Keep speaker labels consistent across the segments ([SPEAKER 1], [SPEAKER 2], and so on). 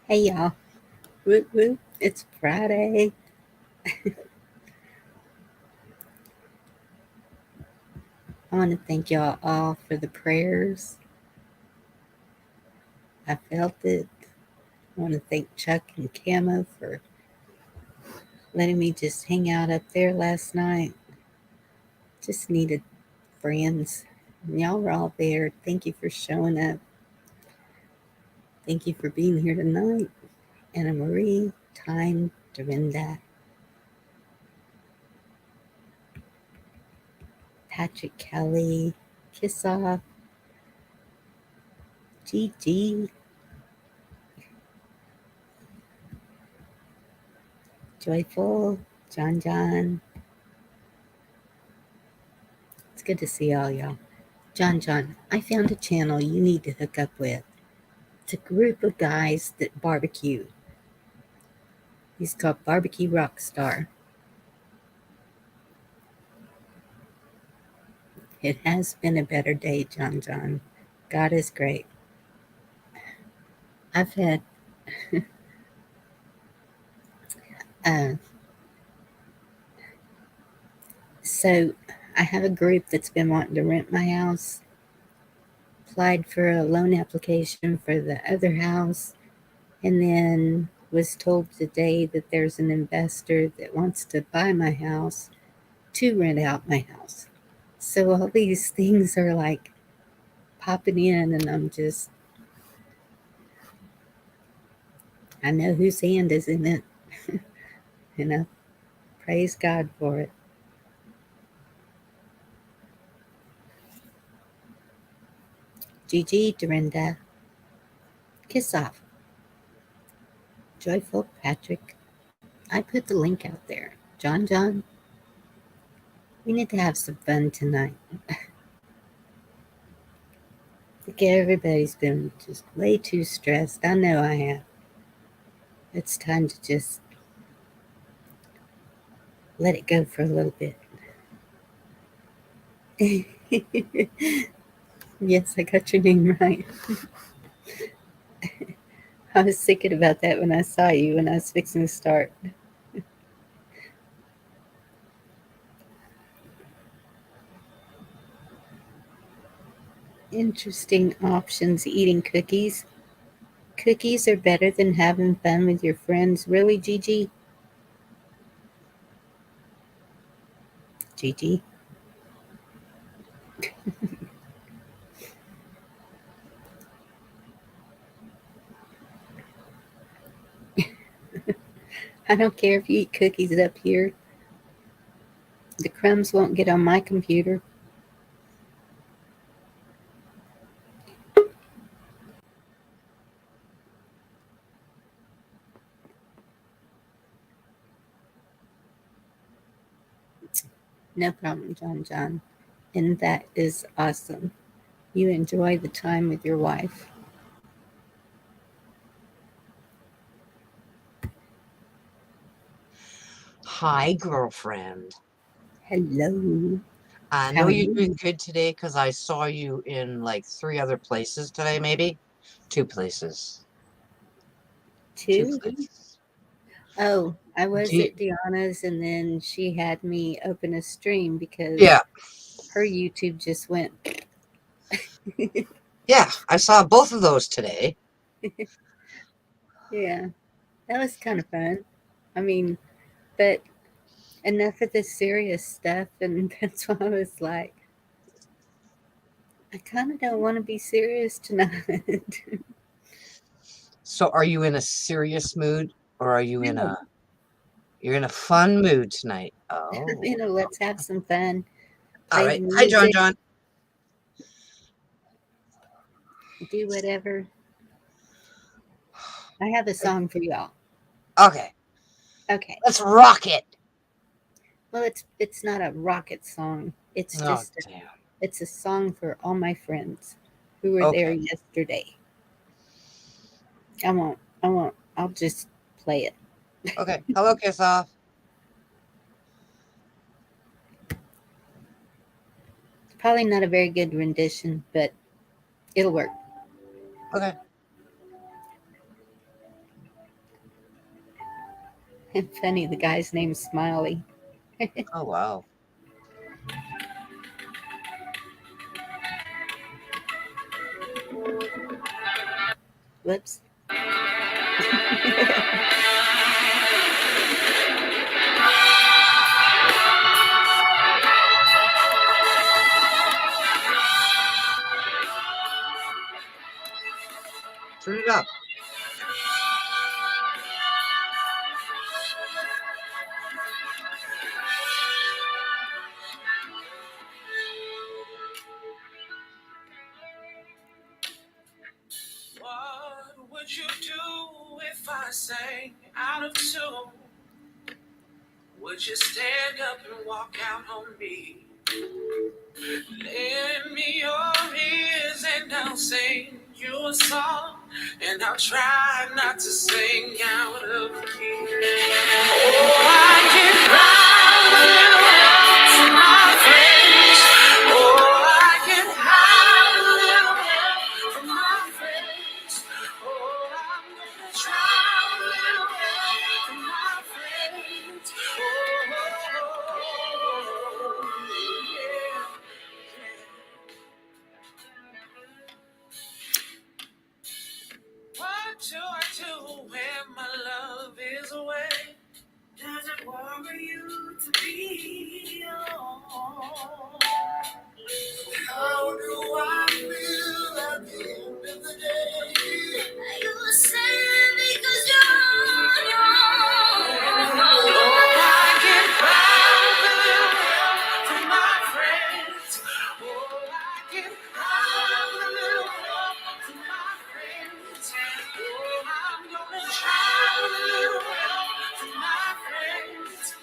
[SPEAKER 1] Hey y'all, whoop whoop, it's Friday. I want to thank y'all all for the prayers. I felt it. I want to thank Chuck and Camo for letting me just hang out up there last night. Just needed friends. And y'all were all there. Thank you for showing up. Thank you for being here tonight. Anna Marie, Tyne, Dorinda, Patrick Kelly, Kiss Off, Gigi, Joyful, John John. It's good to see all y'all. John, I found a channel you need to hook up with. It's a group of guys that barbecue. He's called Barbecue Rockstar. It has been a better day, John. God is great. I've had, uh, so I have a group that's been wanting to rent my house. Applied for a loan application for the other house, and then was told today that there's an investor that wants to buy my house to rent out my house. So all these things are like popping in, and I know whose hand is in it. You know, praise God for it. Gigi, Dorinda, Kiss Off, Joyful, Patrick. I put the link out there. John, we need to have some fun tonight. I think everybody's been just way too stressed. I know I have. It's time to just let it go for a little bit. Yes, I got your name right. I was thinking about that when I saw you when I was fixing to start. Interesting options eating cookies. Cookies are better than having fun with your friends. Really, Gigi? Gigi? I don't care if you eat cookies up here. The crumbs won't get on my computer. No problem, John. And that is awesome. You enjoy the time with your wife.
[SPEAKER 2] Hi, girlfriend.
[SPEAKER 1] Hello.
[SPEAKER 2] I
[SPEAKER 1] How
[SPEAKER 2] know
[SPEAKER 1] are
[SPEAKER 2] you're
[SPEAKER 1] you?
[SPEAKER 2] doing good today because I saw you in like three other places today, maybe two places. Two
[SPEAKER 1] Two?
[SPEAKER 2] places.
[SPEAKER 1] Oh, I
[SPEAKER 2] Do
[SPEAKER 1] was
[SPEAKER 2] you-
[SPEAKER 1] at Deanna's and then she had me open a stream because
[SPEAKER 2] yeah,
[SPEAKER 1] her YouTube just went.
[SPEAKER 2] yeah. I saw both of those today.
[SPEAKER 1] Yeah, that was kind of fun. I mean, but enough of this serious stuff, and that's why I was like, I kind of don't want to be serious tonight.
[SPEAKER 2] So, are you in a serious mood or are you in
[SPEAKER 1] No,
[SPEAKER 2] you're in a fun mood tonight? Oh,
[SPEAKER 1] let's have some fun,
[SPEAKER 2] all
[SPEAKER 1] play
[SPEAKER 2] right. Hi,
[SPEAKER 1] music,
[SPEAKER 2] John.
[SPEAKER 1] do whatever. I have a song for y'all.
[SPEAKER 2] Okay,
[SPEAKER 1] Okay,
[SPEAKER 2] let's rock it.
[SPEAKER 1] well, it's not a rocket song.
[SPEAKER 2] Oh, damn.
[SPEAKER 1] It's a song for all my friends who were there
[SPEAKER 2] Okay,
[SPEAKER 1] yesterday. I'll just play it.
[SPEAKER 2] okay. Hello, kiss off.
[SPEAKER 1] Probably not a very good rendition, but it'll work.
[SPEAKER 2] Okay.
[SPEAKER 1] And funny, the guy's name's Smiley.
[SPEAKER 2] Oh, wow.
[SPEAKER 1] Whoops.
[SPEAKER 2] Turn it up.
[SPEAKER 3] What would you do if I sang out of tune? Would you stand up and walk out on me? Lend me your ears and I'll sing you a song, and I'll try not to sing out of key. Oh, I can cry a little to my friends. Oh, I can hide a little help from my friends. Oh, I'm gonna try a little help from my friends. Yeah. What do I do when my love is away? Does it worry you to be alone? How do I feel at the end of the day? You say because you're on your own. Oh, I get proud a little help from my friends. Oh, I get proud a little help from my friends. Oh, I'm gonna try a little help from my friends.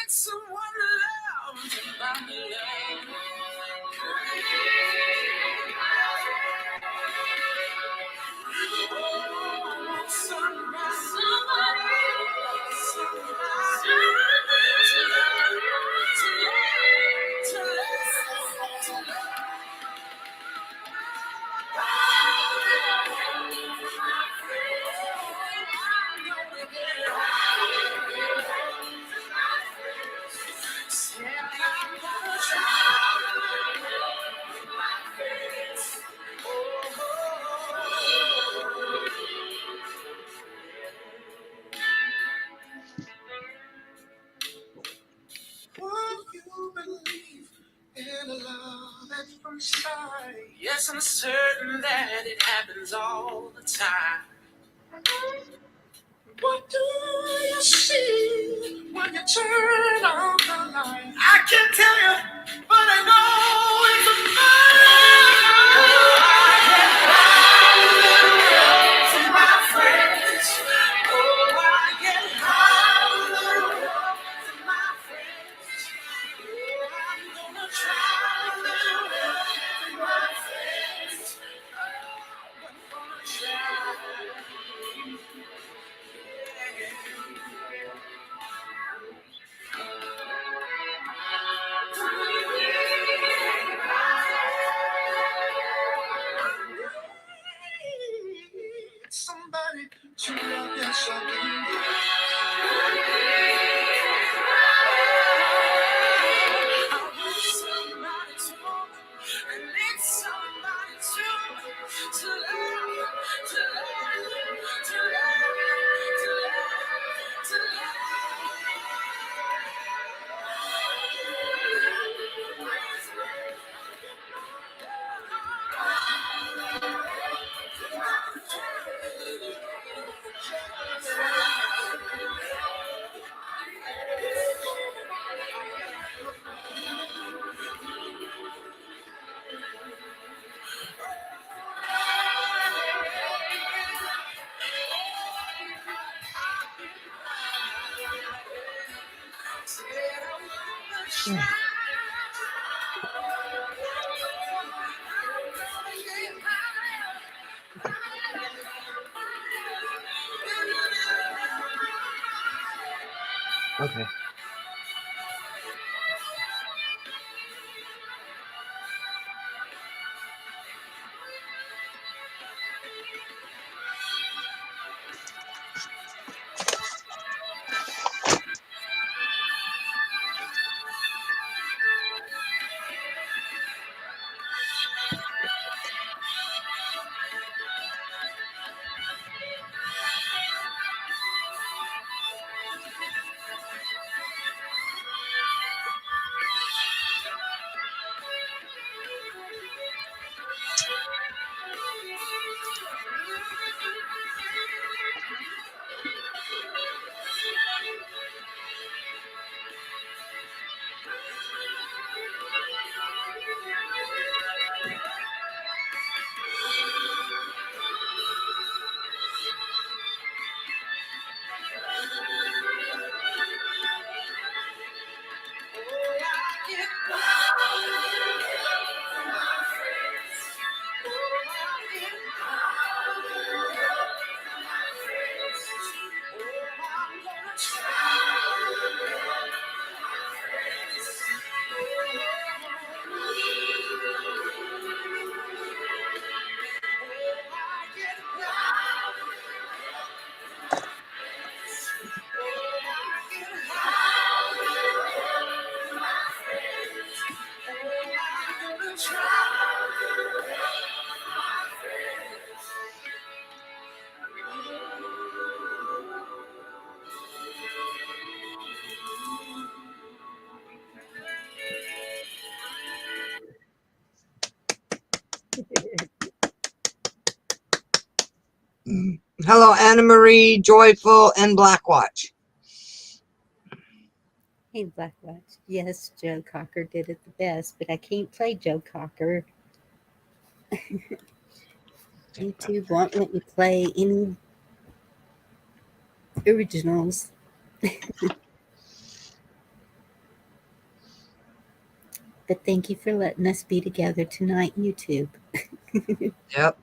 [SPEAKER 3] Someone loves somebody love. Would you believe in a love at first sight? Yes, I'm certain that it happens all the time. What do you see when you turn on the light? I can't tell you, but I know it's a fire. I can hide a little help from my friends. Oh, I can hide a little help from my friends. Oh, I'm gonna try a little help from my friends. Oh, I'm gonna try. Somebody to love, yes, I want somebody to want, I need somebody to love, to love, to love, to love, to
[SPEAKER 2] Okay. Hello, Anna Marie, Joyful, and Blackwatch.
[SPEAKER 1] Hey, Blackwatch. Yes, Joe Cocker did it the best, but I can't play Joe Cocker. YouTube won't let me play any originals. But thank you for letting us be together tonight, YouTube.
[SPEAKER 2] Yep.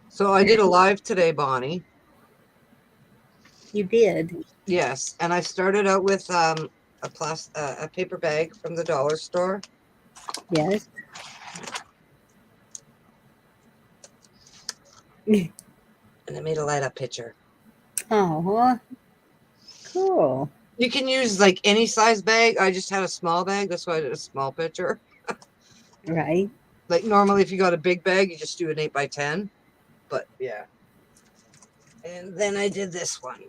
[SPEAKER 2] So I did a live today, Bonnie.
[SPEAKER 1] You did.
[SPEAKER 2] Yes, and I started out with a paper bag from the dollar store.
[SPEAKER 1] Yes.
[SPEAKER 2] And I made a light up picture.
[SPEAKER 1] Oh, cool.
[SPEAKER 2] You can use like any size bag. I just had a small bag. That's why I did a small picture.
[SPEAKER 1] Right.
[SPEAKER 2] Like normally if you got a big bag, you just do an 8x10. But yeah. And then I did this one.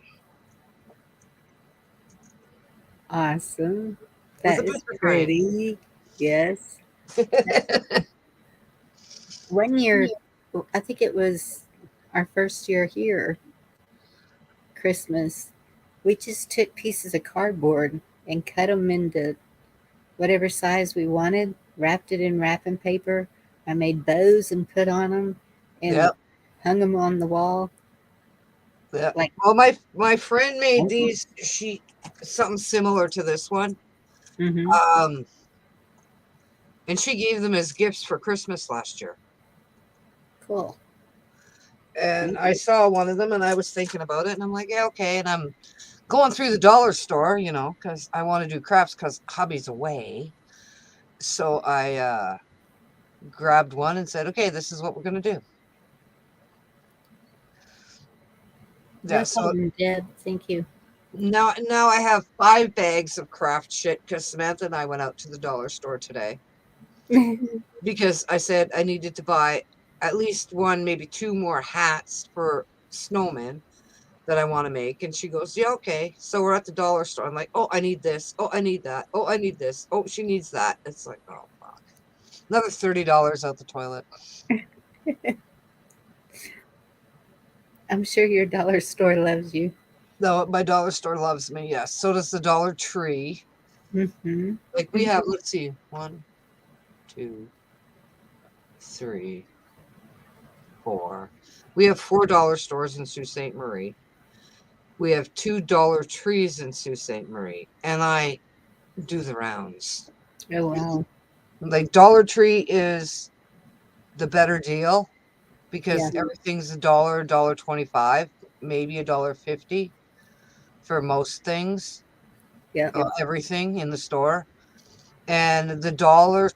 [SPEAKER 1] Awesome.
[SPEAKER 2] With
[SPEAKER 1] That
[SPEAKER 2] a
[SPEAKER 1] is
[SPEAKER 2] picture frame.
[SPEAKER 1] pretty. Yes. One year, I think it was our first year here, Christmas, we just took pieces of cardboard and cut them into whatever size we wanted, wrapped it in wrapping paper. I made bows and put on them and
[SPEAKER 2] Yep.
[SPEAKER 1] hung them on the wall.
[SPEAKER 2] Yeah.
[SPEAKER 1] Like,
[SPEAKER 2] Well, my friend made these. Something similar to this one.
[SPEAKER 1] mm-hmm.
[SPEAKER 2] And she gave them as gifts for Christmas last year.
[SPEAKER 1] Cool.
[SPEAKER 2] And I saw one of them, and I was thinking about it, and I'm like, yeah, okay. And I'm going through the dollar store, you know, because I want to do crafts because hubby's away. So I grabbed one and said, okay, this is what we're gonna do. Yeah.
[SPEAKER 1] No
[SPEAKER 2] So
[SPEAKER 1] problem, Deb. Thank you.
[SPEAKER 2] now I have 5 bags of craft shit because Samantha and I went out to the dollar store today because I said I needed to buy at least 1, maybe 2 more hats for snowmen that I want to make. And she goes, yeah, okay. So we're at the dollar store. I'm like, oh, I need this. Oh, I need that. Oh, I need this. Oh, she needs that. It's like, oh, fuck. Another $30 out the toilet.
[SPEAKER 1] I'm sure your dollar store loves you.
[SPEAKER 2] No, my dollar store loves me. Yes. So does the Dollar Tree.
[SPEAKER 1] Mm-hmm.
[SPEAKER 2] Like we have, let's see, 1, 2, 3, 4. We have 4 dollar stores in Sault Ste. Marie. We have 2 Dollar Trees in Sault Ste. Marie. And I do the rounds.
[SPEAKER 1] Oh, wow.
[SPEAKER 2] Like Dollar Tree is the better deal
[SPEAKER 1] Yeah.
[SPEAKER 2] because everything's $1, $1.25, maybe $1.50 for most things,
[SPEAKER 1] Yeah.
[SPEAKER 2] everything in the store. And the dollar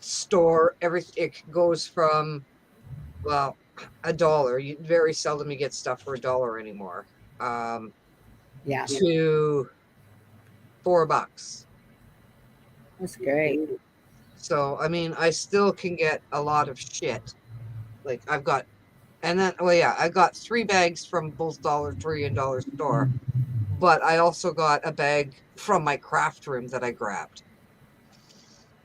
[SPEAKER 2] store, it goes from, well, $1. You very seldom you get stuff for $1 anymore.
[SPEAKER 1] Yeah.
[SPEAKER 2] To $4.
[SPEAKER 1] That's great.
[SPEAKER 2] So I mean, I still can get a lot of shit. Like I've got, and then well, yeah, I got 3 bags from both Dollar Tree and Dollar Store, but I also got a bag from my craft room that I grabbed.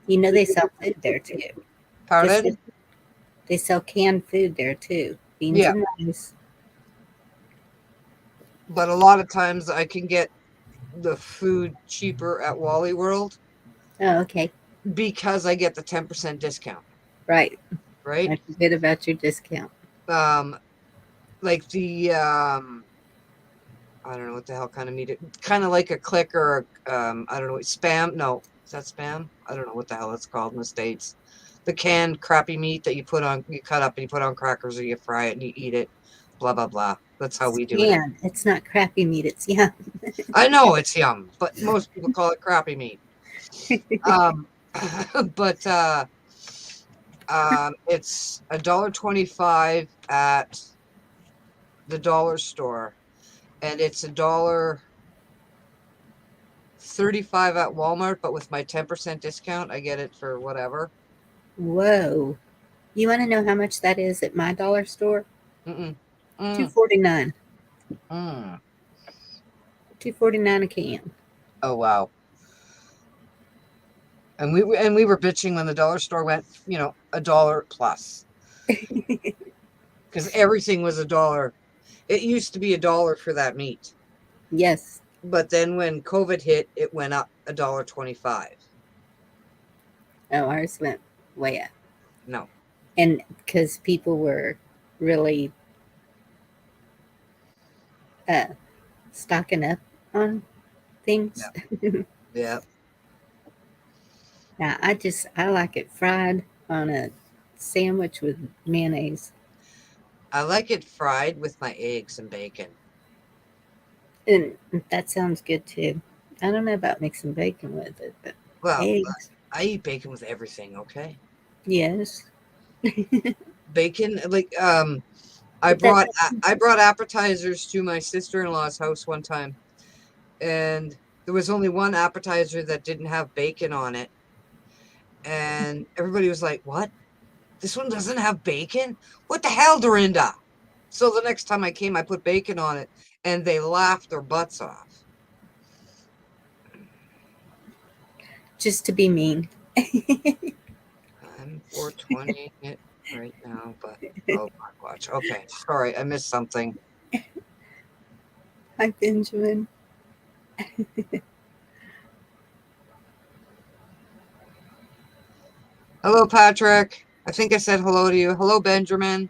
[SPEAKER 1] You know, they sell food there too. Just
[SPEAKER 2] Pardon?
[SPEAKER 1] they sell canned food there too. Beans
[SPEAKER 2] Yeah,
[SPEAKER 1] and rice.
[SPEAKER 2] but a lot of times I can get the food cheaper at Wally World
[SPEAKER 1] Oh, okay.
[SPEAKER 2] because I get the 10% discount,
[SPEAKER 1] Right.
[SPEAKER 2] right?
[SPEAKER 1] I forget about your discount.
[SPEAKER 2] Um, like the I don't know what the hell kind of meat kind of like a click or I don't know, spam. No, is that spam? I don't know what the hell it's called in the States. The canned crappy meat that you cut up and you put on crackers or you fry it and you eat it. Blah blah blah. That's how we do it.
[SPEAKER 1] Scan. It's not crappy meat. It's yum.
[SPEAKER 2] I know it's yum, but most people call it crappy meat. Um, but it's $1.25 at the dollar store, and it's $1.35 at Walmart. But with my 10% discount, I get it for whatever.
[SPEAKER 1] Whoa. You want to know how much that is at my dollar store?
[SPEAKER 2] Mm-mm. Mm,
[SPEAKER 1] $2.49.
[SPEAKER 2] mm.
[SPEAKER 1] $2.49 a can.
[SPEAKER 2] Oh wow! And we were bitching when the dollar store went, $1 plus, because everything was $1. It used to be $1 for that meat.
[SPEAKER 1] Yes.
[SPEAKER 2] But then when COVID hit, it went up $1.25.
[SPEAKER 1] Oh, ours went way up.
[SPEAKER 2] No.
[SPEAKER 1] And because people were really uh, stocking up on things.
[SPEAKER 2] Yeah.
[SPEAKER 1] Now, I like it fried on a sandwich with mayonnaise.
[SPEAKER 2] I like it fried with my eggs and bacon.
[SPEAKER 1] And that sounds good too. I don't know about mixing bacon with it, but
[SPEAKER 2] Well,
[SPEAKER 1] eggs,
[SPEAKER 2] I eat bacon with everything, okay?
[SPEAKER 1] yes.
[SPEAKER 2] Bacon, like I
[SPEAKER 1] But that
[SPEAKER 2] brought I brought appetizers to my sister-in-law's house one time, and there was only one appetizer that didn't have bacon on it, and everybody was like, "What? This one doesn't have bacon? What the hell, Dorinda?" So the next time I came, I put bacon on it, and they laughed their butts off.
[SPEAKER 1] just to be mean.
[SPEAKER 2] I'm 420 it right now, but oh my watch. Okay, sorry, I missed something.
[SPEAKER 1] Hi, Benjamin.
[SPEAKER 2] Hello, Patrick. I think I said hello to you. Hello, Benjamin.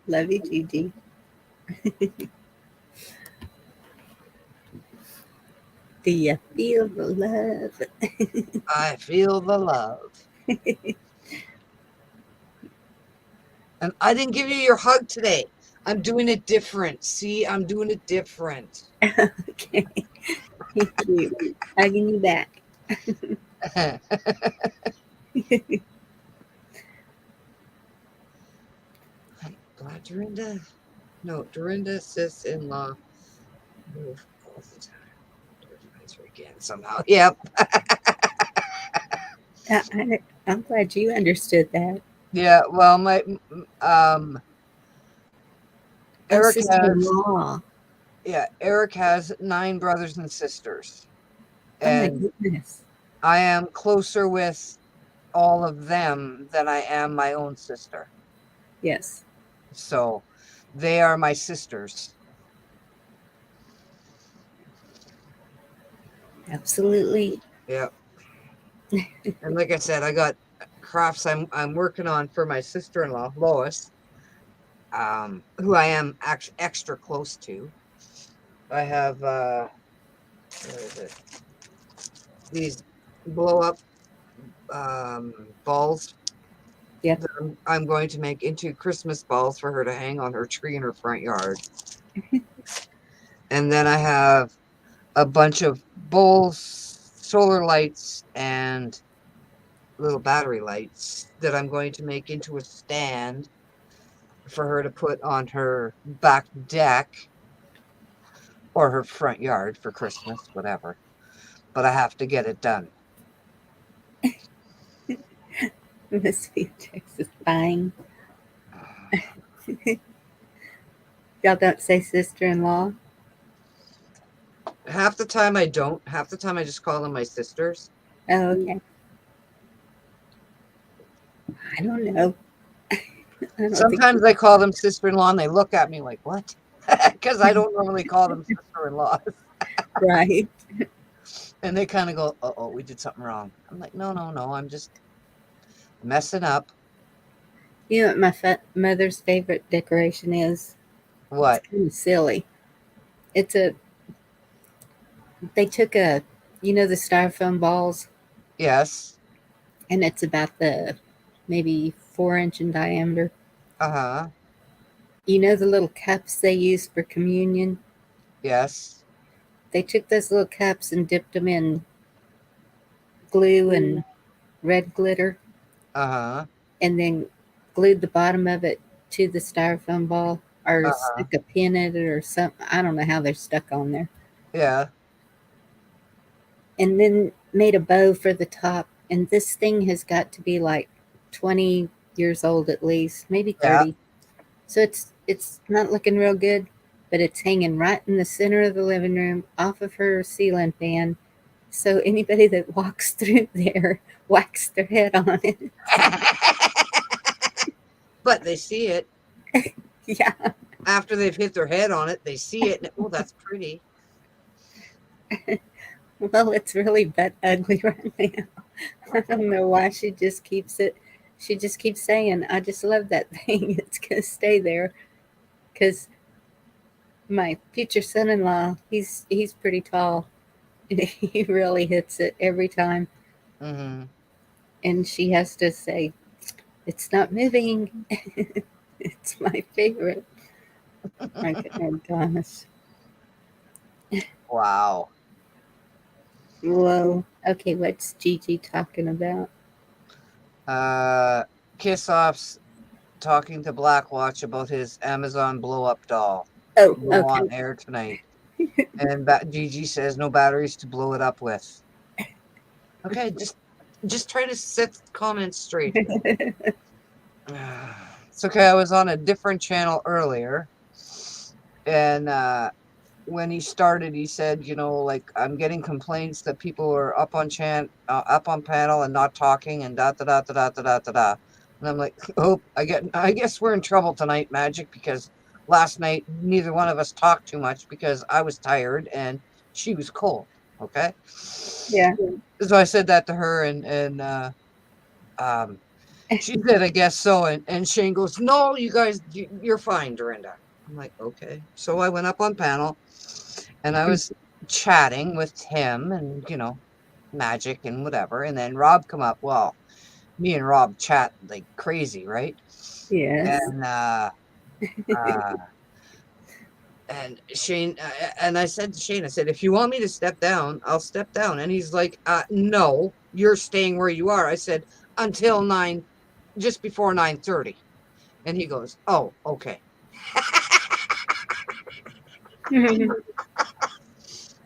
[SPEAKER 1] Love you, Gigi. Do you feel the love?
[SPEAKER 2] I feel the love. And I didn't give you your hug today. I'm doing it different. See, I'm doing it different.
[SPEAKER 1] Okay. Thank you. Hugging you back.
[SPEAKER 2] I'm glad Dorinda. No, Dorinda, sis-in-law. Move all the time. Again, somehow. Yep.
[SPEAKER 1] I'm glad you understood that.
[SPEAKER 2] Yeah. Well, my
[SPEAKER 1] Oh,
[SPEAKER 2] Eric has
[SPEAKER 1] sister-in-law.
[SPEAKER 2] Eric has 9 brothers and sisters,
[SPEAKER 1] Oh my
[SPEAKER 2] and
[SPEAKER 1] goodness.
[SPEAKER 2] I am closer with all of them than I am my own sister.
[SPEAKER 1] Yes,
[SPEAKER 2] So they are my sisters.
[SPEAKER 1] absolutely.
[SPEAKER 2] Yep. And like I said, I got crafts I'm working on for my sister-in-law, Lois, who I am actually extra close to. I have where is it? these blow up balls
[SPEAKER 1] Yep.
[SPEAKER 2] that I'm going to make into Christmas balls for her to hang on her tree in her front yard. And then I have a bunch of bowls, solar lights, and little battery lights that I'm going to make into a stand for her to put on her back deck or her front yard for Christmas, whatever. But I have to get it done.
[SPEAKER 1] Miss Beatrix is fine. Y'all don't say sister-in-law?
[SPEAKER 2] Half the time I don't. Half the time I just call them my sisters.
[SPEAKER 1] Oh, okay. I don't know. I don't
[SPEAKER 2] Sometimes I call them sister-in-law and they look at me like, what? Because I don't normally call them sister-in-laws.
[SPEAKER 1] right.
[SPEAKER 2] And they kind of go, uh-oh, we did something wrong. I'm like, no, I'm just messing up.
[SPEAKER 1] You know what my mother's favorite decoration is?
[SPEAKER 2] What?
[SPEAKER 1] It's kind of silly. It's a. They took a, the styrofoam balls,
[SPEAKER 2] Yes.
[SPEAKER 1] and it's about the maybe 4 inch in diameter.
[SPEAKER 2] Uh-huh.
[SPEAKER 1] You know the little cups they use for communion?
[SPEAKER 2] Yes.
[SPEAKER 1] They took those little cups and dipped them in glue and red glitter,
[SPEAKER 2] Uh-huh.
[SPEAKER 1] and then glued the bottom of it to the styrofoam ball or
[SPEAKER 2] Uh-huh.
[SPEAKER 1] stuck a pin in it or something. I don't know how they're stuck on there.
[SPEAKER 2] Yeah.
[SPEAKER 1] And then made a bow for the top. And this thing has got to be like 20 years old at least, maybe
[SPEAKER 2] Yeah.
[SPEAKER 1] 30. So it's not looking real good, but it's hanging right in the center of the living room off of her ceiling fan. So anybody that walks through there whacks their head on it.
[SPEAKER 2] But they see it.
[SPEAKER 1] Yeah.
[SPEAKER 2] After they've hit their head on it, they see it. And, oh, that's pretty.
[SPEAKER 1] Well, it's really butt ugly right now. I don't know why she just keeps it. She just keeps saying, "I just love that thing. It's gonna stay there." Because my future son-in-law, he's pretty tall, and he really hits it every time.
[SPEAKER 2] Mm-hmm.
[SPEAKER 1] And she has to say, "It's not moving." It's my favorite. Oh gosh.
[SPEAKER 2] Wow.
[SPEAKER 1] Whoa. Okay, what's Gigi talking about?
[SPEAKER 2] Kiss Off's talking to Blackwatch about his Amazon blow-up doll.
[SPEAKER 1] Oh,
[SPEAKER 2] Go
[SPEAKER 1] okay.
[SPEAKER 2] on air tonight. And Gigi says no batteries to blow it up with. Okay, just try to set the comments straight here. It's okay. I was on a different channel earlier, and when he started, he said, like, I'm getting complaints that people are up on panel and not talking and da da da da da da da da. And I'm like, oh, I guess we're in trouble tonight, Magic, because last night neither one of us talked too much because I was tired and she was cold. Okay.
[SPEAKER 1] Yeah.
[SPEAKER 2] So I said that to her, and um, she said, I guess so. And Shane goes, no, you guys, you're fine, Dorinda. I'm like, okay. So I went up on panel and I was chatting with him and, Magic and whatever. And then Rob come up. Well, me and Rob chat like crazy, right?
[SPEAKER 1] Yes.
[SPEAKER 2] Uh, and Shane, and I said to Shane, I said, if you want me to step down, I'll step down. And he's like, no, you're staying where you are. I said, until just before 9:30. And he goes, oh, okay.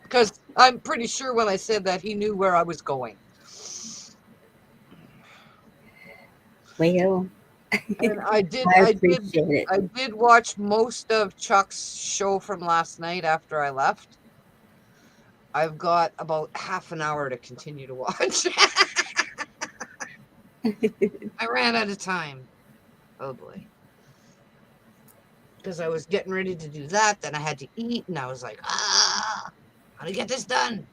[SPEAKER 2] Because I'm pretty sure when I said that, he knew where I was going.
[SPEAKER 1] Well,
[SPEAKER 2] And I
[SPEAKER 1] appreciate it.
[SPEAKER 2] did watch most of Chuck's show from last night after I left. I've got about half an hour to continue to watch. I ran out of time. Oh boy. Because I was getting ready to do that, then I had to eat, and I was like, how to get this done?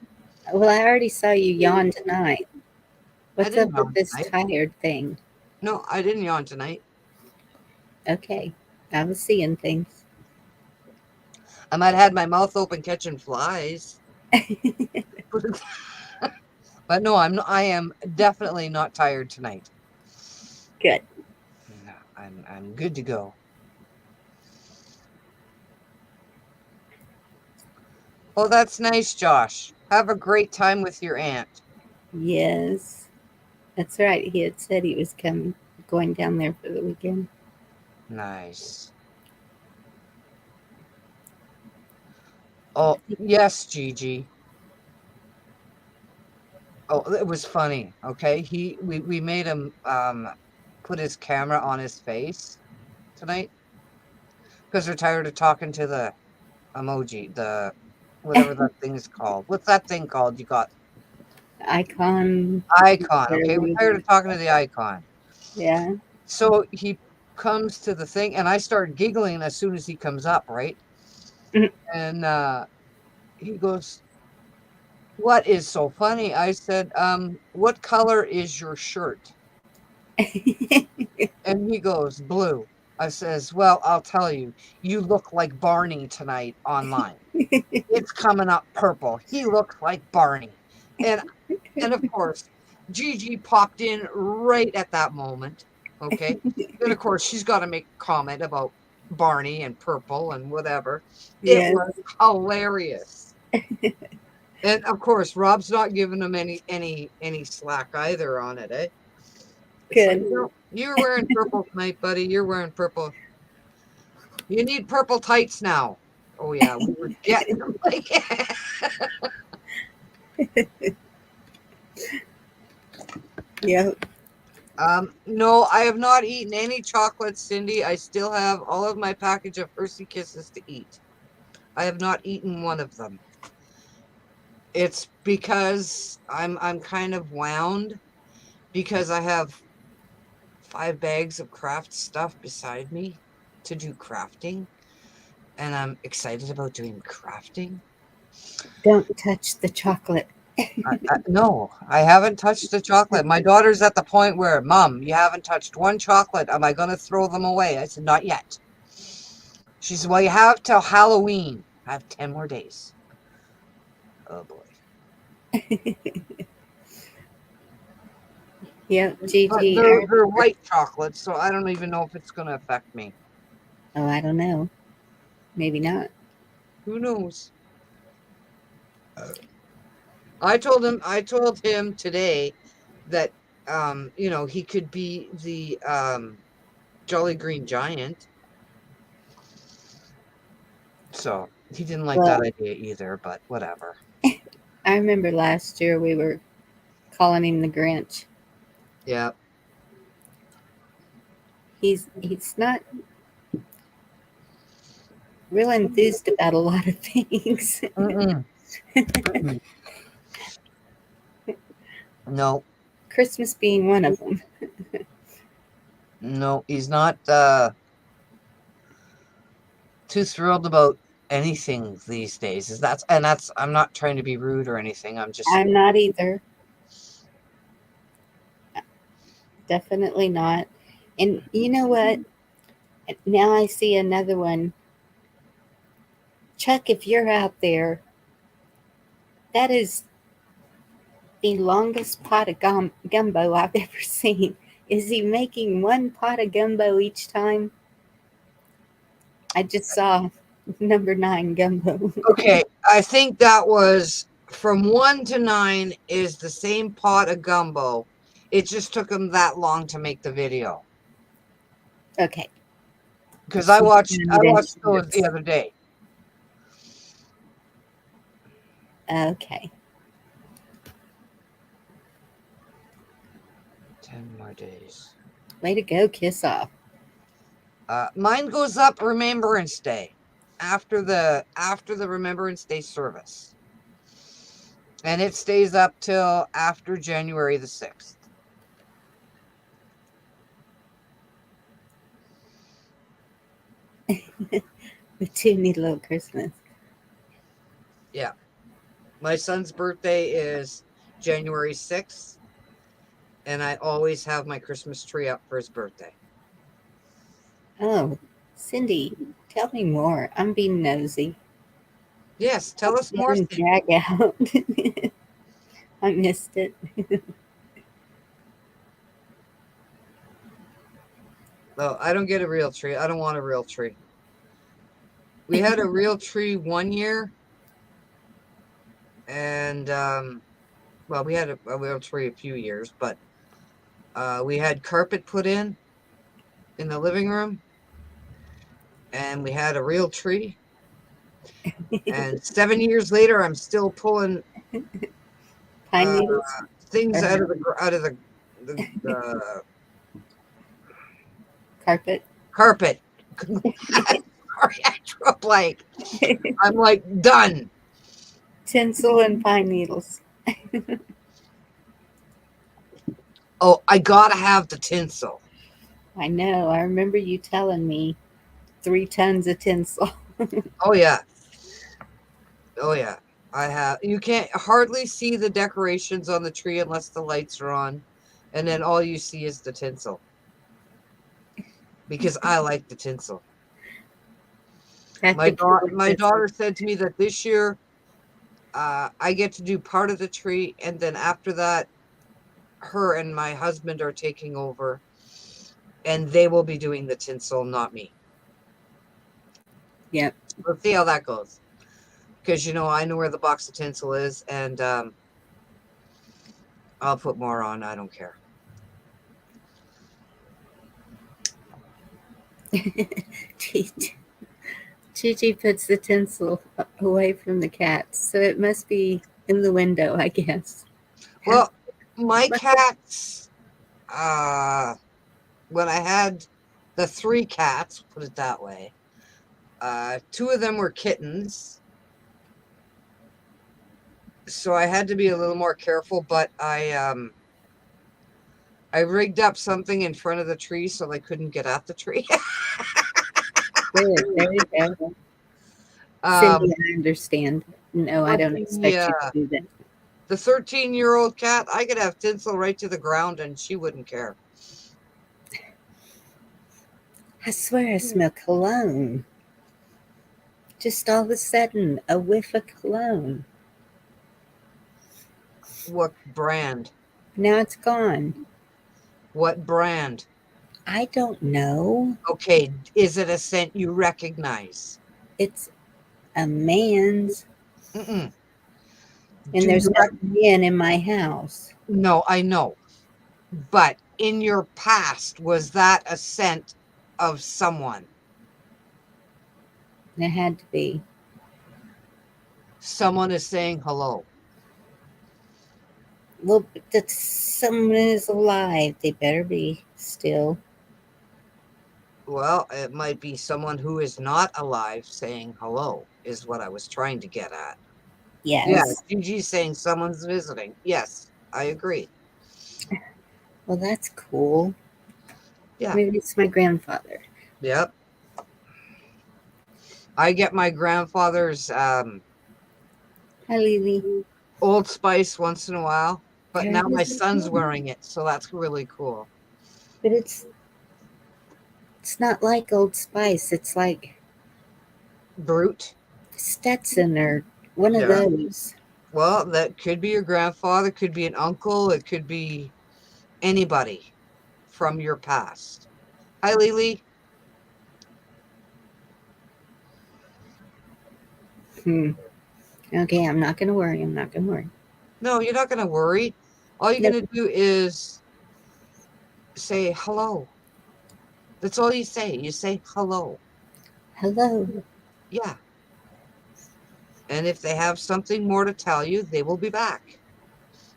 [SPEAKER 1] Well, I already saw you yawn tonight. What's up
[SPEAKER 2] didn't
[SPEAKER 1] with
[SPEAKER 2] yawn
[SPEAKER 1] this
[SPEAKER 2] tonight.
[SPEAKER 1] tired thing?
[SPEAKER 2] No, I didn't yawn tonight.
[SPEAKER 1] Okay, I was seeing things.
[SPEAKER 2] I might have had my mouth open catching flies. But no, I am definitely not tired tonight.
[SPEAKER 1] Good.
[SPEAKER 2] No, I'm good to go. Oh, that's nice, Josh. Have a great time with your aunt.
[SPEAKER 1] Yes. That's right. He had said he was going down there for the weekend.
[SPEAKER 2] Nice. Oh, yes, Gigi. Oh, it was funny. Okay, we made him put his camera on his face tonight because we're tired of talking to the emoji, the whatever that thing is called. What's that thing called? You got
[SPEAKER 1] Icon.
[SPEAKER 2] icon. Okay, we're
[SPEAKER 1] Whatever.
[SPEAKER 2] tired of talking to the icon.
[SPEAKER 1] Yeah.
[SPEAKER 2] So he comes to the thing, and I start giggling as soon as he comes up, right? And he goes, "What is so funny?" I said, "What color is your shirt?" And he goes, "Blue." I says, "Well, I'll tell you, you look like Barney tonight online. It's coming up purple. He looks like Barney." And of course, Gigi popped in right at that moment. Okay. Then of course she's got to make a comment about Barney and purple and whatever. It
[SPEAKER 1] Yes.
[SPEAKER 2] was hilarious. And of course, Rob's not giving him any slack either on it, eh? It's like,
[SPEAKER 1] Good.
[SPEAKER 2] no, you're wearing purple tonight, buddy. You're wearing purple. You need purple tights now. Oh yeah, we were getting them like
[SPEAKER 1] Yep.
[SPEAKER 2] no, I have not eaten any chocolates, Cindy. I still have all of my package of Hershey Kisses to eat. I have not eaten one of them. It's because I'm kind of wound because I have 5 bags of craft stuff beside me to do crafting, and I'm excited about doing crafting.
[SPEAKER 1] Don't touch the chocolate.
[SPEAKER 2] No, I haven't touched the chocolate. My daughter's at the point where, Mom, you haven't touched one chocolate. Am I going to throw them away? I said, not yet. She said, well, you have till Halloween. I have 10 more days. Oh, boy.
[SPEAKER 1] Yep.
[SPEAKER 2] But
[SPEAKER 1] Gigi.
[SPEAKER 2] they're white chocolates, so I don't even know if it's going to affect me.
[SPEAKER 1] Oh, I don't know. Maybe not.
[SPEAKER 2] Who knows? I told him today that, he could be the Jolly Green Giant. So he didn't like
[SPEAKER 1] Well,
[SPEAKER 2] that idea either, but whatever.
[SPEAKER 1] I remember last year we were calling him the Grinch.
[SPEAKER 2] Yeah.
[SPEAKER 1] He's not real enthused about a lot of things.
[SPEAKER 2] Mm-mm. Mm-mm. No,
[SPEAKER 1] Christmas being one of them.
[SPEAKER 2] no, he's not too thrilled about anything these days. That's I'm not trying to be rude or anything. I'm just
[SPEAKER 1] I'm not either. Definitely not. And you know what? Now I see another one. Chuck, if you're out there, that is the longest pot of gumbo I've ever seen. Is he making one pot of gumbo each time? I just saw number 9 gumbo.
[SPEAKER 2] okay. I think that was from 1 to 9 is the same pot of gumbo. It just took him that long to make the video
[SPEAKER 1] Okay.
[SPEAKER 2] because I
[SPEAKER 1] So
[SPEAKER 2] watched those the other day.
[SPEAKER 1] Okay.
[SPEAKER 2] 10 more days.
[SPEAKER 1] Way to go, kiss off.
[SPEAKER 2] Mine goes up Remembrance Day after the Remembrance Day service, and it stays up till after January the 6th.
[SPEAKER 1] The two neat little Christmas.
[SPEAKER 2] Yeah, my son's birthday is January 6th, and I always have my Christmas tree up for his birthday.
[SPEAKER 1] Oh, Cindy, tell me more. I'm being nosy.
[SPEAKER 2] Yes, tell us more, Cindy.
[SPEAKER 1] Drag out. I missed it.
[SPEAKER 2] No, I don't get a real tree. I don't want a real tree. We had a real tree one year, and well, we had a real tree a few years, but we had carpet put in the living room, and we had a real tree. And 7 years later, I'm still pulling
[SPEAKER 1] Pine needles.
[SPEAKER 2] things
[SPEAKER 1] Or
[SPEAKER 2] out of the
[SPEAKER 1] carpet.
[SPEAKER 2] carpet. Sorry, I drew a blank. I'm like done.
[SPEAKER 1] Tinsel and pine needles.
[SPEAKER 2] Oh, I gotta have the tinsel.
[SPEAKER 1] I know. I remember you telling me 3 tons of tinsel.
[SPEAKER 2] Oh yeah, oh yeah. I have. You can't hardly see the decorations on the tree unless the lights are on, and then all you see is the tinsel. Because I like the tinsel. My daughter said to me that this year, I get to do part of the tree, and then after that, her and my husband are taking over, and they will be doing the tinsel, not me.
[SPEAKER 1] Yep.
[SPEAKER 2] We'll see how that goes. Because I know where the box of tinsel is, and I'll put more on. I don't care.
[SPEAKER 1] Gigi puts the tinsel away from the cats, so it must be in the window, I guess.
[SPEAKER 2] Well, my cats, when I had the 3 cats, put it that way, 2 of them were kittens, so I had to be a little more careful, but I rigged up something in front of the tree so they couldn't get at the tree.
[SPEAKER 1] Good. There you go. Cindy, I understand. No, I don't expect you to do that.
[SPEAKER 2] The 13-year-old cat, I could have tinsel right to the ground and she wouldn't care.
[SPEAKER 1] I swear I smell cologne. Just all of a sudden, a whiff of cologne.
[SPEAKER 2] What brand?
[SPEAKER 1] Now it's gone.
[SPEAKER 2] What brand?
[SPEAKER 1] I don't know.
[SPEAKER 2] Okay, is it a scent you recognize?
[SPEAKER 1] It's a man's.
[SPEAKER 2] Mm-mm.
[SPEAKER 1] And there's no man in my house.
[SPEAKER 2] No, I know. But in your past, was that a scent of someone?
[SPEAKER 1] It had to be.
[SPEAKER 2] Someone is saying hello.
[SPEAKER 1] Well, that someone is alive. They better be still.
[SPEAKER 2] Well, it might be someone who is not alive saying hello, is what I was trying to get at.
[SPEAKER 1] Yes.
[SPEAKER 2] Yeah, Gigi's saying someone's visiting. Yes, I agree.
[SPEAKER 1] Well, that's cool.
[SPEAKER 2] Yeah.
[SPEAKER 1] Maybe it's my grandfather.
[SPEAKER 2] Yep. I get my grandfather's
[SPEAKER 1] Hi, Lily.
[SPEAKER 2] Old Spice once in a while, but
[SPEAKER 1] There
[SPEAKER 2] now
[SPEAKER 1] it
[SPEAKER 2] my
[SPEAKER 1] is
[SPEAKER 2] son's
[SPEAKER 1] again.
[SPEAKER 2] wearing it, so that's really cool.
[SPEAKER 1] But it's not like Old Spice. It's like
[SPEAKER 2] Brute.
[SPEAKER 1] Stetson or one of those.
[SPEAKER 2] Well, that could be your grandfather, could be an uncle, it could be anybody from your past. Hi, Lily.
[SPEAKER 1] Okay, I'm not going to worry. I'm not going to worry.
[SPEAKER 2] No, you're not going to worry. All you're going to do is say hello. That's all you say. You say hello.
[SPEAKER 1] Hello.
[SPEAKER 2] Yeah. And if they have something more to tell you, they will be back.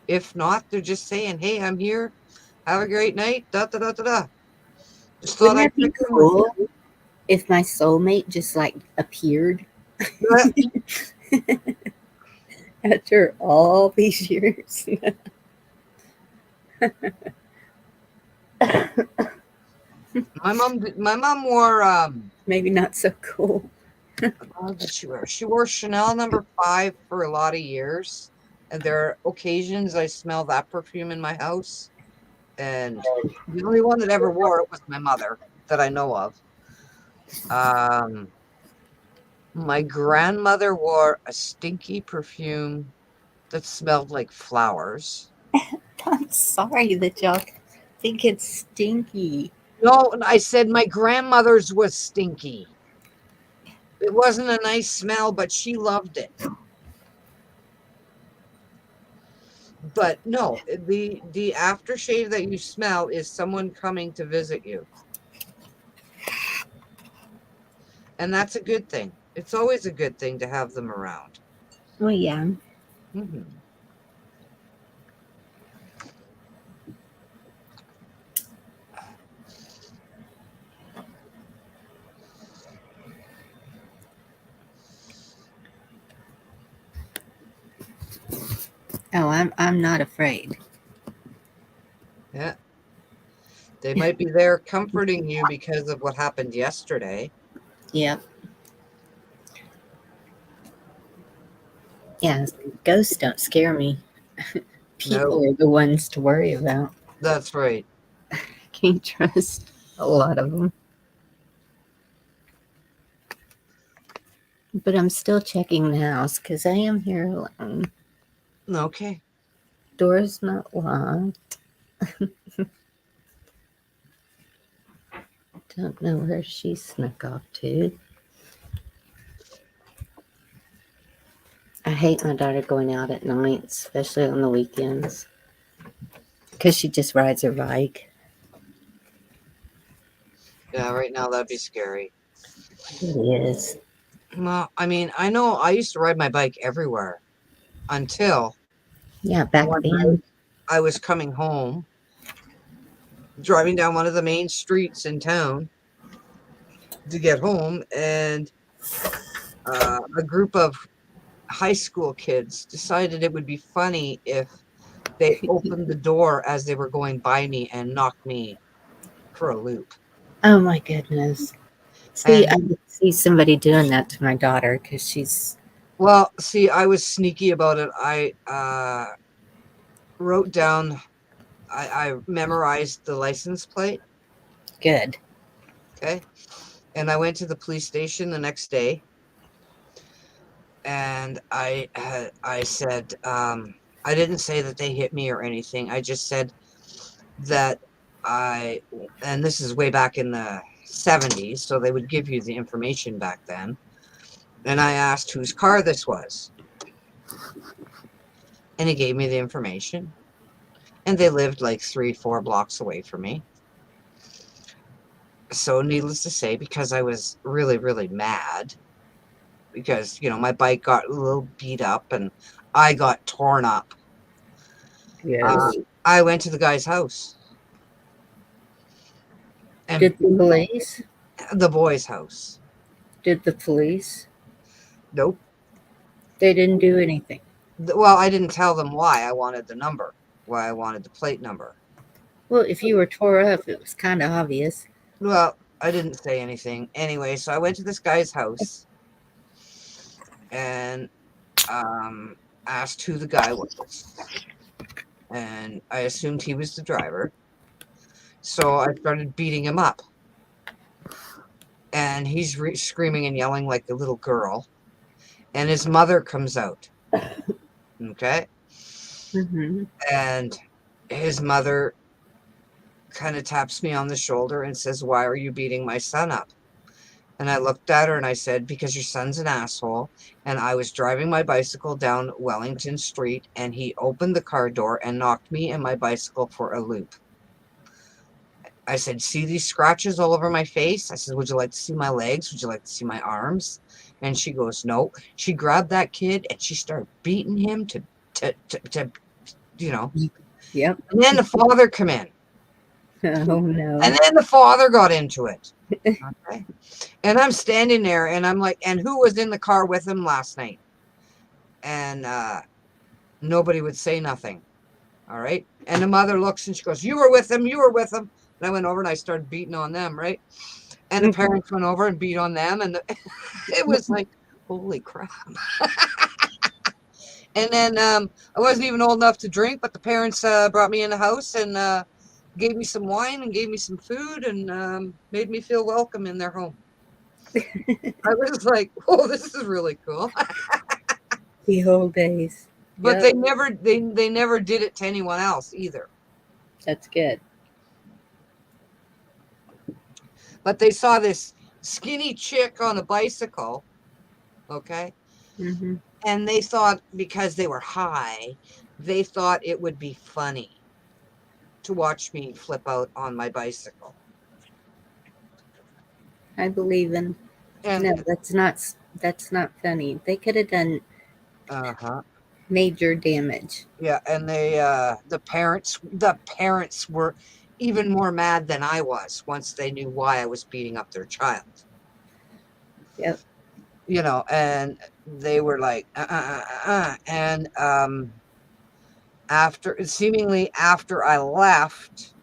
[SPEAKER 2] If not, they're just saying, hey, I'm here. Have a great night. Da, da, da, da, da. Just
[SPEAKER 1] Wouldn't that be cool if my soulmate just like appeared after all these years?
[SPEAKER 2] My mom wore
[SPEAKER 1] maybe not so cool.
[SPEAKER 2] what did she wear? She wore Chanel No. 5 for a lot of years. And there are occasions I smell that perfume in my house. And the only one that ever wore it was my mother that I know of. My grandmother wore a stinky perfume that smelled like flowers.
[SPEAKER 1] I'm sorry that y'all think it's stinky.
[SPEAKER 2] No, I said my grandmother's was stinky. It wasn't a nice smell, but she loved it. But no, the aftershave that you smell is someone coming to visit you. And that's a good thing. It's always a good thing to have them around.
[SPEAKER 1] Well, yeah.
[SPEAKER 2] Mm-hmm.
[SPEAKER 1] Oh, I'm not afraid.
[SPEAKER 2] Yeah. They might be there comforting you because of what happened yesterday.
[SPEAKER 1] Yep. Yeah, ghosts don't scare me. People
[SPEAKER 2] No,
[SPEAKER 1] are the ones to worry about.
[SPEAKER 2] that's right.
[SPEAKER 1] Can't trust a lot of them. But I'm still checking the house because I am here alone.
[SPEAKER 2] Okay.
[SPEAKER 1] Door's not locked. Don't know where she snuck off to. I hate my daughter going out at night, especially on the weekends, because she just rides her bike.
[SPEAKER 2] Yeah, right now that'd be scary.
[SPEAKER 1] It is.
[SPEAKER 2] Well, I mean, I know I used to ride my bike everywhere until
[SPEAKER 1] Yeah, back
[SPEAKER 2] one night
[SPEAKER 1] then.
[SPEAKER 2] I was coming home, driving down one of the main streets in town to get home, and a group of high school kids decided it would be funny if they opened the door as they were going by me and knocked me for a loop.
[SPEAKER 1] Oh my goodness. See, I
[SPEAKER 2] And
[SPEAKER 1] could see somebody doing that to my daughter because she's
[SPEAKER 2] well, see, I was sneaky about it. I wrote down, I memorized the license plate.
[SPEAKER 1] good.
[SPEAKER 2] Okay. And I went to the police station the next day, and I said, I didn't say that they hit me or anything. I just said that and this is way back in the 70s, so they would give you the information back then. And I asked whose car this was. And he gave me the information. And they lived like 3-4 blocks away from me. So needless to say, because I was really, really mad, because, my bike got a little beat up and I got torn up.
[SPEAKER 1] Yes.
[SPEAKER 2] I went to the guy's house. And
[SPEAKER 1] Did the police?
[SPEAKER 2] the boy's house.
[SPEAKER 1] Did the police?
[SPEAKER 2] Nope.
[SPEAKER 1] They didn't do anything.
[SPEAKER 2] Well, I didn't tell them why I wanted the number, why I wanted the plate number.
[SPEAKER 1] Well, if you were tore up, it was kind of obvious.
[SPEAKER 2] Well, I didn't say anything. Anyway, so I went to this guy's house and asked who the guy was. And I assumed he was the driver. So I started beating him up. And he's screaming and yelling like a little girl. And his mother comes out. Okay?
[SPEAKER 1] Mm-hmm.
[SPEAKER 2] And his mother kind of taps me on the shoulder and says, "Why are you beating my son up?" And I looked at her and I said, "Because your son's an asshole. And I was driving my bicycle down Wellington Street and he opened the car door and knocked me and my bicycle for a loop." I said, "See these scratches all over my face?" I said, "Would you like to see my legs? Would you like to see my arms?" And she goes, "No." She grabbed that kid and she started beating him to
[SPEAKER 1] Yep.
[SPEAKER 2] And then the father come in.
[SPEAKER 1] Oh no.
[SPEAKER 2] And then the father got into it. Okay. And I'm standing there and I'm like, and who was in the car with him last night? And nobody would say nothing. All right. And the mother looks and she goes, "You were with him. You were with him." And I went over and I started beating on them. Right. And the parents went over and beat on them. And it was like, holy crap. And then I wasn't even old enough to drink, but the parents brought me in the house and gave me some wine and gave me some food and made me feel welcome in their home. I was like, "Oh, this is really cool."
[SPEAKER 1] The whole days.
[SPEAKER 2] But
[SPEAKER 1] Yep.
[SPEAKER 2] they never did it to anyone else either.
[SPEAKER 1] That's good.
[SPEAKER 2] But they saw this skinny chick on a bicycle, okay?
[SPEAKER 1] Mm-hmm.
[SPEAKER 2] And they thought, because they were high, they thought it would be funny to watch me flip out on my bicycle.
[SPEAKER 1] I believe in.
[SPEAKER 2] And
[SPEAKER 1] No, that's not funny. They could have done
[SPEAKER 2] uh-huh.
[SPEAKER 1] major damage.
[SPEAKER 2] Yeah, and the parents were even more mad than I was once they knew why I was beating up their child.
[SPEAKER 1] Yep.
[SPEAKER 2] You know, and they were like, and seemingly after I left,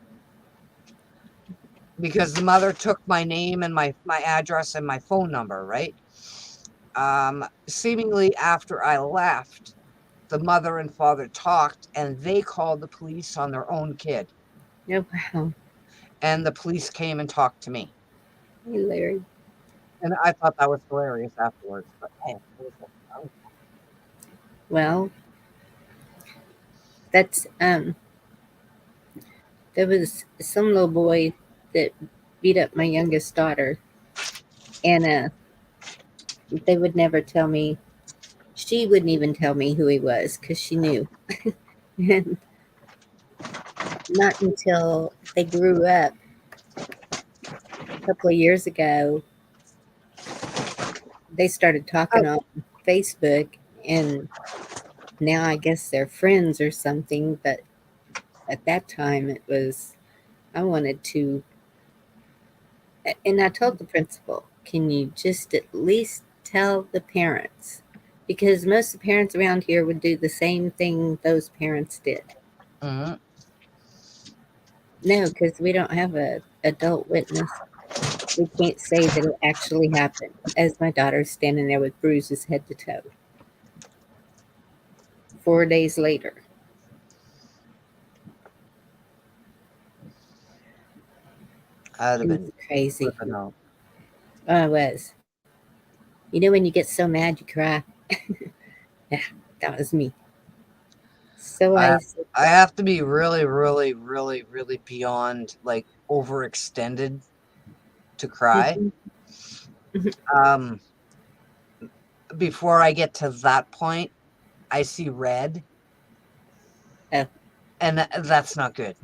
[SPEAKER 2] because the mother took my name and my address and my phone number, right? Seemingly after I left, the mother and father talked, and they called the police on their own kid.
[SPEAKER 1] Oh, wow.
[SPEAKER 2] And the police came and talked to me.
[SPEAKER 1] Hey, Larry.
[SPEAKER 2] And I thought that was hilarious afterwards. But hey, it was like,
[SPEAKER 1] Well, that's there was some little boy that beat up my youngest daughter, and they would never tell me. She wouldn't even tell me who he was because she knew. And not until they grew up a couple of years ago, they started talking on Facebook, and now I guess they're friends or something. But at that time, it was I wanted to, and I told the principal, "Can you just at least tell the parents?" Because most of the parents around here would do the same thing those parents did.
[SPEAKER 2] mm-hmm.
[SPEAKER 1] No, because we don't have a adult witness. We can't say that it actually happened. As my daughter's standing there with bruises head to toe. 4 days later.
[SPEAKER 2] I'd have
[SPEAKER 1] It was
[SPEAKER 2] been
[SPEAKER 1] crazy.
[SPEAKER 2] flipping out.
[SPEAKER 1] Oh, I was. You know when you get so mad you cry? Yeah, that was me. So
[SPEAKER 2] I
[SPEAKER 1] I
[SPEAKER 2] I have to be really, really, really, really beyond like overextended to cry.
[SPEAKER 1] Mhm.
[SPEAKER 2] Um, Before I get to that point, I see red,
[SPEAKER 1] Oh,
[SPEAKER 2] and that's not good.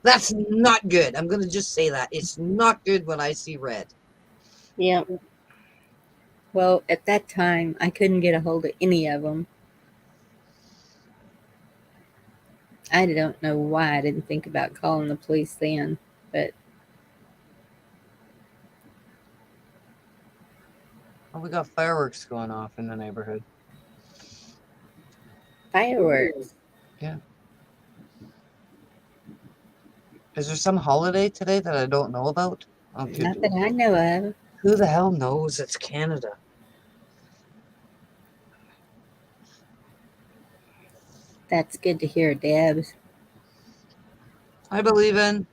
[SPEAKER 2] That's not good. I'm gonna just say that it's not good when I see red.
[SPEAKER 1] yeah. Well, at that time, I couldn't get a hold of any of them. I don't know why I didn't think about calling the police then, but
[SPEAKER 2] Oh, we got fireworks going off in the neighborhood.
[SPEAKER 1] fireworks.
[SPEAKER 2] Yeah. Is there some holiday today that I don't know about? Okay.
[SPEAKER 1] Not that I know of.
[SPEAKER 2] Who the hell knows? It's Canada.
[SPEAKER 1] That's good to hear, Debs.
[SPEAKER 2] I believe in.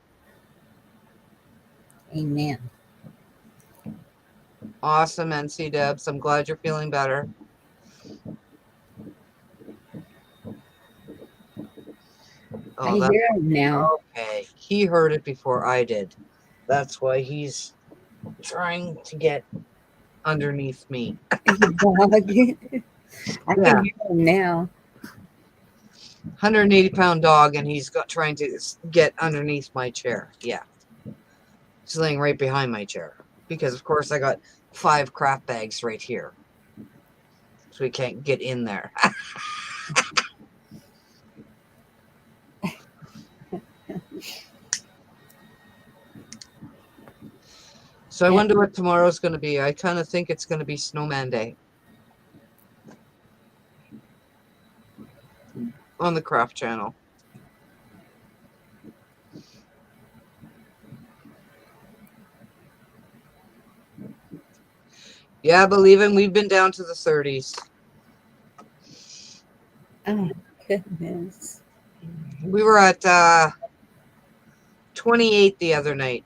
[SPEAKER 1] Amen.
[SPEAKER 2] Awesome, NC Debs. I'm glad you're feeling better.
[SPEAKER 1] I
[SPEAKER 2] Oh, that's
[SPEAKER 1] hear him now.
[SPEAKER 2] okay. He heard it before I did. That's why he's trying to get underneath me.
[SPEAKER 1] Dog. I
[SPEAKER 2] Yeah,
[SPEAKER 1] can hear him now.
[SPEAKER 2] 180-pound dog, and he's trying to get underneath my chair. Yeah, he's laying right behind my chair because, of course, I got 5 craft bags right here, so he can't get in there. So I
[SPEAKER 1] Yeah.
[SPEAKER 2] wonder what tomorrow's going to be. I kind of think it's going to be Snowman Day on the Craft Channel. Yeah, believe it, we've been down to the 30s.
[SPEAKER 1] Oh, goodness.
[SPEAKER 2] We were at 28 the other night.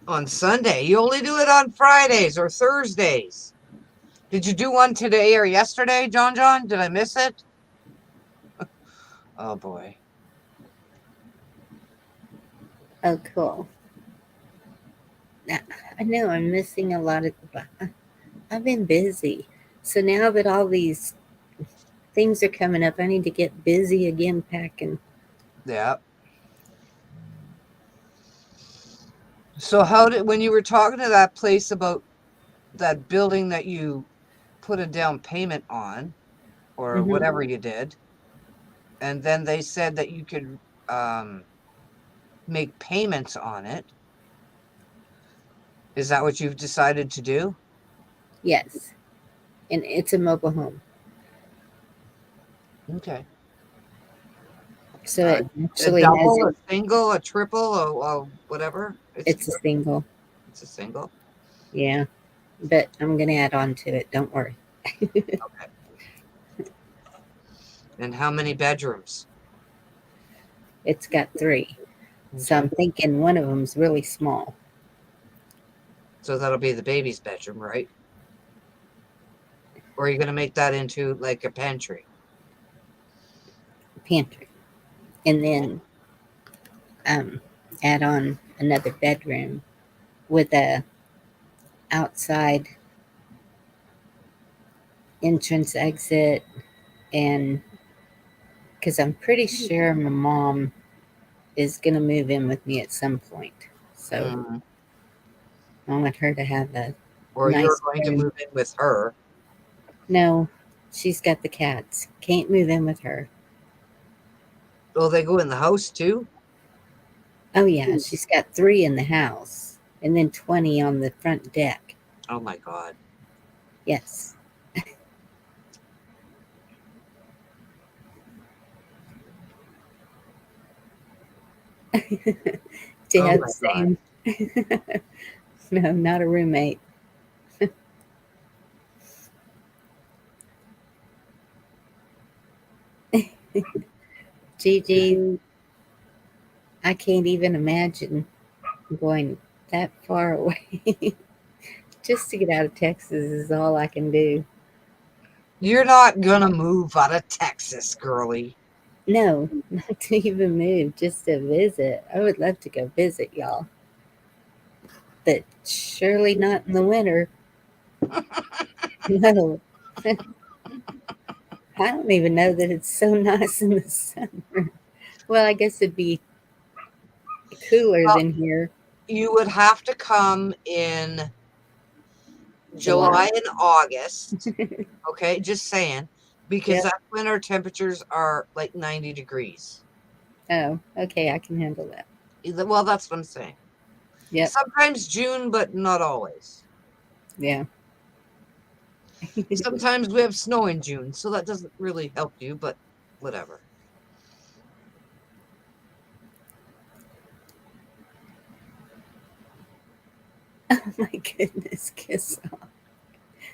[SPEAKER 2] On Sunday. You only do it on Fridays or Thursdays. Did you do one today or yesterday, John? Did I miss it? Oh boy.
[SPEAKER 1] Oh, cool. Now, I know I'm missing a lot of. I've been busy, so now that all these things are coming up, I need to get busy again packing.
[SPEAKER 2] Yeah. So when you were talking to that place about that building that you put a down payment on or
[SPEAKER 1] Hmm.
[SPEAKER 2] whatever you did, and then they said that you could make payments on it. Is that what you've decided to do?
[SPEAKER 1] Yes, and it's a mobile home,
[SPEAKER 2] Okay.
[SPEAKER 1] so it
[SPEAKER 2] A
[SPEAKER 1] actually has
[SPEAKER 2] double,
[SPEAKER 1] it.
[SPEAKER 2] a single, a triple, a whatever.
[SPEAKER 1] It's a single,
[SPEAKER 2] It's a single.
[SPEAKER 1] yeah. But I'm gonna add on to it. Don't worry.
[SPEAKER 2] Okay. And how many bedrooms?
[SPEAKER 1] It's got 3, so
[SPEAKER 2] Okay.
[SPEAKER 1] I'm thinking one of them's really small.
[SPEAKER 2] So that'll be the baby's bedroom, right? Or are you going to make that into like a pantry?
[SPEAKER 1] Pantry, and then um, add on another bedroom with a outside entrance exit, and because I'm pretty sure my mom is gonna move in with me at some point, so
[SPEAKER 2] Mhm.
[SPEAKER 1] I want her to have a
[SPEAKER 2] Or you're
[SPEAKER 1] nice
[SPEAKER 2] going to
[SPEAKER 1] room.
[SPEAKER 2] move in with her?
[SPEAKER 1] No, she's got the cats. Can't move in with her.
[SPEAKER 2] Will they go in the house too?
[SPEAKER 1] Oh yeah, she's got 3 in the house, and then 20 on the front deck.
[SPEAKER 2] Oh my God.
[SPEAKER 1] Yes. To
[SPEAKER 2] Oh
[SPEAKER 1] have
[SPEAKER 2] my
[SPEAKER 1] the
[SPEAKER 2] God.
[SPEAKER 1] same. No, not a roommate. Gigi, I can't even imagine going that far away. Just to get out of Texas is all I can do.
[SPEAKER 2] You're not going to move out of Texas, girly.
[SPEAKER 1] No, not to even move, just to visit. I would love to go visit y'all, but surely not in the winter. No, I don't even know that it's so nice in the summer. Well, I guess it'd be cooler
[SPEAKER 2] Well,
[SPEAKER 1] than here.
[SPEAKER 2] you would have to come in
[SPEAKER 1] July.
[SPEAKER 2] July and August. Okay, just saying. Because
[SPEAKER 1] Yep.
[SPEAKER 2] that's when our temperatures are like 90 degrees.
[SPEAKER 1] Oh, okay, I can handle that.
[SPEAKER 2] Well, that's what I'm saying.
[SPEAKER 1] Yep.
[SPEAKER 2] Sometimes June, but not always.
[SPEAKER 1] Yeah.
[SPEAKER 2] Sometimes we have snow in June, so that doesn't really help you, but whatever.
[SPEAKER 1] Oh my goodness, kiss off.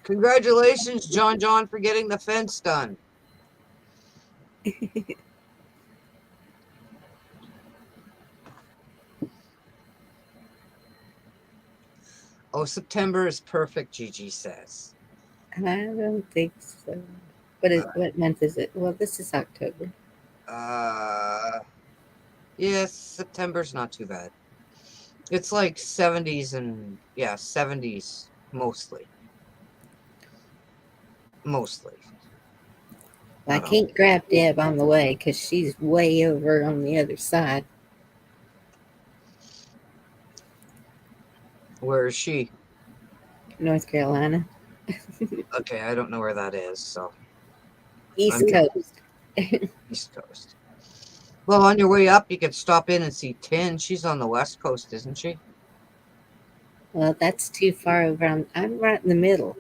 [SPEAKER 2] Congratulations, John, for getting the fence done. Oh, September is perfect, Gigi says.
[SPEAKER 1] I don't think so. What month is it? Well, this is October.
[SPEAKER 2] Uh, yes, September's not too bad. It's like 70s and, yeah, 70s mostly. Mostly.
[SPEAKER 1] Well, I
[SPEAKER 2] Not all.
[SPEAKER 1] can't grab Deb on the way because she's way over on the other side.
[SPEAKER 2] Where is she?
[SPEAKER 1] North Carolina,
[SPEAKER 2] Okay, I don't know where that is, so
[SPEAKER 1] East
[SPEAKER 2] I'm
[SPEAKER 1] Coast.
[SPEAKER 2] East Coast. Well, on your way up, you could stop in and see Tin. She's on the West Coast, isn't she?
[SPEAKER 1] Well, that's too far over. I'm right in the middle.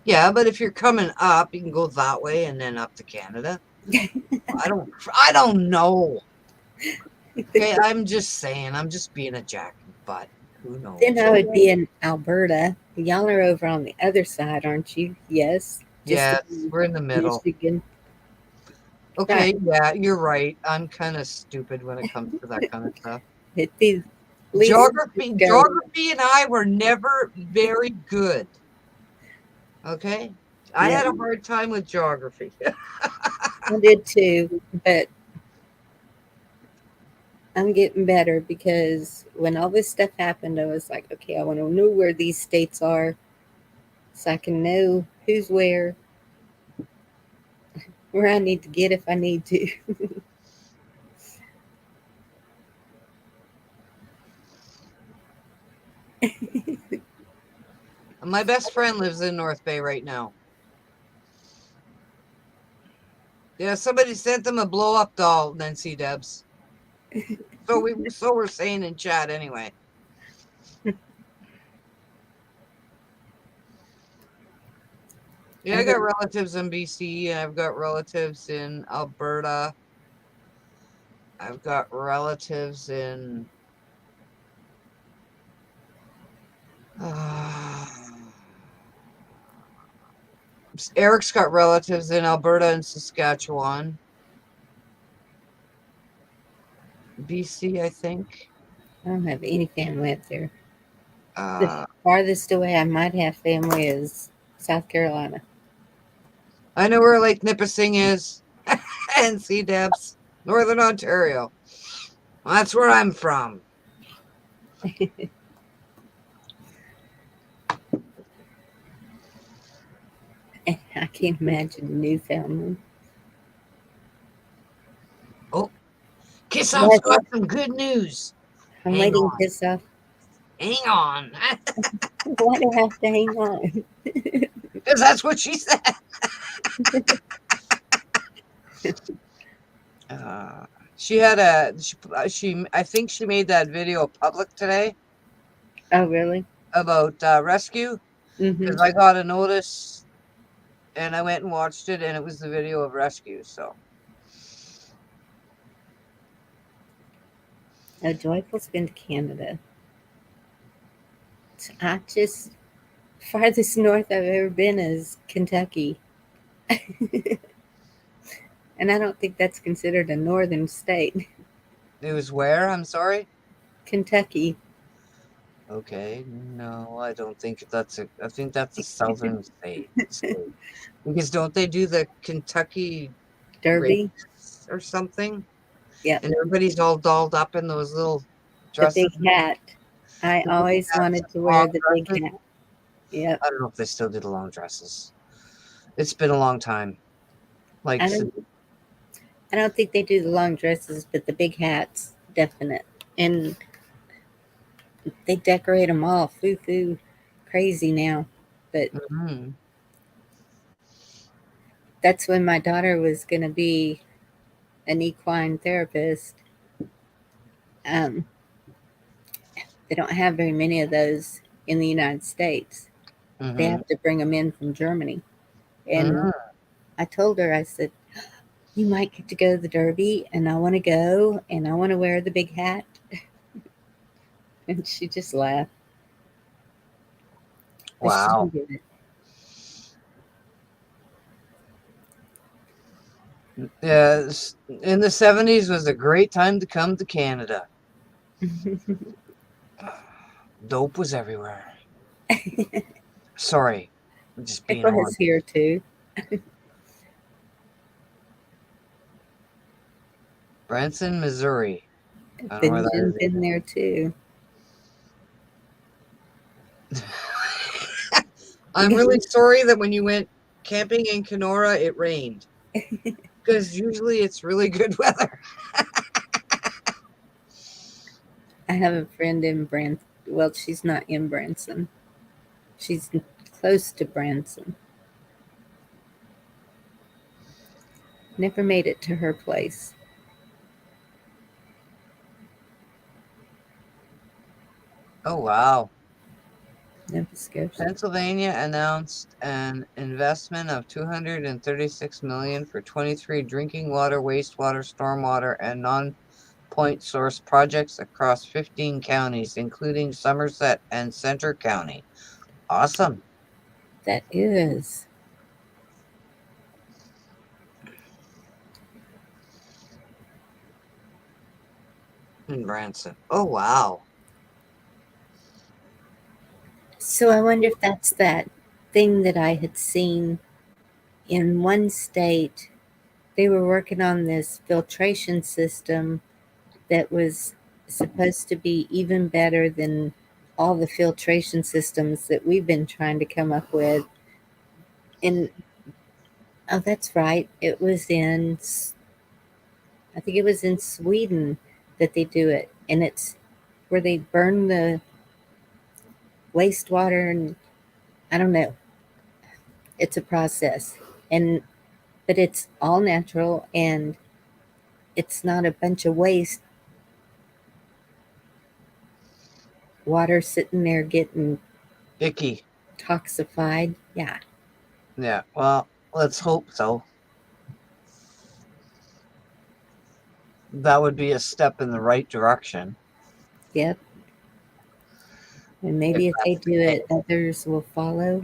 [SPEAKER 2] Yeah, but if you're coming up, you can go that way and then up to Canada. I don't know. Okay, I'm just saying. I'm just being a jack butt. Who knows?
[SPEAKER 1] Then I would be in Alberta. Y'all are over on the other side, aren't you? Yes.
[SPEAKER 2] Yes,
[SPEAKER 1] Just
[SPEAKER 2] we're in the middle.
[SPEAKER 1] Michigan.
[SPEAKER 2] Okay,
[SPEAKER 1] Right.
[SPEAKER 2] yeah, you're right. I'm kind of stupid when it comes to that kind of stuff.
[SPEAKER 1] It'd be at least
[SPEAKER 2] Geography,
[SPEAKER 1] go.
[SPEAKER 2] geography, and I were never very good. Okay, I
[SPEAKER 1] Yeah,
[SPEAKER 2] had a hard time with geography.
[SPEAKER 1] I did too, but I'm getting better because when all this stuff happened, I was like, okay, I want to know where these states are so I can know who's where I need to get if I need to.
[SPEAKER 2] My best friend lives in North Bay right now. Yeah, somebody sent them a blow up doll, Nancy Debs. So we're saying in chat anyway. Yeah, I got relatives in BC, and I've got relatives in Alberta. I've got relatives in Eric's got relatives in Alberta and Saskatchewan. BC, I think.
[SPEAKER 1] I don't have any family up there. The
[SPEAKER 2] Uh,
[SPEAKER 1] farthest away I might have family is South Carolina.
[SPEAKER 2] I know where Lake Nipissing is. And Sea Debs, Northern Ontario. That's where I'm from.
[SPEAKER 1] I can't imagine Newfoundland.
[SPEAKER 2] Oh, Kiss Off's got some good news.
[SPEAKER 1] I'm
[SPEAKER 2] Hang
[SPEAKER 1] waiting
[SPEAKER 2] on.
[SPEAKER 1] this off.
[SPEAKER 2] Hang on.
[SPEAKER 1] Why do I have to hang on?
[SPEAKER 2] Because that's what she said. She had I think she made that video public today
[SPEAKER 1] Oh, really?
[SPEAKER 2] about rescue.
[SPEAKER 1] Mm-hmm.
[SPEAKER 2] Because I got a notice and I went and watched it, and it was the video of rescue. So
[SPEAKER 1] Oh, Joyful's been to Canada. I just farthest north I've ever been is Kentucky. And I don't think that's considered a northern state.
[SPEAKER 2] it was where? I'm sorry.
[SPEAKER 1] Kentucky.
[SPEAKER 2] Okay, no, I don't think that's I think that's a southern state. Because don't they do the Kentucky
[SPEAKER 1] Derby.
[SPEAKER 2] race or something?
[SPEAKER 1] Yep.
[SPEAKER 2] And everybody's all dolled up in those little
[SPEAKER 1] The
[SPEAKER 2] dresses.
[SPEAKER 1] big hat. I
[SPEAKER 2] The big
[SPEAKER 1] always
[SPEAKER 2] hats
[SPEAKER 1] wanted
[SPEAKER 2] and
[SPEAKER 1] to
[SPEAKER 2] long
[SPEAKER 1] wear the big
[SPEAKER 2] dresses.
[SPEAKER 1] hat. Yep.
[SPEAKER 2] I don't know if they still do the long dresses. It's been a long time. Like,
[SPEAKER 1] I don't think they do the long dresses, but the big hats, definite. And they decorate them all foo crazy now. But
[SPEAKER 2] mhm.
[SPEAKER 1] that's when my daughter was going to be an equine therapist. Um, they don't have very many of those in the United States. They
[SPEAKER 2] Mhm.
[SPEAKER 1] have to bring them in from Germany. And
[SPEAKER 2] Mhm.
[SPEAKER 1] I told her, I said, you might get to go to the Derby, and I want to go, and I want to wear the big hat. And she just laughed. But she
[SPEAKER 2] Wow.
[SPEAKER 1] did it.
[SPEAKER 2] Yeah, in the 70s was a great time to come to Canada. Dope was everywhere. Sorry, I'm just
[SPEAKER 1] It
[SPEAKER 2] being
[SPEAKER 1] was
[SPEAKER 2] honest.
[SPEAKER 1] here too.
[SPEAKER 2] Branson, Missouri. I don't know where
[SPEAKER 1] Benjamin's
[SPEAKER 2] that
[SPEAKER 1] in there too.
[SPEAKER 2] is. I'm really sorry that when you went camping in Kenora, it rained. Because usually it's really good weather.
[SPEAKER 1] I have a friend in Branson. Well, she's not in Branson. She's close to Branson. Never made it to her place.
[SPEAKER 2] Oh, wow.
[SPEAKER 1] Nova Scotia.
[SPEAKER 2] Pennsylvania announced an investment of $236 million for 23 drinking water, wastewater, stormwater, and point source projects across 15 counties, including Somerset and Center County. Awesome.
[SPEAKER 1] That is.
[SPEAKER 2] In Branson. Oh, wow.
[SPEAKER 1] So I wonder if that's that thing that I had seen in one state. They were working on this filtration system that was supposed to be even better than all the filtration systems that we've been trying to come up with. And oh, that's right. I think it was in Sweden that they do it. And it's where they burn the wastewater, and I don't know. It's a process. And but it's all natural, and it's not a bunch of waste water sitting there getting
[SPEAKER 2] Icky.
[SPEAKER 1] toxified. Yeah.
[SPEAKER 2] Yeah, well, let's hope so. That would be a step in the right direction.
[SPEAKER 1] Yep. And maybe if they do it, others will follow.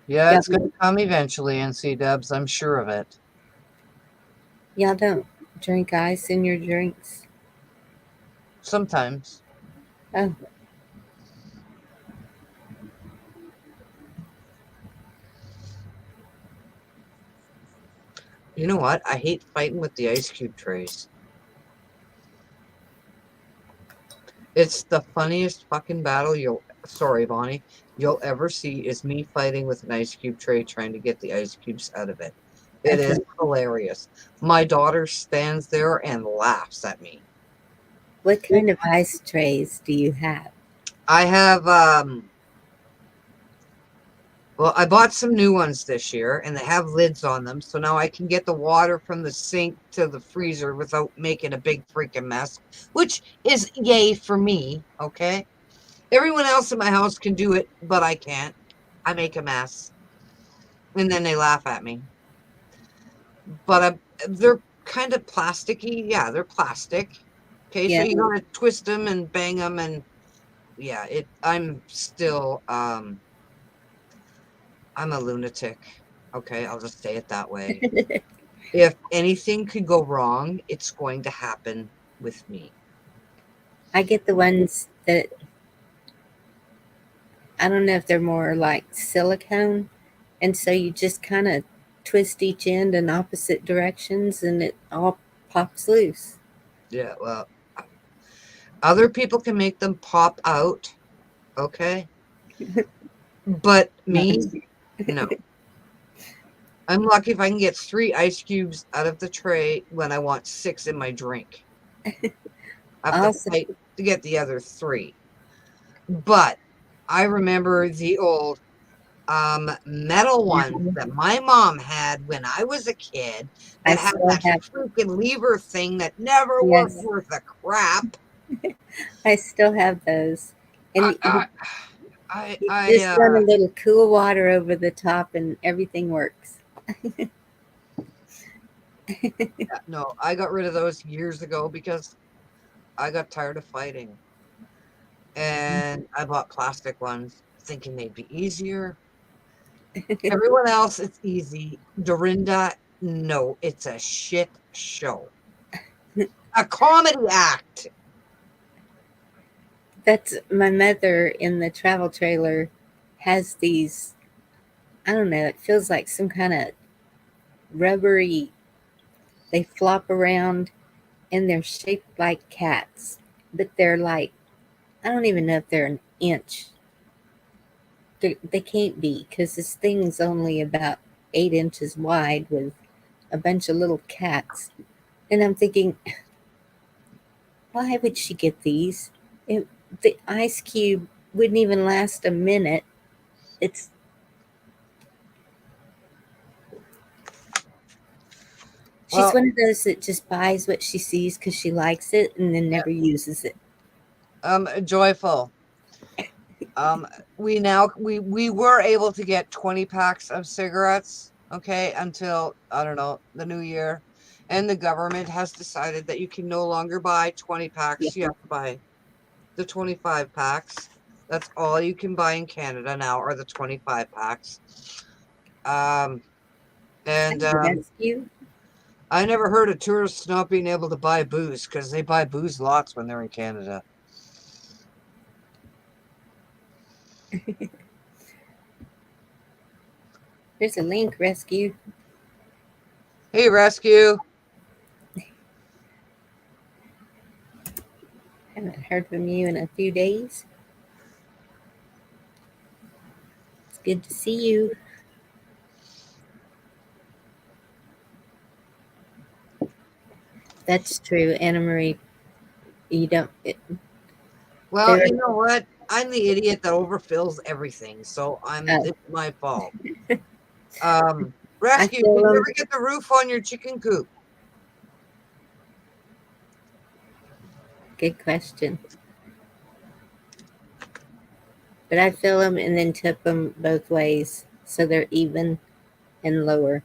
[SPEAKER 2] Yeah, it's going to come eventually, NC Dubs. I'm sure of it.
[SPEAKER 1] Y'all don't drink ice in your drinks?
[SPEAKER 2] Sometimes.
[SPEAKER 1] Oh,
[SPEAKER 2] You know what? I hate fighting with the ice cube trays. It's the funniest fucking battle sorry, Bonnie, you'll ever see is me fighting with an ice cube tray trying to get the ice cubes out of it. It is hilarious. My daughter stands there and laughs at me.
[SPEAKER 1] what kind of ice trays do you have?
[SPEAKER 2] I have well, I bought some new ones this year, and they have lids on them, so now I can get the water from the sink to the freezer without making a big freaking mess, which is yay for me, okay? Everyone else in my house can do it, but I can't. I make a mess. And then they laugh at me. But they're kind of plasticky. Yeah, they're plastic. Okay, so
[SPEAKER 1] Yeah.
[SPEAKER 2] you gotta twist them and bang them, and yeah, I'm still I'm a lunatic. Okay, I'll just say it that way. If anything could go wrong, it's going to happen with me.
[SPEAKER 1] I get the ones that I don't know if they're more like silicone, and so you just kind of twist each end in opposite directions and it all pops loose.
[SPEAKER 2] Yeah, well, other people can make them pop out, okay? But me, no. I'm lucky if I can get 3 ice cubes out of the tray when I want 6 in my drink. I have to
[SPEAKER 1] Awesome.
[SPEAKER 2] fight to get the other 3. But I remember the old metal ones that my mom had when I was a kid that had
[SPEAKER 1] still
[SPEAKER 2] that
[SPEAKER 1] have,
[SPEAKER 2] freaking lever thing that never
[SPEAKER 1] yes,
[SPEAKER 2] was worth a crap.
[SPEAKER 1] I still have those. And you just
[SPEAKER 2] I
[SPEAKER 1] run a little cool water over the top and everything works.
[SPEAKER 2] no, I got rid of those years ago because I got tired of fighting. And I bought plastic ones thinking they'd be easier. Everyone else, it's easy. Dorinda, no, it's a shit show. A comedy act.
[SPEAKER 1] That's my mother in the travel trailer has these, I don't know, it feels like some kind of rubbery, they flop around and they're shaped like cats, but they're like, I don't even know if they're an inch. They can't be because this thing's only about 8 inches wide with a bunch of little cats. And I'm thinking, why would she get these? It, the ice cube wouldn't even last a minute. It's She's
[SPEAKER 2] Well,
[SPEAKER 1] one of those that just buys what she sees because she likes it and then never uses it.
[SPEAKER 2] joyful. We were able to get 20 packs of cigarettes, okay, until, I don't know, the new year. And the government has decided that you can no longer buy 20 packs.
[SPEAKER 1] Yeah.
[SPEAKER 2] You have to buy the 25 packs. That's all you can buy in Canada now are the 25 packs.
[SPEAKER 1] Rescue.
[SPEAKER 2] I never heard of tourists not being able to buy booze because they buy booze lots when they're in Canada.
[SPEAKER 1] There's a link, Rescue.
[SPEAKER 2] Hey, Rescue.
[SPEAKER 1] Haven't heard from you in a few days. It's good to see you. That's true, Anna Marie. You don't.
[SPEAKER 2] Well, you know what? I'm the idiot that overfills everything, so it's my fault. Rescue, did you ever get the roof on your chicken coop?
[SPEAKER 1] Good question. But I fill them and then tip them both ways so they're even and lower.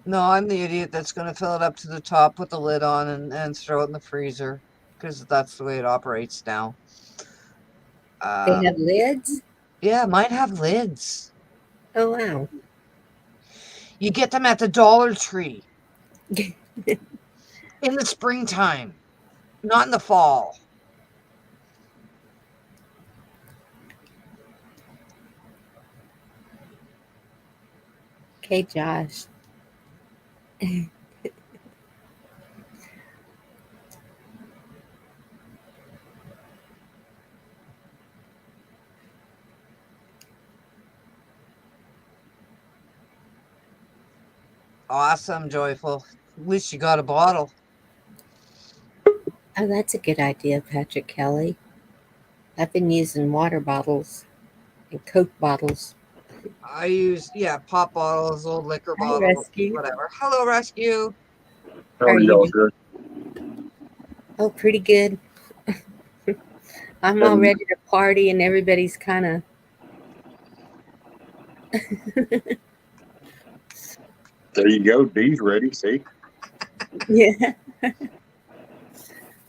[SPEAKER 2] No, I'm the idiot that's going to fill it up to the top, put the lid on, and throw it in the freezer because that's the way it operates now.
[SPEAKER 1] They have lids?
[SPEAKER 2] Yeah, mine have lids.
[SPEAKER 1] Oh, wow.
[SPEAKER 2] You get them at the Dollar Tree in the springtime, not in the fall.
[SPEAKER 1] Okay, Josh.
[SPEAKER 2] Awesome, Joyful. At least you got a bottle.
[SPEAKER 1] Oh, that's a good idea, Patrick Kelly. I've been using water bottles and Coke bottles.
[SPEAKER 2] I use, pop bottles, old liquor
[SPEAKER 1] Hi,
[SPEAKER 2] bottles,
[SPEAKER 1] Rescue.
[SPEAKER 2] whatever. Hello, Rescue.
[SPEAKER 4] How are y'all doing?
[SPEAKER 1] Oh, pretty good. I'm all ready to party and everybody's kind of...
[SPEAKER 4] There you go. Dee's ready. See?
[SPEAKER 1] Yeah.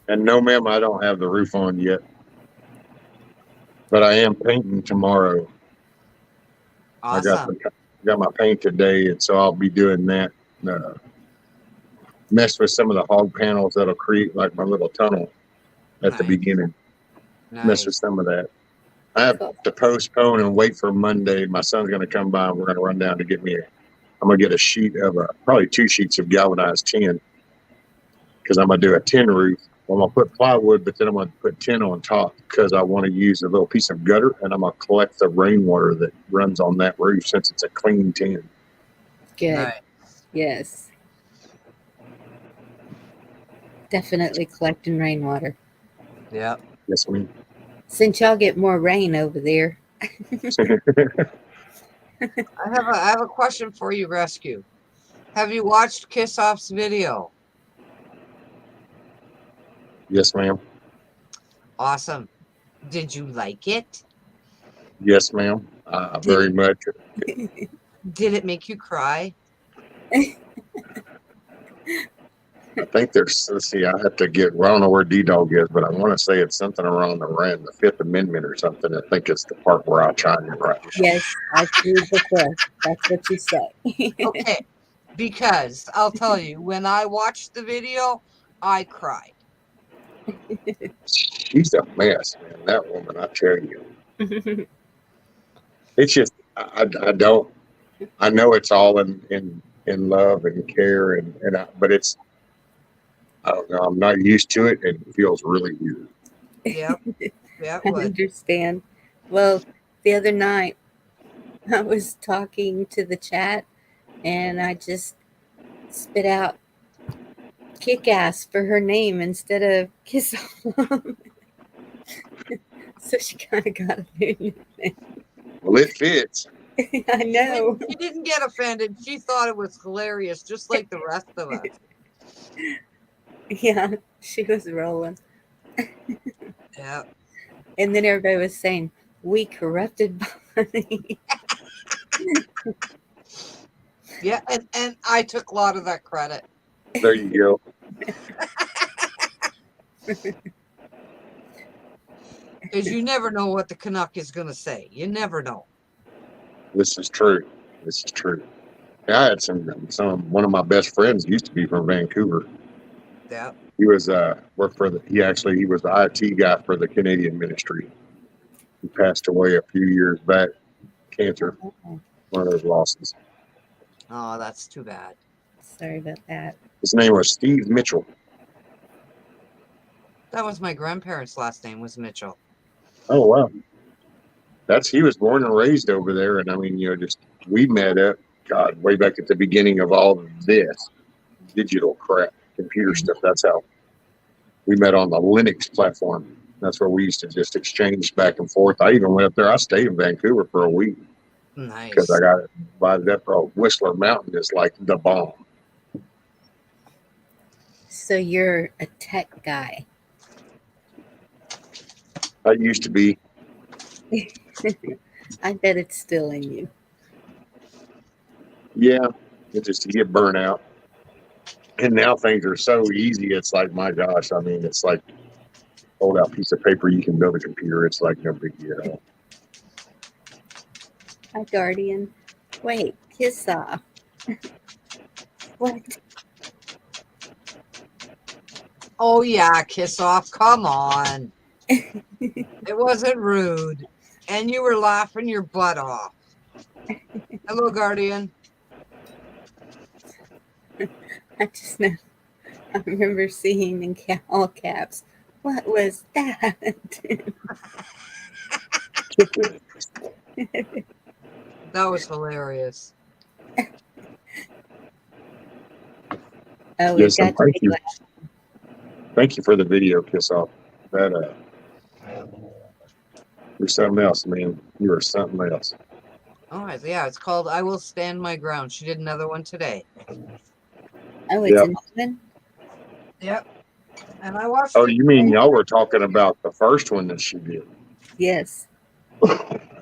[SPEAKER 4] And no, ma'am, I don't have the roof on yet. But I am painting tomorrow.
[SPEAKER 2] Awesome.
[SPEAKER 4] I got my paint today, and so I'll be doing that. Mess with some of the hog panels that'll create like my little tunnel at the beginning.
[SPEAKER 2] Nice.
[SPEAKER 4] Mess with some of that. I have to postpone and wait for Monday. My son's going to come by, and we're going to run down to get me I'm going to get a sheet of probably 2 sheets of galvanized tin because I'm going to do a tin roof. I'm going to put plywood, but then I'm going to put tin on top because I want to use a little piece of gutter, and I'm going to collect the rainwater that runs on that roof since it's a clean tin.
[SPEAKER 1] Good. Nice. Yes. Definitely collecting rainwater.
[SPEAKER 2] Yeah.
[SPEAKER 4] Yes, ma'am.
[SPEAKER 1] Since y'all get more rain over there.
[SPEAKER 2] I have a question for you, Rescue. Have you watched Kiss Off's video?
[SPEAKER 4] Yes, ma'am.
[SPEAKER 2] Awesome. Did you like it?
[SPEAKER 4] Yes, ma'am. Very much.
[SPEAKER 2] Did it make you cry?
[SPEAKER 4] I think there's, let's see, I have to get, well, I don't know where D-Dog is, but I want to say it's something around the Fifth Amendment or something. I think it's the part where I chime in right.
[SPEAKER 1] Yes, I see the quote. That's what you say.
[SPEAKER 2] Okay, because I'll tell you, when I watched the video, I cried.
[SPEAKER 4] She's a mess, man. That woman, I tell you. It's just, I don't, I know it's all in love and care, but it's, I don't know, I'm not used to it, and it feels really weird.
[SPEAKER 2] Yeah, yeah.
[SPEAKER 1] I understand. Well, the other night, I was talking to the chat, and I just spit out Kick-Ass for her name instead of Kiss Off. So she kind of got a new name.
[SPEAKER 4] Well, it fits.
[SPEAKER 1] I know.
[SPEAKER 2] She didn't get offended. She thought it was hilarious, just like the rest of us.
[SPEAKER 1] Yeah, she was rolling.
[SPEAKER 2] Yeah.
[SPEAKER 1] And then everybody was saying, we corrupted Bonnie.
[SPEAKER 2] Yeah, and I took a lot of that credit.
[SPEAKER 4] There you go.
[SPEAKER 2] Because you never know what the Canuck is going to say. You never know.
[SPEAKER 4] This is true. This is true. Yeah, I had some one of my best friends used to be from Vancouver.
[SPEAKER 2] Yeah.
[SPEAKER 4] He was worked for he was the IT guy for the Canadian ministry. He passed away a few years back, cancer, one of those losses.
[SPEAKER 2] Oh, that's too bad.
[SPEAKER 1] Sorry about that.
[SPEAKER 4] His name was Steve Mitchell.
[SPEAKER 2] That was my grandparents' last name was Mitchell.
[SPEAKER 4] Oh wow. He was born and raised over there, and I mean, we met up, God, way back at the beginning of all of this digital crap, computer stuff. That's how we met, on the Linux platform. That's where we used to just exchange back and forth. I even went up there. I stayed in Vancouver for a week because
[SPEAKER 2] Nice.
[SPEAKER 4] I got invited up. Whistler Mountain is like the bomb.
[SPEAKER 1] So you're a tech guy.
[SPEAKER 4] I used to be.
[SPEAKER 1] I bet it's still in you.
[SPEAKER 4] Yeah, it's just to get burnt out. And now things are so easy. It's like, my gosh, I mean, it's like hold out piece of paper, you can build a computer. It's like no big deal.
[SPEAKER 1] Hi, Guardian. Wait, kiss off. What?
[SPEAKER 2] Oh, yeah, kiss off. Come on. It wasn't rude. And you were laughing your butt off. Hello, Guardian.
[SPEAKER 1] I just know. I remember seeing in all caps. What was that?
[SPEAKER 2] That was hilarious.
[SPEAKER 1] Oh,
[SPEAKER 4] Yes,
[SPEAKER 1] it got to
[SPEAKER 4] thank
[SPEAKER 1] be
[SPEAKER 4] you.
[SPEAKER 1] glad.
[SPEAKER 4] Thank you for the video, kiss off. That you're something else, man. You are something else.
[SPEAKER 2] All right, yeah, it's called I Will Stand My Ground. She did another one today.
[SPEAKER 1] Oh, it's
[SPEAKER 4] Yep.
[SPEAKER 1] a new one?
[SPEAKER 2] Yep. And I watched
[SPEAKER 4] Oh,
[SPEAKER 2] it.
[SPEAKER 4] you mean y'all were talking about the first one that she did?
[SPEAKER 1] Yes.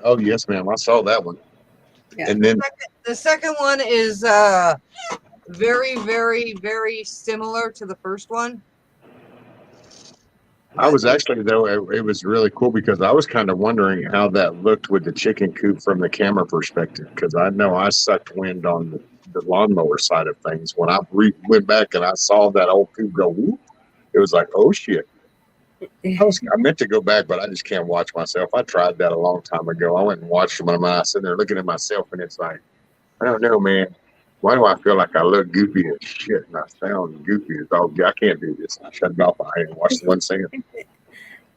[SPEAKER 4] Oh, yes, ma'am. I saw that one.
[SPEAKER 1] Yeah.
[SPEAKER 4] And then
[SPEAKER 2] The second one is very, very, very similar to the first one.
[SPEAKER 4] I was actually, though, it was really cool because I was kind of wondering how that looked with the chicken coop from the camera perspective, because I know I sucked wind on the lawnmower side of things. When I went back and I saw that old coop go whoop, it was like, oh shit. I meant to go back, but I just can't watch myself. I tried that a long time ago. I went and watched them, and I'm sitting there looking at myself, and it's like, I don't know, man. Why do I feel like I look goofy as shit and I sound goofy as all? I can't do this. I shut it off. I ain't watched the one singer.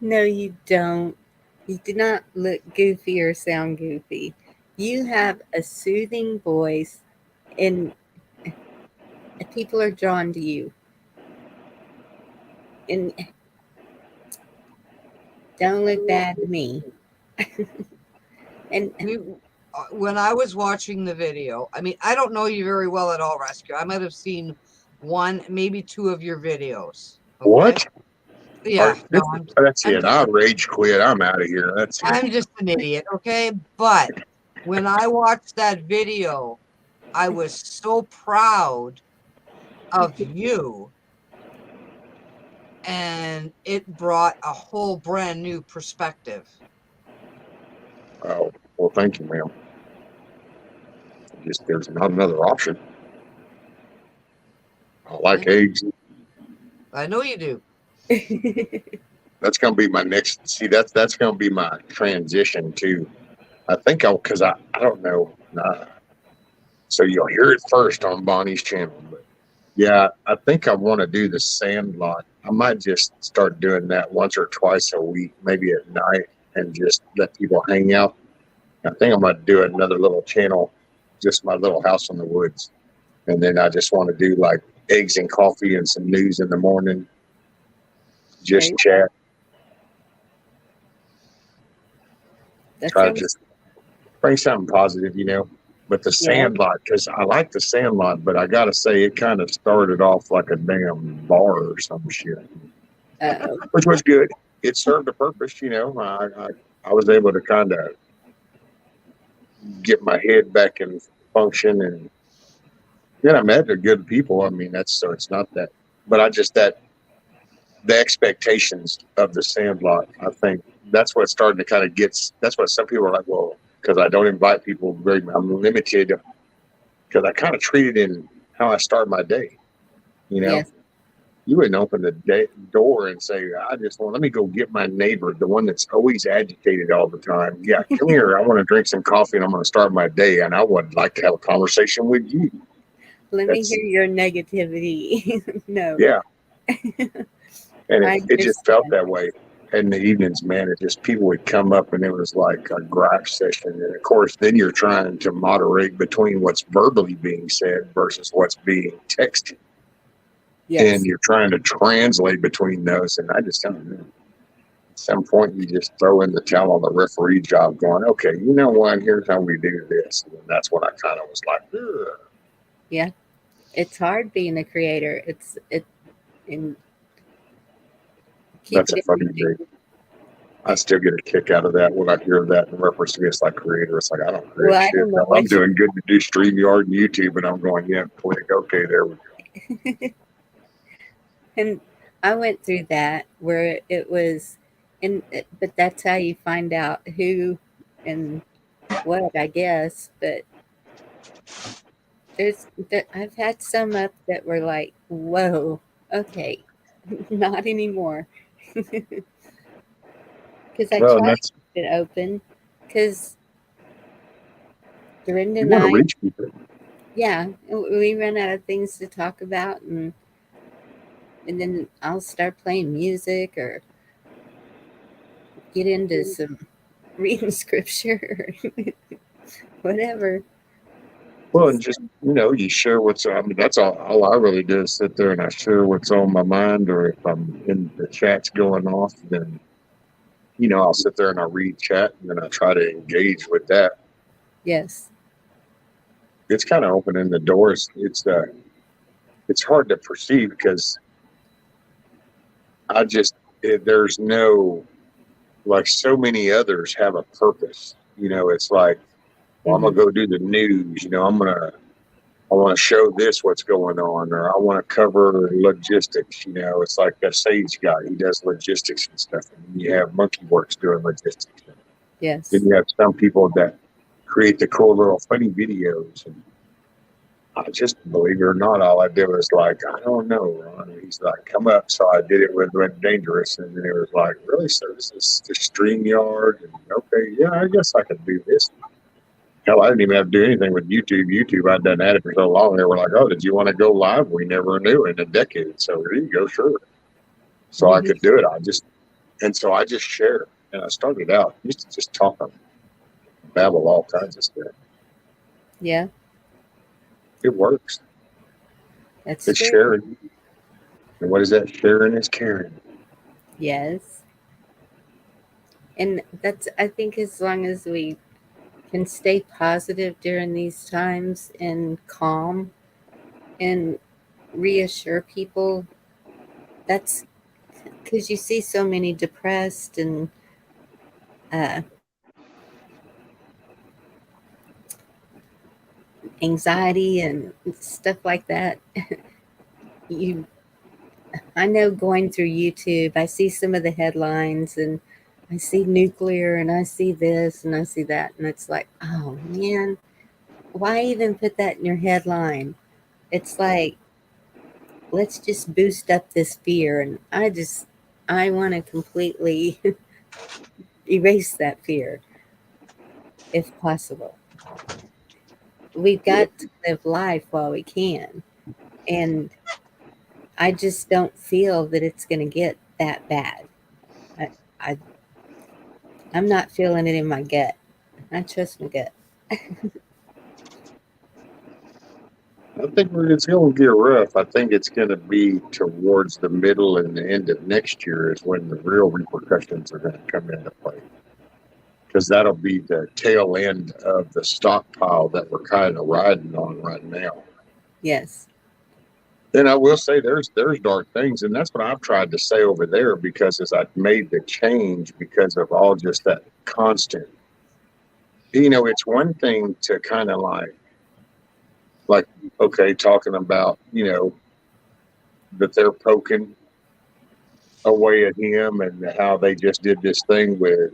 [SPEAKER 1] No, you don't. You do not look goofy or sound goofy. You have a soothing voice, and people are drawn to you. And don't look bad to me. And
[SPEAKER 2] When I was watching the video, I mean, I don't know you very well at all, Rescue. I might have seen one, maybe two of your videos. Okay?
[SPEAKER 4] What?
[SPEAKER 2] Yeah. No,
[SPEAKER 4] That's it. I'll rage quit. I'm out of here. That's it.
[SPEAKER 2] I'm just an idiot, okay? But when I watched that video, I was so proud of you. And it brought a whole brand new perspective.
[SPEAKER 4] Oh, well, thank you, ma'am. Just there's not another option. I like eggs.
[SPEAKER 2] I know you do.
[SPEAKER 4] That's gonna be my next. See, that's gonna be my transition to. I think because I don't know. So you'll hear it first on Bonnie's channel. But yeah, I think I want to do the Sandlot. I might just start doing that once or twice a week, maybe at night, and just let people hang out. I think I'm gonna do another little channel, just my little house in the woods, and then I just want to do like eggs and coffee and some news in the morning. Just
[SPEAKER 1] Right.
[SPEAKER 4] chat.
[SPEAKER 1] That's
[SPEAKER 4] Try to
[SPEAKER 1] always-
[SPEAKER 4] just bring something positive, But the Sandlot, because I like the Sandlot, but I gotta say it kind of started off like a damn bar or some shit,
[SPEAKER 1] Uh-oh.
[SPEAKER 4] which was good. it served a purpose. I was able to kind of get my head back in function, and I met the good people. I mean, so it's not that, but I just that the expectations of the Sandlot. I think that's what started to kind of gets. That's what some people are like. Well, because I don't invite people very. I'm limited because I kind of treat it in how I start my day. You know,
[SPEAKER 1] Yes.
[SPEAKER 4] you wouldn't open the door and say, let me go get my neighbor, the one that's always agitated all the time. Yeah, come here. I want to drink some coffee and I'm going to start my day. And I would like to have a conversation with you.
[SPEAKER 1] Let me hear your negativity. No.
[SPEAKER 4] Yeah. And
[SPEAKER 1] I
[SPEAKER 4] it just felt
[SPEAKER 1] understand.
[SPEAKER 4] that way. In the evenings, man, it just people would come up and it was like a gripe session. And of course, then you're trying to moderate between what's verbally being said versus what's being texted.
[SPEAKER 1] Yes.
[SPEAKER 4] And you're trying to translate between those. And I just don't know. At some point, you just throw in the towel on the referee job, going, okay, you know what? Here's how we do this. And that's when I kind of was like, ugh.
[SPEAKER 1] Yeah. It's hard being a creator. And keep
[SPEAKER 4] That's
[SPEAKER 1] it
[SPEAKER 4] a
[SPEAKER 1] in
[SPEAKER 4] funny
[SPEAKER 1] mind.
[SPEAKER 4] thing. I still get a kick out of that when I hear that in reference to me. It's like creator. It's like, I don't
[SPEAKER 1] Well,
[SPEAKER 4] create
[SPEAKER 1] I
[SPEAKER 4] shit.
[SPEAKER 1] don't know
[SPEAKER 4] No, I'm
[SPEAKER 1] what
[SPEAKER 4] doing good to do StreamYard and YouTube, and I'm going, yeah, click. Okay, there we go.
[SPEAKER 1] and I went through that where it was, but that's how you find out who and what, I guess. But I've had some up that were like, whoa, okay, not anymore. Because I
[SPEAKER 4] Well, and
[SPEAKER 1] tried
[SPEAKER 4] that's,
[SPEAKER 1] to keep it open. Because during the
[SPEAKER 4] you want to
[SPEAKER 1] night,
[SPEAKER 4] reach people.
[SPEAKER 1] yeah, we run out of things to talk about, and then I'll start playing music or get into some reading scripture or whatever.
[SPEAKER 4] Well, and
[SPEAKER 1] Just
[SPEAKER 4] just, you share I mean, that's all I really do is sit there and I share what's on my mind, or if I'm in the chat's going off, then, I'll sit there and I'll read chat and then I try to engage with that.
[SPEAKER 1] yes,
[SPEAKER 4] It's kind of opening the doors. It's hard to perceive because there's no, like so many others have a purpose. It's like, well, I'm
[SPEAKER 1] hmm
[SPEAKER 4] going to go do the news, I want to show this what's going on, or I want to cover logistics. It's like that Sage guy. He does logistics and stuff. And you have Monkey Works doing logistics. Then
[SPEAKER 1] yes,
[SPEAKER 4] you have some people that create the cool little funny videos. And I just, believe it or not, all I did was like, I don't know, Ron. And he's like, come up. So I did it with Dangerous. And then it was like, really? So this is the StreamYard? And okay, yeah, I guess I could do this. Hell, I didn't even have to do anything with YouTube. I'd done that for so long. They were like, oh, did you want to go live? We never knew in a decade. So here you go, sure. So I could do it. So I just shared. And I started out, used to just talk and babble all kinds of stuff.
[SPEAKER 1] yeah,
[SPEAKER 4] It works.
[SPEAKER 1] that's
[SPEAKER 4] It's
[SPEAKER 1] true.
[SPEAKER 4] sharing. And what is that? Sharing is caring.
[SPEAKER 1] Yes, and that's, I think, as long as we can stay positive during these times and calm and reassure people. That's because you see so many depressed and uh, anxiety and stuff like that. You, I know, going through YouTube, I see some of the headlines and I see nuclear and I see this and I see that, and it's like, oh man, why even put that in your headline? It's like, let's just boost up this fear, and I want to completely erase that fear if possible. We've
[SPEAKER 4] Yeah.
[SPEAKER 1] got to live life while we can. And I just don't feel that it's going to get that bad. I, I, I'm not feeling it in my gut. I trust my gut.
[SPEAKER 4] I think it's going to get rough. I think it's going to be towards the middle and the end of next year is when the real repercussions are going to come into play. Because that'll be the tail end of the stockpile that we're kind of riding on right now.
[SPEAKER 1] Yes.
[SPEAKER 4] And I will say there's dark things, and that's what I've tried to say over there, because as I've made the change because of all just that constant. It's one thing to kind of like okay, talking about that they're poking away at him and how they just did this thing with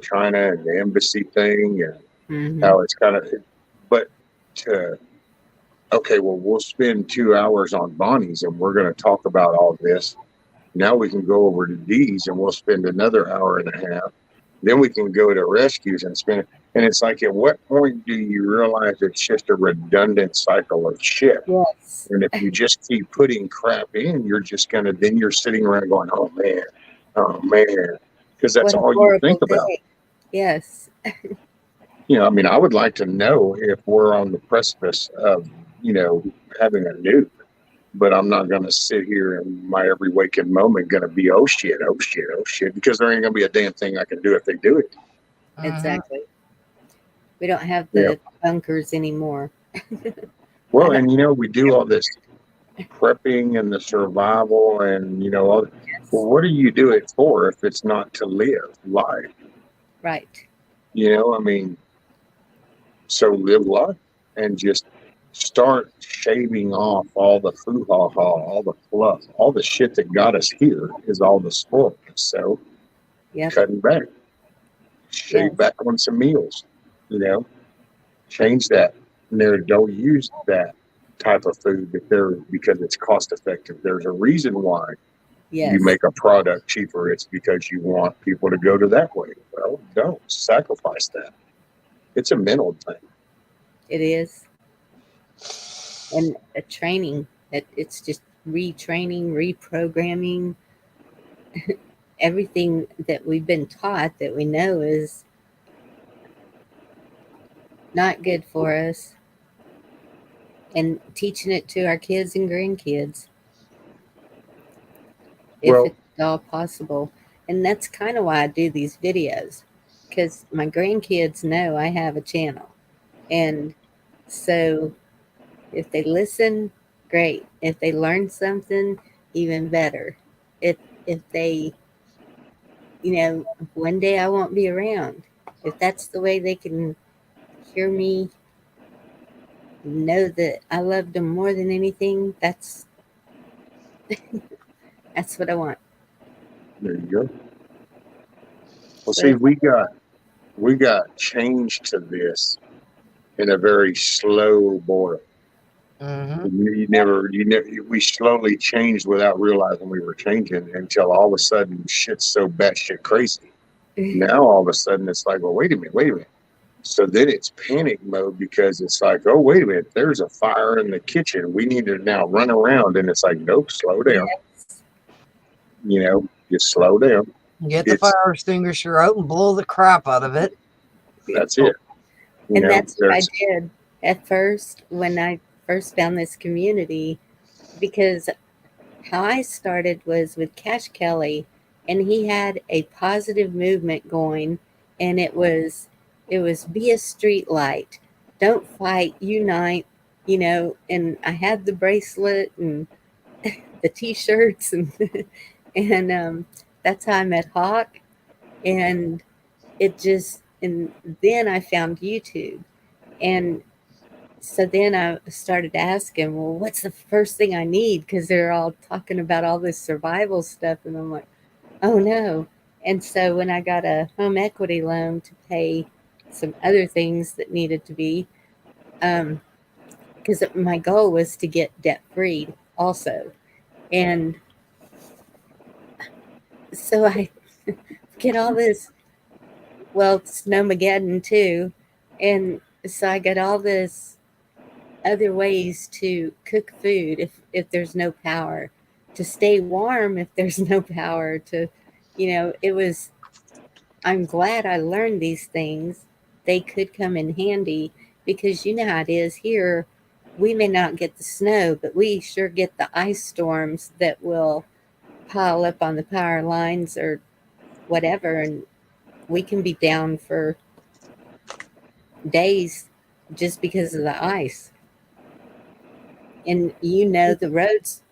[SPEAKER 4] China and the embassy thing and
[SPEAKER 1] Mm-hmm.
[SPEAKER 4] how it's kind of, but to okay, well, we'll spend 2 hours on Bonnie's and we're going to talk about all this. Now we can go over to D's and we'll spend another hour and a half. Then we can go to rescues and spend. And it's like, at what point do you realize it's just a redundant cycle of shit?
[SPEAKER 1] Yes.
[SPEAKER 4] And if you just keep putting crap in, you're just going to, then you're sitting around going, oh man, because that's
[SPEAKER 1] What a
[SPEAKER 4] all you think
[SPEAKER 1] horrible
[SPEAKER 4] about.
[SPEAKER 1] day. Yes.
[SPEAKER 4] I mean, I would like to know if we're on the precipice of, having a nuke, but I'm not going to sit here and my every waking moment going to be, oh shit, because there ain't going to be a damn thing I can do if they do it.
[SPEAKER 1] Exactly. We don't have
[SPEAKER 4] Yeah.
[SPEAKER 1] the bunkers anymore.
[SPEAKER 4] Well, and we do all this prepping and the survival and all. Well, what do you do it for if it's not to live life?
[SPEAKER 1] Right.
[SPEAKER 4] I mean, so live life and just start shaving off all the foo-ha-ha, all the fluff, all the shit that got us here is all the spoiled. So
[SPEAKER 1] Yep.
[SPEAKER 4] cutting back, shave back on some meals, change that. And don't use that type of food because it's cost effective. There's a reason why you
[SPEAKER 1] Yes.
[SPEAKER 4] make a product cheaper. It's because you want people to go to that way. Well, don't sacrifice that. It's a mental thing.
[SPEAKER 1] It is. And a training. It's just retraining, reprogramming. Everything that we've been taught that we know is not good for us, and teaching it to our kids and grandkids if
[SPEAKER 4] Well,
[SPEAKER 1] it's at all possible. And that's kind of why I do these videos, because my grandkids know I have a channel. And so if they listen, great. If they learn something, even better. If they, one day I won't be around. If that's the way they can hear me, know that I loved them more than anything, that's what I want.
[SPEAKER 4] there you go. Well,
[SPEAKER 1] So
[SPEAKER 4] see, we got changed to this in a very slow boil. We slowly changed without realizing we were changing until all of a sudden shit's so batshit crazy. Now all of a sudden it's like, well, wait a minute. So then it's panic mode because it's like, oh, wait a minute, there's a fire in the kitchen. We need to now run around. And it's like, nope, slow down.
[SPEAKER 1] yes.
[SPEAKER 4] Just slow down.
[SPEAKER 2] Get the fire extinguisher out and blow the crap out of it.
[SPEAKER 4] That's it.
[SPEAKER 1] And that's what I did at first when I first found this community, because how I started was with Cash Kelly, and he had a positive movement going, and it was be a street light, don't fight, unite, and I had the bracelet and the t-shirts and and that's how I met Hawk, and and then I found YouTube, and so then I started asking, well, what's the first thing I need? Because they're all talking about all this survival stuff. And I'm like, oh no. And so when I got a home equity loan to pay some other things that needed to be, because my goal was to get debt free also. And so I get all this, well, Snowmageddon too. And so I got all this other ways to cook food if there's no power, to stay warm if there's no power, to it was, I'm glad I learned these things. They could come in handy, because you know how it is here. We may not get the snow, but we sure get the ice storms that will pile up on the power lines or whatever, and we can be down for days just because of the ice. and the roads,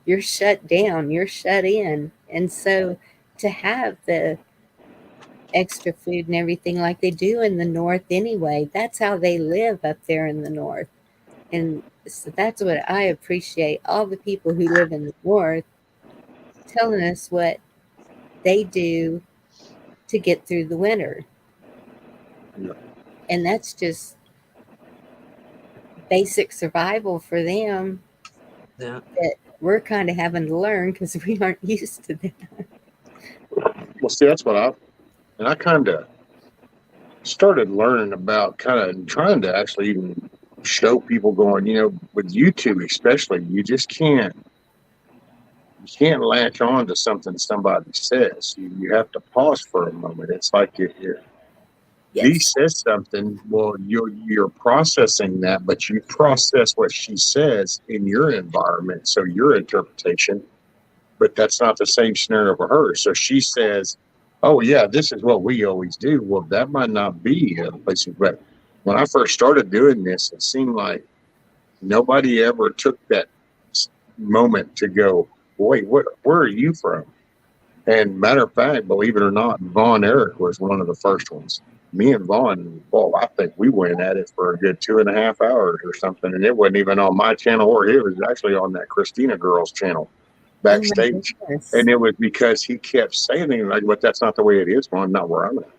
[SPEAKER 1] you're shut down, you're shut in. And so to have the extra food and everything like they do in the north anyway, that's how they live up there in the north. And so that's what I appreciate, all the people who live in the north telling us what they do to get through the winter.
[SPEAKER 4] Yeah.
[SPEAKER 1] And that's just basic survival for them
[SPEAKER 2] Yeah.
[SPEAKER 1] that we're kind of having to learn because we aren't used to that.
[SPEAKER 4] Well, see, that's what I kind of started learning about, kind of trying to actually even show people, going, with YouTube especially, you can't latch on to something somebody says. You have to pause for a moment. It's like if Dee
[SPEAKER 1] Yes.
[SPEAKER 4] says something, well, you're processing that, but you process what she says in your environment, so your interpretation. But that's not the same scenario for her. So she says, "Oh yeah, this is what we always do." Well, that might not be a place. But when I first started doing this, it seemed like nobody ever took that moment to go, "Wait, where are you from?" And matter of fact, believe it or not, Vaughn Eric was one of the first ones. Me and Vaughn, well, I think we went at it for a good 2.5 hours or something. And it wasn't even on my channel, or it was actually on that Christina girl's channel
[SPEAKER 1] Oh my
[SPEAKER 4] backstage.
[SPEAKER 1] goodness.
[SPEAKER 4] And it was because he kept saying things like, "But that's not the way it is, Vaughn, not where I'm at."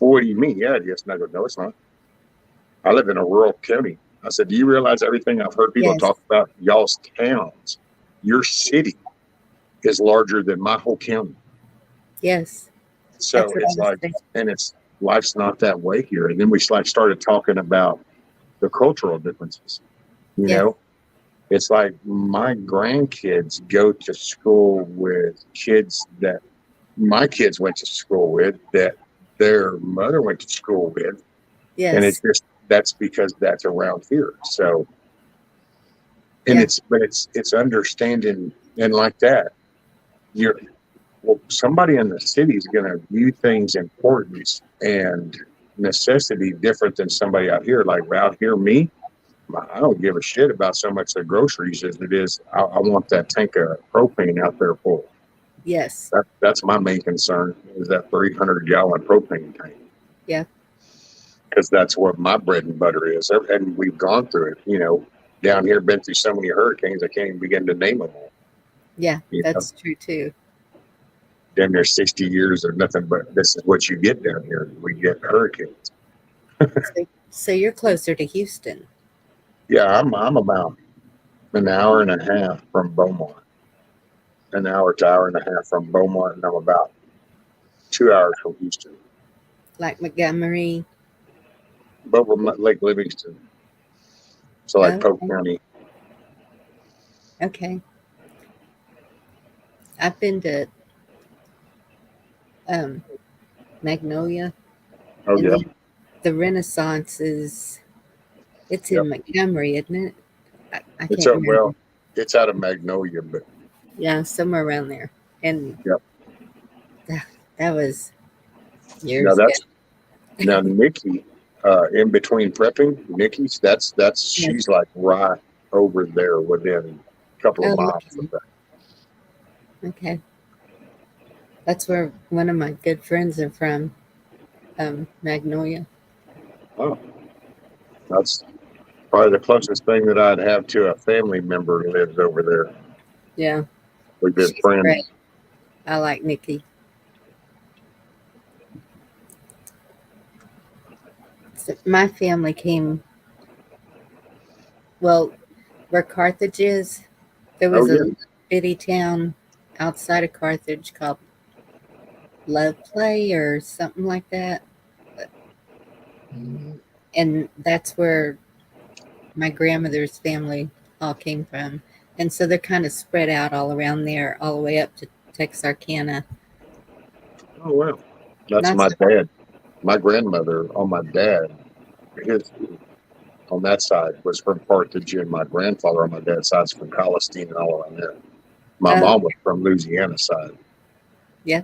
[SPEAKER 4] "Well, what do you mean?" "Yeah, it is." And I go, "No, it's not. I live in a rural county." I said, "Do you realize everything I've heard people
[SPEAKER 1] Yes.
[SPEAKER 4] talk about y'all's towns? Your city is larger than my whole county."
[SPEAKER 1] Yes.
[SPEAKER 4] So
[SPEAKER 1] That's what I
[SPEAKER 4] it's
[SPEAKER 1] was
[SPEAKER 4] like,
[SPEAKER 1] saying.
[SPEAKER 4] and it's life's not that way here. And then we like started talking about the cultural differences. You
[SPEAKER 1] Yes.
[SPEAKER 4] know, it's like my grandkids go to school with kids that my kids went to school with, that their mother went to school with, and it's
[SPEAKER 1] Yes.
[SPEAKER 4] just that's because that's around here. So, and
[SPEAKER 1] Yeah.
[SPEAKER 4] it's understanding, and like that, you're well, somebody in the city is going to view things importance and necessity different than somebody out here. Like out here, me, I don't give a shit about so much the groceries as it is. I want that tank of propane out there full.
[SPEAKER 1] Yes.
[SPEAKER 4] That's my main concern, is that 300-gallon propane tank,
[SPEAKER 1] Yeah.
[SPEAKER 4] because that's what my bread and butter is. And we've gone through it, down here, been through so many hurricanes, I can't even begin to name them all.
[SPEAKER 1] Yeah.
[SPEAKER 4] You know,
[SPEAKER 1] That's true too.
[SPEAKER 4] damn near 60 years or nothing, but this is what you get down here. We get hurricanes.
[SPEAKER 1] So you're closer to Houston.
[SPEAKER 4] Yeah, I'm about an hour and a half from Beaumont, an hour to hour and a half from Beaumont, and I'm about 2 hours from Houston,
[SPEAKER 1] Like Montgomery.
[SPEAKER 4] over Lake Livingston, so like
[SPEAKER 1] Oh,
[SPEAKER 4] Polk
[SPEAKER 1] okay.
[SPEAKER 4] County.
[SPEAKER 1] Okay. I've been to um, Magnolia,
[SPEAKER 4] Oh
[SPEAKER 1] and
[SPEAKER 4] yeah,
[SPEAKER 1] then the Renaissance it's
[SPEAKER 4] yep.
[SPEAKER 1] in Montgomery, isn't it? I
[SPEAKER 4] It's
[SPEAKER 1] can't
[SPEAKER 4] a
[SPEAKER 1] remember.
[SPEAKER 4] well, it's out of Magnolia, but
[SPEAKER 1] Yeah, somewhere around there. And
[SPEAKER 4] yep.
[SPEAKER 1] that, that was
[SPEAKER 4] Now
[SPEAKER 1] years ago.
[SPEAKER 4] that's now Nikki, in between prepping, Nikki's that's
[SPEAKER 1] Yes.
[SPEAKER 4] she's like right over there within a couple of
[SPEAKER 1] Oh,
[SPEAKER 4] miles of
[SPEAKER 1] okay.
[SPEAKER 4] that.
[SPEAKER 1] Okay. That's where one of my good friends are from, Magnolia.
[SPEAKER 4] Oh, that's probably the closest thing that I'd have to a family member who lives over there.
[SPEAKER 1] Yeah,
[SPEAKER 4] We've been
[SPEAKER 1] she's great.
[SPEAKER 4] friends.
[SPEAKER 1] I like Nikki. So my family came, well, where Carthage is, there
[SPEAKER 4] Oh
[SPEAKER 1] was a
[SPEAKER 4] yeah.
[SPEAKER 1] little bitty town outside of Carthage called Love Play or something like that.
[SPEAKER 2] Mhm.
[SPEAKER 1] And that's where my grandmother's family all came from. And so they're kind of spread out all around there, all the way up to Texarkana.
[SPEAKER 4] Oh well. That's
[SPEAKER 1] Not
[SPEAKER 4] my
[SPEAKER 1] so,
[SPEAKER 4] dad. My grandmother on my dad, his on that side was from Carthage, and my grandfather on my dad's side is from Palestine and all around there. My
[SPEAKER 1] oh,
[SPEAKER 4] mom was from Louisiana side.
[SPEAKER 1] yeah.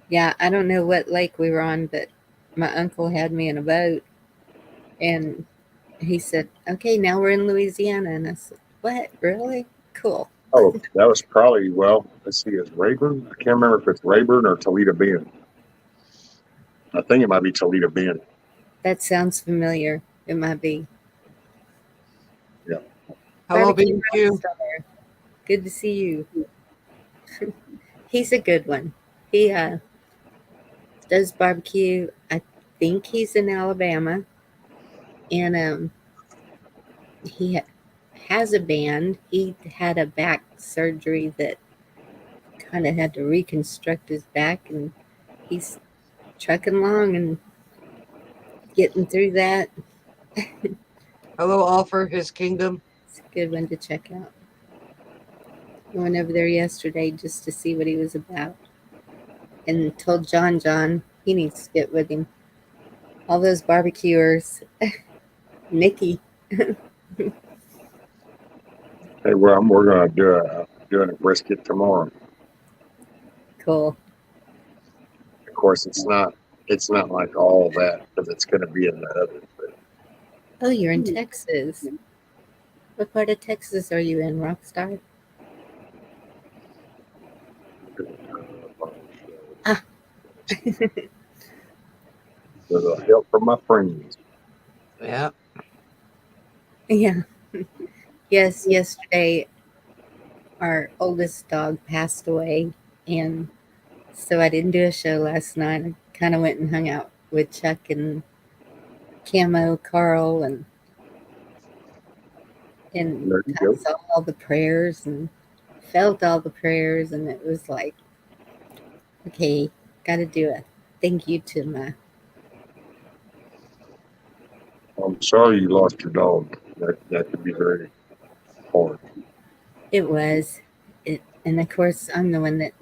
[SPEAKER 1] Yeah, I don't know what lake we were on, but my uncle had me in a boat and He said, "Okay, now we're in Louisiana," and I said, "What? Really? Cool."
[SPEAKER 4] Oh, that was probably, well, let's see, it's Rayburn? I can't remember if it's Rayburn or Toledo Bend. I think it might be Toledo Bend.
[SPEAKER 1] That sounds familiar. It might be.
[SPEAKER 2] Hello,
[SPEAKER 1] Barbecue
[SPEAKER 2] BBQ.
[SPEAKER 1] Rockstar. Good to see you. He's a good one. He does barbecue. I think he's in Alabama, and he has a band. He had a back surgery that kind of had to reconstruct his back, and he's trucking along and getting through that.
[SPEAKER 2] Hello, all for his kingdom.
[SPEAKER 1] It's a good one to check out. I went over there yesterday just to see what he was about, and told John he needs to get with him. All those barbecuers, Nikki.
[SPEAKER 4] Hey, well, we're going to doing a brisket tomorrow.
[SPEAKER 1] Cool.
[SPEAKER 4] Of course, it's not like all that because it's going to be in the oven. But
[SPEAKER 1] Oh, you're in Texas. What part of Texas are you in, Rockstar? Ah.
[SPEAKER 4] with the help from my friends.
[SPEAKER 2] Yeah.
[SPEAKER 1] Yeah. Yes, yesterday our oldest dog passed away, and so I didn't do a show last night. I kind of went and hung out with Chuck and Camo, Carl, and
[SPEAKER 4] There you
[SPEAKER 1] I
[SPEAKER 4] go.
[SPEAKER 1] saw all the prayers and felt all the prayers, and it was like, okay, got to do a thank you to my.
[SPEAKER 4] I'm sorry you lost your dog. That could be very hard.
[SPEAKER 1] It was, and of course I'm the one that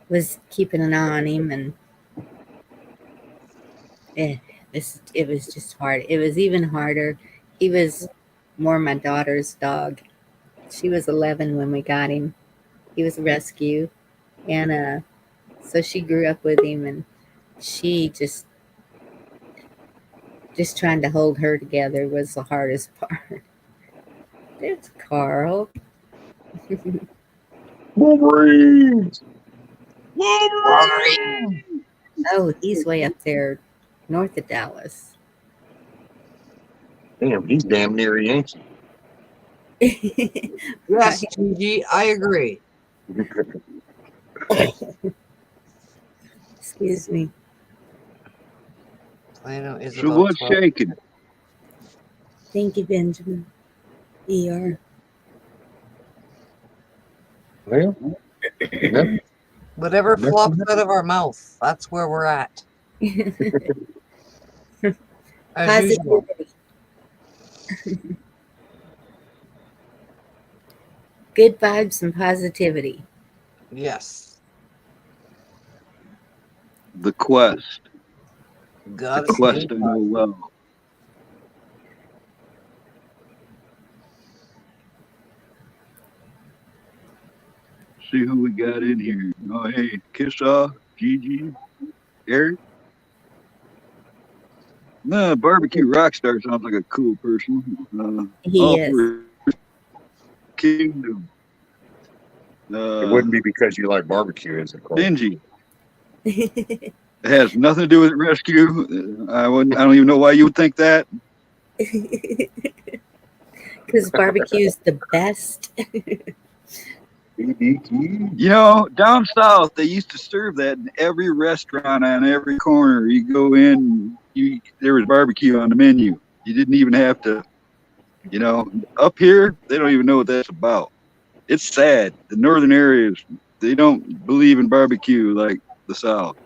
[SPEAKER 1] was keeping an eye on him, and it was just hard. It was even harder. He was more my daughter's dog. She was 11 when we got him. He was a rescue, and so she grew up with him, and she just trying to hold her together was the hardest part. There's Carl.
[SPEAKER 4] Wolverines!
[SPEAKER 2] Wolverine!
[SPEAKER 1] Oh, he's way up there north of Dallas.
[SPEAKER 4] Damn, he's damn near a Yankee.
[SPEAKER 2] Yes, GG, I agree.
[SPEAKER 1] Excuse me.
[SPEAKER 2] Plano is
[SPEAKER 5] So
[SPEAKER 2] about
[SPEAKER 5] what's
[SPEAKER 2] 12.
[SPEAKER 5] shaking?
[SPEAKER 1] Thank you, Benjamin. ER.
[SPEAKER 4] Well, nothing,
[SPEAKER 2] Whatever
[SPEAKER 4] nothing
[SPEAKER 2] flops
[SPEAKER 4] happened.
[SPEAKER 2] out of our mouth, that's where we're at. As usual.
[SPEAKER 1] Positivity. Good vibes and positivity.
[SPEAKER 2] Yes.
[SPEAKER 5] The quest.
[SPEAKER 2] God
[SPEAKER 5] The
[SPEAKER 2] is
[SPEAKER 5] quest
[SPEAKER 2] good.
[SPEAKER 5] to know well. See who we got in here. Oh, hey, Kissaw, Gigi, Eric. No, Barbecue Rockstar sounds like a cool person.
[SPEAKER 1] He
[SPEAKER 5] All
[SPEAKER 1] is.
[SPEAKER 5] for kingdom.
[SPEAKER 4] It wouldn't be because you like barbecue, is it, Cole?
[SPEAKER 5] Benji. It has nothing to do with rescue. I don't even know why you would think that.
[SPEAKER 1] Because barbecue is the best.
[SPEAKER 4] BBQ.
[SPEAKER 5] You know, down south they used to serve that in every restaurant on every corner. You go in, there was barbecue on the menu. You didn't even have to, you know. Up here, they don't even know what that's about. It's sad. The northern areas, they don't believe in barbecue like the south.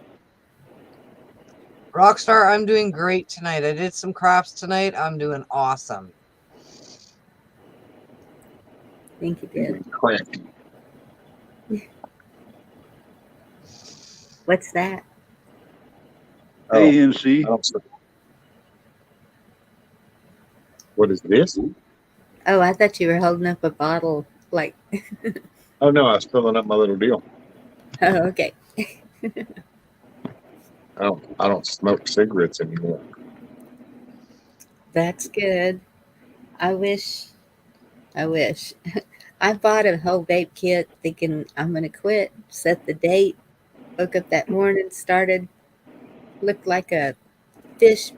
[SPEAKER 2] Rockstar, I'm doing great tonight. I did some crafts tonight. I'm doing awesome.
[SPEAKER 1] I think you did.
[SPEAKER 4] Crafty.
[SPEAKER 1] What's that?
[SPEAKER 5] Hey,
[SPEAKER 4] Oh,
[SPEAKER 5] NC.
[SPEAKER 4] I don't see. What is this?
[SPEAKER 1] Oh, I thought you were holding up a bottle. Like,
[SPEAKER 4] Oh no, I was filling up my little deal.
[SPEAKER 1] oh, okay.
[SPEAKER 4] I don't smoke cigarettes anymore.
[SPEAKER 1] That's good. I wish. I wish. I bought a whole vape kit thinking I'm gonna quit. Set the date. Woke up that morning. Started. Looked like a fish.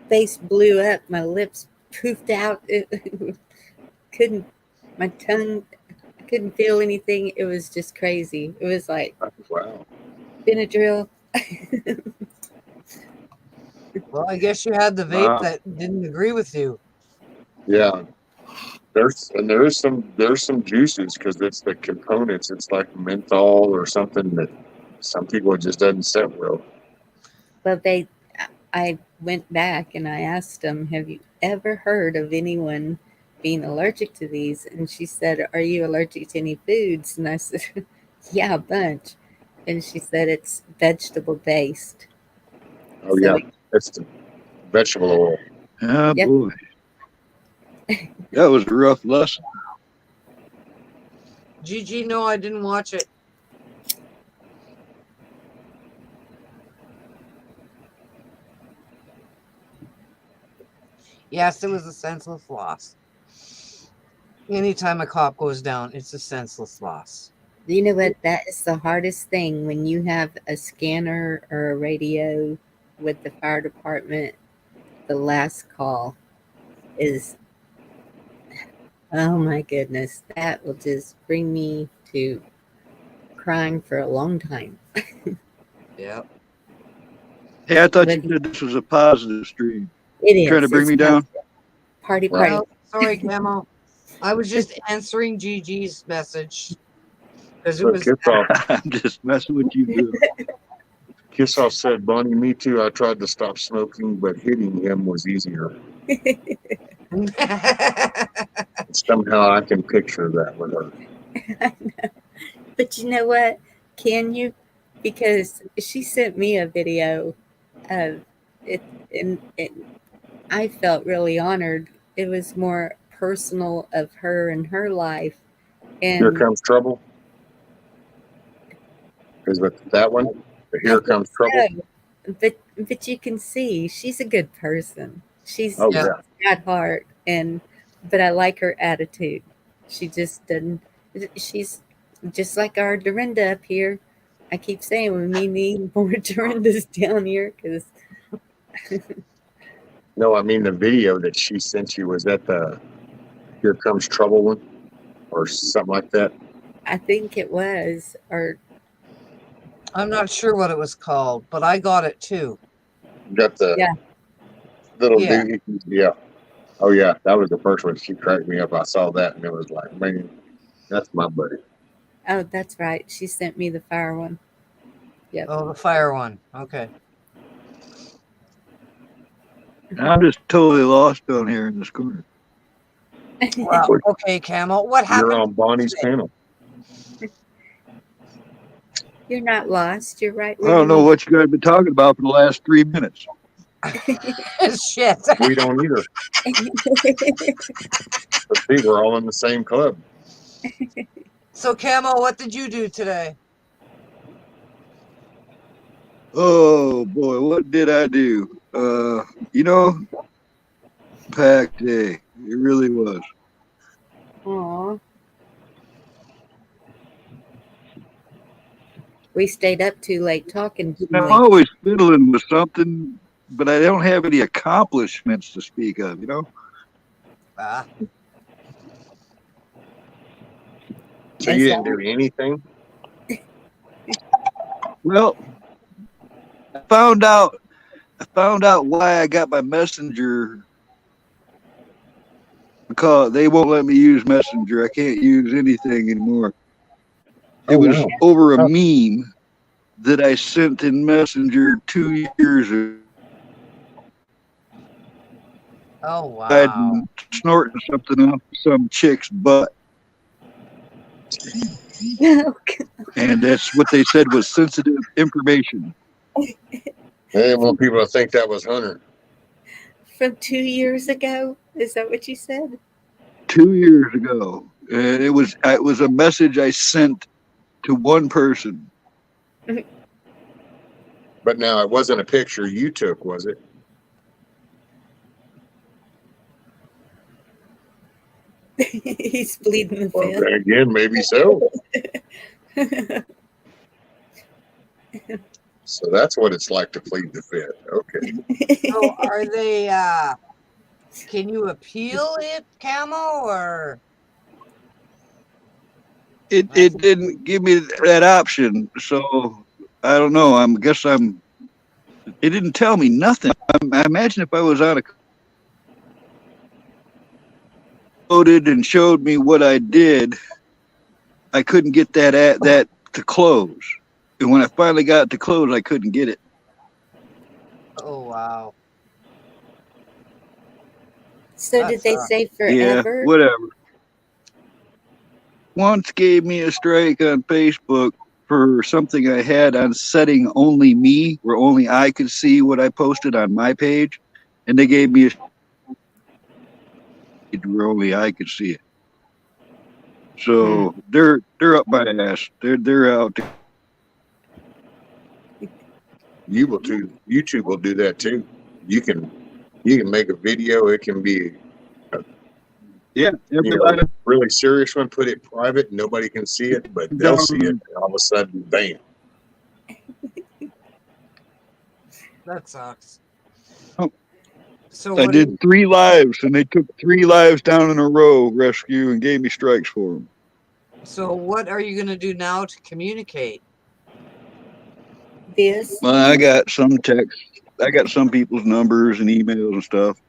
[SPEAKER 1] Face blew up. My lips poofed out. Couldn't. My tongue. I couldn't feel anything. It was just crazy. It was like
[SPEAKER 4] Wow.
[SPEAKER 1] Benadryl.
[SPEAKER 2] Well, I guess you had the vape
[SPEAKER 5] Wow.
[SPEAKER 2] that didn't agree with you.
[SPEAKER 4] Yeah. There's some juices because it's the components. It's like menthol or something that some people it just doesn't set well.
[SPEAKER 1] Well, I went back and I asked them, "Have you ever heard of anyone being allergic to these?" And she said, "Are you allergic to any foods?" And I said, "Yeah, a bunch." And she said, "It's vegetable based."
[SPEAKER 4] Oh
[SPEAKER 1] So,
[SPEAKER 4] yeah, it's the vegetable oil.
[SPEAKER 5] Ah,
[SPEAKER 1] yep.
[SPEAKER 5] boy. That was a rough lesson.
[SPEAKER 2] GG, no, I didn't watch it. Yes, it was a senseless loss. Anytime a cop goes down, it's a senseless loss.
[SPEAKER 1] You know what? That is the hardest thing when you have a scanner or a radio with the fire department. The last call is, oh my goodness, that will just bring me to crying for a long time.
[SPEAKER 2] Yep.
[SPEAKER 5] Hey, I thought
[SPEAKER 1] But
[SPEAKER 5] you said this was a positive stream.
[SPEAKER 1] it
[SPEAKER 5] You trying to
[SPEAKER 1] is.
[SPEAKER 5] bring
[SPEAKER 1] It's
[SPEAKER 5] me down?
[SPEAKER 1] party,
[SPEAKER 4] Right.
[SPEAKER 1] party.
[SPEAKER 2] Well, sorry, Camo. I was just answering GG's message because it
[SPEAKER 4] But
[SPEAKER 2] was.
[SPEAKER 5] I'm just messing with you, Bill.
[SPEAKER 4] Kissoff said, "Bonnie, me too. I tried to stop smoking, but hitting him was easier." Somehow I can picture that with her.
[SPEAKER 1] But you know what? Can you? Because she sent me a video of it, and I felt really honored. It was more personal of her and her life.
[SPEAKER 4] Here
[SPEAKER 1] And
[SPEAKER 4] comes trouble. Is with that one? The
[SPEAKER 1] I
[SPEAKER 4] Here
[SPEAKER 1] think
[SPEAKER 4] Comes Trouble.
[SPEAKER 1] so. But you can see she's a good person. She's
[SPEAKER 4] Oh
[SPEAKER 2] Yeah.
[SPEAKER 4] yeah.
[SPEAKER 1] got heart, and but I like her attitude. She just doesn't. She's just like our Dorinda up here. I keep saying we need more Dorindas down here because
[SPEAKER 4] No, I mean the video that she sent you was that the Here Comes Trouble one or something like that.
[SPEAKER 1] I think it was, or
[SPEAKER 2] I'm not sure what it was called, but I got it too.
[SPEAKER 4] Got the
[SPEAKER 1] yeah,
[SPEAKER 4] little
[SPEAKER 2] Yeah.
[SPEAKER 4] dude. Yeah. Oh yeah, that was the first one. She cracked me up. I saw that and it was like, man, that's my buddy.
[SPEAKER 1] oh, that's right. She sent me the fire one. Yep.
[SPEAKER 2] Oh, the fire one. Okay.
[SPEAKER 5] I'm just totally lost down here in this corner.
[SPEAKER 2] Wow. Okay, Camo. What
[SPEAKER 4] You're
[SPEAKER 2] happened?
[SPEAKER 4] on Bonnie's panel.
[SPEAKER 1] You're not lost. You're right
[SPEAKER 5] I
[SPEAKER 1] where
[SPEAKER 5] don't
[SPEAKER 1] you
[SPEAKER 5] know
[SPEAKER 1] need.
[SPEAKER 5] what you guys have been talking about for the last 3 minutes.
[SPEAKER 2] Shit.
[SPEAKER 4] We don't either. But see, we're all in the same club.
[SPEAKER 2] So, Camo, what did you do today?
[SPEAKER 5] Oh boy, what did I do? You know, packed day. It really was.
[SPEAKER 1] Aw. We stayed up too late talking, didn't
[SPEAKER 5] I'm
[SPEAKER 1] we?
[SPEAKER 5] always fiddling with something, but I don't have any accomplishments to speak of, you know?
[SPEAKER 2] Ah.
[SPEAKER 4] So you didn't do anything?
[SPEAKER 5] Well, I found out why I got my messenger, because they won't let me use Messenger. I can't use anything anymore. It was
[SPEAKER 4] wow.
[SPEAKER 5] over a meme that I sent in Messenger 2 years ago.
[SPEAKER 2] Oh, wow.
[SPEAKER 5] I'd snorting something off some chick's butt. And that's what they said was sensitive information.
[SPEAKER 4] They didn't want people to think that was Hunter.
[SPEAKER 1] From 2 years ago? Is that what you said?
[SPEAKER 5] 2 years ago. And it was a message I sent to one person.
[SPEAKER 4] But now it wasn't a picture you took, was it?
[SPEAKER 1] He's pleading the
[SPEAKER 4] Well,
[SPEAKER 1] fifth.
[SPEAKER 4] then again, maybe so. So that's what it's like to plead the fifth. Okay.
[SPEAKER 2] So are they? Can you appeal it, Camo, or
[SPEAKER 5] It didn't give me that option, so I don't know. It didn't tell me nothing. I imagine if I was on a loaded and showed me what I did, I couldn't get that to close. And when I finally got it to close, I couldn't get it.
[SPEAKER 2] oh wow,
[SPEAKER 1] So
[SPEAKER 2] that
[SPEAKER 1] did they
[SPEAKER 2] sucks.
[SPEAKER 1] say
[SPEAKER 5] Yeah,
[SPEAKER 1] forever?
[SPEAKER 5] whatever. Once gave me a strike on Facebook for something I had on setting only me, where only I could see what I posted on my page, and they gave me a where only I could see it. So they're up my ass. They're out there.
[SPEAKER 4] YouTube will do that too. You can make a video. It can be
[SPEAKER 5] Yeah,
[SPEAKER 4] you know really serious one. Put it private. Nobody can see it, but they'll see it. And all of a sudden, bam.
[SPEAKER 2] That sucks.
[SPEAKER 5] Oh.
[SPEAKER 2] So
[SPEAKER 5] I
[SPEAKER 2] what
[SPEAKER 5] did 3 lives, and they took 3 lives down in a row, rescue, and gave me strikes for them.
[SPEAKER 2] So what are you gonna do now to communicate?
[SPEAKER 1] This?
[SPEAKER 5] Well, I got some text. I got some people's numbers and emails and stuff.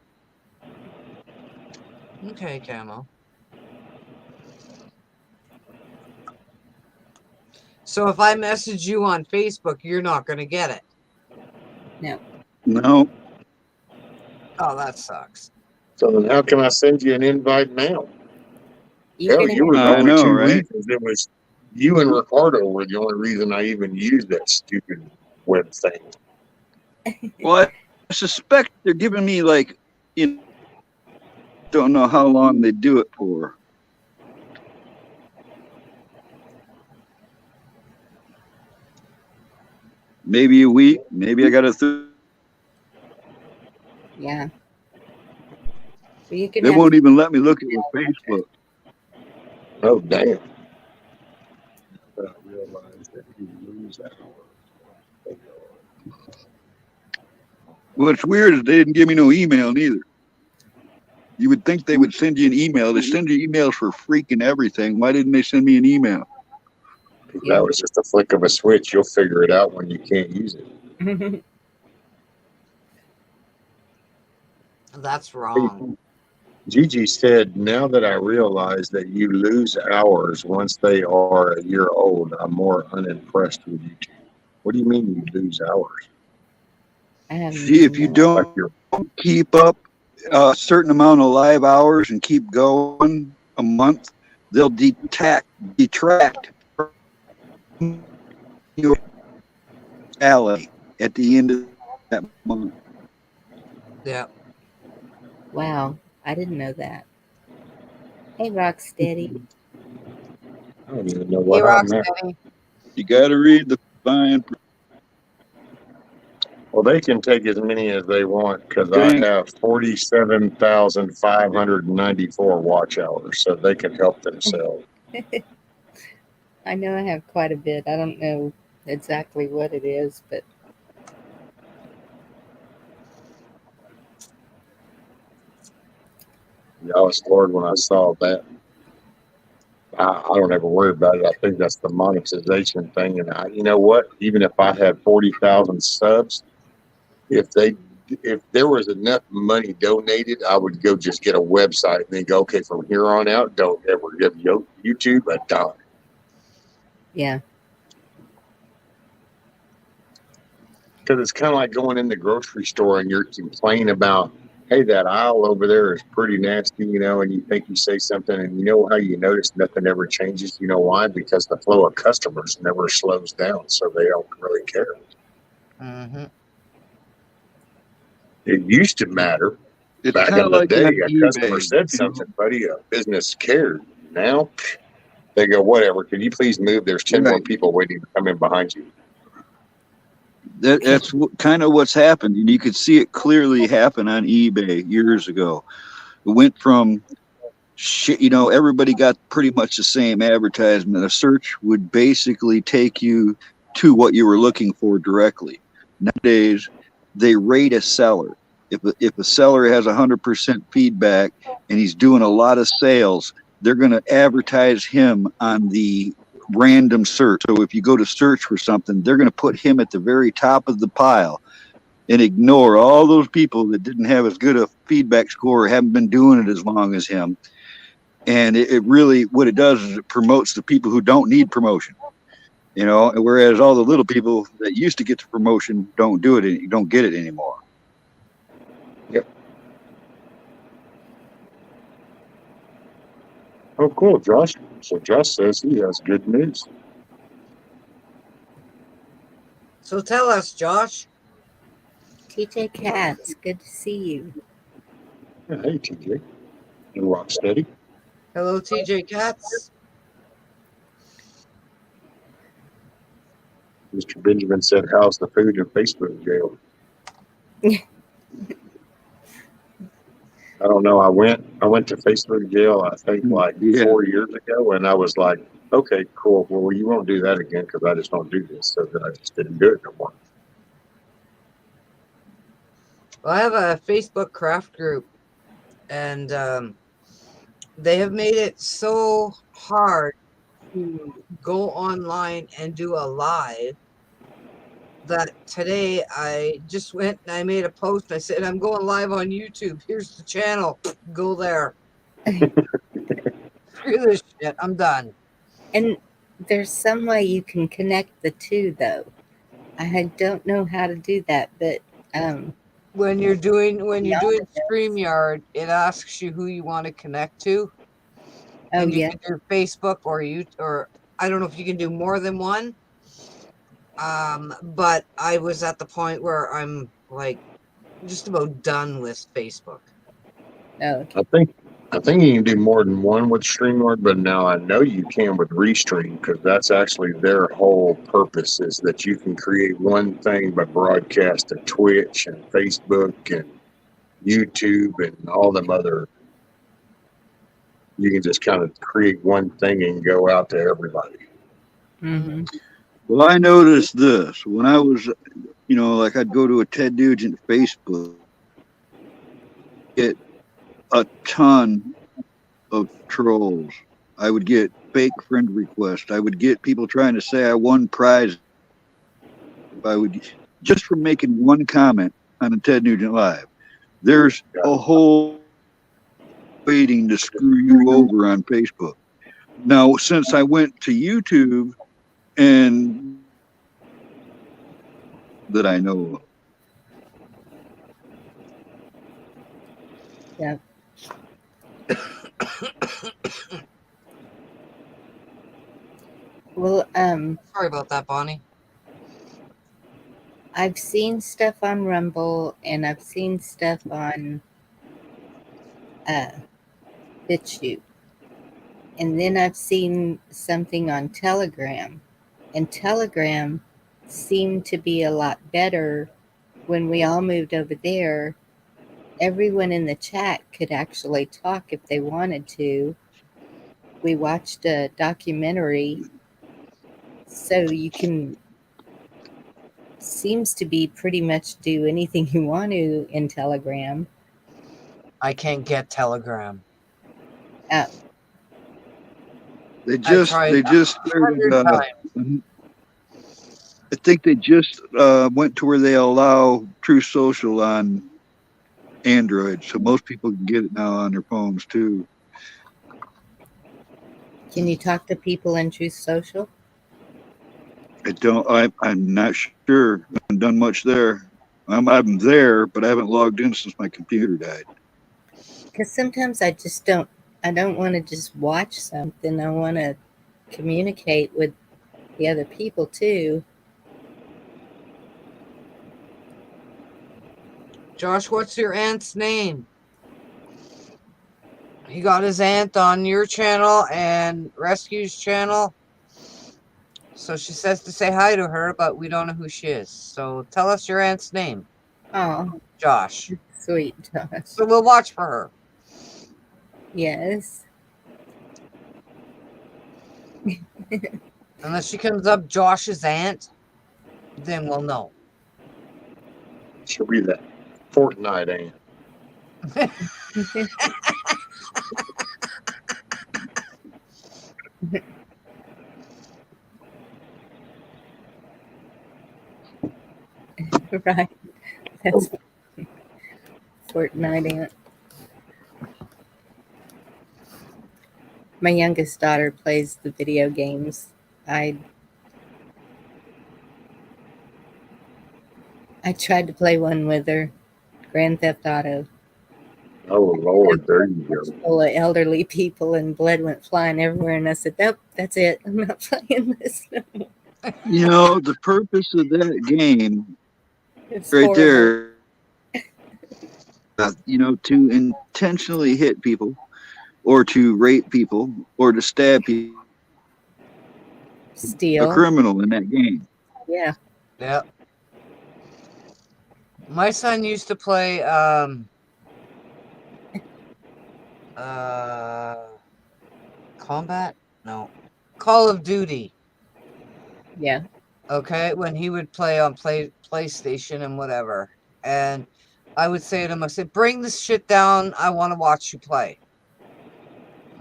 [SPEAKER 2] Okay, Camo. So if I message you on Facebook, you're not gonna get it.
[SPEAKER 1] No.
[SPEAKER 5] No,
[SPEAKER 2] Oh, that sucks.
[SPEAKER 4] So then, how can I send you an invite now?
[SPEAKER 1] You're
[SPEAKER 4] Hell,
[SPEAKER 1] gonna
[SPEAKER 4] you were the
[SPEAKER 5] I
[SPEAKER 4] only
[SPEAKER 5] know,
[SPEAKER 4] 2
[SPEAKER 5] right?
[SPEAKER 4] reasons. It was you and Ricardo were the only reason I even used that stupid web thing.
[SPEAKER 5] Well, I suspect they're giving me don't know how long they do it for. Maybe a week. Maybe I got to.
[SPEAKER 1] yeah. Well, you can
[SPEAKER 5] They
[SPEAKER 1] have
[SPEAKER 5] won't even let me look at your Facebook.
[SPEAKER 4] Oh damn! I realized that you lose that.
[SPEAKER 5] What's weird is they didn't give me no email neither. You would think they would send you an email. They send you emails for freaking everything. Why didn't they send me an email?
[SPEAKER 1] Yeah.
[SPEAKER 4] That was just a flick of a switch. You'll figure it out when you can't use it.
[SPEAKER 2] That's wrong.
[SPEAKER 4] Gigi said, now that I realize that you lose hours once they are a year old, I'm more unimpressed with YouTube. What do you mean you lose hours?
[SPEAKER 5] See, if you don't keep up a certain amount of live hours and keep going a month, they'll detract from your salary at the end of that month.
[SPEAKER 2] Yeah.
[SPEAKER 1] Wow, I didn't know that. Hey, Rocksteady.
[SPEAKER 4] I don't even know
[SPEAKER 2] Hey,
[SPEAKER 4] what I'm at.
[SPEAKER 2] Rocksteady.
[SPEAKER 5] You got to read the fine print.
[SPEAKER 4] Well, they can take as many as they want because I have 47,594 watch hours, so they can help themselves.
[SPEAKER 1] I know I have quite a bit. I don't know exactly what it is, but
[SPEAKER 4] Yeah, I was floored when I saw that. I don't ever worry about it. I think that's the monetization thing. And you know what? Even if I had 40,000 subs, if there was enough money donated, I would go just get a website and then go, okay, from here on out, don't ever give YouTube a dime.
[SPEAKER 1] yeah.
[SPEAKER 4] Because it's kind of like going in the grocery store and you're complaining about, hey, that aisle over there is pretty nasty, and you think you say something, and you know how you notice nothing ever changes? You know why? Because the flow of customers never slows down, so they don't really care.
[SPEAKER 2] Mm-hmm.
[SPEAKER 4] It used to matter.
[SPEAKER 5] It's
[SPEAKER 4] Back
[SPEAKER 5] kind
[SPEAKER 4] in
[SPEAKER 5] of
[SPEAKER 4] the
[SPEAKER 5] like
[SPEAKER 4] day,
[SPEAKER 5] on
[SPEAKER 4] a customer
[SPEAKER 5] eBay.
[SPEAKER 4] said something, buddy, a business cared. Now, they go, whatever, can you please move? There's 10 more people waiting to come in behind you.
[SPEAKER 5] That's kind of what's happened. And you could see it clearly happen on eBay years ago. It went from shit, everybody got pretty much the same advertisement. A search would basically take you to what you were looking for directly. Nowadays, they rate a seller. If a seller has 100% feedback and he's doing a lot of sales, they're going to advertise him on the random search. So if you go to search for something, they're going to put him at the very top of the pile and ignore all those people that didn't have as good a feedback score or haven't been doing it as long as him. And it really, what it does is it promotes the people who don't need promotion, whereas all the little people that used to get the promotion don't do it, don't get it anymore.
[SPEAKER 4] Yep. Oh, cool, Josh. So Josh says he has good news.
[SPEAKER 2] So tell us, Josh.
[SPEAKER 1] TJ Katz, good to see you.
[SPEAKER 4] Yeah, hey, TJ. You rock steady.
[SPEAKER 2] Hello, TJ Katz.
[SPEAKER 4] Mr. Benjamin said, "How's the food in Facebook jail?" I don't know. I went to Facebook jail, I think, like
[SPEAKER 5] Yeah.
[SPEAKER 4] 4 years ago, and I was like, okay, cool. Well, you won't do that again because I just don't do this. So then I just didn't do it no more.
[SPEAKER 2] Well, I have a Facebook craft group, and they have made it so hard to go online and do a live that today I just went and I made a post. I said, I'm going live on YouTube. Here's the channel. Go there. Screw this shit. I'm done.
[SPEAKER 1] And there's some way you can connect the two, though. I don't know how to do that, but
[SPEAKER 2] When you're doing
[SPEAKER 1] Yonder does.
[SPEAKER 2] StreamYard, it asks you who you want to connect to.
[SPEAKER 1] Oh
[SPEAKER 2] And you
[SPEAKER 1] yeah,
[SPEAKER 2] can do Facebook or I don't know if you can do more than one. But I was at the point where I'm like just about done with Facebook.
[SPEAKER 1] oh, okay.
[SPEAKER 4] I think you can do more than one with StreamYard, but now I know you can with Restream because that's actually their whole purpose is that you can create one thing but broadcast to Twitch and Facebook and YouTube and all them other. You can just kind of create one thing and go out to everybody.
[SPEAKER 1] Mm-hmm.
[SPEAKER 5] Well, I noticed this when I was, like I'd go to a Ted Nugent Facebook, get a ton of trolls. I would get fake friend requests. I would get people trying to say I won prizes. I would just from making one comment on a Ted Nugent live. There's a whole waiting to screw you over on Facebook. Now, since I went to YouTube and that I know of.
[SPEAKER 1] Yeah. Well,
[SPEAKER 2] Sorry about that, Bonnie.
[SPEAKER 1] I've seen stuff on Rumble and I've seen stuff on BitChute. And then I've seen something on Telegram. And Telegram seemed to be a lot better when we all moved over there. Everyone in the chat could actually talk if they wanted to. We watched a documentary, so you can seems to be pretty much do anything you want to in Telegram.
[SPEAKER 2] I can't get Telegram.
[SPEAKER 5] They just started,
[SPEAKER 2] 100 times.
[SPEAKER 5] I think they just went to where they allow True Social on Android, so most people can get it now on their phones too.
[SPEAKER 1] Can you talk to people in Truth Social?
[SPEAKER 5] I'm not sure. I haven't done much there. I'm there, but I haven't logged in since my computer died.
[SPEAKER 1] Because sometimes I don't want to just watch something. I want to communicate with the other people too.
[SPEAKER 2] Josh, what's your aunt's name? He got his aunt on your channel and Rescue's channel. So she says to say hi to her, but we don't know who she is. So tell us your aunt's name.
[SPEAKER 1] Oh,
[SPEAKER 2] Josh.
[SPEAKER 1] sweet Josh.
[SPEAKER 2] So we'll watch for her.
[SPEAKER 1] Yes.
[SPEAKER 2] Unless she comes up Josh's aunt, then we'll know.
[SPEAKER 4] She'll be that Fortnite aunt.
[SPEAKER 1] Right. That's Fortnite aunt. My youngest daughter plays the video games. I tried to play one with her, Grand Theft Auto.
[SPEAKER 4] Oh Lord, there you go.
[SPEAKER 1] Full of elderly people and blood went flying everywhere, and I said, "Nope, that's it. I'm not playing this."
[SPEAKER 5] You know, the purpose of that game
[SPEAKER 1] It's
[SPEAKER 5] right
[SPEAKER 1] horrible.
[SPEAKER 5] there, you know, to intentionally hit people or to rape people or to stab people, a
[SPEAKER 1] Steal.
[SPEAKER 5] criminal in that game.
[SPEAKER 1] Yeah.
[SPEAKER 2] Yep. My son used to play Combat? No. Call of Duty.
[SPEAKER 1] Yeah.
[SPEAKER 2] Okay, when he would play on PlayStation and whatever. And I would say to him, I said, bring this shit down. I want to watch you play.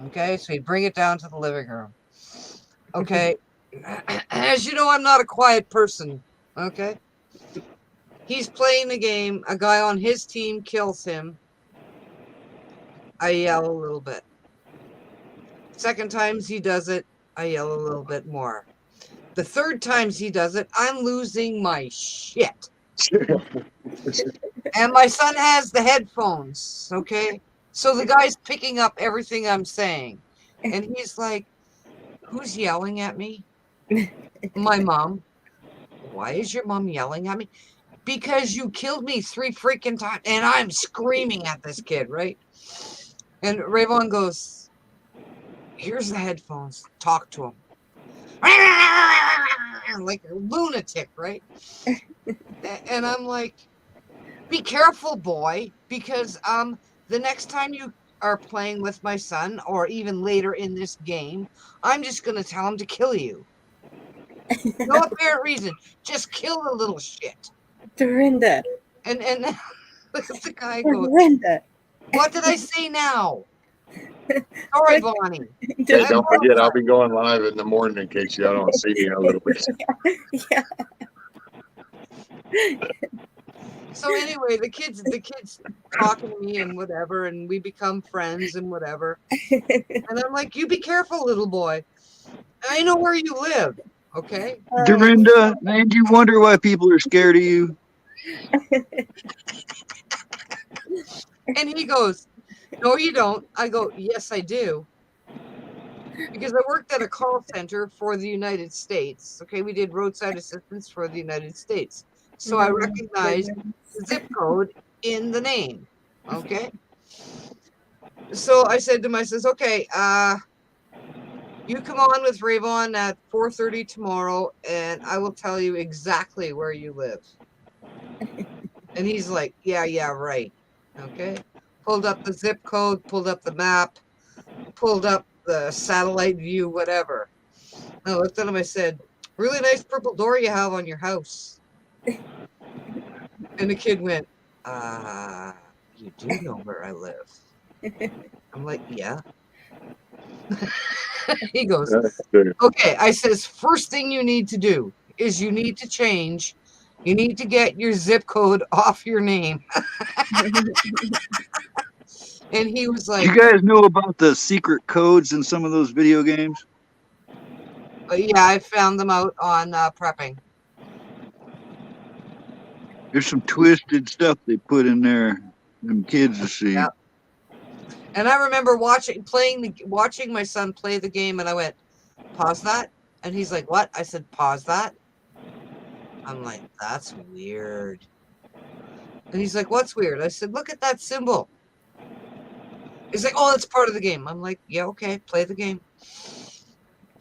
[SPEAKER 2] Okay, so he'd bring it down to the living room. Okay. As you know, I'm not a quiet person. Okay. He's playing the game. A guy on his team kills him. I yell a little bit. Second times he does it, I yell a little bit more. The third times he does it, I'm losing my shit. And my son has the headphones, okay? So the guy's picking up everything I'm saying. And he's like, who's yelling at me? My mom. Why is your mom yelling at me? Because you killed me 3 freaking times. And I'm screaming at this kid, right? And Rayvon goes, here's the headphones. Talk to him. Like a lunatic, right? And I'm like, be careful, boy, because the next time you are playing with my son, or even later in this game, I'm just gonna tell him to kill you. No apparent reason, just kill the little shit.
[SPEAKER 1] Dorinda.
[SPEAKER 2] And the guy goes,
[SPEAKER 1] Dorinda.
[SPEAKER 2] what did I say now? Sorry, Bonnie.
[SPEAKER 4] Hey, don't forget, I'll be going live in the morning in case y'all don't see me in a little bit.
[SPEAKER 1] Yeah.
[SPEAKER 2] So anyway, the kids talking to me and whatever, and we become friends and whatever. And I'm like, you be careful, little boy. I know where you live, okay?
[SPEAKER 5] Dorinda, and you wonder why people are scared of you?
[SPEAKER 2] And he goes, no, you don't. I go, yes, I do. Because I worked at a call center for the United States. Okay, we did roadside assistance for the United States. So I recognized the zip code in the name. Okay. So I said to myself, okay, you come on with Rayvon at 4:30 tomorrow, and I will tell you exactly where you live. And he's like, yeah, right. Okay. Pulled up the zip code, pulled up the map, pulled up the satellite view, whatever. I looked at him, I said, really nice purple door you have on your house. And the kid went, you do know where I live. I'm like, yeah. He goes, okay. I says, first thing you need to do is you need to get your zip code off your name. And he was like,
[SPEAKER 5] you guys know about the secret codes in some of those video games?
[SPEAKER 2] yeah, I found them out on prepping.
[SPEAKER 5] There's some twisted stuff they put in there, them kids to see.
[SPEAKER 2] Yeah. And I remember watching my son play the game, and I went, pause that. And he's like, what? I said, pause that. I'm like, that's weird. And he's like, what's weird? I said, look at that symbol. He's like, oh, that's part of the game. I'm like, yeah, okay, play the game.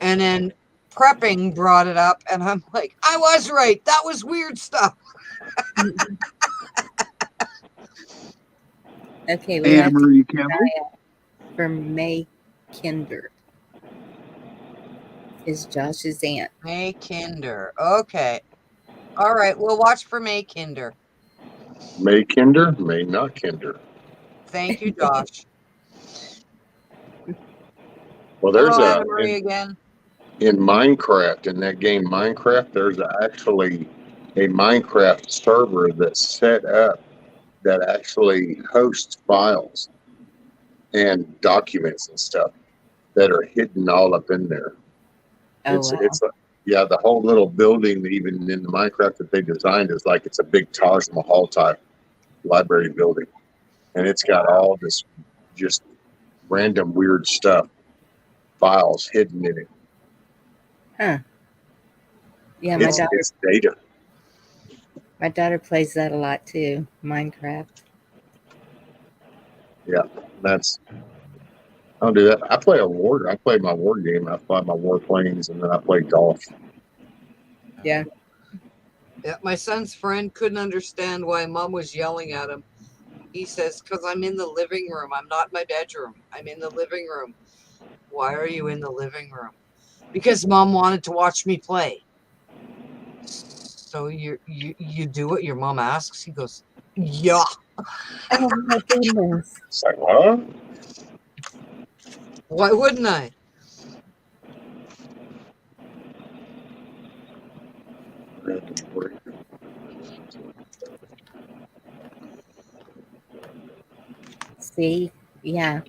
[SPEAKER 2] And then prepping brought it up, and I'm like, I was right. That was weird stuff.
[SPEAKER 1] Okay, we have
[SPEAKER 5] Amory Campbell
[SPEAKER 1] for May Kinder. is Josh's aunt.
[SPEAKER 2] May Kinder. Okay. All right. We'll watch for May Kinder.
[SPEAKER 4] May kinder, may not kinder.
[SPEAKER 2] Thank you, Josh.
[SPEAKER 4] Well, there's
[SPEAKER 2] Hello,
[SPEAKER 4] a
[SPEAKER 2] Anna Marie again.
[SPEAKER 4] in Minecraft, in that game Minecraft, there's actually a Minecraft server that's set up that actually hosts files and documents and stuff that are hidden all up in there.
[SPEAKER 1] Oh, wow.
[SPEAKER 4] It's yeah, the whole little building, even in the Minecraft that they designed, is like it's a big Taj Mahal type library building, and it's got all this just random weird stuff, files hidden in it.
[SPEAKER 1] Huh. Yeah,
[SPEAKER 4] It's data.
[SPEAKER 1] my daughter plays that a lot too, Minecraft.
[SPEAKER 4] Yeah, that's. I don't do that. I play I play my war game. I fly my warplanes, and then I play golf.
[SPEAKER 1] Yeah.
[SPEAKER 2] Yeah, my son's friend couldn't understand why Mom was yelling at him. He says, "Because I'm in the living room. I'm not in my bedroom. I'm in the living room." Why are you in the living room? Because Mom wanted to watch me play. So you do what your mom asks? He goes, "Yeah."
[SPEAKER 1] Oh my goodness.
[SPEAKER 4] It's like, what?
[SPEAKER 2] Why wouldn't I?
[SPEAKER 1] See? Yeah.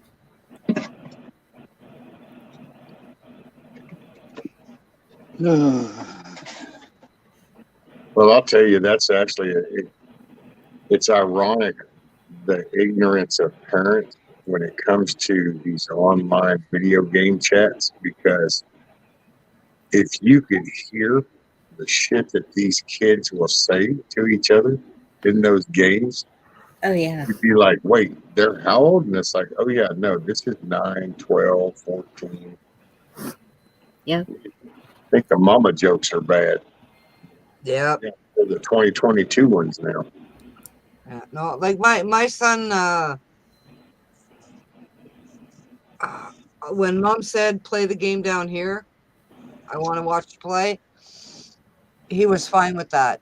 [SPEAKER 4] Well, I'll tell you, that's actually it's ironic, the ignorance of parents when it comes to these online video game chats, because if you could hear the shit that these kids will say to each other in those games,
[SPEAKER 1] Oh, yeah.
[SPEAKER 4] you'd be like, wait, they're how old? And it's like, oh yeah, no, this is 9, 12, 14.
[SPEAKER 1] Yeah.
[SPEAKER 4] I think the mama jokes are bad.
[SPEAKER 2] Yeah.
[SPEAKER 4] They're the 2022 ones now.
[SPEAKER 2] No, like my son, when Mom said, "Play the game down here, I want to watch you play," he was fine with that.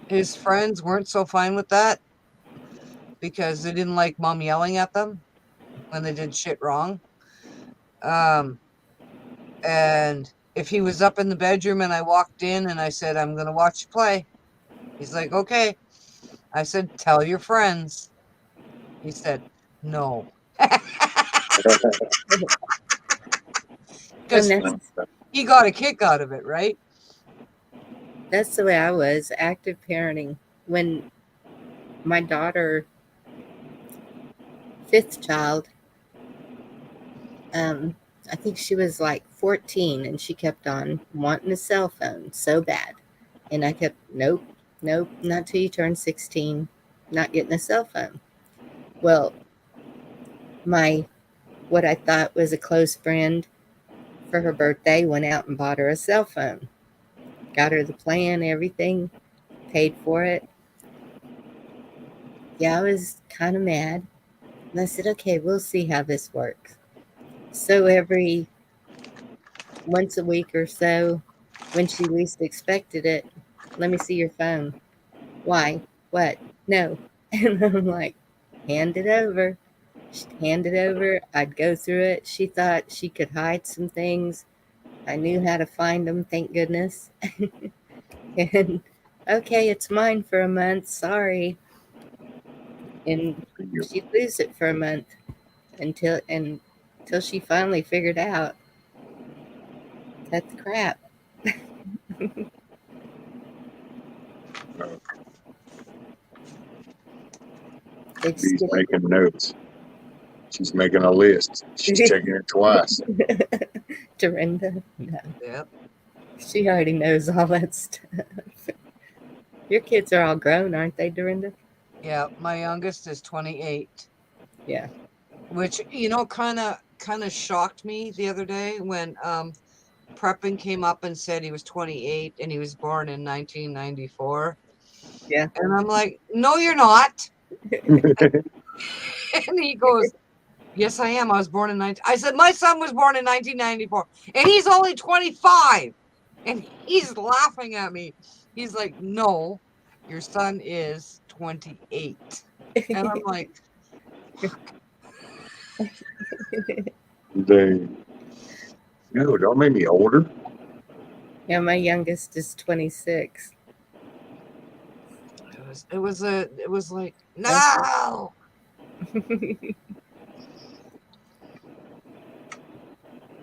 [SPEAKER 2] His friends weren't so fine with that because they didn't like Mom yelling at them when they did shit wrong. And if he was up in the bedroom and I walked in and I said, "I'm going to watch you play," he's like, "Okay." I said, "Tell your friends." He said, "No." Because
[SPEAKER 1] And
[SPEAKER 2] he got a kick out of it, right?
[SPEAKER 1] that's the way I was, active parenting. When my daughter, fifth child, I think she was like 14 and she kept on wanting a cell phone so bad. And I kept, nope, not till you turn 16, not getting a cell phone. Well, what I thought was a close friend for her birthday went out and bought her a cell phone. Got her the plan, everything, paid for it. Yeah, I was kind of mad. And I said, okay, we'll see how this works. So every once a week or so, when she least expected it, let me see your phone. Why? What? No. And I'm like, hand it over. She'd hand it over. I'd go through it. She thought she could hide some things. I knew how to find them, thank goodness. And okay, it's mine for a month. Sorry. And she'd lose it for a month until she finally figured out that's crap.
[SPEAKER 4] She's making notes. She's making a list. She's checking it twice.
[SPEAKER 1] Dorinda, no.
[SPEAKER 2] Yep.
[SPEAKER 1] She already knows all that stuff. Your kids are all grown, aren't they, Dorinda?
[SPEAKER 2] Yeah, my youngest is 28.
[SPEAKER 1] Yeah.
[SPEAKER 2] Which, kind of shocked me the other day when Prepping came up and said he was 28 and he was born in 1994.
[SPEAKER 1] Yeah.
[SPEAKER 2] And I'm like, "No, you're not." And he goes, Yes, I am. I was born in I said my son was born in 1994, and he's only 25, and he's laughing at me. He's like, "No, your son is 28," and I'm like,
[SPEAKER 4] They, no, don't make me older.
[SPEAKER 1] Yeah, my youngest is 26.
[SPEAKER 2] it was like, no.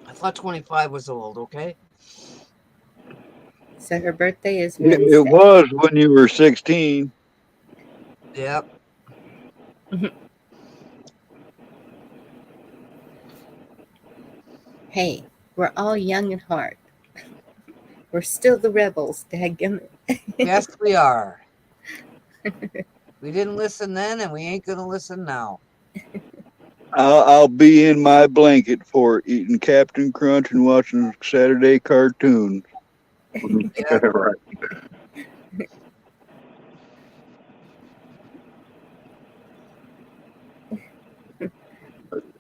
[SPEAKER 2] I thought 25 was old. Okay.
[SPEAKER 1] So her birthday is
[SPEAKER 5] It
[SPEAKER 1] Wednesday.
[SPEAKER 5] was when you were 16.
[SPEAKER 2] Yep.
[SPEAKER 1] Hey, we're all young at heart. We're still the rebels, dadgummit.
[SPEAKER 2] Yes, we are. We didn't listen then, and we ain't gonna listen now.
[SPEAKER 5] I'll be in my blanket for eating Captain Crunch and watching Saturday cartoons.
[SPEAKER 2] Yeah.
[SPEAKER 4] Right.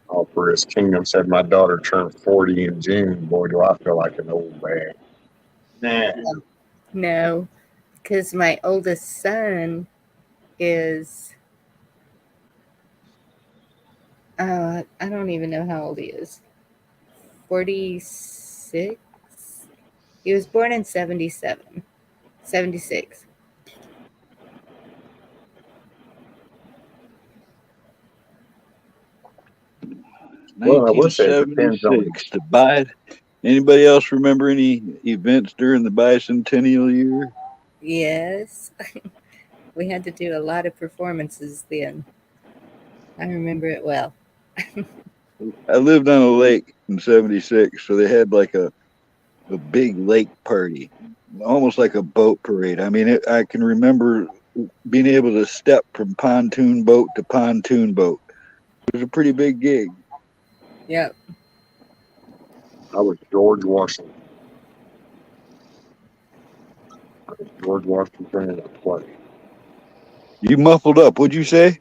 [SPEAKER 4] All for his kingdom said my daughter turned 40 in June. Boy, do I feel like an old man. Nah.
[SPEAKER 1] No, because my oldest son is, I don't even know how old he is. 46? He was born in 77. 76.
[SPEAKER 4] Well, I will say it depends on
[SPEAKER 5] 1976. Anybody else remember any events during the bicentennial year?
[SPEAKER 1] Yes. We had to do a lot of performances then. I remember it well.
[SPEAKER 5] I lived on a lake in 76, so they had like a big lake party, almost like a boat parade. I mean, I can remember being able to step from pontoon boat to pontoon boat. It was a pretty big gig.
[SPEAKER 1] Yep.
[SPEAKER 4] I was George Washington. George Washington in a play.
[SPEAKER 5] You muffled up. What'd you say?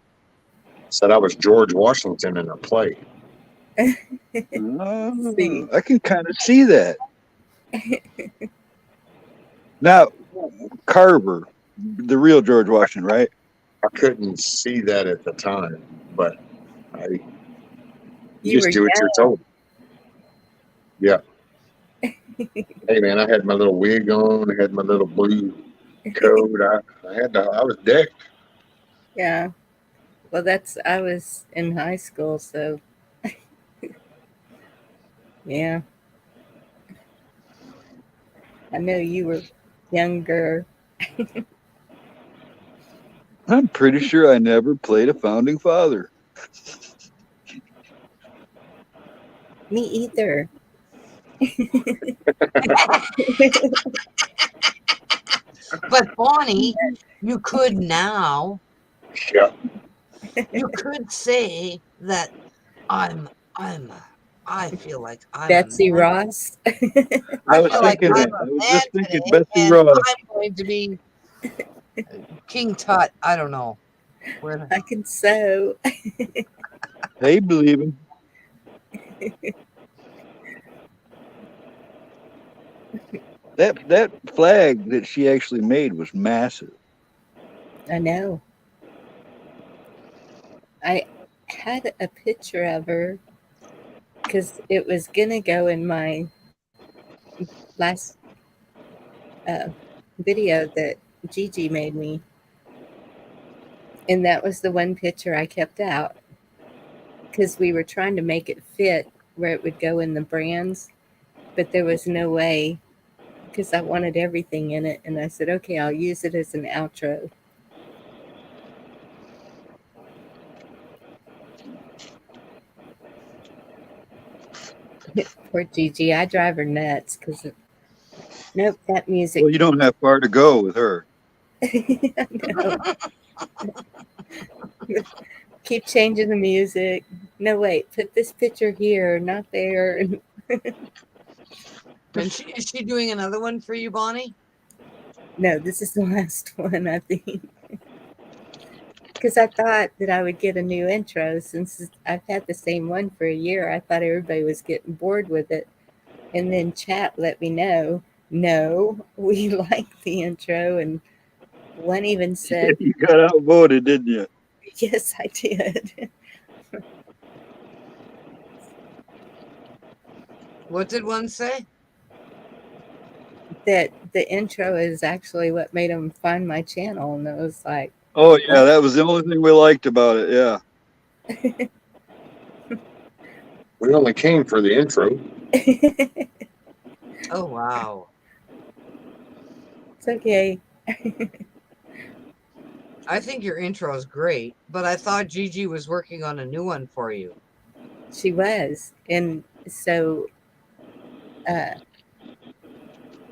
[SPEAKER 4] Said I was George Washington in a play.
[SPEAKER 1] See.
[SPEAKER 5] I can kind of see that. Now, Carver, the real George Washington, right?
[SPEAKER 4] I couldn't see that at the time, but you
[SPEAKER 1] You
[SPEAKER 4] just
[SPEAKER 1] were
[SPEAKER 4] do what you're told. Yeah. Hey man, I had my little wig on. I had my little blue coat. I was decked.
[SPEAKER 1] Yeah. Well, I was in high school, so yeah. I know you were younger.
[SPEAKER 5] I'm pretty sure I never played a founding father.
[SPEAKER 1] Me either.
[SPEAKER 2] But Bonnie, you could now.
[SPEAKER 4] Yeah.
[SPEAKER 2] You could say that I feel like I'm a
[SPEAKER 1] Betsy
[SPEAKER 2] man.
[SPEAKER 1] Ross.
[SPEAKER 5] I
[SPEAKER 2] I
[SPEAKER 5] was
[SPEAKER 2] feel like
[SPEAKER 5] thinking
[SPEAKER 2] I'm
[SPEAKER 5] that.
[SPEAKER 2] a
[SPEAKER 5] I was
[SPEAKER 2] man
[SPEAKER 5] just thinking
[SPEAKER 2] today,
[SPEAKER 5] Betsy
[SPEAKER 2] and
[SPEAKER 5] Ross.
[SPEAKER 2] I'm going to be King Tut. I don't know where.
[SPEAKER 1] I can sew.
[SPEAKER 5] They believe him. That flag that she actually made was massive.
[SPEAKER 1] I know. I had a picture of her because it was gonna go in my last uh, video that Gigi made me, and that was the one picture I kept out because we were trying to make it fit where it would go in the brands, but there was no way because I wanted everything in it, and I said, okay, I'll use it as an outro. Poor Gigi, I drive her nuts because nope, that music.
[SPEAKER 5] Well, you don't have far to go with her.
[SPEAKER 1] No. Keep changing the music. No, wait, put this picture here, not there.
[SPEAKER 2] And is she doing another one for you, Bonnie?
[SPEAKER 1] No, this is the last one, I think. because I thought that I would get a new intro since I've had the same one for a year. I thought everybody was getting bored with it. And then chat let me know, no, we like the intro. And one even said,
[SPEAKER 5] You got outvoted, didn't you?
[SPEAKER 1] yes, I did.
[SPEAKER 2] What did one say?
[SPEAKER 1] That the intro is actually what made them find my channel. And it was like,
[SPEAKER 5] Oh yeah,
[SPEAKER 1] what?
[SPEAKER 5] that was the only thing we liked about it. Yeah.
[SPEAKER 4] We only came for the intro.
[SPEAKER 2] Oh, wow.
[SPEAKER 1] It's okay.
[SPEAKER 2] I think your intro is great, but I thought Gigi was working on a new one for you.
[SPEAKER 1] She was. And so uh,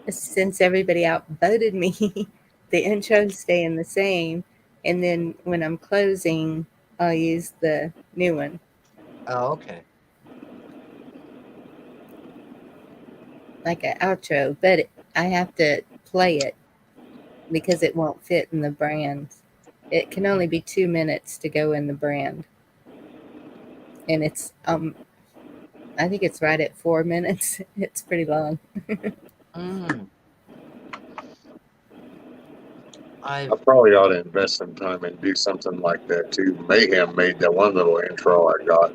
[SPEAKER 1] since everybody outvoted me, the intro's staying the same. And then when I'm closing, I'll use the new one,
[SPEAKER 2] Oh, okay.
[SPEAKER 1] like an outro. But I have to play it because it won't fit in the brand. It can only be 2 minutes to go in the brand. And it's I think it's right at 4 minutes. It's pretty long.
[SPEAKER 2] Mm.
[SPEAKER 4] I probably ought to invest some time and do something like that too. Mayhem made that one little intro I got.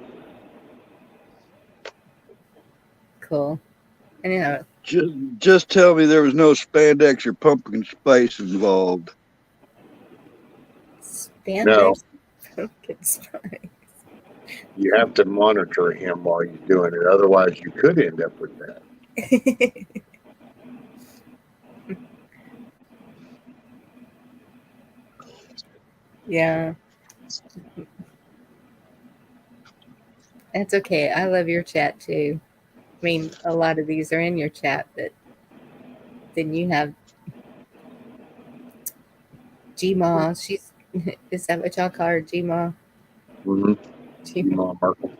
[SPEAKER 1] Cool. And you know,
[SPEAKER 5] Just tell me there was no spandex or pumpkin spice involved.
[SPEAKER 4] No,
[SPEAKER 1] spandex pumpkin spice.
[SPEAKER 4] you have to monitor him while you're doing it. Otherwise, you could end up with that.
[SPEAKER 1] Yeah. That's okay. I love your chat too. I mean, a lot of these are in your chat, but then you have Gma. She's is that what y'all call her, Gma?
[SPEAKER 4] Mm-hmm.
[SPEAKER 1] Gma.
[SPEAKER 4] Mom, Markle.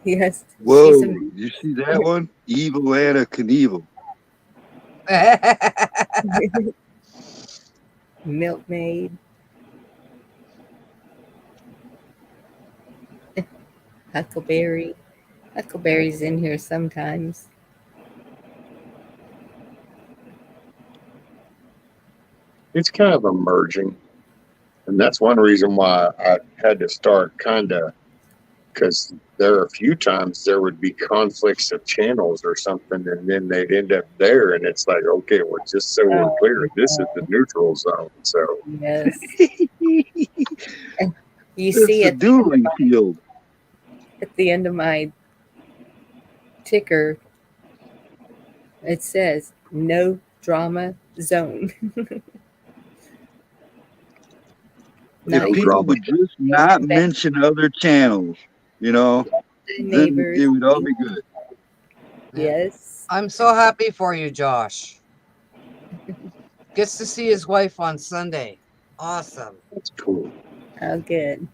[SPEAKER 1] Yes, she's
[SPEAKER 5] Whoa,
[SPEAKER 1] a
[SPEAKER 5] you see that one? Evil Anna Knievel.
[SPEAKER 1] milkmaid. Huckleberry. Huckleberry's in here sometimes.
[SPEAKER 4] It's kind of emerging. And that's one reason why I had to start kind of, because there are a few times there would be conflicts of channels or something, and then they'd end up there. And it's like, okay, well, just so we're
[SPEAKER 1] Oh,
[SPEAKER 4] clear, this is the neutral zone. So,
[SPEAKER 1] yes. And you
[SPEAKER 5] It's
[SPEAKER 1] see
[SPEAKER 5] the dueling field.
[SPEAKER 1] at the end of my ticker, it says no drama zone. Not
[SPEAKER 5] If
[SPEAKER 4] no
[SPEAKER 1] even
[SPEAKER 5] people
[SPEAKER 4] drama.
[SPEAKER 5] would just not
[SPEAKER 1] bad
[SPEAKER 5] mention other channels, you know, then
[SPEAKER 1] neighbors.
[SPEAKER 5] it would all be good.
[SPEAKER 1] Yes.
[SPEAKER 2] I'm so happy for you, Josh. Gets to see his wife on Sunday. Awesome.
[SPEAKER 4] That's cool.
[SPEAKER 1] Oh, good.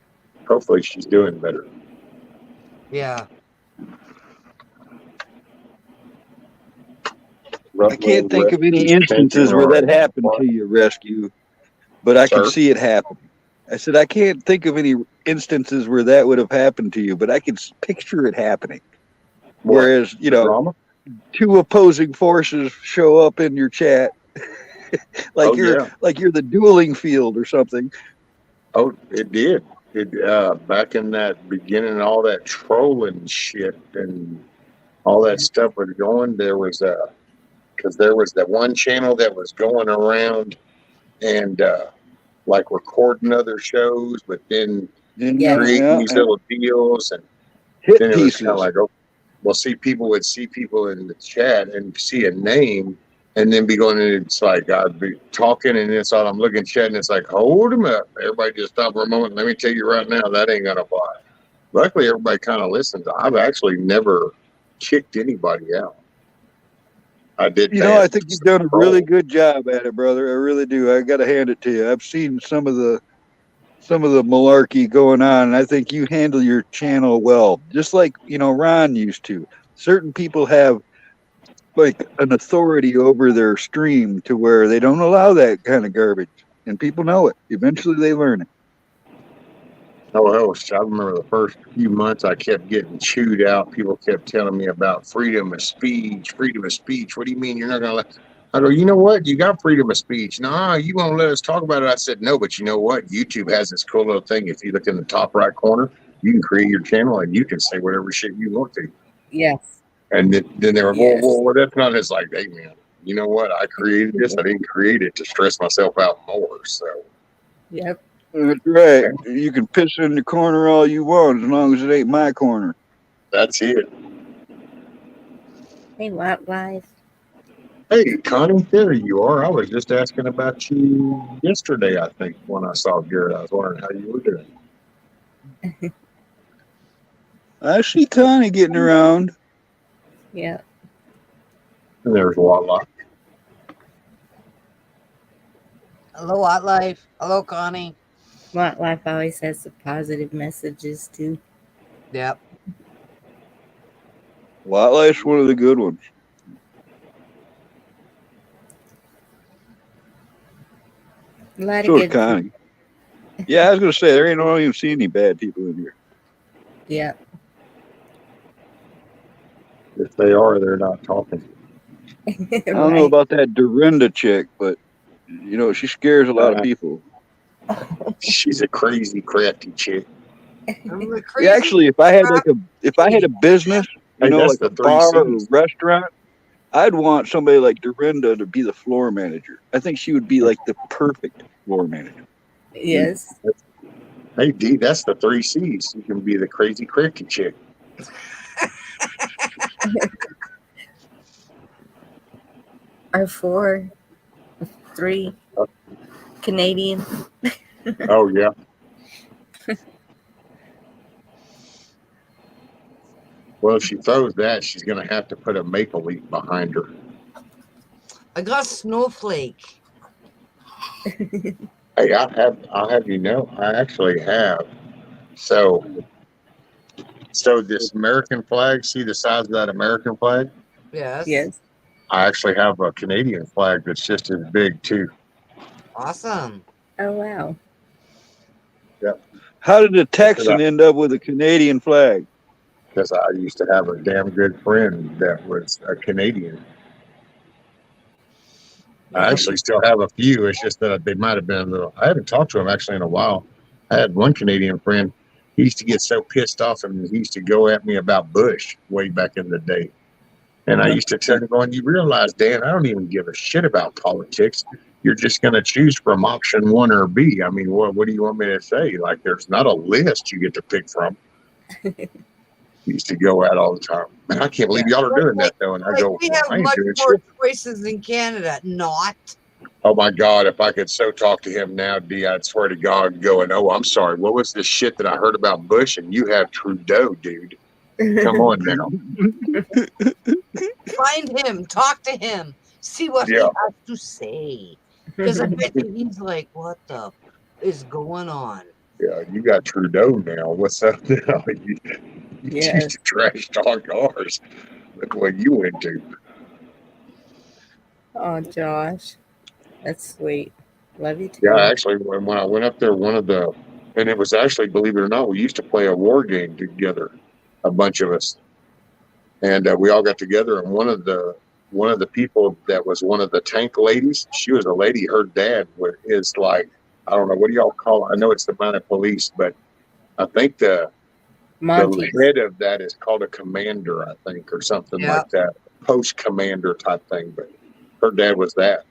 [SPEAKER 4] Hopefully, she's doing better.
[SPEAKER 2] Yeah.
[SPEAKER 5] I can't think of any instances where that happened to you, Rescue, but I can
[SPEAKER 4] Sir?
[SPEAKER 5] see it happening. I said, I can't think of any instances where that would have happened to you, but I can picture it happening.
[SPEAKER 4] What?
[SPEAKER 5] Whereas, you know,
[SPEAKER 4] Drama?
[SPEAKER 5] two opposing forces show up in your chat, like
[SPEAKER 4] Oh, yeah.
[SPEAKER 5] you're the dueling field or something.
[SPEAKER 4] Oh, it did. It back in that beginning, all that trolling shit and all that stuff was going. There was because there was that one channel that was going around and like recording other shows, but then
[SPEAKER 1] Yes.
[SPEAKER 4] creating
[SPEAKER 5] Yeah,
[SPEAKER 4] these little deals, and
[SPEAKER 5] hit
[SPEAKER 4] then it was kind of
[SPEAKER 5] pieces.
[SPEAKER 4] like, oh, well, see, people would see people in the chat and see a name. And then be going, and it's like I'd be talking, and it's all I'm looking chat, and it's like, hold them up, everybody, just stop for a moment. Let me tell you right now, that ain't gonna fly. Luckily, everybody kind of listens. I've actually never kicked anybody out. I did.
[SPEAKER 5] You know, I think you've done a really good job at it, brother. I really do. I got to hand it to you. I've seen some of the malarkey going on, and I think you handle your channel well, just like, you know, Ron used to. Certain people have like an authority over their stream to where they don't allow that kind of garbage, and people know it. Eventually, they learn it.
[SPEAKER 4] Oh, hell, I remember the first few months I kept getting chewed out. People kept telling me about freedom of speech, freedom of speech. What do you mean you're not going to let? I go, you know what? You got freedom of speech. Nah, you won't let us talk about it. I said, no, but you know what? YouTube has this cool little thing. If you look in the top right corner, you can create your channel and you can say whatever shit you want to.
[SPEAKER 1] Yes.
[SPEAKER 4] And then they were,
[SPEAKER 1] Yes.
[SPEAKER 4] well, that's not. It's like, hey, man, you know what? I created this. I didn't create it to stress myself out more. So,
[SPEAKER 1] Yep.
[SPEAKER 5] That's right. You can piss in the corner all you want as long as it ain't my corner.
[SPEAKER 4] that's it.
[SPEAKER 1] Hey, wildlife.
[SPEAKER 4] Hey, Connie, there you are. I was just asking about you yesterday, I think, when I saw Garrett. I was wondering how you were doing.
[SPEAKER 5] I see Connie getting around.
[SPEAKER 1] Yep.
[SPEAKER 4] And there's Wildlife.
[SPEAKER 2] Hello, Wildlife. Hello, Connie.
[SPEAKER 1] Wildlife always has some positive messages too.
[SPEAKER 2] Yep.
[SPEAKER 5] Wildlife's one of the good ones.
[SPEAKER 1] A lot
[SPEAKER 5] So
[SPEAKER 1] of
[SPEAKER 5] is
[SPEAKER 1] good.
[SPEAKER 5] Connie. Yeah, I was gonna say I don't even see any bad people in here.
[SPEAKER 1] Yep.
[SPEAKER 4] If they are, they're not talking.
[SPEAKER 5] I don't know
[SPEAKER 1] Right.
[SPEAKER 5] about that Dorinda chick, but you know she scares a lot of people.
[SPEAKER 4] She's a crazy, crafty chick.
[SPEAKER 2] I'm the
[SPEAKER 5] Yeah,
[SPEAKER 2] crazy
[SPEAKER 5] actually, if I had a business, you
[SPEAKER 4] Hey,
[SPEAKER 5] know,
[SPEAKER 4] that's
[SPEAKER 5] like
[SPEAKER 4] the
[SPEAKER 5] a
[SPEAKER 4] three
[SPEAKER 5] bar or
[SPEAKER 4] C's.
[SPEAKER 5] restaurant, I'd want somebody like Dorinda to be the floor manager. I think she would be like the perfect floor manager.
[SPEAKER 1] Yes.
[SPEAKER 4] Hey, D, that's the three C's. You can be the crazy, crafty chick.
[SPEAKER 1] Or 4, 3 Canadian.
[SPEAKER 4] Oh, yeah. Well, if she throws that, she's going to have to put a maple leaf behind her.
[SPEAKER 2] I got Snowflake.
[SPEAKER 4] Hey, I'll have you know, I actually have. So this American flag, see the size of that American flag?
[SPEAKER 2] Yes.
[SPEAKER 1] Yes.
[SPEAKER 4] I actually have a Canadian flag that's just as big too.
[SPEAKER 2] Awesome.
[SPEAKER 1] Oh wow.
[SPEAKER 5] How did a Texan end up with a Canadian flag?
[SPEAKER 4] Because I used to have a damn good friend that was a Canadian. I actually still have a few. It's just that they might have been a little. I haven't talked to him actually in a while. I had one Canadian friend. He used to get so pissed off, and he used to go at me about Bush way back in the day. And I used to tell him, "Going, you realize, Dan, I don't even give a shit about politics. You're just going to choose from option 1 or B. I mean, what do you want me to say? Like, there's not a list you get to pick from." He used to go out all the time. Man, I can't believe y'all are doing that though. And I go,
[SPEAKER 2] we
[SPEAKER 4] well,
[SPEAKER 2] have
[SPEAKER 4] I ain't
[SPEAKER 2] much
[SPEAKER 4] doing
[SPEAKER 2] more
[SPEAKER 4] shit.
[SPEAKER 2] choices in Canada. Not.
[SPEAKER 4] Oh my God, if I could so talk to him now, D, I'd swear to God, going, oh, I'm sorry. What was this shit that I heard about Bush and you have Trudeau, dude? Come on now.
[SPEAKER 2] Find him. Talk to him. See what he
[SPEAKER 4] Yeah.
[SPEAKER 2] has to say. Because I bet you he's like, what the is going on?
[SPEAKER 4] Yeah, you got Trudeau now. What's up now? You
[SPEAKER 1] Yes.
[SPEAKER 4] used to trash talk ours. Look what you went to.
[SPEAKER 1] Oh Josh. That's sweet. Love you too.
[SPEAKER 4] Yeah, actually, when I went up there, and it was actually, believe it or not, we used to play a war game together, a bunch of us. And we all got together, and one of the people that was one of the tank ladies, she was a lady. Her dad is like, I don't know, what do y'all call it? I know it's the mounted police, but I think the
[SPEAKER 1] Monty.
[SPEAKER 4] head of that is called a commander, I think, or something like that, post commander type thing. But her dad was that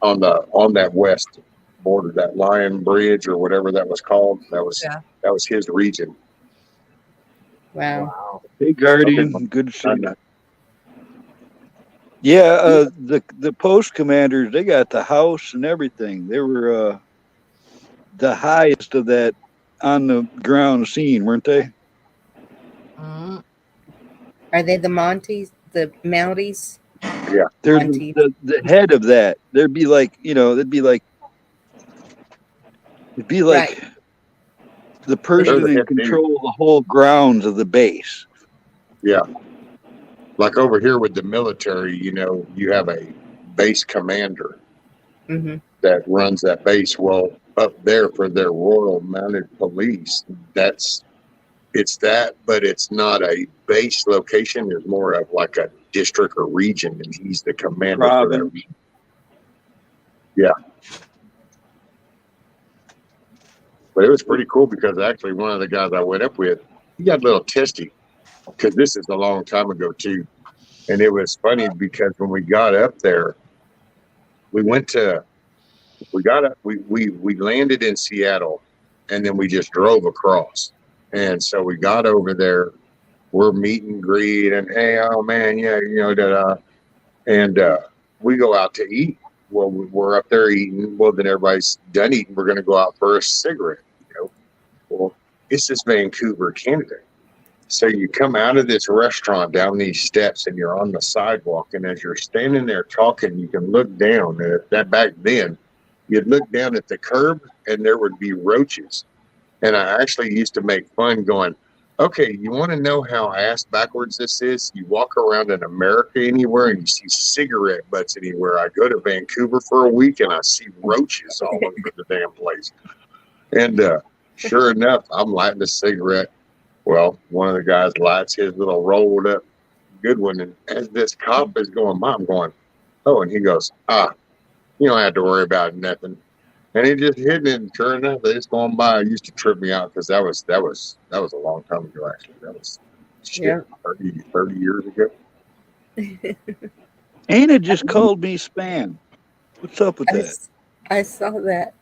[SPEAKER 4] on that west border, that Lion Bridge or whatever that was called. That was his region.
[SPEAKER 1] Wow.
[SPEAKER 5] Hey, Guardian, good to see you. Yeah, the post commanders, they got the house and everything. They were the highest of that on the ground scene, weren't they?
[SPEAKER 2] Mm-hmm.
[SPEAKER 1] Are they the Monties? The Mounties?
[SPEAKER 4] Yeah.
[SPEAKER 5] They're
[SPEAKER 1] Monty.
[SPEAKER 5] the head of that. There'd be like, you know, it'd be like
[SPEAKER 1] Right.
[SPEAKER 5] the person in control of the whole grounds of the base.
[SPEAKER 4] Yeah. Like over here with the military, you know, you have a base commander
[SPEAKER 1] Mm-hmm.
[SPEAKER 4] that runs that base. Well, up there for their Royal Mounted Police. It's that, but it's not a base location. It's more of like a district or region, and he's the commander for that
[SPEAKER 5] Province.
[SPEAKER 4] region. Yeah. But it was pretty cool because actually one of the guys I went up with, he got a little testy because this is a long time ago too. And it was funny because when we got up there, we landed in Seattle and then we just drove across. And so we got over there, we're meet and greet and hey, oh man, yeah, you know, and we go out to eat. Well, we're up there eating. Well, then everybody's done eating. We're going to go out for a cigarette. You know, well, it's just Vancouver, Canada. So you come out of this restaurant down these steps and you're on the sidewalk. And as you're standing there talking, you can look down. And that back then, you'd look down at the curb and there would be roaches. And I actually used to make fun going, okay, you want to know how ass backwards this is? You walk around in America anywhere and you see cigarette butts anywhere. I go to Vancouver for a week and I see roaches all over the damn place. And sure enough, I'm lighting a cigarette. Well, one of the guys lights his little rolled up good one. And as this cop is going by, I'm going, oh, and he goes, you don't have to worry about nothing. And he just hit it, and sure enough, they just going by. It used to trip me out because that was a long time ago. Actually, that was shit,
[SPEAKER 1] Yeah.
[SPEAKER 4] 30 years ago.
[SPEAKER 5] Anna just called me spam. What's up with that?
[SPEAKER 1] I saw that.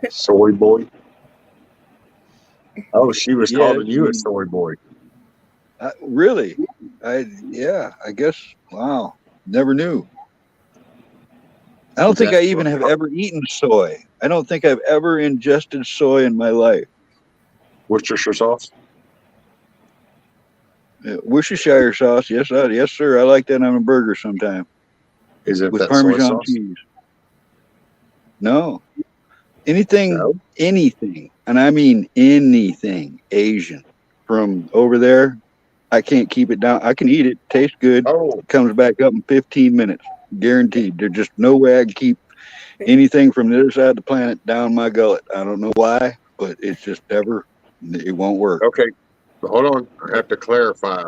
[SPEAKER 4] Soy boy. Oh, she was
[SPEAKER 5] Yeah,
[SPEAKER 4] calling you a soy boy.
[SPEAKER 5] Really? I guess. Wow. Never knew. I don't think I even have ever eaten soy. I don't think I've ever ingested soy in my life.
[SPEAKER 4] Worcestershire sauce.
[SPEAKER 5] Worcestershire sauce, yes, sir. I like that on a burger sometime.
[SPEAKER 4] Is it
[SPEAKER 5] with
[SPEAKER 4] that soy
[SPEAKER 5] Parmesan
[SPEAKER 4] sauce?
[SPEAKER 5] cheese? No. Anything, and I mean anything Asian from over there, I can't keep it down. I can eat it, tastes good, comes back up in 15 minutes, guaranteed. There's just no way I can keep anything from the other side of the planet down my gullet. I don't know why, but it's just it won't work.
[SPEAKER 4] Okay, but hold on. I have to clarify.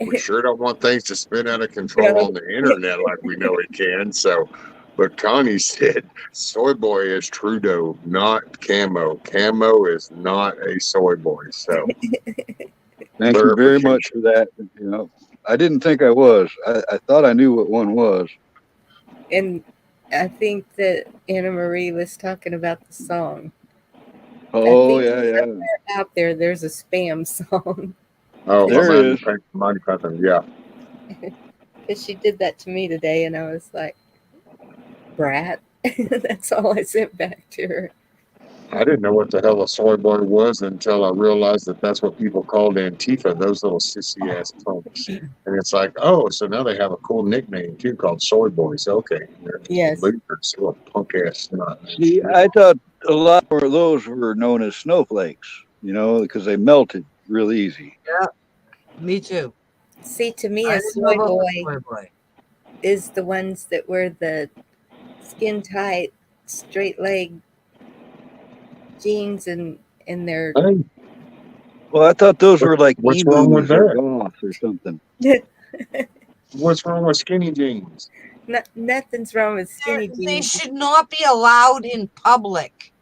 [SPEAKER 4] We sure don't want things to spin out of control on the internet like we know it can. So, but Connie said soy boy is Trudeau, not Camo. Camo is not a soy boy. So,
[SPEAKER 5] thank you very much for that. You know, I didn't think I was. I thought I knew what one was.
[SPEAKER 1] And I think that Anna Marie was talking about the song.
[SPEAKER 5] Oh, yeah.
[SPEAKER 1] Out there's a spam song.
[SPEAKER 4] Oh,
[SPEAKER 5] there it is.
[SPEAKER 4] Monty Python, yeah.
[SPEAKER 1] Because she did that to me today, and I was like, brat. That's all I sent back to her.
[SPEAKER 4] I didn't know what the hell a soy boy was until I realized that that's what people called Antifa, those little sissy ass punks. And it's like, oh, so now they have a cool nickname too called soy boys. Okay.
[SPEAKER 1] Yes.
[SPEAKER 4] Losers, little punk ass snot.
[SPEAKER 5] See, I thought a lot more of those were known as snowflakes, you know, because they melted real easy.
[SPEAKER 2] Yeah, me too.
[SPEAKER 1] See, to me, a soy boy is the ones that wear the skin tight, straight leg jeans and their.
[SPEAKER 5] Well, I thought those were like
[SPEAKER 4] what's wrong with that?
[SPEAKER 5] Or something.
[SPEAKER 4] What's wrong with skinny jeans?
[SPEAKER 1] Nothing's wrong with skinny jeans.
[SPEAKER 2] They should not be allowed in public.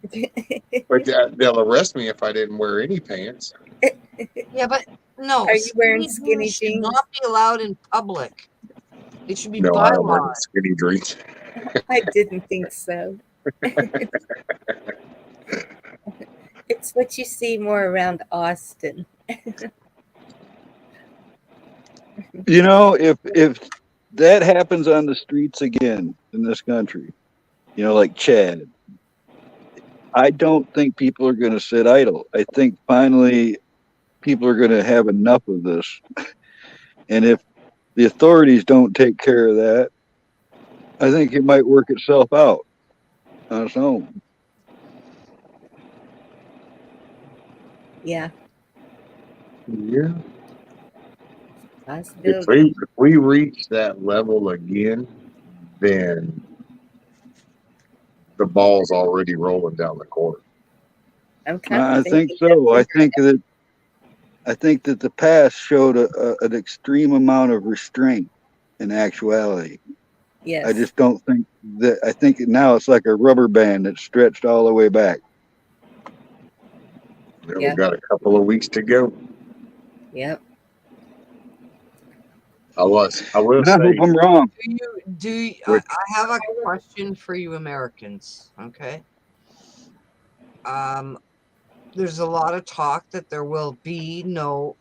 [SPEAKER 4] But they'll arrest me if I didn't wear any pants.
[SPEAKER 2] Yeah, but no.
[SPEAKER 1] Are you wearing skinny jeans?
[SPEAKER 2] Should not be allowed in public. It should be
[SPEAKER 4] no,
[SPEAKER 2] bylaw.
[SPEAKER 4] I don't wear skinny jeans.
[SPEAKER 1] I didn't think so. It's what you see more around Austin.
[SPEAKER 5] You know, if that happens on the streets again in this country, you know, like Chad, I don't think people are going to sit idle. I think finally people are going to have enough of this. And if the authorities don't take care of that, I think it might work itself out on its own.
[SPEAKER 1] Yeah.
[SPEAKER 4] Yeah.
[SPEAKER 1] If
[SPEAKER 4] we reach that level again, then the ball's already rolling down the court.
[SPEAKER 1] I'm kind
[SPEAKER 5] I
[SPEAKER 1] of
[SPEAKER 5] think
[SPEAKER 1] thinking
[SPEAKER 5] so.
[SPEAKER 1] that
[SPEAKER 5] I think that the past showed an extreme amount of restraint in actuality.
[SPEAKER 1] yes,
[SPEAKER 5] I just don't think that. I think now it's like a rubber band that's stretched all the way back.
[SPEAKER 4] You know,
[SPEAKER 1] Yeah.
[SPEAKER 4] we got a couple of weeks to go.
[SPEAKER 1] yep.
[SPEAKER 4] I will
[SPEAKER 5] And I hope
[SPEAKER 4] say,
[SPEAKER 5] I'm wrong.
[SPEAKER 2] I have a question for you Americans, okay? There's a lot of talk that there will be no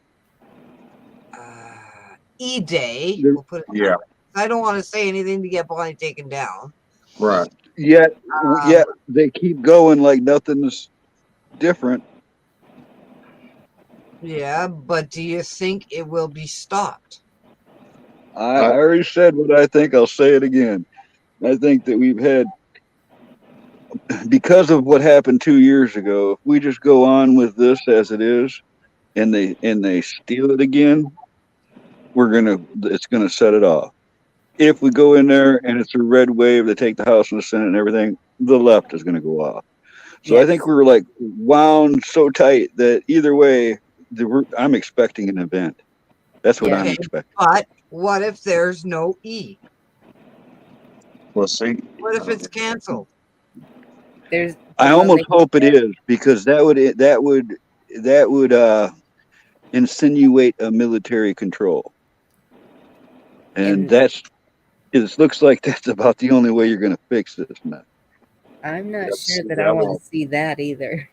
[SPEAKER 2] E-Day. We'll put it
[SPEAKER 4] yeah,
[SPEAKER 2] I don't want to say anything to get Bonnie taken down.
[SPEAKER 4] right.
[SPEAKER 5] Yet they keep going like nothing's different.
[SPEAKER 2] Yeah, but do you think it will be stopped?
[SPEAKER 5] I already said what I think. I'll say it again. I think that we've had, because of what happened 2 years ago, if we just go on with this as it is and they steal it again, it's gonna set it off. If we go in there and it's a red wave, they take the House and the Senate and everything, the left is gonna go off. So I think we were like wound so tight that either way, I'm expecting an event. That's what I'm expecting.
[SPEAKER 2] But what if there's no E?
[SPEAKER 4] We'll see.
[SPEAKER 2] What if it's canceled?
[SPEAKER 5] I almost hope it is, because that would insinuate a military control, and it looks like that's about the only way you're going to fix this mess.
[SPEAKER 1] I'm not sure that I want to see that either.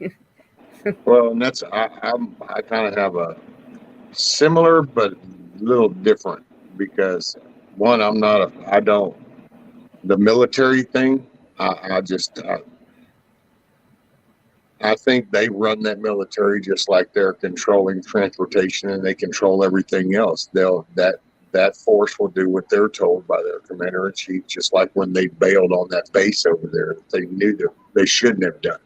[SPEAKER 4] Well, and that's I kind of have a similar but a little different, because one, I don't, the military thing, I think they run that military just like they're controlling transportation and they control everything else. That force will do what they're told by their commander in chief, just like when they bailed on that base over there. They knew that they shouldn't have done.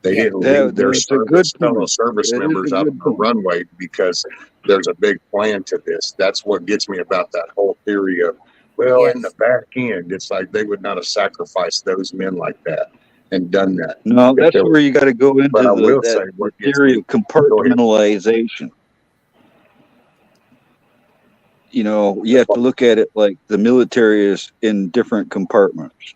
[SPEAKER 4] They didn't leave their fellow service members out on the runway because there's a big plan to this. That's what gets me about that whole theory of, well, in the back end, it's like they would not have sacrificed those men like that and done that.
[SPEAKER 5] No, that's where you got to go into the theory of compartmentalization. You know, you have to look at it like the military is in different compartments.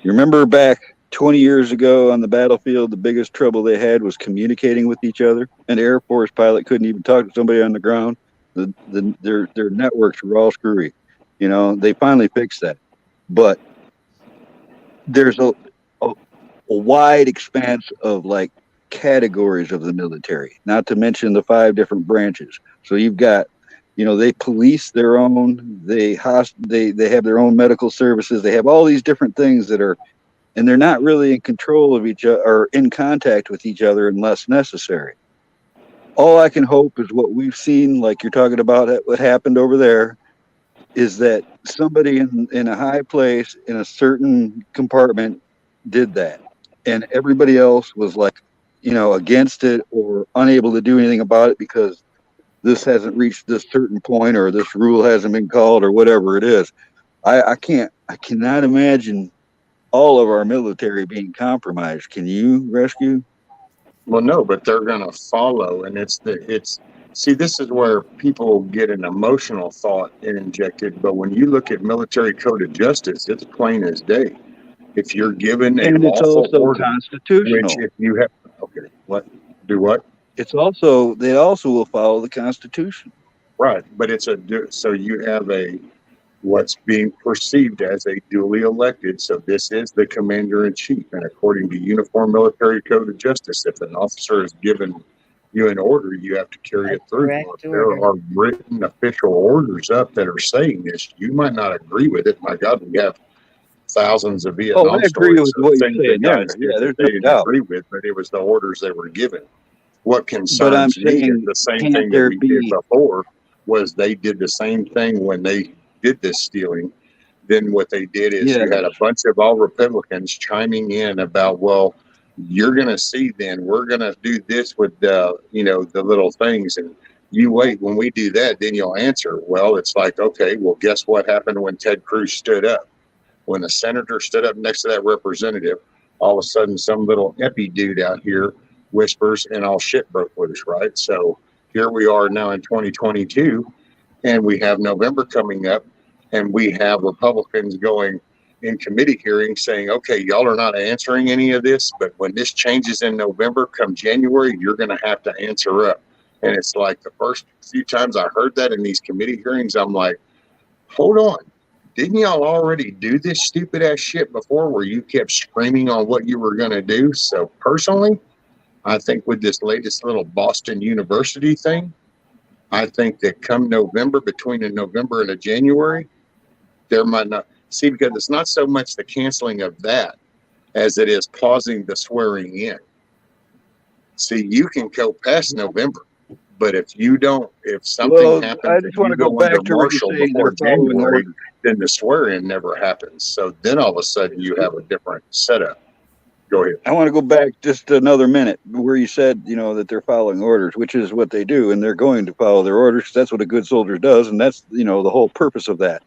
[SPEAKER 5] You remember back 20 years ago on the battlefield, the biggest trouble they had was communicating with each other. An Air Force pilot couldn't even talk to somebody on the ground. Their networks were all screwy. You know, they finally fixed that. But there's a wide expanse of like categories of the military, not to mention the 5 different branches. So you've got, you know, they police their own, they have their own medical services. They have all these different things that are, and they're not really in control of each other or in contact with each other unless necessary. All I can hope is what we've seen, like you're talking about, what happened over there, is that somebody in a high place in a certain compartment did that, and everybody else was like, you know, against it or unable to do anything about it because this hasn't reached this certain point or this rule hasn't been called or whatever it is. I cannot imagine all of our military being compromised. Can you, Rescue?
[SPEAKER 4] Well, no, but they're going to follow, and see, this is where people get an emotional thought injected. But when you look at military code of justice, it's plain as day. If you're given a lawful order,
[SPEAKER 5] constitutional,
[SPEAKER 4] which if you have, okay, what?
[SPEAKER 5] They also will follow the Constitution.
[SPEAKER 4] Right, but so you have what's being perceived as a duly elected. So this is the commander in chief, and according to Uniform Military Code of Justice, if an officer is given you an order, you have to carry it through. If there are written official orders up that are saying this, you might not agree with it. My God, we have thousands of Vietnam stories of things that guys did they didn't agree with, but it was the orders they were given. What concerns me is the same thing that we did before, was they did the same thing when they did this stealing. Then what they did is you had a bunch of all Republicans chiming in about, well, you're going to see, then we're going to do this with the little things, and you wait, when we do that, then you'll answer. Well, it's like, okay, well, guess what happened when Ted Cruz stood up? When the senator stood up next to that representative, all of a sudden some little epi dude out here whispers and all shit broke loose, right? So here we are now in 2022, and we have November coming up, and we have Republicans going in committee hearings saying, okay, y'all are not answering any of this, but when this changes in November, come January, you're going to have to answer up. And it's like the first few times I heard that in these committee hearings, I'm like, hold on. Didn't y'all already do this stupid ass shit before where you kept screaming on what you were going to do? So personally, I think with this latest little Boston University thing, I think that come November, between a November and a January, there might not see, because it's not so much the canceling of that as it is pausing the swearing in. See, you can go past November, but if something happens,
[SPEAKER 5] I just want to go back to where you say
[SPEAKER 4] before
[SPEAKER 5] they're following
[SPEAKER 4] January,
[SPEAKER 5] orders.
[SPEAKER 4] then the swear in never happens. So then all of a sudden you have a different setup. Go ahead.
[SPEAKER 5] I want to go back just another minute where you said, that they're following orders, which is what they do, and they're going to follow their orders because that's what a good soldier does, and that's, the whole purpose of that.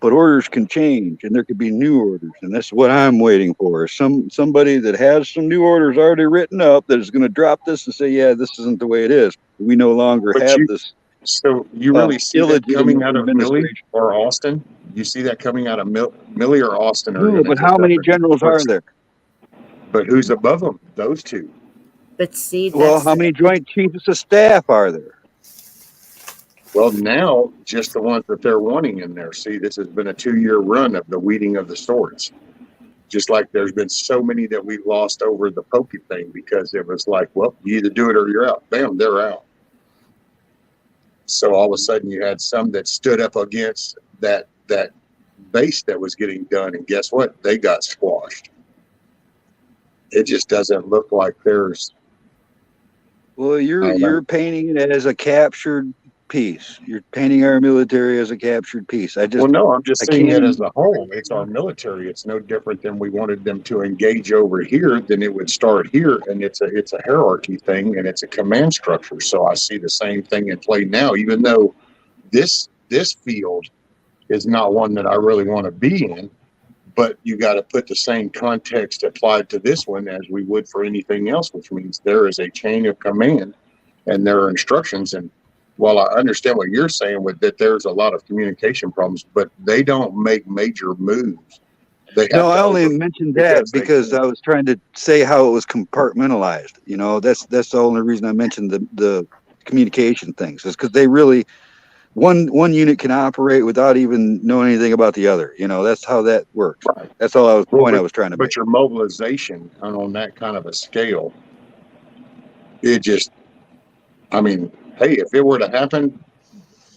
[SPEAKER 5] But orders can change, and there could be new orders, and that's what I'm waiting for. Somebody that has some new orders already written up that is going to drop this and say, yeah, this isn't the way it is. We no longer have this.
[SPEAKER 4] So you really see that coming out of Millie
[SPEAKER 5] administration.
[SPEAKER 4] or Austin? You see that coming out of Millie or Austin?
[SPEAKER 5] No, but how many generals are there?
[SPEAKER 4] But who's above them? Those two.
[SPEAKER 1] But see,
[SPEAKER 5] Well, how many joint chiefs of staff are there?
[SPEAKER 4] Well, now just the ones that they're wanting in there. See, this has been a 2-year run of the weeding of the swords. Just like there's been so many that we've lost over the pokey thing because it was like, well, you either do it or you're out. Bam, they're out. So all of a sudden you had some that stood up against that base that was getting done, and guess what? They got squashed. It just doesn't look like there's.
[SPEAKER 5] Well, you're painting it as a captured piece. You're painting our military as a captured piece. I'm just
[SPEAKER 4] seeing it as a whole. It's our military. It's no different than we wanted them to engage over here. Then it would start here, and it's a hierarchy thing, and it's a command structure. So I see the same thing in play now, even though this field is not one that I really want to be in. But you got to put the same context applied to this one as we would for anything else, which means there is a chain of command and there are instructions. And while I understand what you're saying with that, there's a lot of communication problems, but they don't make major moves.
[SPEAKER 5] I only mentioned that because I was trying to say how it was compartmentalized. That's the only reason I mentioned the communication things, is because they really. One unit can operate without even knowing anything about the other. That's how that works. Right. That's all I was trying to make.
[SPEAKER 4] But your mobilization on that kind of a scale, it just, hey, if it were to happen,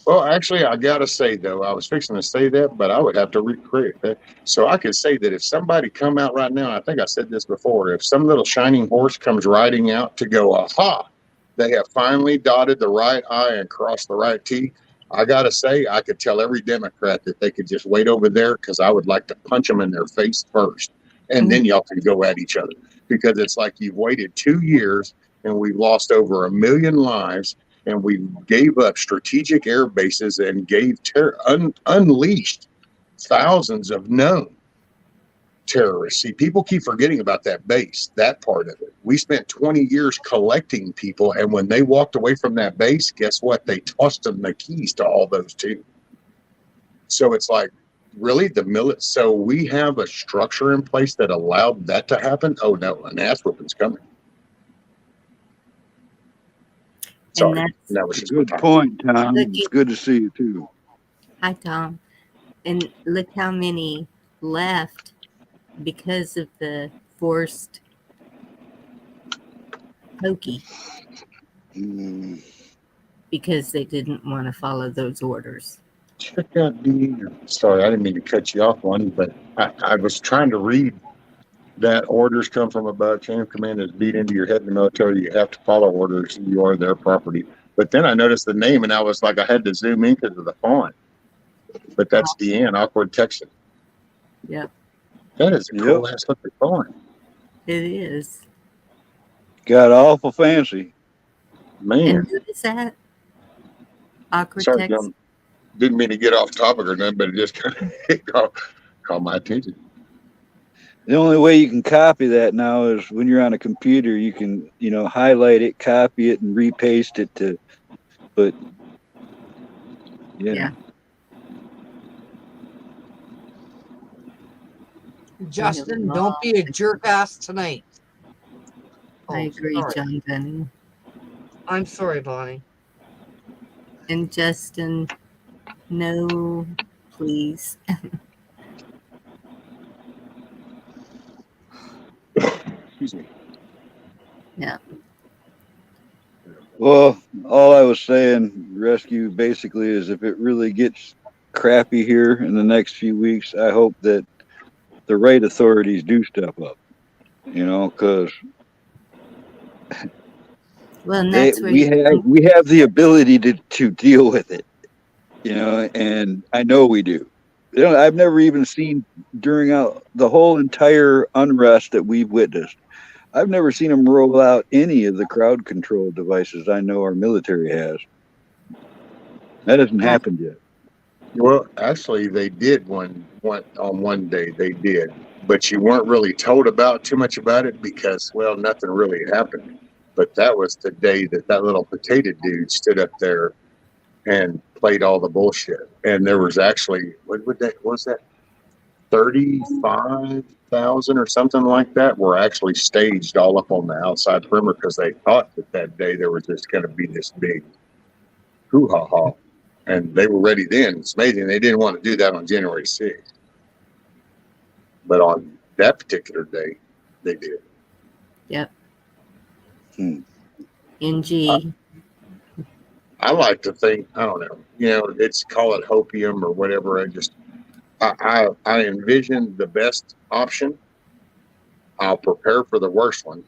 [SPEAKER 4] well, actually, I got to say, though, I was fixing to say that, but I would have to recreate that. So I could say that if somebody come out right now, I think I said this before, if some little shining horse comes riding out to go, aha, they have finally dotted the right I and crossed the right T, I got to say, I could tell every Democrat that they could just wait over there because I would like to punch them in their face first. And then y'all can go at each other, because it's like you've waited 2 years and we've lost over 1 million lives, and we gave up strategic air bases and unleashed thousands of known terrorists. See, people keep forgetting about that base, that part of it. We spent 20 years collecting people, and when they walked away from that base, guess what? They tossed them the keys to all those too. So it's like, really, so we have a structure in place that allowed that to happen? Oh no, an ass whooping's coming. Sorry, that was just
[SPEAKER 5] a good point, Tom. It's good to see you too.
[SPEAKER 1] Hi, Tom. And look how many left because of the forced pokey. Because they didn't want to follow those orders.
[SPEAKER 4] Check out sorry, I didn't mean to cut you off one, but I was trying to read that orders come from above, chain of command is beat into your head in the military. You have to follow orders. You are their property. But then I noticed the name, and I was like, I had to zoom in because of the font. But that's Deanne, awkward Texan.
[SPEAKER 1] Yep.
[SPEAKER 4] That is a cool ass looking font.
[SPEAKER 1] It is.
[SPEAKER 5] Got awful fancy.
[SPEAKER 4] Man.
[SPEAKER 1] And who is that? Awkward
[SPEAKER 4] Sorry,
[SPEAKER 1] Texan.
[SPEAKER 4] Didn't mean to get off topic or nothing, but it just kind of caught my attention.
[SPEAKER 5] The only way you can copy that now is when you're on a computer. You can, highlight it, copy it, and repaste it to. But
[SPEAKER 1] Yeah.
[SPEAKER 2] Justin, don't be a jerk ass tonight.
[SPEAKER 1] I agree,
[SPEAKER 2] sorry.
[SPEAKER 1] John Gunning.
[SPEAKER 2] I'm sorry, Bonnie.
[SPEAKER 1] And Justin, no, please.
[SPEAKER 4] Excuse me.
[SPEAKER 1] Yeah.
[SPEAKER 5] Well, all I was saying, rescue, basically, is if it really gets crappy here in the next few weeks, I hope that the right authorities do step up. Because
[SPEAKER 1] Well, and that's where
[SPEAKER 5] we have the ability to deal with it. And I know we do. I've never even seen during the whole entire unrest that we've witnessed. I've never seen them roll out any of the crowd control devices I know our military has. That hasn't happened yet.
[SPEAKER 4] Well, actually, they did one on one day. They did, but you weren't really told about too much about it because, well, nothing really happened. But that was the day that little potato dude stood up there and played all the bullshit. And there was actually what was that 35,000 or something like that were actually staged all up on the outside perimeter because they thought that day there was just going to be this big hoo ha ha. And they were ready then. It's amazing they didn't want to do that on January 6th. But on that particular day, they did.
[SPEAKER 1] Yep.
[SPEAKER 5] Hmm.
[SPEAKER 1] NG.
[SPEAKER 4] I like to think, I don't know, it's call it hopium or whatever. I envision the best option. I'll prepare for the worst one,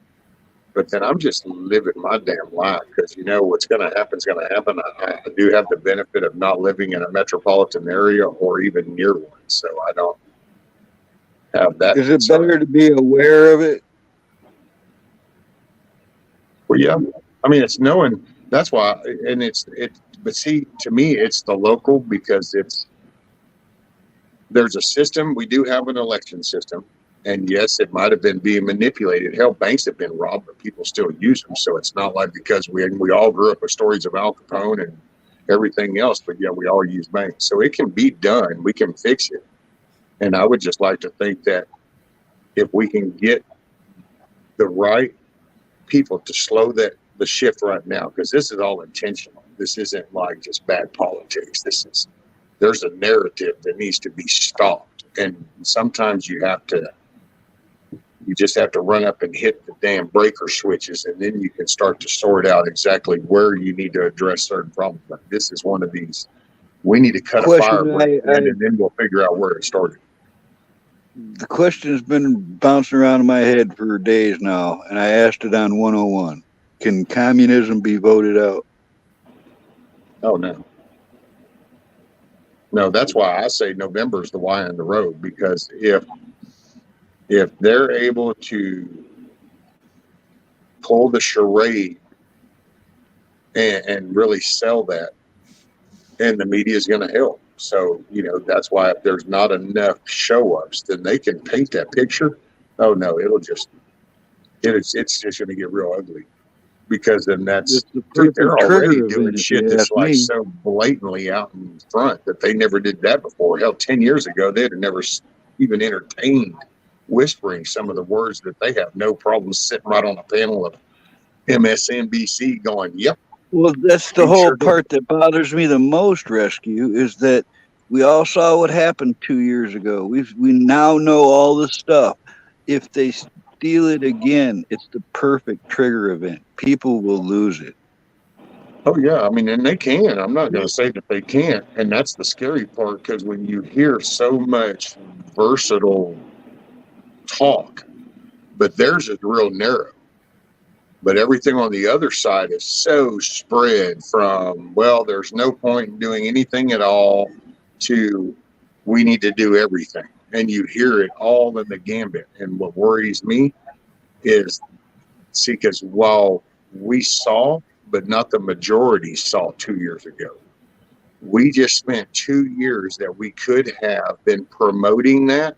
[SPEAKER 4] but then I'm just living my damn life because what's going to happen is going to happen. I do have the benefit of not living in a metropolitan area or even near one, so I don't have that.
[SPEAKER 5] Is it better to be aware of it?
[SPEAKER 4] Well, yeah. I mean, it's knowing. That's why, and but see, to me, it's the local because there's a system. We do have an election system. And yes, it might have been being manipulated. Hell, banks have been robbed, but people still use them. So it's not like because we all grew up with stories of Al Capone and everything else, but yeah, we all use banks. So it can be done. We can fix it. And I would just like to think that if we can get the right people to slow the shift right now, because this is all intentional. This isn't like just bad politics. There's a narrative that needs to be stopped. And sometimes you just have to run up and hit the damn breaker switches, and then you can start to sort out exactly where you need to address certain problems. Like this is one of these. We need to cut a fire break, and then we'll figure out where it started.
[SPEAKER 5] The question has been bouncing around in my head for days now, and I asked it on 101. Can communism be voted out?
[SPEAKER 4] Oh, no. No, that's why I say November is the Y on the road, because if they're able to pull the charade and really sell that, and the media is going to help. So, that's why if there's not enough show-ups, then they can paint that picture. Oh, no, it's just going to get real ugly. Because then they're already doing shit that's like so blatantly out in front that they never did that before. Hell, 10 years ago, they'd have never even entertained whispering some of the words that they have no problem sitting right on a panel of MSNBC going, yep.
[SPEAKER 5] Well, that's the whole part that bothers me the most, Rescue, is that we all saw what happened 2 years ago. We now know all the stuff. If they steal it again, it's the perfect trigger event. People will lose it.
[SPEAKER 4] Oh, yeah. I mean, and they can. I'm not going to say that they can't. And that's the scary part, because when you hear so much versatile talk, but theirs is real narrow. But everything on the other side is so spread from, well, there's no point in doing anything at all to we need to do everything. And you hear it all in the gambit. And what worries me is, see, because while we saw, but not the majority saw 2 years ago, we just spent 2 years that we could have been promoting that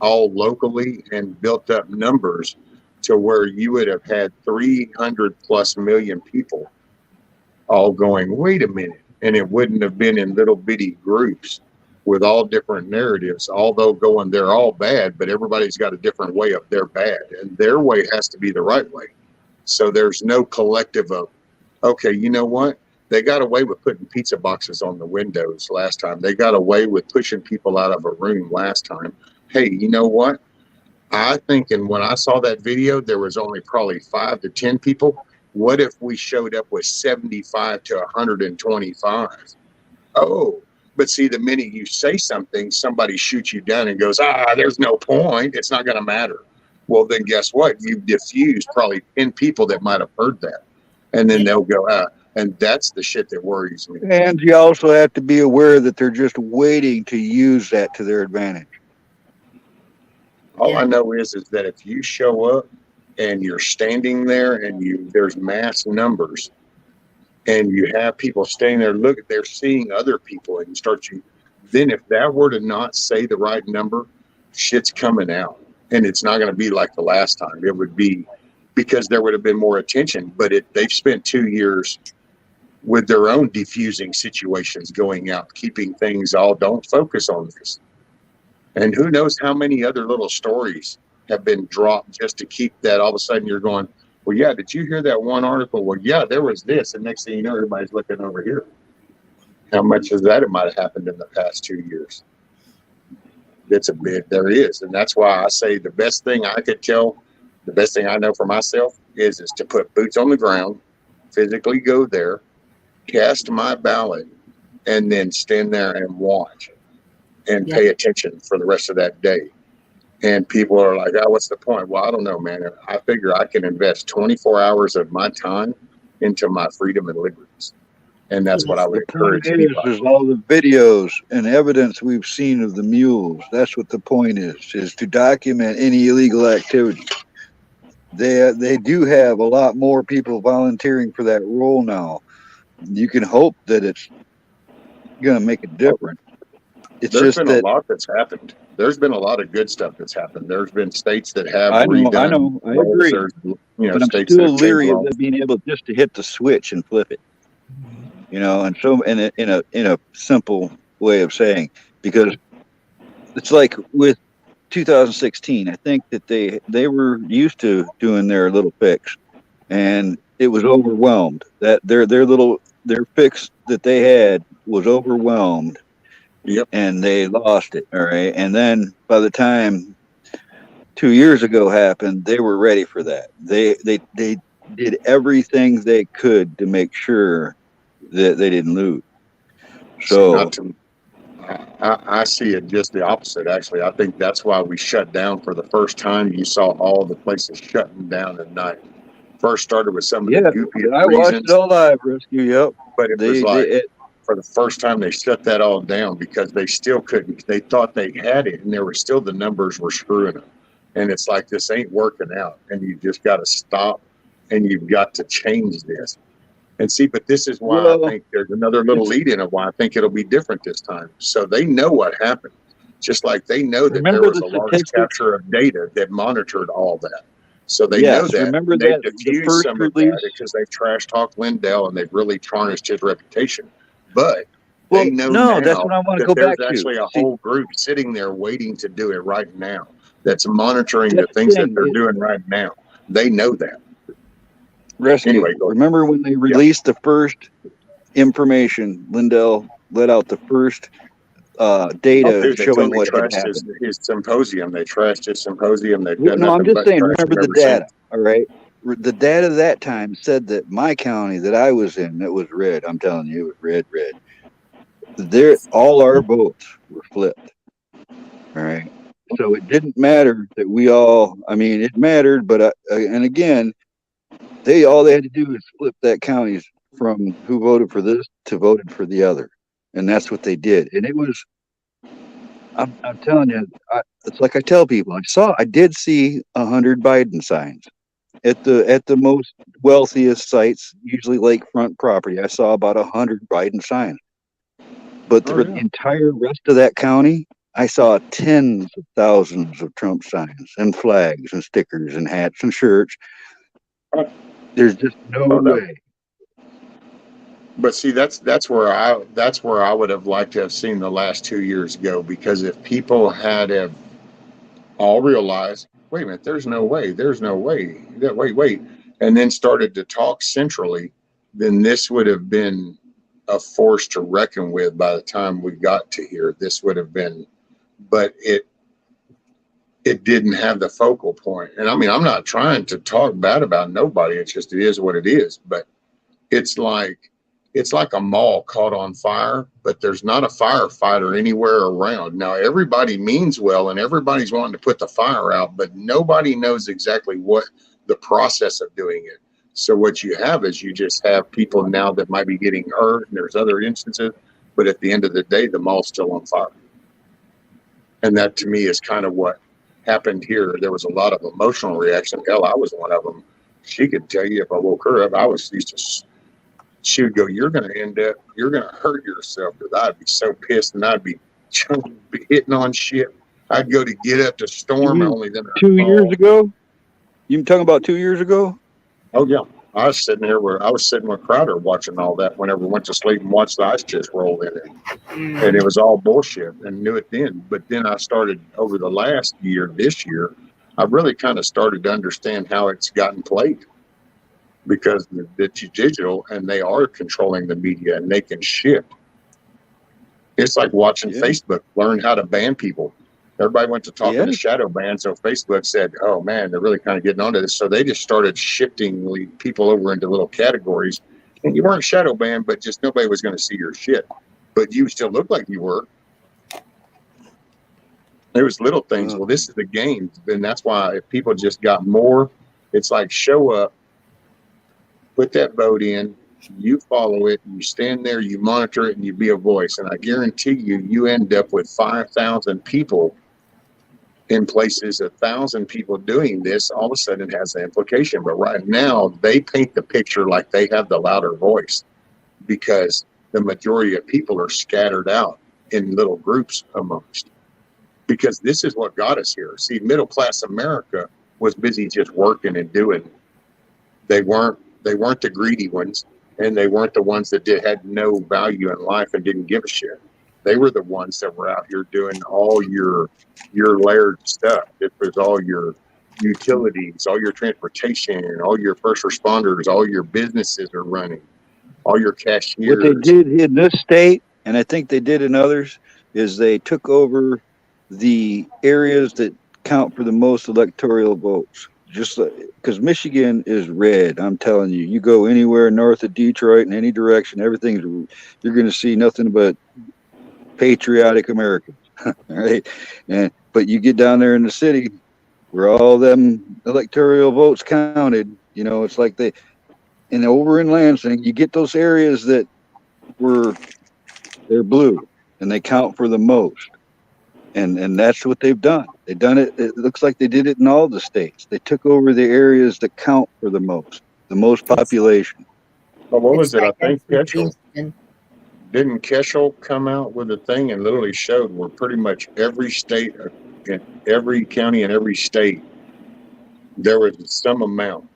[SPEAKER 4] all locally and built up numbers to where you would have had 300 plus million people all going, wait a minute. And it wouldn't have been in little bitty groups with all different narratives, although going, they're all bad, but everybody's got a different way of their bad. And their way has to be the right way. So there's no collective of, okay, you know what? They got away with putting pizza boxes on the windows last time. They got away with pushing people out of a room last time. Hey, you know what? I think, and when I saw that video, there was only probably 5 to 10 people. What if we showed up with 75 to 125? Oh, but see, the minute you say something, somebody shoots you down and goes, there's no point. It's not going to matter. Well, then guess what? You've diffused probably 10 people that might have heard that. And then they'll go, and that's the shit that worries me.
[SPEAKER 5] And you also have to be aware that they're just waiting to use that to their advantage.
[SPEAKER 4] All I know is that if you show up and you're standing there and there's mass numbers and you have people standing there, look, they're seeing other people and then if that were to not say the right number, shit's coming out. And it's not going to be like the last time. It would be because there would have been more attention, but they've spent 2 years with their own diffusing situations going out, keeping things don't focus on this. And who knows how many other little stories have been dropped just to keep that. All of a sudden you're going, well, yeah, did you hear that one article? Well, yeah, there was this. And next thing you know, everybody's looking over here. How much is that? It might have happened in the past 2 years. There is. And that's why I say the best thing I could tell, the best thing I know for myself is to put boots on the ground, physically go there, cast my ballot, and then stand there and watch and pay attention for the rest of that day. And people are like, what's the point? Well, I don't know, man. I figure I can invest 24 hours of my time into my freedom and liberties. And that's what I would encourage anybody.
[SPEAKER 5] Is all the videos and evidence we've seen of the mules. That's what the point is to document any illegal activity. They do have a lot more people volunteering for that role now. You can hope that it's going to make a difference.
[SPEAKER 4] There's been a lot that's happened. There's been a lot of good stuff that's happened. There's been states that have redone.
[SPEAKER 5] I know. I agree. But I'm still leery of being able just to hit the switch and flip it. And so in a simple way of saying, because it's like with 2016, I think that they were used to doing their little fix, and it was overwhelmed. That their fix that they had was overwhelmed.
[SPEAKER 4] Yep.
[SPEAKER 5] And they lost it. All right. And then by the time 2 years ago happened, they were ready for that. They did everything they could to make sure that they didn't lose. So
[SPEAKER 4] I see it just the opposite, actually. I think that's why we shut down for the first time. You saw all the places shutting down at night. First started with some of the goofiest
[SPEAKER 5] I watched it all live, Rescue. Yep.
[SPEAKER 4] But it was for the first time they shut that all down because they still couldn't. They thought they had it, and there were still the numbers were screwing them. And it's like, this ain't working out, and you just got to stop, and you've got to change this. And see, but this is why I think there's another little lead in of why I think it'll be different this time. So they know what happened, just like they know that there was a large capture of data that monitored all that. So they know that.
[SPEAKER 5] Remember
[SPEAKER 4] they
[SPEAKER 5] that
[SPEAKER 4] diffused
[SPEAKER 5] the first
[SPEAKER 4] some
[SPEAKER 5] release,
[SPEAKER 4] of that because they've trash talked Lindell and they've really tarnished his reputation. But they know now
[SPEAKER 5] that's what I want to go
[SPEAKER 4] there's
[SPEAKER 5] back
[SPEAKER 4] actually
[SPEAKER 5] to.
[SPEAKER 4] a whole group sitting there waiting to do it right now. That's monitoring the things that they're doing right now. They know that.
[SPEAKER 5] Rescue. Anyway, remember when they released the first information? Lindell let out the first data showing what had happened.
[SPEAKER 4] His symposium. They trashed his symposium. They've done
[SPEAKER 5] I'm just saying. Remember the data. All right. The data that time said that my county that I was in, that was red. I'm telling you, it was red. All our votes were flipped. All right. So it didn't matter that we all. I mean, it mattered, but and again, all they had to do is flip that county from who voted for this to voted for the other, and that's what they did. And it was. I'm telling you, it's like I tell people. I did see 100 Biden signs at the most wealthiest sites, usually lakefront property. I saw about 100 Biden signs, but for the entire rest of that county, I saw tens of thousands of Trump signs and flags and stickers and hats and shirts. There's just no
[SPEAKER 4] Oh, no.
[SPEAKER 5] way.
[SPEAKER 4] But see, that's where I would have liked to have seen the last 2 years go, because if people had have all realized, wait a minute, there's no way, wait, and then started to talk centrally, then this would have been a force to reckon with by the time we got to here. This would have been, but it didn't have the focal point. And I mean, I'm not trying to talk bad about nobody. It's just, it is what it is. But it's like it's like a mall caught on fire, but there's not a firefighter anywhere around. Now everybody means well and everybody's wanting to put the fire out, but nobody knows exactly what the process of doing it. So what you have is you just have people now that might be getting hurt, and there's other instances, but at the end of the day, the mall's still on fire. And that to me is kind of what happened here. There was a lot of emotional reaction. Hell, I was one of them. She could tell you, if I woke her up, I was used to, she would go, you're going to hurt yourself, because I'd be so pissed, and I'd be hitting on shit. I'd go to get up to storm, and only then I'd
[SPEAKER 5] 2 years
[SPEAKER 4] fall.
[SPEAKER 5] ago? You talking about 2 years ago?
[SPEAKER 4] Oh, yeah. I was sitting with Crowder watching all that whenever we went to sleep and watched the ice chest roll in it. And it was all bullshit, and knew it then. But then I started over the last year, this year, I really kind of started to understand how it's gotten played, because it's digital and they are controlling the media and they can shift. It's like watching Facebook learn how to ban people. Everybody went to talking to shadow ban, so Facebook said, oh man, they're really kind of getting onto this. So they just started shifting people over into little categories. And you weren't shadow banned, but just nobody was going to see your shit. But you still looked like you were. There was little things. Well, this is the game. And that's why if people just got more, it's like, show up, put that vote in, you follow it, you stand there, you monitor it, and you be a voice. And I guarantee you, you end up with 5,000 people in places, 1,000 people doing this. All of a sudden it has an implication. But right now, they paint the picture like they have the louder voice, because the majority of people are scattered out in little groups amongst. Because this is what got us here. See, middle class America was busy just working and doing. They weren't the greedy ones, and they weren't the ones that had no value in life and didn't give a shit. They were the ones that were out here doing all your layered stuff. It was all your utilities, all your transportation, all your first responders, all your businesses are running, all your cashiers.
[SPEAKER 5] What they did in this state, and I think they did in others, is they took over the areas that count for the most electoral votes. Just because Michigan is red, I'm telling you, you go anywhere north of Detroit in any direction, you're going to see nothing but patriotic Americans, right? But you get down there in the city where all them electoral votes counted, it's like and over in Lansing, you get those areas that they're blue and they count for the most. And that's what they've done. They've done it. It looks like they did it in all the states. They took over the areas that count for the most population.
[SPEAKER 4] Well, what was it? I
[SPEAKER 1] like
[SPEAKER 4] think
[SPEAKER 1] Houston.
[SPEAKER 4] didn't Keschel come out with a thing and literally showed where pretty much every state, in every county in every state, there was some amount,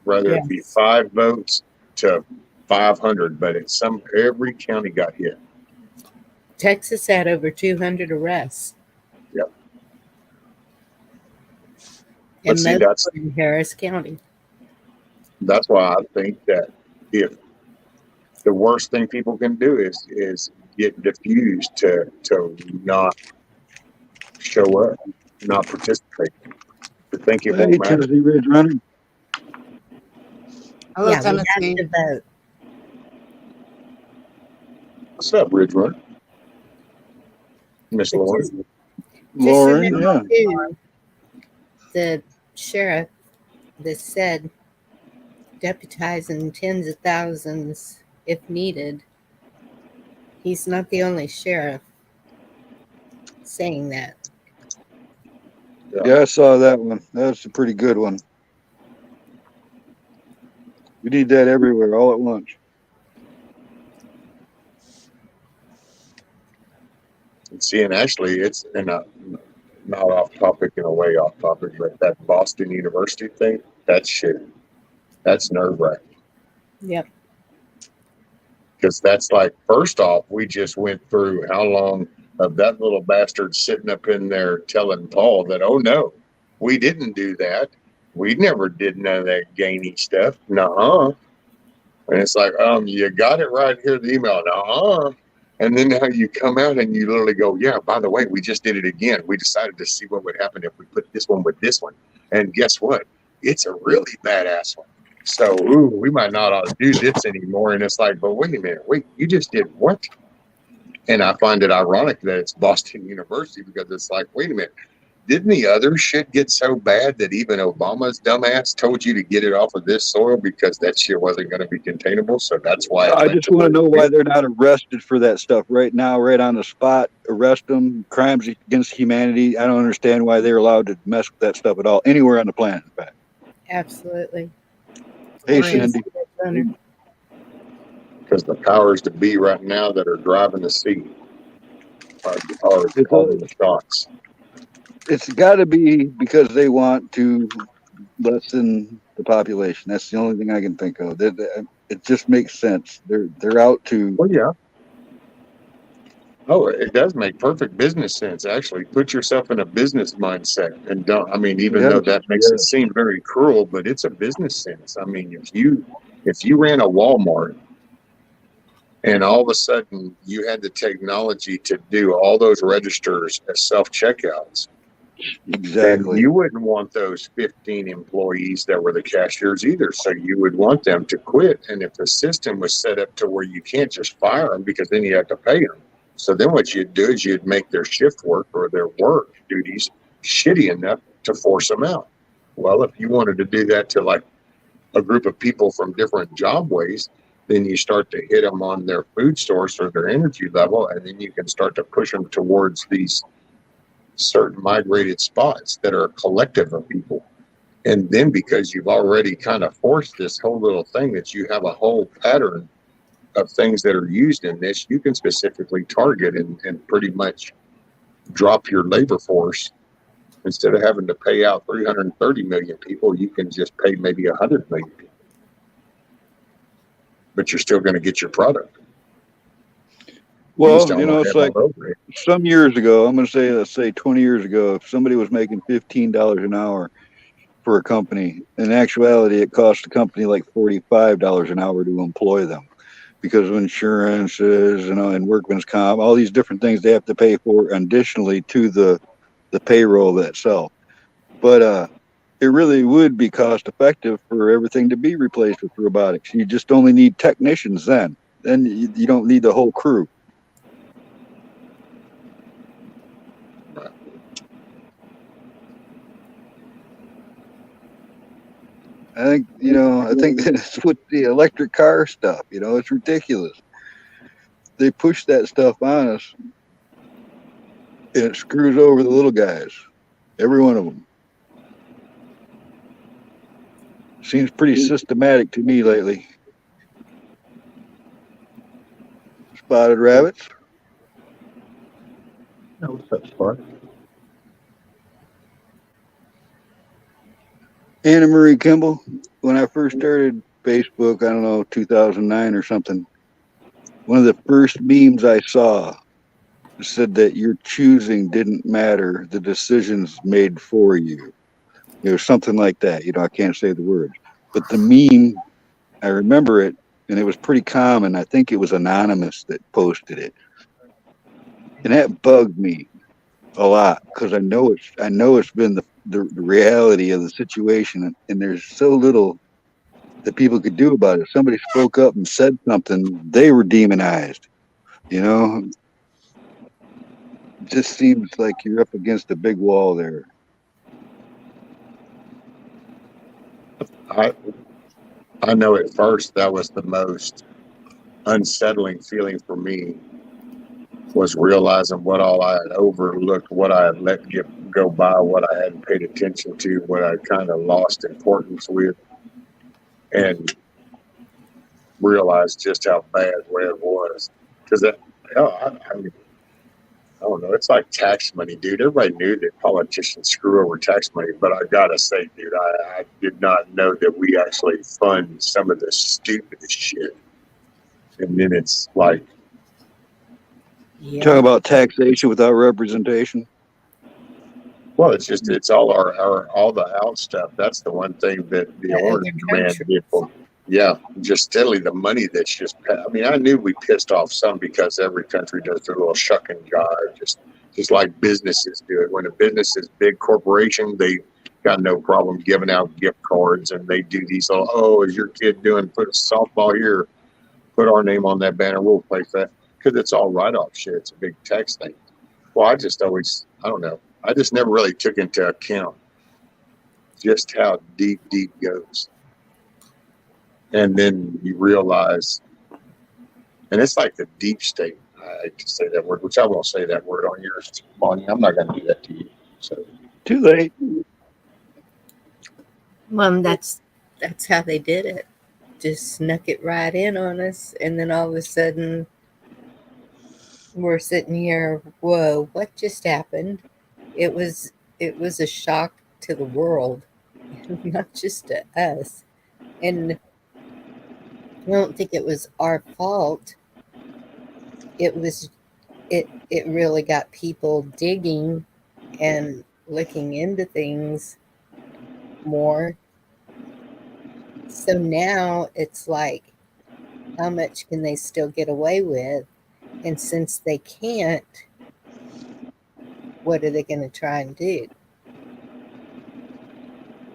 [SPEAKER 4] whether it be 5 votes to 500, but every county got hit.
[SPEAKER 1] Texas had over 200 arrests.
[SPEAKER 4] Yep.
[SPEAKER 1] And most were in Harris County.
[SPEAKER 4] That's why I think that if the worst thing people can do is get diffused to not show up, not participate, to think it won't matter.
[SPEAKER 5] Tennessee Ridge Runner.
[SPEAKER 2] Hello,
[SPEAKER 1] Yeah,
[SPEAKER 2] Tennessee.
[SPEAKER 1] we have to vote.
[SPEAKER 4] What's up, Ridge Runner? Miss Lauren.
[SPEAKER 5] Lauren, yeah.
[SPEAKER 1] Too, the sheriff that said deputizing tens of thousands if needed. He's not the only sheriff saying that.
[SPEAKER 5] Yeah, I saw that one. That's a pretty good one. We need that everywhere, all at once.
[SPEAKER 4] And see, and actually, it's not off topic in a way off topic, but that Boston University thing, that shit, that's nerve wracking.
[SPEAKER 1] Yep.
[SPEAKER 4] Because that's like, first off, we just went through how long of that little bastard sitting up in there telling Paul that, oh no, we didn't do that. We never did none of that gainy stuff. Nuh-uh. And it's like, you got it right here, the email. Nuh-uh. And then now you come out and you literally go, yeah, by the way, we just did it again. We decided to see what would happen if we put this one with this one. And guess what? It's a really badass one. So, we might not ought to do this anymore. And it's like, but wait a minute, you just did what? And I find it ironic that it's Boston University, because it's like, wait a minute, didn't the other shit get so bad that even Obama's dumbass told you to get it off of this soil because that shit wasn't going to be containable? So that's why
[SPEAKER 5] I just want to know why they're not arrested for that stuff right now, right on the spot. Arrest them. Crimes against humanity. I don't understand why they're allowed to mess with that stuff at all anywhere on the planet. In fact.
[SPEAKER 1] Absolutely.
[SPEAKER 5] Hey,
[SPEAKER 1] Why is
[SPEAKER 5] Cindy.
[SPEAKER 1] it
[SPEAKER 4] because the powers to be right now that are driving the seat are calling the shots.
[SPEAKER 5] It's got to be because they want to lessen the population. That's the only thing I can think of. It just makes sense. They're out to.
[SPEAKER 4] Well, yeah. Oh, it does make perfect business sense. Actually, put yourself in a business mindset and don't. I mean, even though that makes it seem very cruel, but it's a business sense. I mean, if you ran a Walmart and all of a sudden you had the technology to do all those registers as self-checkouts,
[SPEAKER 5] exactly,
[SPEAKER 4] then you wouldn't want those 15 employees that were the cashiers either. So you would want them to quit. And if the system was set up to where you can't just fire them, because then you have to pay them. So then what you'd do is you'd make their shift work or their work duties shitty enough to force them out. Well, if you wanted to do that to like a group of people from different job ways, then you start to hit them on their food source or their energy level, and then you can start to push them towards these certain migrated spots that are a collective of people. And then because you've already kind of forced this whole little thing that you have a whole pattern of things that are used in this, you can specifically target and pretty much drop your labor force. Instead of having to pay out 330 million people, you can just pay maybe 100 million people. But you're still going to get your product.
[SPEAKER 5] Well, it's like some years ago, I'm going to say, let's say 20 years ago, if somebody was making $15 an hour for a company, in actuality, it cost the company like $45 an hour to employ them because of insurances, and workman's comp, all these different things they have to pay for additionally to the payroll itself. But it really would be cost effective for everything to be replaced with robotics. You just only need technicians then. Then you don't need the whole crew. I think that's with the electric car stuff. It's ridiculous. They push that stuff on us, and it screws over the little guys. Every one of them. Seems pretty systematic to me lately. Spotted rabbits.
[SPEAKER 4] No, what's up, Spot?
[SPEAKER 5] Anna Marie Kimball, when I first started Facebook, I don't know, 2009 or something, one of the first memes I saw said that your choosing didn't matter, the decisions made for you. Something like that. I can't say the words. But the meme, I remember it, and it was pretty common. I think it was Anonymous that posted it. And that bugged me a lot because I know it's been the reality of the situation, and there's so little that people could do about it. If somebody spoke up and said something, they were demonized. It just seems like you're up against a big wall there.
[SPEAKER 4] I know at first that was the most unsettling feeling for me, was realizing what all I had overlooked, what I had let go by, what I hadn't paid attention to, what I kind of lost importance with, and realized just how bad where it was. Because I don't know. It's like tax money, dude. Everybody knew that politicians screw over tax money, but I gotta say, dude, I did not know that we actually fund some of the stupidest shit. And then it's like,
[SPEAKER 1] Yeah.
[SPEAKER 5] Talk about taxation without representation.
[SPEAKER 4] well, it's just it's all our all the out stuff. That's the one thing that the
[SPEAKER 1] The
[SPEAKER 4] Orange
[SPEAKER 1] other
[SPEAKER 4] Man did
[SPEAKER 1] countries.
[SPEAKER 4] for. Yeah, just steadily the money that's just. I mean, I knew we pissed off some because every country does their little shuck and jive, just like businesses do it. When a business is big corporation, they got no problem giving out gift cards, and they do these little. Oh, is your kid doing? Put a softball here. Put our name on that banner. We'll pay for that because it's all write off shit. It's a big tax thing. Well, I just always, I don't know. I just never really took into account just how deep goes. And then you realize, and it's like the deep state. I hate to say that word, which I won't say that word on yours, Bonnie. I'm not going to do that to you. So
[SPEAKER 5] Too late.
[SPEAKER 1] Well, that's how they did it. Just snuck it right in on us, and then all of a sudden we're sitting here. Whoa! What just happened? It was a shock to the world, not just to us. And I don't think it was our fault. It was it really got people digging and looking into things more. So now it's like, how much can they still get away with? And since they can't, what are they going to try and do?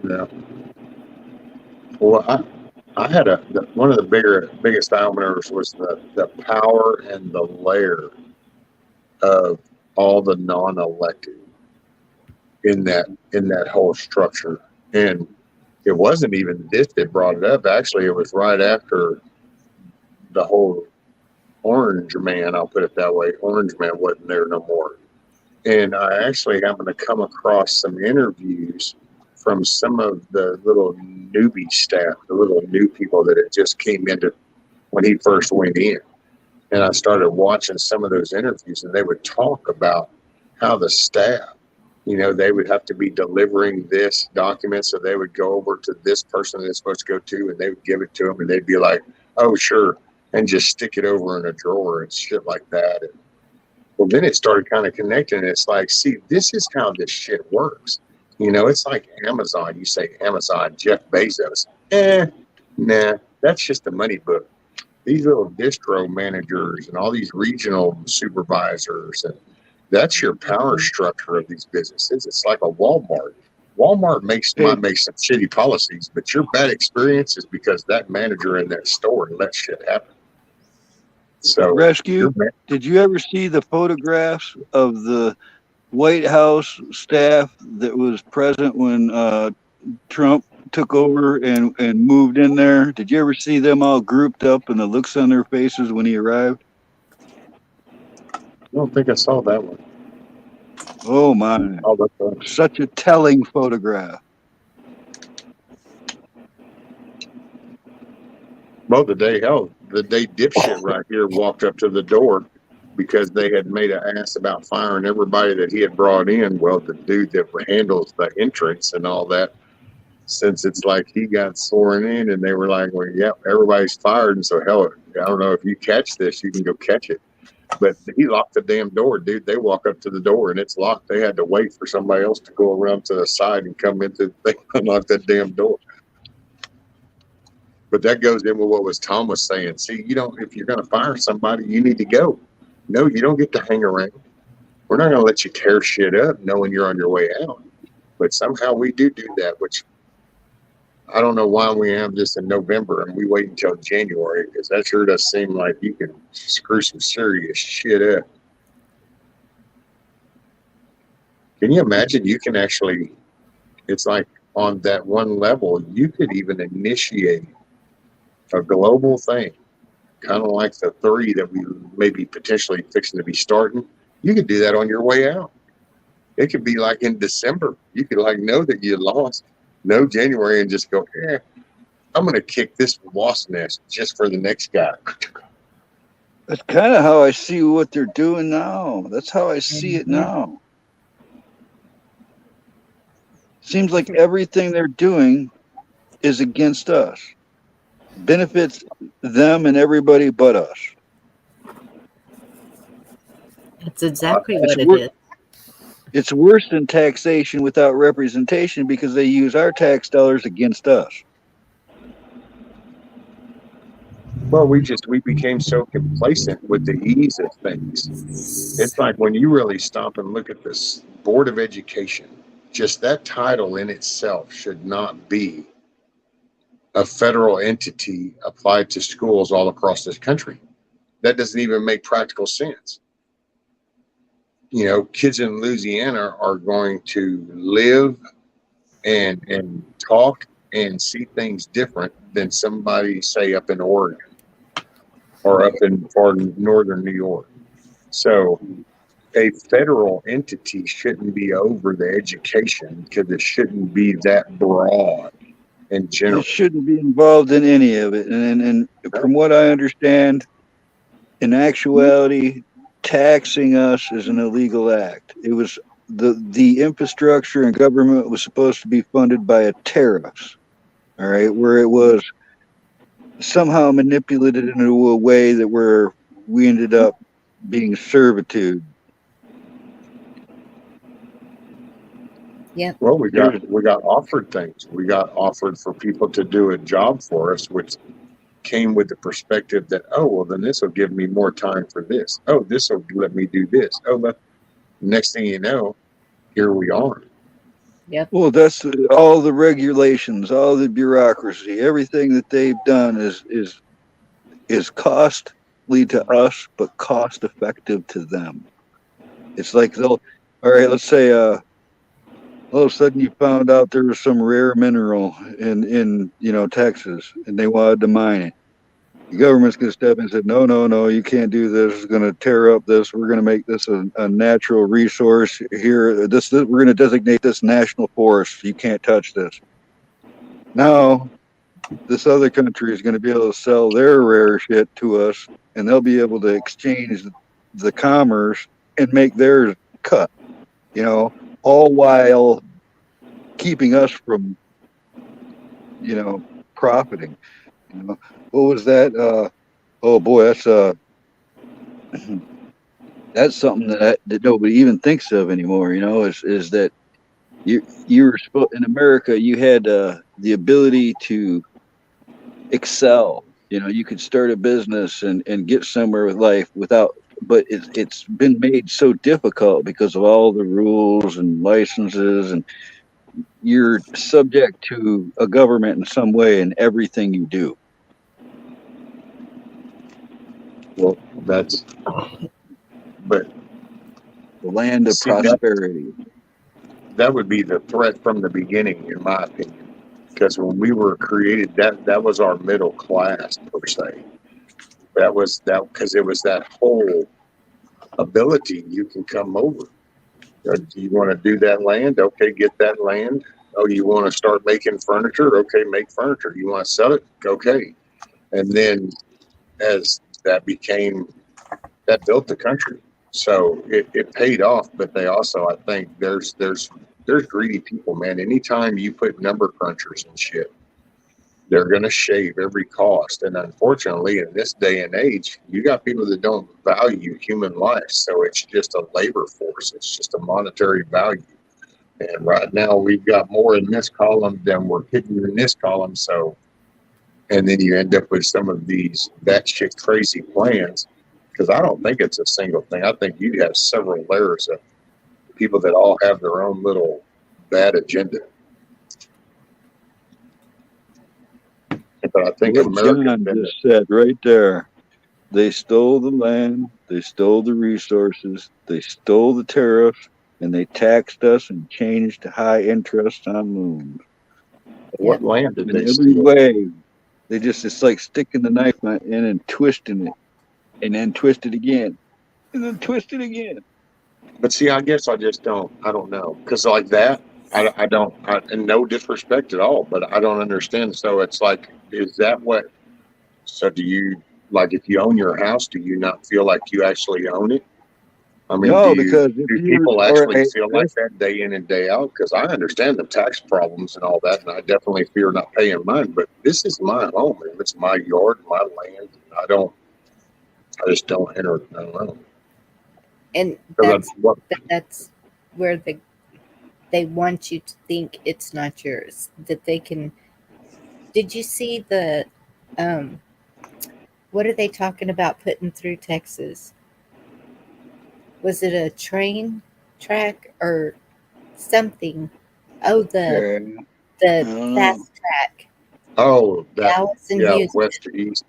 [SPEAKER 4] yeah. Well, I had one of the biggest eye openers was the power and the layer of all the non-elected in that whole structure. And it wasn't even this that brought it up. Actually, it was right after the whole Orange Man, I'll put it that way. Orange Man wasn't there no more. And I actually happened to come across some interviews from some of the little newbie staff, the little new people that had just came into when he first went in. And I started watching some of those interviews, and they would talk about how the staff, they would have to be delivering this document. So they would go over to this person that it's supposed to go to, and they would give it to them, and they'd be like, oh, sure, and just stick it over in a drawer and shit like that. And, well, then it started kind of connecting. And it's like, see, this is how this shit works. It's like Amazon. You say Amazon, Jeff Bezos. Nah, that's just a money book. These little distro managers and all these regional supervisors, and that's your power structure of these businesses. It's like a Walmart. Walmart might make some shitty policies, but your bad experience is because that manager in that store let shit happen. So,
[SPEAKER 5] Rescue, did you ever see the photographs of the White House staff that was present when Trump took over and moved in there? Did you ever see them all grouped up and the looks on their faces when he arrived?
[SPEAKER 4] I don't think I saw that one.
[SPEAKER 5] Oh my. Such a telling photograph.
[SPEAKER 4] Well, the day dipshit right here walked up to the door because they had made an ass about firing everybody that he had brought in. Well, the dude that handles the entrance and all that, since it's like he got sworn in, and they were like, well, yep, everybody's fired. And so, hell, I don't know if you catch this, you can go catch it. But he locked the damn door, dude. They walk up to the door and it's locked. They had to wait for somebody else to go around to the side and come into the thing, unlock that damn door. But that goes in with what Tom was saying. See, if you're going to fire somebody, you need to go. No, you don't get to hang around. We're not going to let you tear shit up knowing you're on your way out. But somehow we do that, which I don't know why we have this in November and we wait until January, because that sure does seem like you can screw some serious shit up. Can you imagine? You can actually, it's like on that one level, you could even initiate a global thing, kind of like the 3 that we may be potentially fixing to be starting. You could do that on your way out. It could be like in December. You could know that you lost. No January and just go, I'm going to kick this wasp nest just for the next guy.
[SPEAKER 5] That's kind of how I see what they're doing now. That's how I see it
[SPEAKER 1] Yeah.
[SPEAKER 5] now. Seems like everything they're doing is against us, benefits them and everybody but us.
[SPEAKER 1] That's exactly
[SPEAKER 5] It's
[SPEAKER 1] what it
[SPEAKER 5] wor-
[SPEAKER 1] is.
[SPEAKER 5] it's worse than taxation without representation because they use our tax dollars against us.
[SPEAKER 4] Well, we became so complacent with the ease of things. It's like when you really stop and look at this Board of Education, just that title in itself should not be a federal entity applied to schools all across this country. That doesn't even make practical sense. You know, kids in Louisiana are going to live and talk and see things different than somebody say up in Oregon or up in far northern New York. So a federal entity shouldn't be over the education because it shouldn't be that broad in
[SPEAKER 5] It
[SPEAKER 4] general.
[SPEAKER 5] shouldn't be involved in any of it. And from what I understand, in actuality, taxing us is an illegal act. It was the infrastructure and government was supposed to be funded by a tariffs, all right, where it was somehow manipulated into a way that where we ended up being servitude.
[SPEAKER 1] Yep.
[SPEAKER 4] Well,
[SPEAKER 5] There's
[SPEAKER 4] we got offered things. We got offered for people to do a job for us, which came with the perspective that, oh, well, then this will give me more time for this. Oh, this will let me do this. Oh, but next thing you know, here we are.
[SPEAKER 1] Yep.
[SPEAKER 5] Well, that's all the regulations, all the bureaucracy, everything that they've done is costly to us, but cost effective to them. It's like they'll, all right, let's say, all of a sudden you found out there was some rare mineral in Texas, and they wanted to mine it. The government's going to step in and say, no, no, no, you can't do this. It's going to tear up this. We're going to make this a natural resource here. We're going to designate this national forest. You can't touch this. Now, this other country is going to be able to sell their rare shit to us, and they'll be able to exchange the commerce and make theirs cut, all while keeping us from, profiting. What was that? Oh boy, that's something that nobody even thinks of anymore. Is that you were supposed in America, you had the ability to excel. You could start a business and get somewhere with life without, but it's been made so difficult because of all the rules and licenses, and you're subject to a government in some way in everything you do.
[SPEAKER 4] Well, but
[SPEAKER 5] The land of
[SPEAKER 4] see, that
[SPEAKER 5] prosperity.
[SPEAKER 4] that would be the threat from the beginning, in my opinion. Because when we were created, that was our middle class per se. That was that because it was that whole ability you can come over. Do you want to do that land? Okay, get that land. Oh, you want to start making furniture? Okay, make furniture. You want to sell it? Okay. And then as that built the country. So it paid off, but they also, I think there's greedy people, man. Anytime you put number crunchers and shit, they're going to shave every cost. And unfortunately, in this day and age, you got people that don't value human life. So it's just a labor force. It's just a monetary value. And right now we've got more in this column than we're hitting in this column. So, and then you end up with some of these batshit crazy plans. Because I don't think it's a single thing. I think you have several layers of people that all have their own little bad agenda. But I think
[SPEAKER 5] What
[SPEAKER 4] America's
[SPEAKER 5] John
[SPEAKER 4] been
[SPEAKER 5] just said right there. They stole the land, they stole the resources, they stole the tariffs, and they taxed us and changed to high interest on loans.
[SPEAKER 4] what
[SPEAKER 1] Yep.
[SPEAKER 4] land did
[SPEAKER 5] In
[SPEAKER 4] they
[SPEAKER 5] every
[SPEAKER 4] steal?
[SPEAKER 5] way, it's like sticking the knife in and twisting it, and then twist it again, and then twist it again.
[SPEAKER 4] But see, I guess I don't know. Because like that, I don't, and no disrespect at all, but I don't understand. So it's like, is that what, so do you Like if you own your house, do you not feel like you actually own it? I mean,
[SPEAKER 5] No, because if
[SPEAKER 4] do
[SPEAKER 5] you're
[SPEAKER 4] people
[SPEAKER 5] all
[SPEAKER 4] actually
[SPEAKER 5] right,
[SPEAKER 4] feel like that day in and day out? Because I understand the tax problems and all that, and I definitely fear not paying mine. But this is my home, and it's my yard, my land. And I just don't enter. I don't know.
[SPEAKER 1] And
[SPEAKER 4] 'Cause
[SPEAKER 1] that's where they want you to think it's not yours. That they can. Did you see the um what are they talking about putting through Texas? Was it a train track or something? Oh,
[SPEAKER 5] I
[SPEAKER 1] the
[SPEAKER 5] don't know.
[SPEAKER 1] fast track,
[SPEAKER 4] oh, that
[SPEAKER 1] Dallas and
[SPEAKER 4] yeah,
[SPEAKER 1] Houston,
[SPEAKER 4] west to east.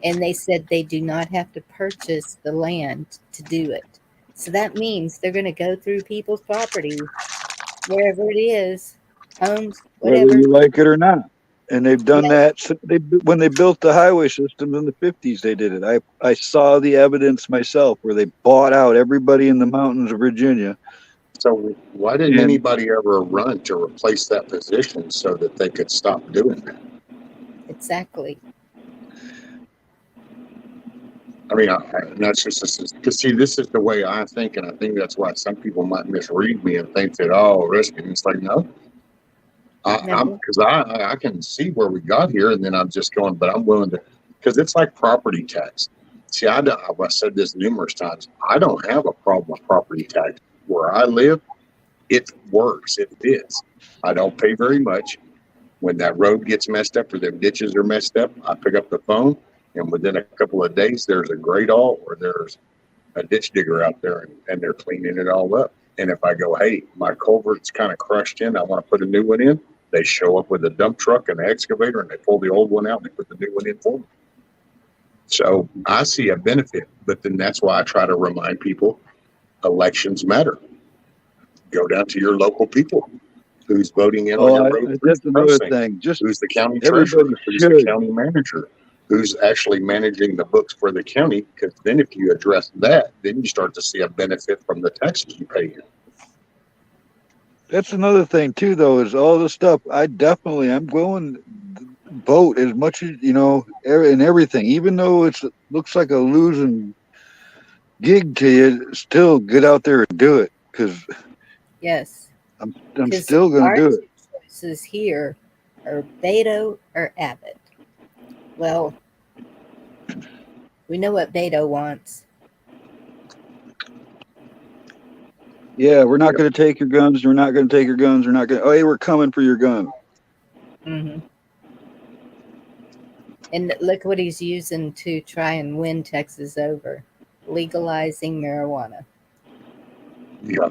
[SPEAKER 1] and they said they do not have to purchase the land to do it. So that means they're going to go through people's property, wherever it is, homes,
[SPEAKER 5] Whether
[SPEAKER 1] whatever.
[SPEAKER 5] you like it or not. And they've done
[SPEAKER 1] Yes,
[SPEAKER 5] that when they built the highway system in the 50s. They did it. I saw the evidence myself where they bought out everybody in the mountains of Virginia.
[SPEAKER 4] So why didn't
[SPEAKER 5] And
[SPEAKER 4] anybody ever run to replace that position so that they could stop doing that?
[SPEAKER 1] exactly.
[SPEAKER 4] I mean, and that's just because see, this is the way I think, and I think that's why some people might misread me and think that risky. And it's like no, I'm
[SPEAKER 1] No,
[SPEAKER 4] because I can see where we got here, and then I'm just going, but I'm willing to because it's like property tax. See, I've said this numerous times. I don't have a problem with property tax where I live. It works. It fits. I don't pay very much. When that road gets messed up or the ditches are messed up, I pick up the phone, and within a couple of days, there's a grade all or there's a ditch digger out there, and they're cleaning it all up. And if I go, hey, my culvert's kind of crushed in, I want to put a new one in, they show up with a dump truck and an excavator, and they pull the old one out and they put the new one in for me. So I see a benefit, but then that's why I try to remind people elections matter. Go down to your local people. Who's voting in on your road
[SPEAKER 5] that's another
[SPEAKER 4] crossing?
[SPEAKER 5] thing. Just
[SPEAKER 4] Who's the county treasurer?
[SPEAKER 5] everybody
[SPEAKER 4] Who's the
[SPEAKER 5] should.
[SPEAKER 4] county manager? Who's actually managing the books for the county? Because then if you address that, then you start to see a benefit from the taxes you pay in.
[SPEAKER 5] That's another thing too, though, is all the stuff. I'm going vote as much as and everything, even though it looks like a losing gig to you. Still get out there and do it because
[SPEAKER 1] yes.
[SPEAKER 5] I'm
[SPEAKER 1] Because
[SPEAKER 5] still going
[SPEAKER 1] our
[SPEAKER 5] to do it.
[SPEAKER 1] two choices here are Beto or Abbott. Well, we know what Beto wants.
[SPEAKER 5] Yeah, we're not going to take your guns. We're not going to take your guns. We're not going. Oh, hey, we're coming for your gun.
[SPEAKER 1] Mm-hmm. And look what he's using to try and win Texas over, legalizing marijuana.
[SPEAKER 4] Yeah.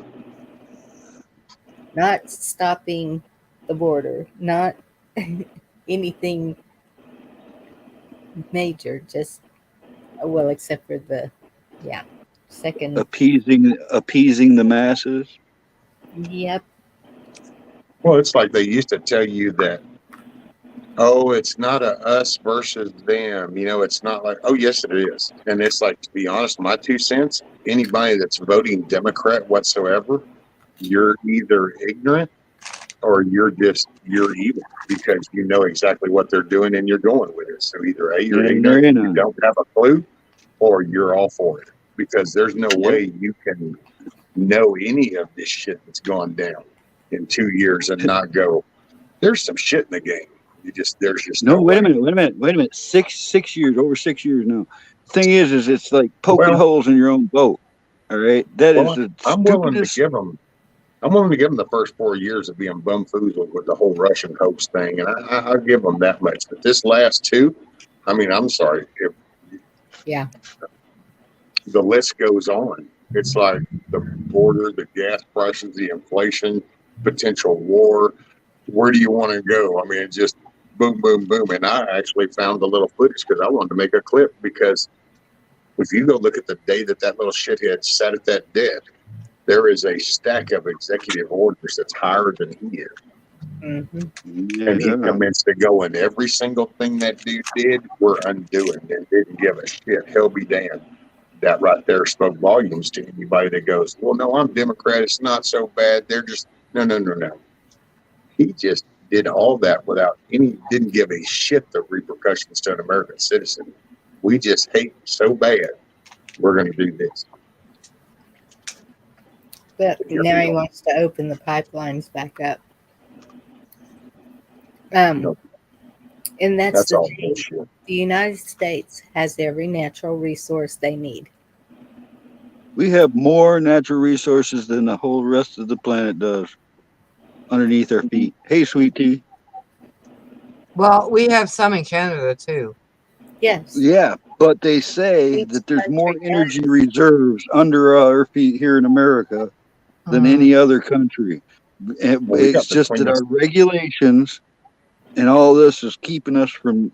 [SPEAKER 1] Not stopping the border, not anything major, just, well, except for the, second.
[SPEAKER 5] Appeasing the masses.
[SPEAKER 1] Yep.
[SPEAKER 4] Well, it's like they used to tell you that, oh, it's not a us versus them. It's not like, oh, yes, it is. And it's like, to be honest, my 2 cents, anybody that's voting Democrat whatsoever, you're either ignorant or you're evil because you know exactly what they're doing and you're going with it. So either A, you're ignorant, you don't have a clue, or you're all for it because there's no way you can know any of this shit that's gone down in 2 years and not go, there's some shit in the game. There's just no
[SPEAKER 5] wait
[SPEAKER 4] way.
[SPEAKER 5] a minute. 6 years, over 6 years now. The thing is it's like poking holes in your own boat. All right, that is the
[SPEAKER 4] I'm willing to
[SPEAKER 5] stupidest.
[SPEAKER 4] give them. I'm willing to give them the first 4 years of being bumfoozled with the whole Russian hoax thing, and I'll give them that much. But this last 2, I mean, I'm sorry.
[SPEAKER 1] Yeah.
[SPEAKER 4] The list goes on. It's like the border, the gas prices, the inflation, potential war. Where do you want to go? I mean, it's just boom, boom, boom. And I actually found the little footage because I wanted to make a clip because if you go look at the day that little shithead sat at that desk, there is a stack of executive orders that's higher than he is.
[SPEAKER 1] Mm-hmm.
[SPEAKER 4] And he commenced to go in every single thing that dude did, we're undoing and didn't give a shit. Hell be damned. That right there spoke volumes to anybody that goes, well, no, I'm Democrat. It's not so bad. They're just, no. He just did all that without didn't give a shit the repercussions to an American citizen. We just hate so bad. We're going to do this.
[SPEAKER 1] But now he wants to open the pipelines back up.
[SPEAKER 4] No,
[SPEAKER 1] And that's
[SPEAKER 4] that's
[SPEAKER 1] the
[SPEAKER 4] all
[SPEAKER 1] thing.
[SPEAKER 4] bullshit.
[SPEAKER 1] The United States has every natural resource they need.
[SPEAKER 5] We have more natural resources than the whole rest of the planet does underneath our feet. Hey, sweet tea.
[SPEAKER 2] Well, we have some in Canada too.
[SPEAKER 1] Yes.
[SPEAKER 5] Yeah, but they say
[SPEAKER 1] Each
[SPEAKER 5] that there's more
[SPEAKER 1] country
[SPEAKER 5] energy
[SPEAKER 1] does.
[SPEAKER 5] reserves under our feet here in America than
[SPEAKER 2] Mm.
[SPEAKER 5] any other country.
[SPEAKER 4] Well, we got
[SPEAKER 5] It's
[SPEAKER 4] the
[SPEAKER 5] just that our
[SPEAKER 4] cleanest.
[SPEAKER 5] regulations and all this is keeping us from,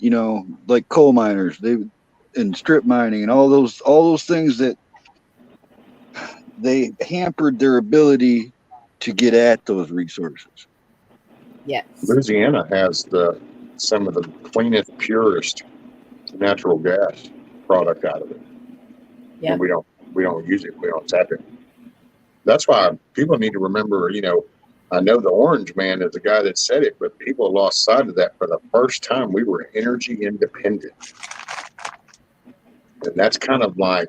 [SPEAKER 5] like coal miners, and strip mining and all those things that they hampered their ability to get at those resources.
[SPEAKER 1] Yes.
[SPEAKER 4] Louisiana has some of the cleanest, purest natural gas product out of it,
[SPEAKER 1] Yep.
[SPEAKER 4] and we don't use it. We don't tap it. That's why people need to remember. I know the Orange Man is the guy that said it, but people lost sight of that. For the first time, we were energy independent, and that's kind of like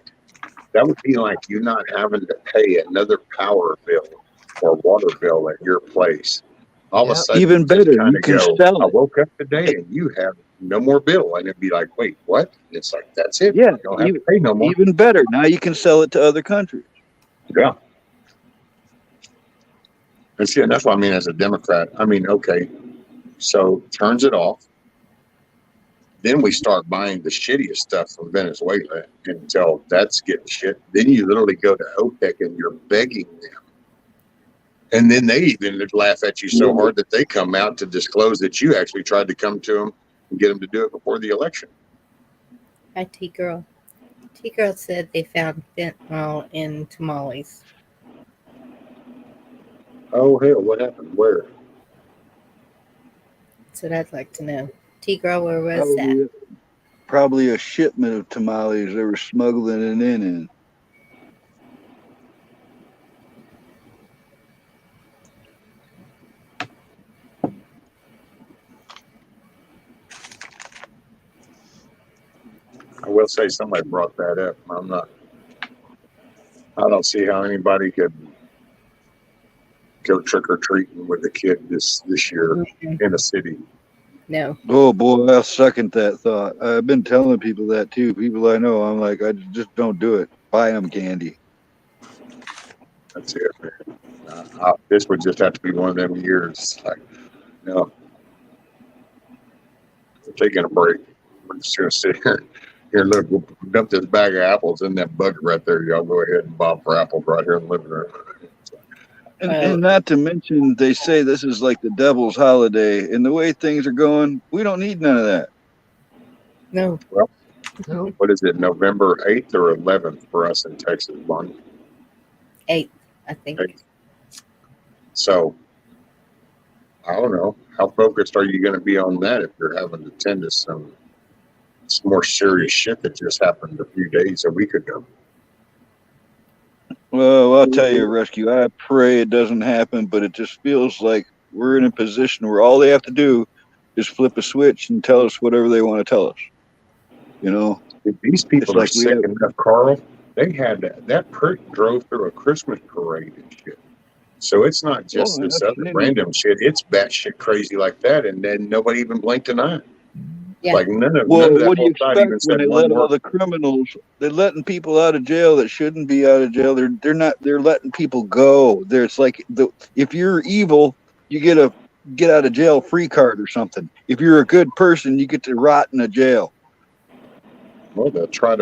[SPEAKER 4] that would be like you not having to pay another power bill or water bill at your place. All of a
[SPEAKER 2] Yep.
[SPEAKER 4] sudden,
[SPEAKER 5] Even
[SPEAKER 4] you just
[SPEAKER 5] better,
[SPEAKER 4] kind
[SPEAKER 5] you
[SPEAKER 4] of
[SPEAKER 5] can
[SPEAKER 4] go,
[SPEAKER 5] sell
[SPEAKER 4] I
[SPEAKER 5] it.
[SPEAKER 4] woke up today and you have no more bill. And it'd be like, wait, what? And it's like, that's it.
[SPEAKER 5] Yeah,
[SPEAKER 4] You don't have to pay no more.
[SPEAKER 5] even better. Now you can sell it to other countries.
[SPEAKER 4] Yeah. And see, and that's what I mean as a Democrat. I mean, okay, so turns it off. Then we start buying the shittiest stuff from Venezuela until that's getting shit. Then you literally go to OPEC and you're begging them. And then they even laugh at you so hard that they come out to disclose that you actually tried to come to them and get them to do it before the election.
[SPEAKER 1] Hi, T-Girl. T-Girl said they found fentanyl in tamales.
[SPEAKER 4] Oh, hell, what happened? Where?
[SPEAKER 1] That's what I'd like to know. T-Girl, where was that?
[SPEAKER 5] Probably a shipment of tamales they were smuggling it in.
[SPEAKER 4] I will say somebody brought that up. I don't see how anybody could go trick or treating with a kid this year
[SPEAKER 1] Mhm.
[SPEAKER 4] in a city.
[SPEAKER 1] No.
[SPEAKER 5] Oh boy, I'll second that thought. I've been telling people that too. People I know, I'm like, I just don't do it. Buy them candy.
[SPEAKER 4] That's it, man. This would just have to be one of them years. Like, no, we're taking a break. We're just gonna sit here. Here, look, we'll dump this bag of apples in that bucket right there. Y'all go ahead and bob for apples right here in the living room.
[SPEAKER 5] And not to mention, they say this is like the devil's holiday. And the way things are going, we don't need none of that.
[SPEAKER 1] No.
[SPEAKER 4] Well,
[SPEAKER 2] Nope.
[SPEAKER 4] what is it, November 8th or 11th for us in Texas, Bonnie?
[SPEAKER 1] 8th, I think.
[SPEAKER 4] 8th. So, I don't know. How focused are you going to be on that if you're having to tend to some more serious shit that just happened a week ago?
[SPEAKER 5] Well, I'll tell you, Rescue, I pray it doesn't happen, but it just feels like we're in a position where all they have to do is flip a switch and tell us whatever they want to tell us.
[SPEAKER 4] If these people are
[SPEAKER 5] like we
[SPEAKER 4] sick
[SPEAKER 5] have-
[SPEAKER 4] enough, Carl, they had that prick drove through a Christmas parade and shit. So it's not just this other random shit. It's batshit crazy like that, and then nobody even blinked an eye.
[SPEAKER 1] Yeah.
[SPEAKER 4] Like none of
[SPEAKER 5] Well,
[SPEAKER 4] that
[SPEAKER 5] what do you
[SPEAKER 4] whole side
[SPEAKER 5] expect
[SPEAKER 4] even
[SPEAKER 5] when
[SPEAKER 4] said
[SPEAKER 5] they
[SPEAKER 4] one
[SPEAKER 5] let all
[SPEAKER 4] word.
[SPEAKER 5] the criminals? They're letting people out of jail that shouldn't be out of jail. They're not. They're letting people go. It's like if you're evil, you get a get out of jail free card or something. If you're a good person, you get to rot in a jail.
[SPEAKER 4] Well, they'll try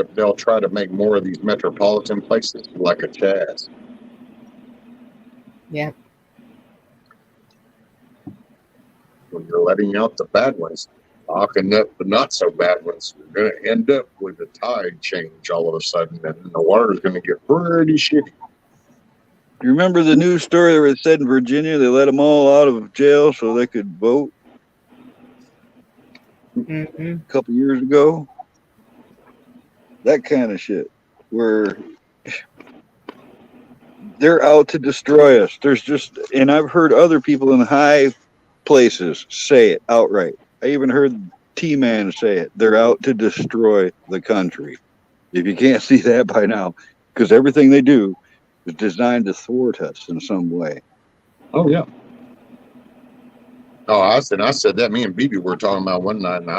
[SPEAKER 4] to make more of these metropolitan places like a Chaz.
[SPEAKER 1] Yeah.
[SPEAKER 4] When you're letting out the bad ones, locking up the not so bad ones, you're going to end up with a tide change all of a sudden, and the water is going to get pretty shitty.
[SPEAKER 5] You remember the news story where it said in Virginia they let them all out of jail so they could vote
[SPEAKER 1] Mm-hmm.
[SPEAKER 5] a couple years ago? That kind of shit, where they're out to destroy us. And I've heard other people in high places say it outright. I even heard T-Man say it. They're out to destroy the country. If you can't see that by now, because everything they do is designed to thwart us in some way.
[SPEAKER 4] Oh yeah. Oh, I said that. Me and BB were talking about one night, and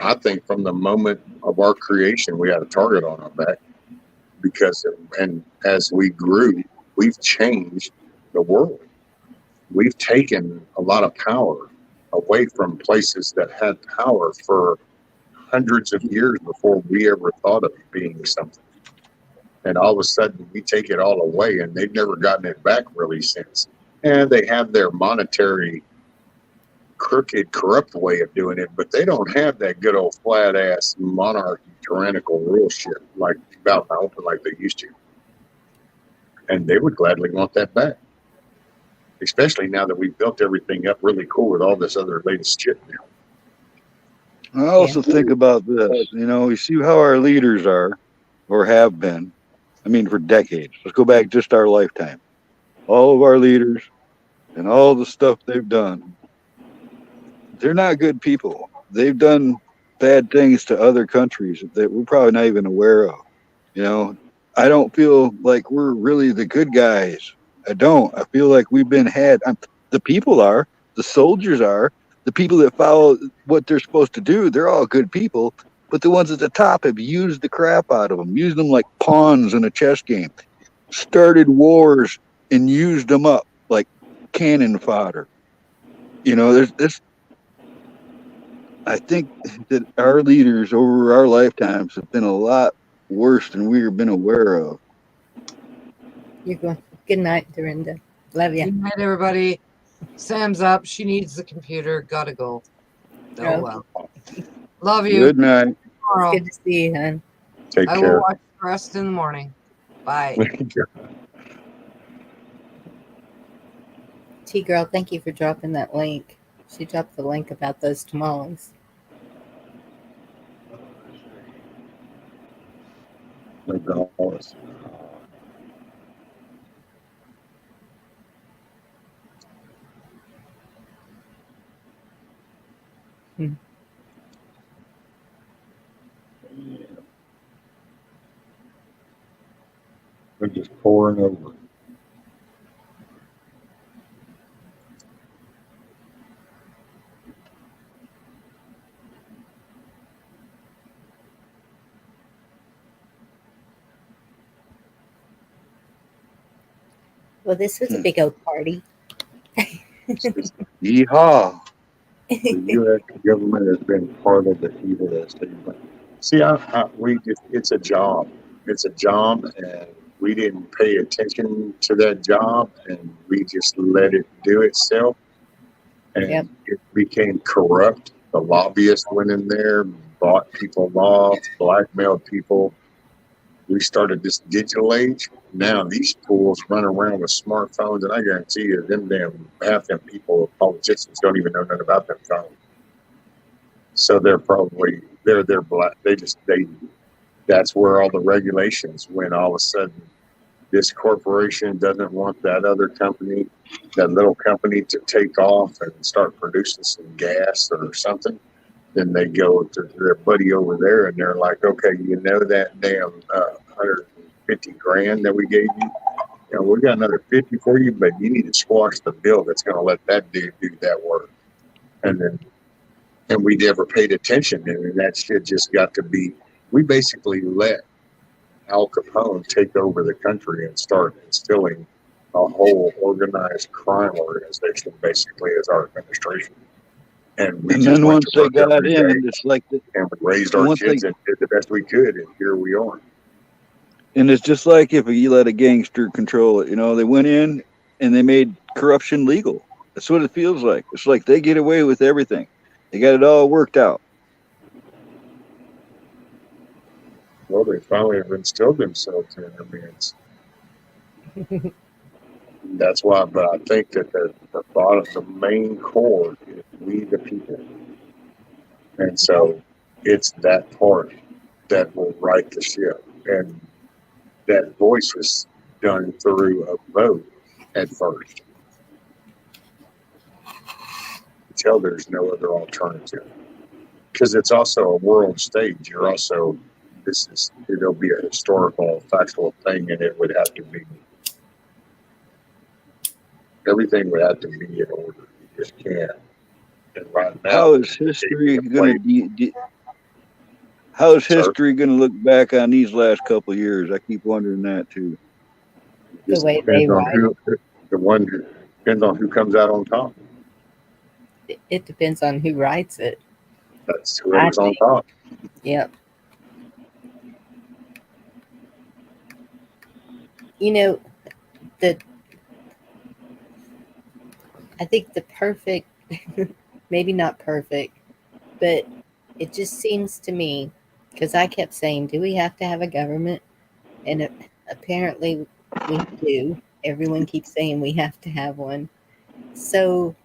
[SPEAKER 4] I think from the moment of our creation, we had a target on our back because, and as we grew, we've changed the world. We've taken a lot of power away from places that had power for hundreds of years before we ever thought of being something. And all of a sudden, we take it all away, and they've never gotten it back really since. And they have their monetary crooked, corrupt way of doing it, but they don't have that good old flat ass monarchy, tyrannical rule shit like about the open like they used to. And they would gladly want that back, especially now that we've built everything up really cool with all this other latest shit now.
[SPEAKER 5] I also think about this. You see how our leaders are, or have been. I mean, for decades. Let's go back just our lifetime. All of our leaders and all the stuff they've done. They're not good people. They've done bad things to other countries that we're probably not even aware of. I don't feel like we're really the good guys. I don't. I feel like we've been had. The people are, the soldiers are, the people that follow what they're supposed to do. They're all good people. But the ones at the top have used the crap out of them, used them like pawns in a chess game, started wars and used them up like cannon fodder. There's this. I think that our leaders over our lifetimes have been a lot worse than we've been aware of.
[SPEAKER 1] You're going. Good night, Dorinda. Love you.
[SPEAKER 2] Good night, everybody. Sam's up. She needs the computer. Gotta go. Oh, well. Love you.
[SPEAKER 5] Good night.
[SPEAKER 2] Tomorrow.
[SPEAKER 1] Good to see you, hon.
[SPEAKER 4] Take
[SPEAKER 2] I
[SPEAKER 4] care.
[SPEAKER 2] will watch the rest in the morning. Bye.
[SPEAKER 1] T-Girl, thank you for dropping that link. She dropped the link about those tamales.
[SPEAKER 4] McDonald's. They're just pouring over.
[SPEAKER 1] Well, this was a big old party.
[SPEAKER 5] Yeehaw.
[SPEAKER 4] The U.S. government has been part of the evil thing. See, it's a job. It's a job, and we didn't pay attention to that job, and we just let it do itself. And it became corrupt. The lobbyists went in there, bought people off, blackmailed people. We started this digital age. Now these fools run around with smartphones, and I guarantee you, half them people, politicians, don't even know nothing about them phones. So they're black. That's where all the regulations went. All of a sudden, this corporation doesn't want that other company, that little company, to take off and start producing some gas or something. Then they go to their buddy over there, and they're like, "Okay, that damn 150 grand that we gave you? We got another 50 for you, but you need to squash the bill that's going to let that dude do that work." And we never paid attention, and that shit just got to be. We basically let Al Capone take over the country and start instilling a whole organized crime organization, basically, as our administration. And
[SPEAKER 5] then once they got in, it's like
[SPEAKER 4] and we raised our kids and did the best we could, and here we are.
[SPEAKER 5] And it's just like if you let a gangster control it. They went in and they made corruption legal. That's what it feels like. It's like they get away with everything. They got it all worked out.
[SPEAKER 4] Well, they finally have instilled themselves in their minds. That's why, but I think that the bottom, the main core is we the people. And so it's that part that will right the ship. And that voice was done through a vote at first. Until there's no other alternative. because it's also a world stage. You're also, it'll be a historical, factual thing, and it would have to be, everything would have to be in order. You just can't. And right now,
[SPEAKER 5] How is history going to how is
[SPEAKER 4] Sir?
[SPEAKER 5] history going to look back on these last couple of years? I keep wondering that too.
[SPEAKER 1] The
[SPEAKER 4] Just
[SPEAKER 1] way they
[SPEAKER 4] depends on
[SPEAKER 1] write
[SPEAKER 4] who, the one who depends on who comes out on top.
[SPEAKER 1] it depends on who writes it.
[SPEAKER 4] That's
[SPEAKER 1] I
[SPEAKER 4] whoever's on
[SPEAKER 1] think.
[SPEAKER 4] top.
[SPEAKER 1] Yep. You know, the I think the perfect, maybe not perfect, but it just seems to me, because I kept saying, do we have to have a government? And apparently we do. Everyone keeps saying we have to have one. So,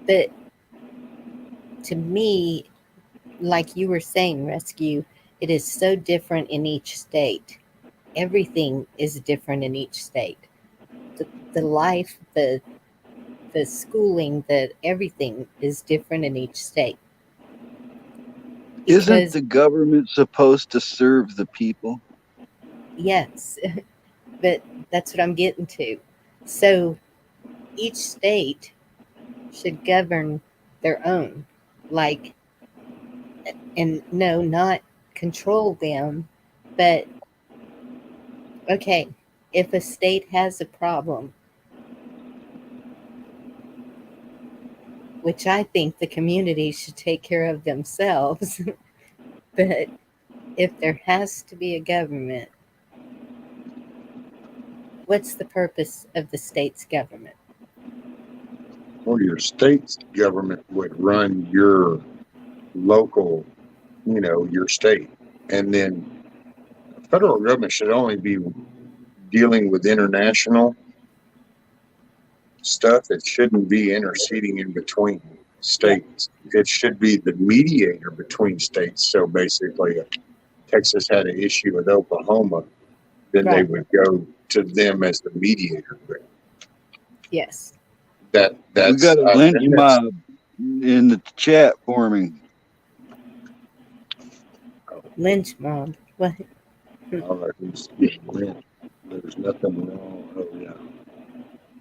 [SPEAKER 1] but to me, like you were saying, Rescue, it is so different in each state. Everything is different in each state. The life, the schooling, the everything is different in each state.
[SPEAKER 5] Isn't
[SPEAKER 1] Because
[SPEAKER 5] the government supposed to serve the people?
[SPEAKER 1] yes, but that's what I'm getting to. So each state should govern their own, like, and no, not control them, but okay, if a state has a problem, which I think the community should take care of themselves, but if there has to be a government, what's the purpose of the state's government?
[SPEAKER 4] Well, your state's government would run your local, your state. And then the federal government should only be dealing with international stuff. It shouldn't be interceding in between states. It should be the mediator between states. So basically, if Texas had an issue with Oklahoma, then they
[SPEAKER 1] Right.
[SPEAKER 4] would go to them as the mediator. But
[SPEAKER 1] Yes.
[SPEAKER 5] We got a lynch mob in the chat forming.
[SPEAKER 1] Lynch mob. What?
[SPEAKER 4] Who's getting lynched. There's nothing wrong. Oh yeah.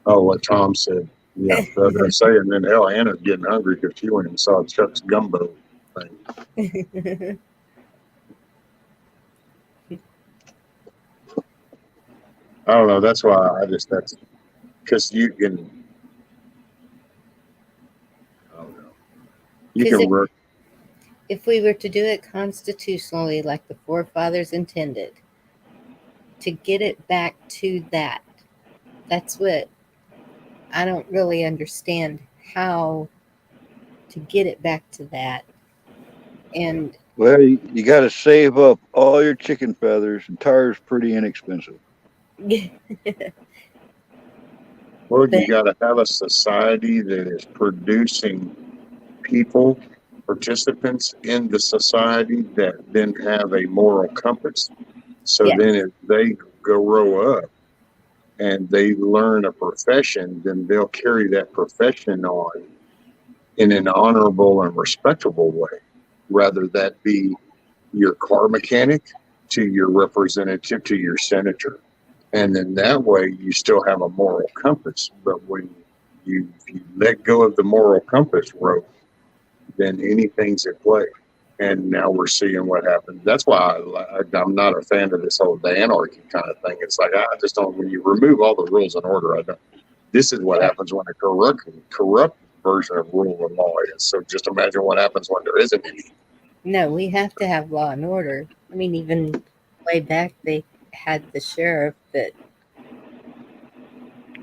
[SPEAKER 4] Oh, what Tom said. Yeah, I was gonna say, and then hell, Anna's getting hungry because she went and saw Chuck's gumbo thing. I don't know. That's why that's because you can. I don't know. You
[SPEAKER 1] 'Cause
[SPEAKER 4] can work.
[SPEAKER 1] if we were to do it constitutionally like the forefathers intended, to get it back to that, that's what I don't really understand, how to get it back to that. And
[SPEAKER 5] Well, you got to save up all your chicken feathers, and tar's pretty inexpensive.
[SPEAKER 4] Well, you
[SPEAKER 1] but
[SPEAKER 4] got to have a society that is producing people, participants in the society that then have a moral compass. So
[SPEAKER 1] yeah,
[SPEAKER 4] then, if they grow up and they learn a profession, then they'll carry that profession on in an honorable and respectable way, rather that be your car mechanic to your representative to your senator. And then that way you still have a moral compass. But when if you let go of the moral compass rope, then anything's at play. And now we're seeing what happens. That's why I'm not a fan of this whole the anarchy kind of thing. It's like I just don't. When you remove all the rules and order, I don't. This is what
[SPEAKER 1] right.
[SPEAKER 4] happens when a corrupt version of rule and law is. So just imagine what happens when there isn't any.
[SPEAKER 1] No, we have to have law and order. I mean, even way back they had the sheriff that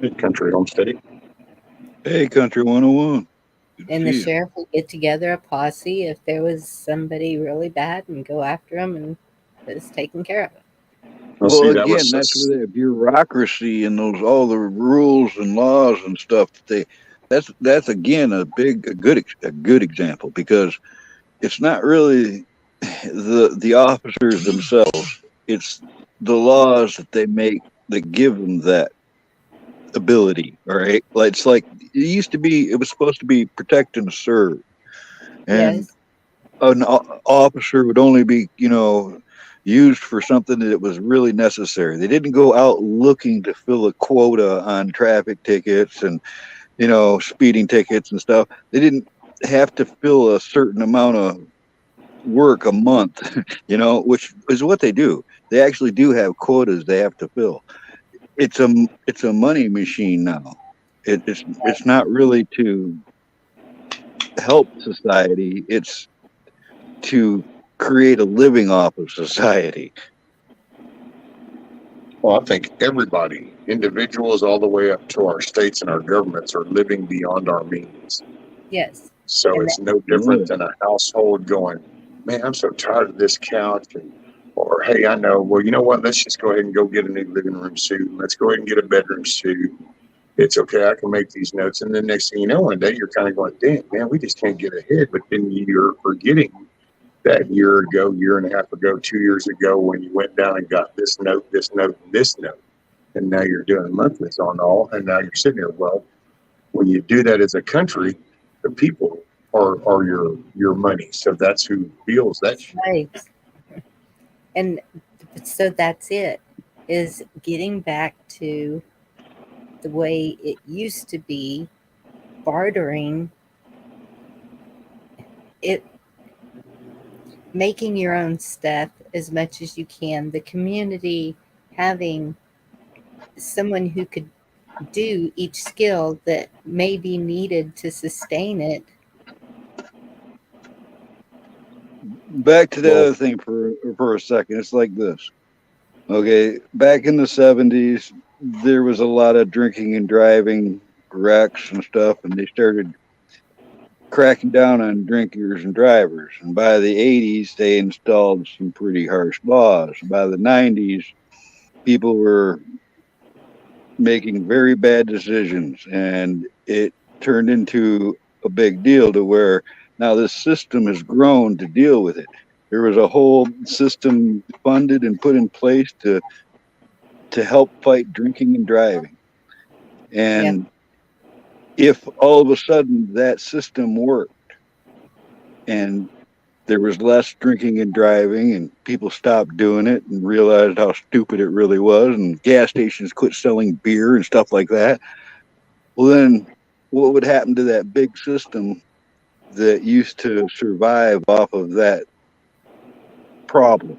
[SPEAKER 4] Good country homesteading.
[SPEAKER 5] Hey, Country 101. Good to
[SPEAKER 1] and the
[SPEAKER 5] see you.
[SPEAKER 1] sheriff would get together a posse if there was somebody really bad and go after them and it was taken care of.
[SPEAKER 4] Well,
[SPEAKER 5] Well,
[SPEAKER 4] see, that
[SPEAKER 5] again,
[SPEAKER 4] was
[SPEAKER 5] that's where that bureaucracy and those all the rules and laws and stuff. That's again a good example, because it's not really the officers themselves. It's the laws that they make that give them that ability. All right, like it used to be. It was supposed to be protect and serve, and
[SPEAKER 1] Yes.
[SPEAKER 5] an officer would only be, used for something that was really necessary. They didn't go out looking to fill a quota on traffic tickets and, speeding tickets and stuff. They didn't have to fill a certain amount of work a month, which is what they do. They actually do have quotas they have to fill. It's a money machine now. It's not really to help society. It's to create a living off of society.
[SPEAKER 4] Well, I think everybody, individuals all the way up to our states and our governments, are living beyond our means.
[SPEAKER 1] Yes.
[SPEAKER 4] So
[SPEAKER 1] And
[SPEAKER 4] it's no different than a household going, man, I'm so tired of this couch. Or, hey, I know, well, you know what? Let's just go ahead and go get a new living room suite. Let's go ahead and get a bedroom suite. It's okay. I can make these notes. And then next thing you know, one day you're kind of going, damn, man, we just can't get ahead. But then you're forgetting that year ago, year and a half ago, 2 years ago, when you went down and got this note, this note, and this note. And now you're doing monthlies on all. And now you're sitting here. Well, when you do that as a country, the people are your money. So that's who feels that shit.
[SPEAKER 1] Right. And so that's it, is getting back to the way it used to be, bartering, it, making your own stuff as much as you can, the community having someone who could do each skill that may be needed to sustain it.
[SPEAKER 5] Back to the other thing for a second. It's like this. Okay, back in the 70s, there was a lot of drinking and driving wrecks and stuff, and they started cracking down on drinkers and drivers. And by the 80s, they installed some pretty harsh laws. By the 90s, people were making very bad decisions, and it turned into a big deal to where now this system has grown to deal with it. There was a whole system funded and put in place to help fight drinking and driving. And if all of a sudden that system worked and there was less drinking and driving and people stopped doing it and realized how stupid it really was, and gas stations quit selling beer and stuff like that, well, then what would happen to that big system that used to survive off of that problem?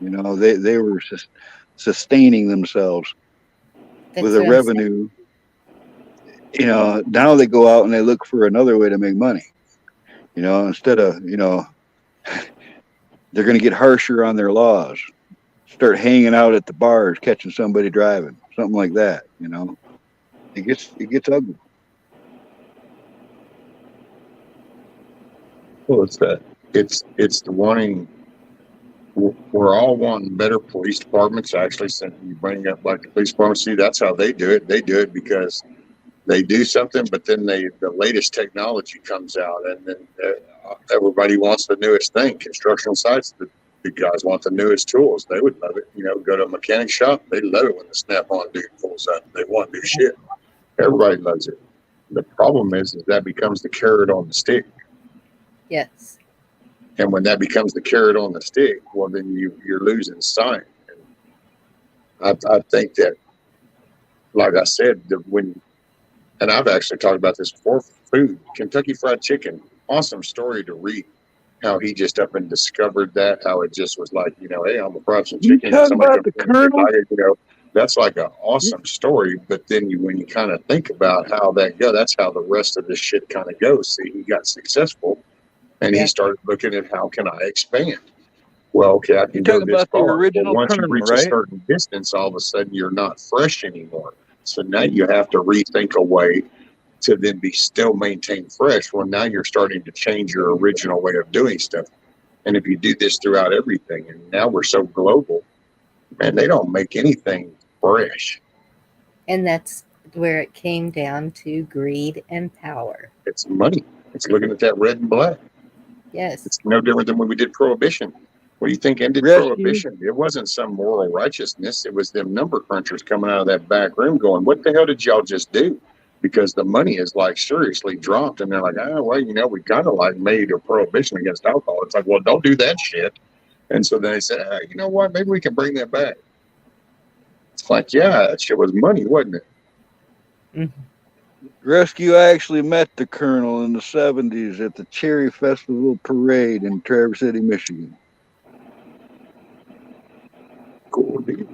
[SPEAKER 5] They were sustaining themselves with a revenue. Now they go out and they look for another way to make money. Instead of, they're going to get harsher on their laws, start hanging out at the bars, catching somebody driving, something like that. It gets ugly.
[SPEAKER 4] Well, it's that. It's the wanting. We're all wanting better police departments. Actually, since you bring up like the police department, see, that's how they do it. They do it because they do something, but then the latest technology comes out, and then everybody wants the newest thing. Construction sites, the guys want the newest tools. They would love it. Go to a mechanic shop. They love it when the Snap-on dude pulls up. They want new shit. Everybody loves it. The problem is that becomes the carrot on the stick.
[SPEAKER 1] Yes.
[SPEAKER 4] And when that becomes the carrot on the stick, well, then you're losing sight. And I think that, like I said, and I've actually talked about this before, food, Kentucky Fried Chicken, awesome story to read. How he just up and discovered that, how it just was like, hey, I'm a fried some chicken.
[SPEAKER 5] You talking about the Colonel?
[SPEAKER 4] That's like an awesome story. But then when you kind of think about how that goes, that's how the rest of this shit kind of goes. See, he got successful. And he started looking at how can I expand? Well, okay, I can go this far. But once you reach a certain distance, all of a sudden you're not fresh anymore. So now you have to rethink a way to then be still maintain fresh. Well, now you're starting to change your original way of doing stuff. And if you do this throughout everything, and now we're so global, man, they don't make anything fresh.
[SPEAKER 1] And that's where it came down to greed and power.
[SPEAKER 4] It's money. It's looking at that red and black.
[SPEAKER 1] Yes.
[SPEAKER 4] It's no different than when we did Prohibition. What do you think ended Prohibition? It wasn't some moral righteousness. It was them number crunchers coming out of that back room going, what the hell did y'all just do? because the money is like seriously dropped. And they're like, oh, well, you know, we kind of like made a prohibition against alcohol. It's like, well, don't do that shit. And so then they said, you know what? Maybe we can bring that back. It's like, yeah, that shit was money, wasn't it?
[SPEAKER 5] Rescue, I actually met the Colonel in the 70s at the Cherry Festival Parade in Traverse City, Michigan.
[SPEAKER 4] Cool, dude.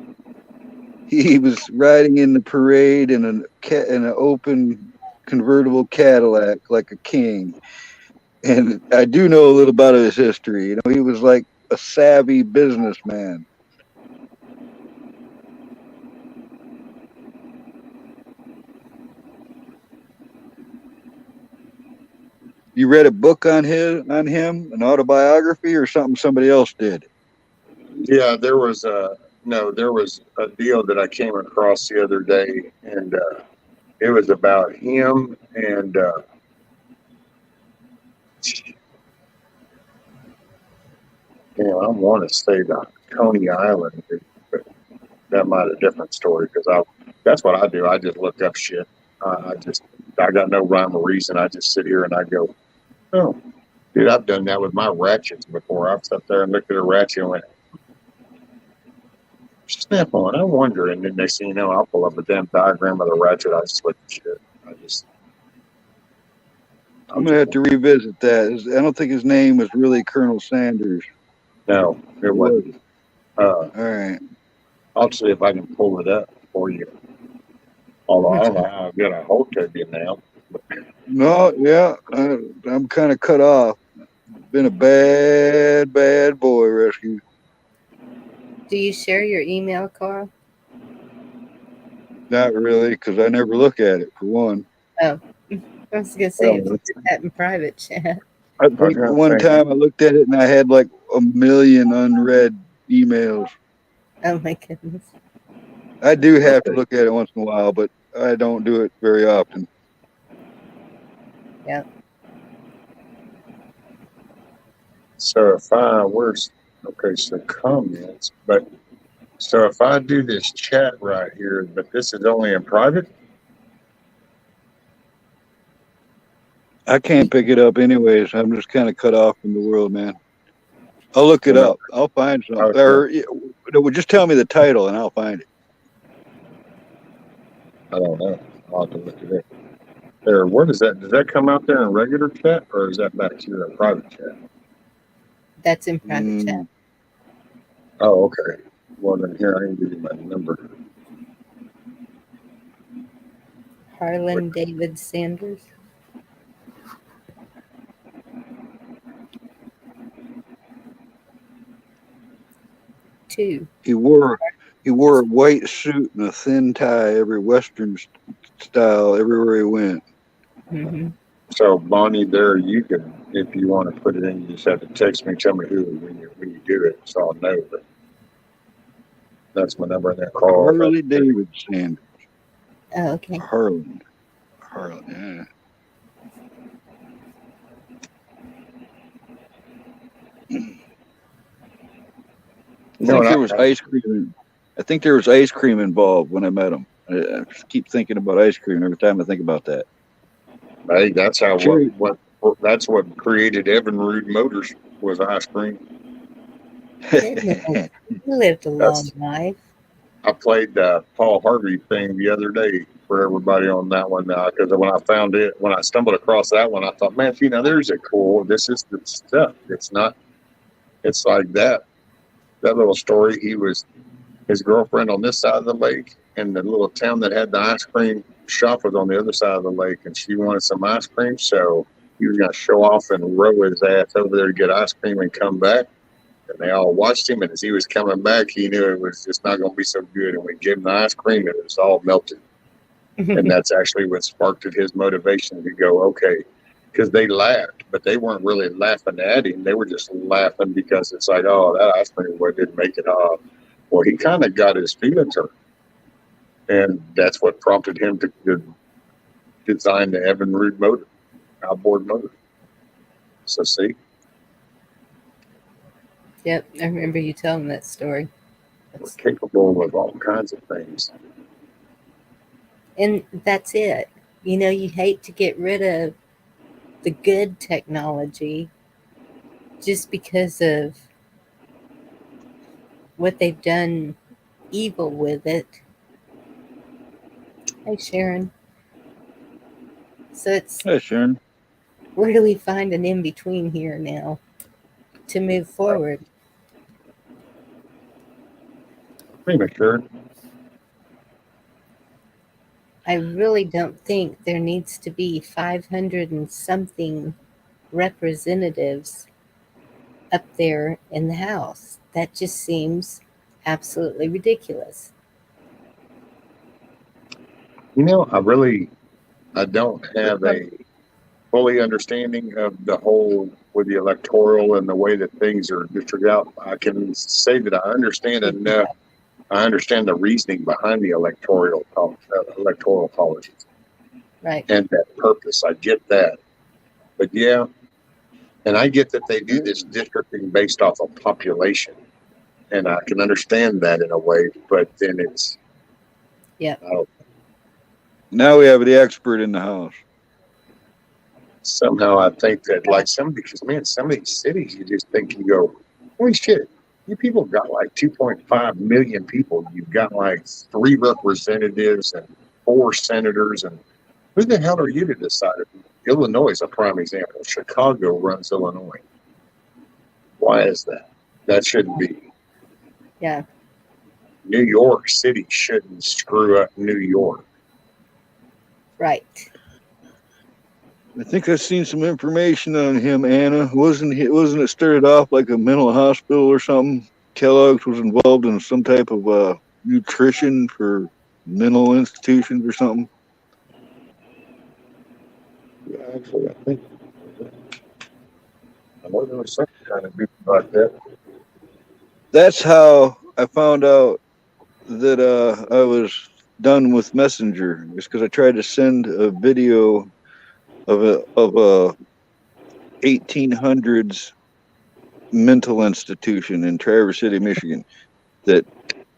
[SPEAKER 5] He was riding in the parade in an open convertible Cadillac like a king. And I do know a little about his history. You know, he was like a savvy businessman. You read a book on him, an autobiography, or something somebody else did?
[SPEAKER 4] Yeah, there was a deal that I came across the other day, and it was about him and I want to say the Coney Island, but that might be a different story because that's what I do. I just look up shit. I got no rhyme or reason. I just sit here and I go, oh, dude, I've done that with my ratchets before. I've sat there and looked at a ratchet and went, snap on. I wonder, and then next thing you know, I'll pull up a damn diagram of the ratchet. I just look at shit.
[SPEAKER 5] I'm gonna have to revisit that. I don't think his name was really Colonel Sanders.
[SPEAKER 4] No, it wasn't.
[SPEAKER 5] All right.
[SPEAKER 4] I'll see if I can pull it up for you. Although I don't know how good I hope to be now.
[SPEAKER 5] No, yeah, I'm kind of cut off. Been a bad boy, Rescue.
[SPEAKER 1] Do you share your email, Carl?
[SPEAKER 5] Not really, because I never look at it, for one.
[SPEAKER 1] Oh, I was going to say, if you did that in private chat.
[SPEAKER 5] I think one time I looked at it and I had like 1 million unread emails.
[SPEAKER 1] Oh, my goodness.
[SPEAKER 5] I do have to look at it once in a while, but I don't do it very often.
[SPEAKER 1] Yep.
[SPEAKER 4] So if so comments, but so if I do this chat right here, but this is only in private?
[SPEAKER 5] I can't pick it up anyways. I'm just kind of cut off from the world, man. I'll look it up. I'll find something.
[SPEAKER 4] Okay.
[SPEAKER 5] Or just tell me the title and I'll find it.
[SPEAKER 4] I don't know. I'll have to look at it. There, what is that? Does that come out there in regular chat or is that back to your private chat?
[SPEAKER 1] That's in private chat.
[SPEAKER 4] Oh, okay. Well, then here, I can give you my number.
[SPEAKER 1] Harlan David Sanders. Two.
[SPEAKER 5] He wore a white suit and a thin tie, every Western style, everywhere he went.
[SPEAKER 1] Mm-hmm.
[SPEAKER 4] So Bonnie, there you can, if you want to put it in, you just have to text me, tell me who when you do it, so I'll know. But that's my number in there. Call
[SPEAKER 5] Harley David Sanders.
[SPEAKER 1] Oh, okay.
[SPEAKER 5] Harlan. Yeah. I think there was ice cream involved when I met him. I keep thinking about ice cream every time I think about that.
[SPEAKER 4] Hey, that's how that's what created Evinrude Motors was ice cream.
[SPEAKER 1] He lived a long life.
[SPEAKER 4] I played the Paul Harvey thing the other day for everybody on that one because when I stumbled across that one, I thought, man, there's a cool. This is the stuff. It's like that little story. His girlfriend on this side of the lake, and the little town that had the ice cream shop was on the other side of the lake, and she wanted some ice cream, so he was going to show off and row his ass over there to get ice cream and come back. And they all watched him, and as he was coming back, he knew it was just not going to be so good. And we gave him the ice cream, and it was all melted. And that's actually what sparked his motivation to go, okay, because they laughed, but they weren't really laughing at him. They were just laughing because it's like, oh, that ice cream didn't make it off. Well, he kind of got his feelings hurt. And that's what prompted him to design the Evinrude motor, outboard motor. So, see?
[SPEAKER 1] Yep, I remember you telling that story.
[SPEAKER 4] We're capable of all kinds of things.
[SPEAKER 1] And that's it. You know, you hate to get rid of the good technology just because of what they've done evil with it. Hey, Sharon. So it's
[SPEAKER 5] Yeah, Sharon.
[SPEAKER 1] where do we find an in between here now to move forward?
[SPEAKER 4] Premature.
[SPEAKER 1] I really don't think there needs to be 500 and something representatives up there in the House. That just seems absolutely ridiculous.
[SPEAKER 4] You know, I don't have a fully understanding of the whole with the electoral and the way that things are distributed out. I can say that I understand enough. I understand the reasoning behind the electoral policies
[SPEAKER 1] Right.
[SPEAKER 4] and that purpose. I get that, but yeah, and I get that they do this districting based off of population, and I can understand that in a way. But then it's
[SPEAKER 1] Yep.
[SPEAKER 5] Now we have the expert in the house.
[SPEAKER 4] somehow I think that like because man, some of these cities you just think you go, holy shit, you people got like 2.5 million people. You've got like 3 representatives and 4 senators, and who the hell are you to decide? Illinois is a prime example. Chicago runs Illinois. Why is that? That shouldn't be.
[SPEAKER 1] Yeah.
[SPEAKER 4] New York City shouldn't screw up New York.
[SPEAKER 1] Right.
[SPEAKER 5] I think I've seen some information on him, Anna. Wasn't it started off like a mental hospital or something? Kellogg's was involved in some type of nutrition for mental institutions or something.
[SPEAKER 4] Yeah, actually, I think I know there was some kind of group like that.
[SPEAKER 5] That's how I found out that I was done with Messenger. It's because I tried to send a video of a 1800s mental institution in Traverse City, Michigan. That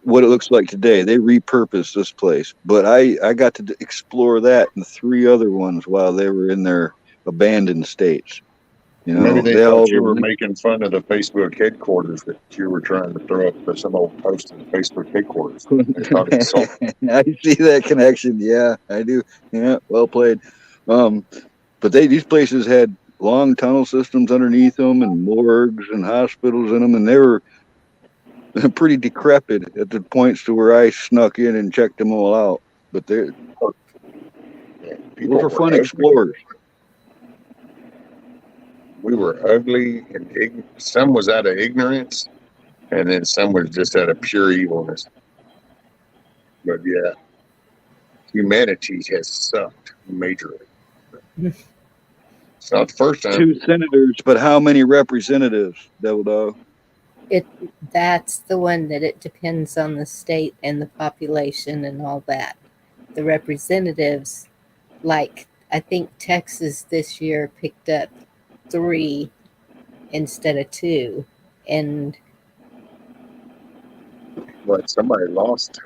[SPEAKER 5] what it looks like today. They repurposed this place, but I got to explore that and 3 other ones while they were in their abandoned states. You
[SPEAKER 4] Maybe
[SPEAKER 5] know,
[SPEAKER 4] they
[SPEAKER 5] they all
[SPEAKER 4] thought you were
[SPEAKER 5] were.
[SPEAKER 4] making fun of the Facebook headquarters that you were trying to throw up some old post in the Facebook headquarters. They thought it sold.
[SPEAKER 5] I see that connection. Yeah, I do. Yeah, well played. Um, but these places had long tunnel systems underneath them and morgues and hospitals in them, and they were pretty decrepit at the points to where I snuck in and checked them all out. But those
[SPEAKER 4] People
[SPEAKER 5] were
[SPEAKER 4] were
[SPEAKER 5] fun
[SPEAKER 4] ugly.
[SPEAKER 5] explorers.
[SPEAKER 4] We were ugly and some was out of ignorance, and then some was just out of pure evilness. But yeah, humanity has sucked majorly. It's not the first time.
[SPEAKER 5] 2 senators, but how many representatives, Devil Dog?
[SPEAKER 1] That's the one that it depends on the state and the population and all that. The representatives, like I think Texas this year picked up 3 instead of 2, and
[SPEAKER 4] But somebody lost.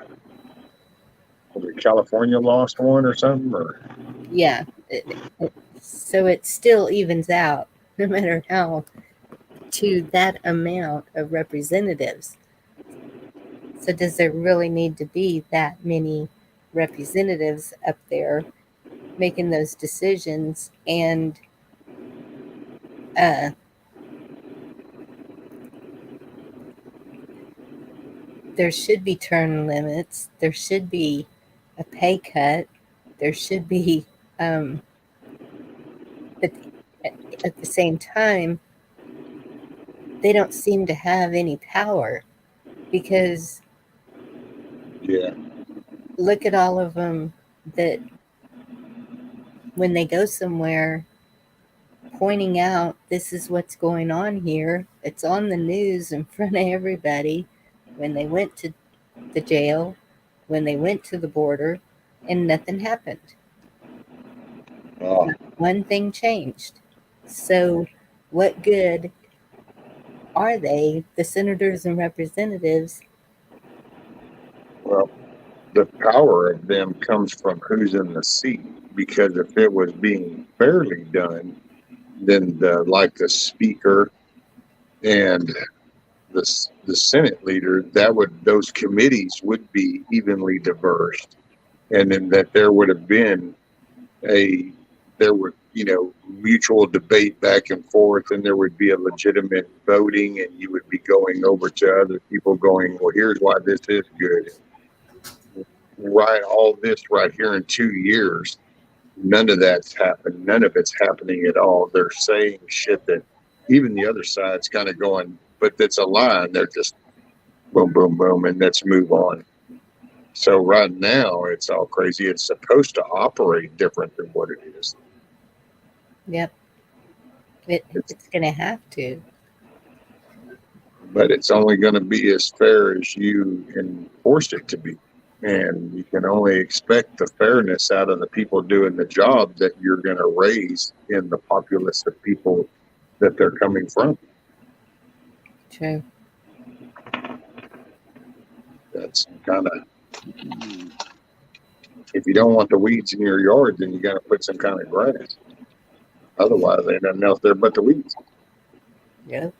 [SPEAKER 4] Was it California lost one or something? Or
[SPEAKER 1] yeah, so it still evens out no matter how to that amount of representatives. So does there really need to be that many representatives up there making those decisions? And there should be term limits. There should be a pay cut. There should be, but at the same time, they don't seem to have any power because
[SPEAKER 4] yeah,
[SPEAKER 1] look at all of them that when they go somewhere pointing out this is what's going on here, it's on the news in front of everybody when they went to the jail, when they went to the border, and nothing happened.
[SPEAKER 4] oh,
[SPEAKER 1] Not one thing changed. So, what good are they, the senators and representatives?
[SPEAKER 4] well, the power of them comes from who's in the seat. because if it was being fairly done, then the speaker and the Senate leader, those committees would be evenly diverse, and then that there would have been mutual debate back and forth, and there would be a legitimate voting, and you would be going over to other people going, well, here's why this is good. Right, all this right here in 2 years, none of that's happened. None of it's happening at all. They're saying shit that even the other side's kind of going, but that's a lie. And they're just boom, boom, boom, and let's move on. So right now, it's all crazy. It's supposed to operate different than what it is.
[SPEAKER 1] Yep. It's going to have to.
[SPEAKER 4] But it's only going to be as fair as you enforce it to be. And you can only expect the fairness out of the people doing the job that you're going to raise in the populace of people that they're coming from.
[SPEAKER 1] True.
[SPEAKER 4] That's kind of, if you don't want the weeds in your yard, then you got to put some kind of grass. Otherwise, ain't nothing else there but the weeds.
[SPEAKER 1] Yep.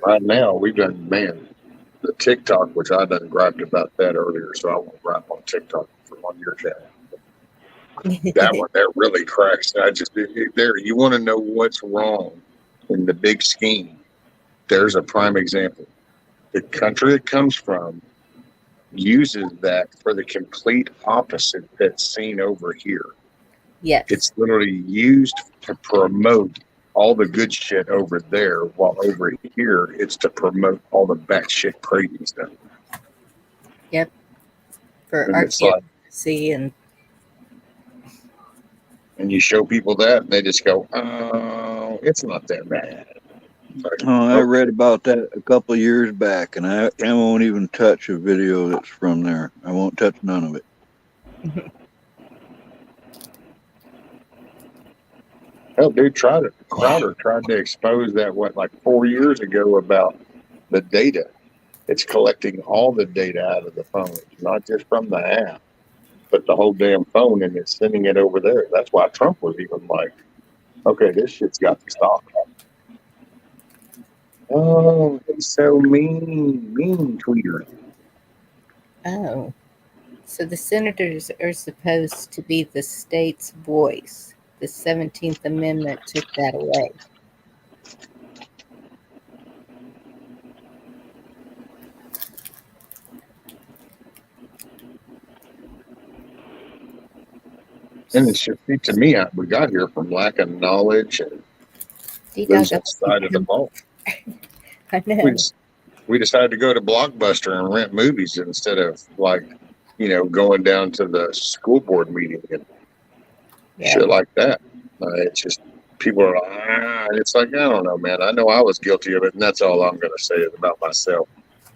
[SPEAKER 4] Right now, we've done, the TikTok, which I done griped about that earlier, so I won't gripe on TikTok on your channel. That one, that really cracks. There, you want to know what's wrong in the big scheme. There's a prime example. The country it comes from uses that for the complete opposite that's seen over here.
[SPEAKER 1] Yes.
[SPEAKER 4] It's literally used to promote all the good shit over there, while over here it's to promote all the batshit crazy stuff.
[SPEAKER 1] Yep. For
[SPEAKER 4] And
[SPEAKER 1] our
[SPEAKER 4] it's
[SPEAKER 1] kids
[SPEAKER 4] like,
[SPEAKER 1] to see, and
[SPEAKER 4] you show people that, and they just go, "Oh, it's not that bad." Like,
[SPEAKER 5] I read about that a couple of years back, and I won't even touch a video that's from there. I won't touch none of it.
[SPEAKER 4] Hell, dude, Crowder tried to expose that, like 4 years ago, about the data. It's collecting all the data out of the phone, not just from the app, but the whole damn phone, and it's sending it over there. That's why Trump was even like, okay, this shit's got to stop. Oh, he's so mean tweeter.
[SPEAKER 1] oh, so the senators are supposed to be the state's voice. The 17th Amendment took that away.
[SPEAKER 4] And it's just, to me, we got here from lack of knowledge and losing sight of the ball.
[SPEAKER 1] I know.
[SPEAKER 4] We decided to go to Blockbuster and rent movies instead of, like, going down to the school board meeting and shit like that. It's just, people are like, it's like, I don't know, man. I know I was guilty of it, and that's all I'm going to say is about myself.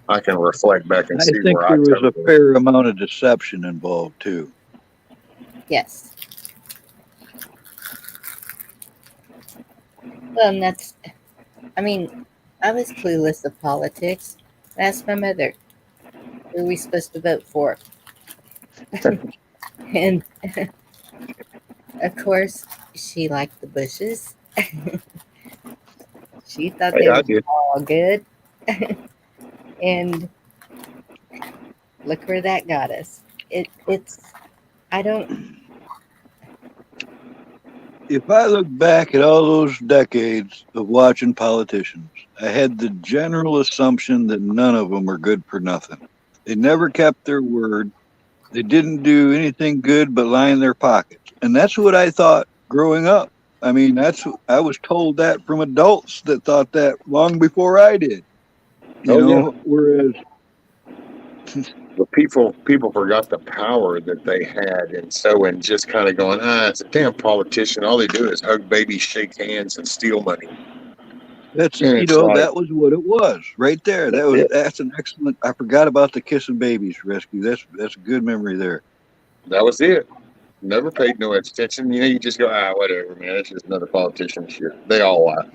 [SPEAKER 4] I can reflect back and see
[SPEAKER 5] think
[SPEAKER 4] where
[SPEAKER 5] there was a fair amount of deception involved too.
[SPEAKER 1] Yes. Well, and that's, I mean, I was clueless of politics. I asked my mother, who are we supposed to vote for? And of course, she liked the Bushes. She thought they were all good. And look where that got us. I don't.
[SPEAKER 5] If I look back at all those decades of watching politicians, I had the general assumption that none of them were good for nothing. They never kept their word. They didn't do anything good but lie in their pockets. And that's what I thought growing up. I mean, I was told that from adults that thought that long before I did. Whereas
[SPEAKER 4] the people forgot the power that they had, and just kind of going, it's a damn politician. All they do is hug babies, shake hands, and steal money.
[SPEAKER 5] That's that was what it was right there. That's an excellent. I forgot about the kissing babies rescue. That's a good memory there.
[SPEAKER 4] That was it. Never paid no attention. You just go, whatever, man. It's just another politician shit. They all lie.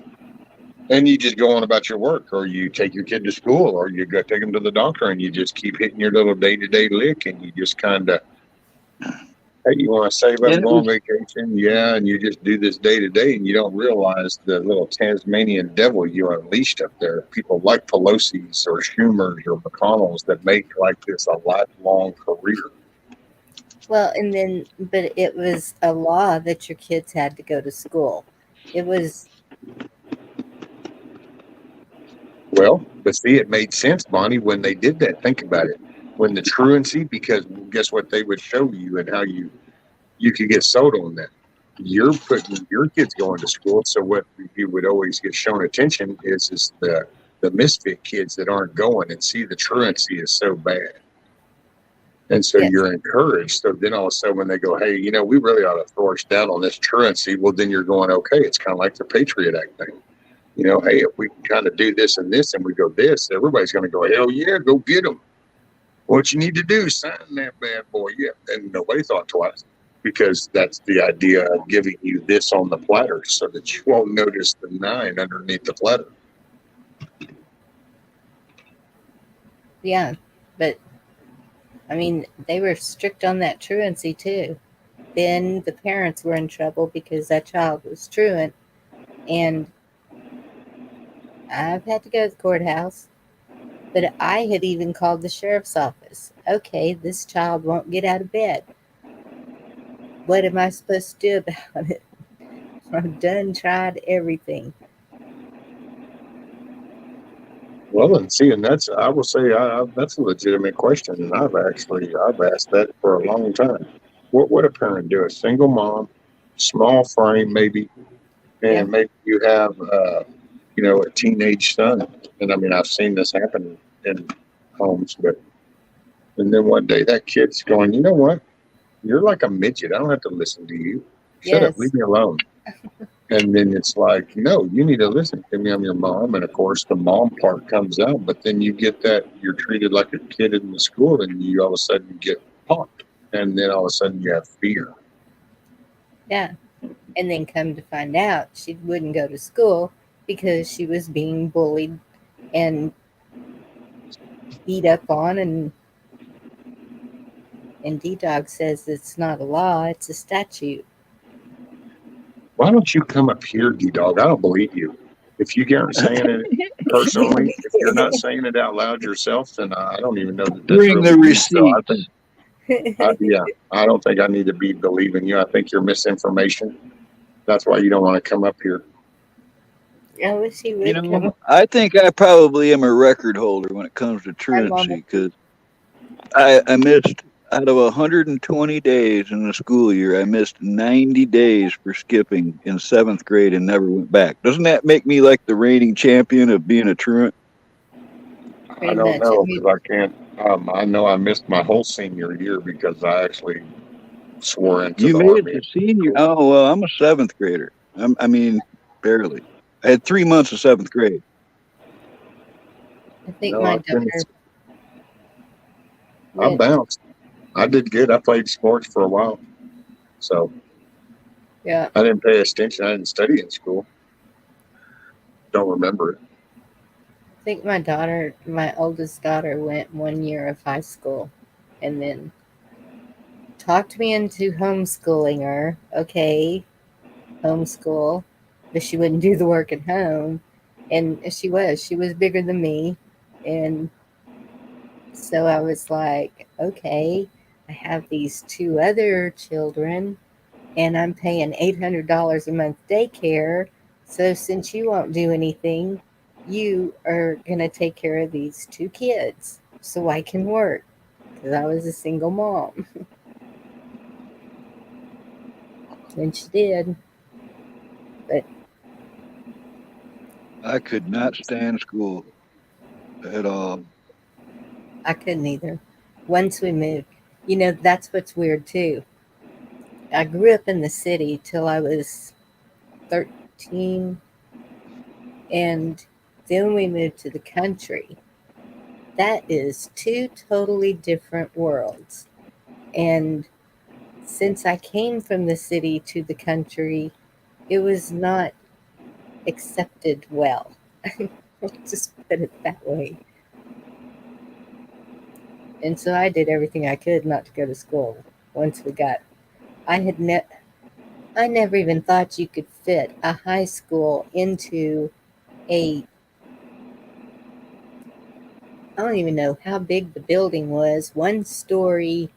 [SPEAKER 4] And you just go on about your work, or you take your kid to school, or you go take them to the doctor, and you just keep hitting your little day-to-day lick, and you just kind of Hey, you want to save up
[SPEAKER 5] And
[SPEAKER 4] and
[SPEAKER 5] it
[SPEAKER 4] go on
[SPEAKER 5] was,
[SPEAKER 4] vacation? Yeah, and you just do this day to day, and you don't realize the little Tasmanian devil you unleashed up there. People like Pelosi's or Schumer's or McConnell's that make like this a lifelong career.
[SPEAKER 1] Well, and then, but it was a law that your kids had to go to school. It was,
[SPEAKER 4] Well, but see, it made sense, Bonnie, when they did that. Think about it. When the truancy, because guess what they would show you and how you could get sold on that. You're putting your kids going to school, so what you would always get shown attention is the misfit kids that aren't going, and see the truancy is so bad, and so
[SPEAKER 1] yes,
[SPEAKER 4] you're encouraged. So then all of a sudden, when they go, hey, we really ought to force down on this truancy. Well, then you're going, okay, it's kind of like the Patriot Act thing. Hey, if we can kind of do this and this, and we go this, everybody's going to go, hell yeah, go get them. What you need to do is sign that bad boy. Yeah. And nobody thought twice, because that's the idea of giving you this on the platter so that you won't notice the 9 underneath the platter.
[SPEAKER 1] yeah. But I mean, they were strict on that truancy too. Then the parents were in trouble because that child was truant, and I've had to go to the courthouse. But I had even called the sheriff's office. Okay, this child won't get out of bed. What am I supposed to do about it? I've done tried everything.
[SPEAKER 4] Well, and see, and that's, I will say, that's a legitimate question. And I've asked that for a long time. What would a parent do? A single mom, small frame, maybe,
[SPEAKER 1] Yeah,
[SPEAKER 4] and maybe you have, a teenage son. And I mean, I've seen this happen in homes, but, and then one day that kid's going, you know what? You're like a midget. I don't have to listen to you. Shut up.
[SPEAKER 1] yes,
[SPEAKER 4] Leave me alone. And then it's like, no, you need to listen to me. I'm your mom. And of course, the mom part comes out. But then you get that you're treated like a kid in the school, and you all of a sudden get punked. And then all of a sudden you have fear.
[SPEAKER 1] yeah. And then come to find out she wouldn't go to school because she was being bullied and beat up on, and D-Dog says it's not a law, it's a statute.
[SPEAKER 4] Why don't you come up here, D Dog? I don't believe you. If you aren't saying it personally, if you're not saying it out loud yourself, then I don't even know that that's
[SPEAKER 5] bring
[SPEAKER 4] really
[SPEAKER 5] the
[SPEAKER 4] you. So I think,
[SPEAKER 5] receipts.
[SPEAKER 4] yeah, I don't think I need to be believing you. I think you're misinformation. That's why you don't want to come up here.
[SPEAKER 1] I wish he
[SPEAKER 5] You
[SPEAKER 1] would come.
[SPEAKER 5] know, I think I probably am a record holder when it comes to
[SPEAKER 1] My mom.
[SPEAKER 5] truancy because I missed out of 120 days in the school year, I missed 90 days for skipping in 7th grade and never went back. Doesn't that make me like the reigning champion of being a truant?
[SPEAKER 4] I
[SPEAKER 1] Pretty
[SPEAKER 4] don't
[SPEAKER 1] much. I
[SPEAKER 4] know
[SPEAKER 1] mean,
[SPEAKER 4] because I can't. I know I missed my whole senior year because I actually swore into
[SPEAKER 5] You
[SPEAKER 4] the
[SPEAKER 5] made it
[SPEAKER 4] army.
[SPEAKER 5] to senior. Oh well, I'm a 7th grader. I mean, barely. I had 3 months of 7th grade.
[SPEAKER 1] I think
[SPEAKER 4] No,
[SPEAKER 1] my
[SPEAKER 4] I
[SPEAKER 1] daughter
[SPEAKER 4] finished. I
[SPEAKER 1] went.
[SPEAKER 4] bounced. I did good. I played sports for a while, so
[SPEAKER 1] Yeah,
[SPEAKER 4] I didn't pay attention. I didn't study in school. Don't remember it.
[SPEAKER 1] I think my daughter, my oldest daughter, went 1 year of high school, and then talked me into homeschooling her. Okay, homeschool, but she wouldn't do the work at home, and she was bigger than me, and so I was like, okay, I have these two other children, and I'm paying $800 a month daycare. So since you won't do anything, you are gonna take care of these two kids so I can work, because I was a single mom. And she did, but
[SPEAKER 5] I could not stand school at all.
[SPEAKER 1] I couldn't either. Once we moved, that's what's weird too. I grew up in the city till I was 13, and then we moved to the country. That is two totally different worlds. And since I came from the city to the country, it was not accepted well. Let's just put it that way. And so I did everything I could not to go to school. once we got. I had I never even thought you could fit a high school into a. I don't even know how big the building was. One story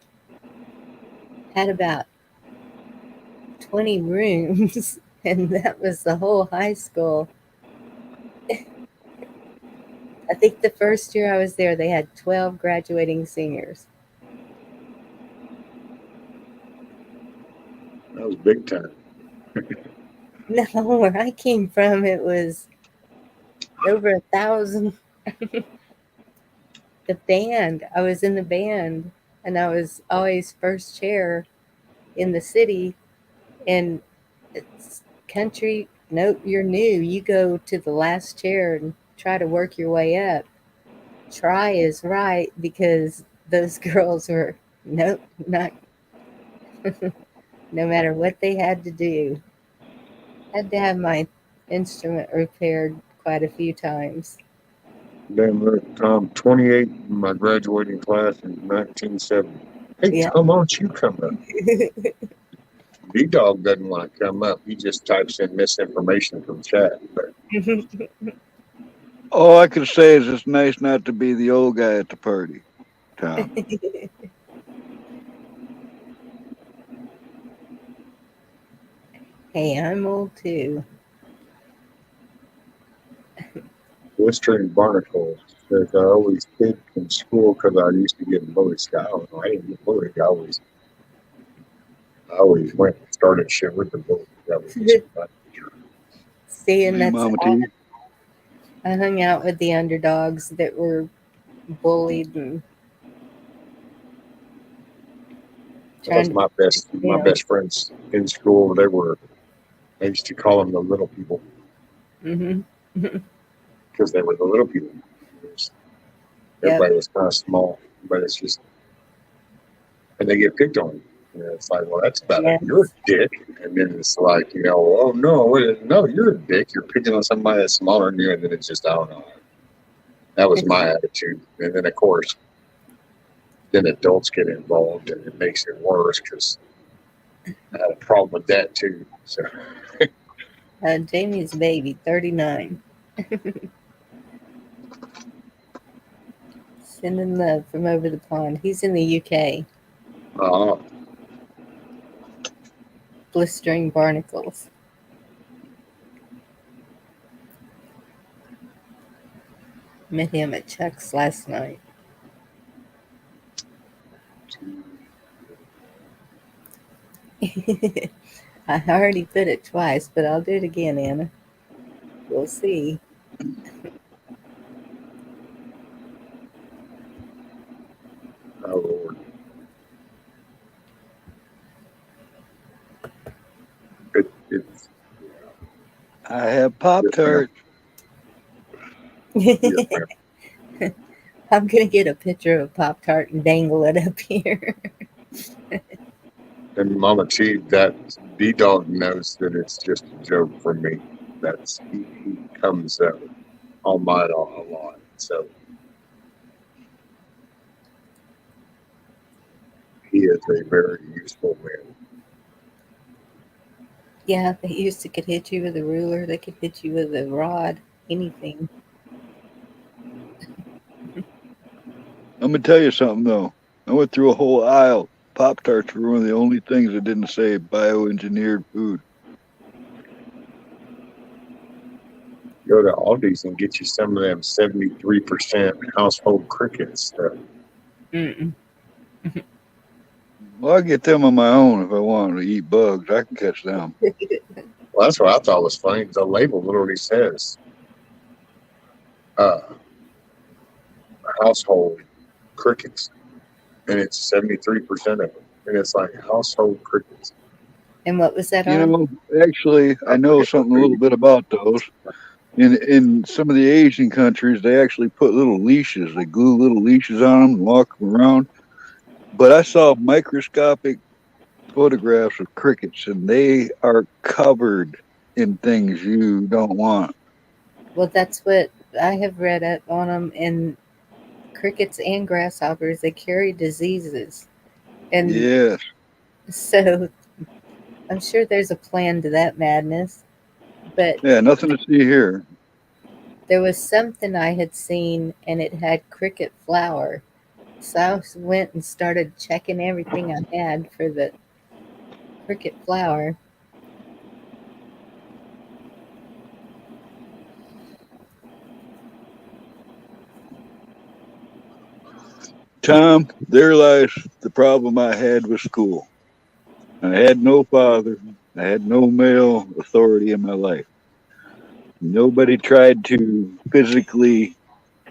[SPEAKER 1] had about 20 rooms, and that was the whole high school. I think the first year I was there, they had 12 graduating seniors.
[SPEAKER 4] That was big time.
[SPEAKER 1] No, where I came from, it was over 1,000. The band, I was in the band, and I was always first chair in the city. And it's country, nope, you're new. You go to the last chair and try to work your way up. Try is right because those girls were, nope, not, no matter what they had to do. Had to have my instrument repaired quite a few times.
[SPEAKER 4] Then look, Tom, 28 in my graduating class in 1970. Hey,
[SPEAKER 1] Yeah.
[SPEAKER 4] Tom, why don't you come up? B-Dog doesn't want to come up. He just types in misinformation from chat. But
[SPEAKER 5] All I could say is it's nice not to be the old guy at the party, Tom.
[SPEAKER 1] Hey, I'm old too.
[SPEAKER 4] Blistering Barnacles says, I always hid in school because I used to get bullied. I don't know. I didn't get bullied. I always went and started shit with the bullies. That was just my nature.
[SPEAKER 1] See, and
[SPEAKER 5] Hey,
[SPEAKER 1] that's
[SPEAKER 5] Mama
[SPEAKER 1] all.
[SPEAKER 5] T.
[SPEAKER 1] I hung out with the underdogs that were bullied and
[SPEAKER 4] That was
[SPEAKER 1] trying to protect
[SPEAKER 4] my
[SPEAKER 1] them.
[SPEAKER 4] best friends in school. I used to call them the little people
[SPEAKER 1] Hmm.
[SPEAKER 4] because they were the little people.
[SPEAKER 1] Yep.
[SPEAKER 4] Everybody was kind of small, but it's just, and they get picked on. And it's like, well, that's about it. You're a
[SPEAKER 1] Yes.
[SPEAKER 4] dick. And then it's like, oh no, no, you're a dick. You're picking on somebody that's smaller than you. And then it's just, I don't know. That was my attitude. And then, of course, then adults get involved and it makes it worse because I had a problem with that too. So,
[SPEAKER 1] Jamie's baby, 39. Sending love from over the pond. He's in the UK.
[SPEAKER 4] uh,
[SPEAKER 1] Blistering barnacles. Met him at Chuck's last night. I already put it twice, but I'll do it again, Anna. We'll see.
[SPEAKER 4] oh Lord. It's
[SPEAKER 5] I have Pop
[SPEAKER 4] yes, ma'am.
[SPEAKER 5] Tarts.
[SPEAKER 4] Yes, ma'am.
[SPEAKER 1] I'm going to get a picture of a Pop Tart and dangle it up here.
[SPEAKER 4] And Mama T, that B Dog knows that it's just a joke for me. He comes on mine a lot. So he is a very useful man.
[SPEAKER 1] Yeah, they used to could hit you with a ruler. They could hit you with a rod. Anything.
[SPEAKER 5] I'm gonna tell you something though. I went through a whole aisle. Pop Tarts were one of the only things that didn't say bioengineered food.
[SPEAKER 4] Go to Aldi's and get you some of them 73% household cricket stuff.
[SPEAKER 1] Mm-mm.
[SPEAKER 5] Well, I get them on my own if I want to eat bugs. I can catch them.
[SPEAKER 4] Well, that's what I thought was funny. The label literally says uh, household crickets, and it's 73% of them. And it's like household crickets.
[SPEAKER 1] And what was that
[SPEAKER 5] You
[SPEAKER 1] on?
[SPEAKER 5] know, actually,
[SPEAKER 4] I
[SPEAKER 5] I know
[SPEAKER 4] forget what
[SPEAKER 5] something a little
[SPEAKER 4] they
[SPEAKER 5] bit about those. In some of the Asian countries, they actually put little leashes. They glue little leashes on them and walk them around. But I saw microscopic photographs of crickets, and they are covered in things you don't want.
[SPEAKER 1] Well, that's what I have read up on them. And crickets and grasshoppers, they carry diseases. And
[SPEAKER 5] Yes.
[SPEAKER 1] So I'm sure there's a plan to that madness. But
[SPEAKER 5] Yeah, nothing to see here.
[SPEAKER 1] there was something I had seen and it had cricket flour. So I went and started checking everything I had for the cricket flour.
[SPEAKER 5] Tom, there lies the problem I had with school. I had no father. I had no male authority in my life. Nobody tried to physically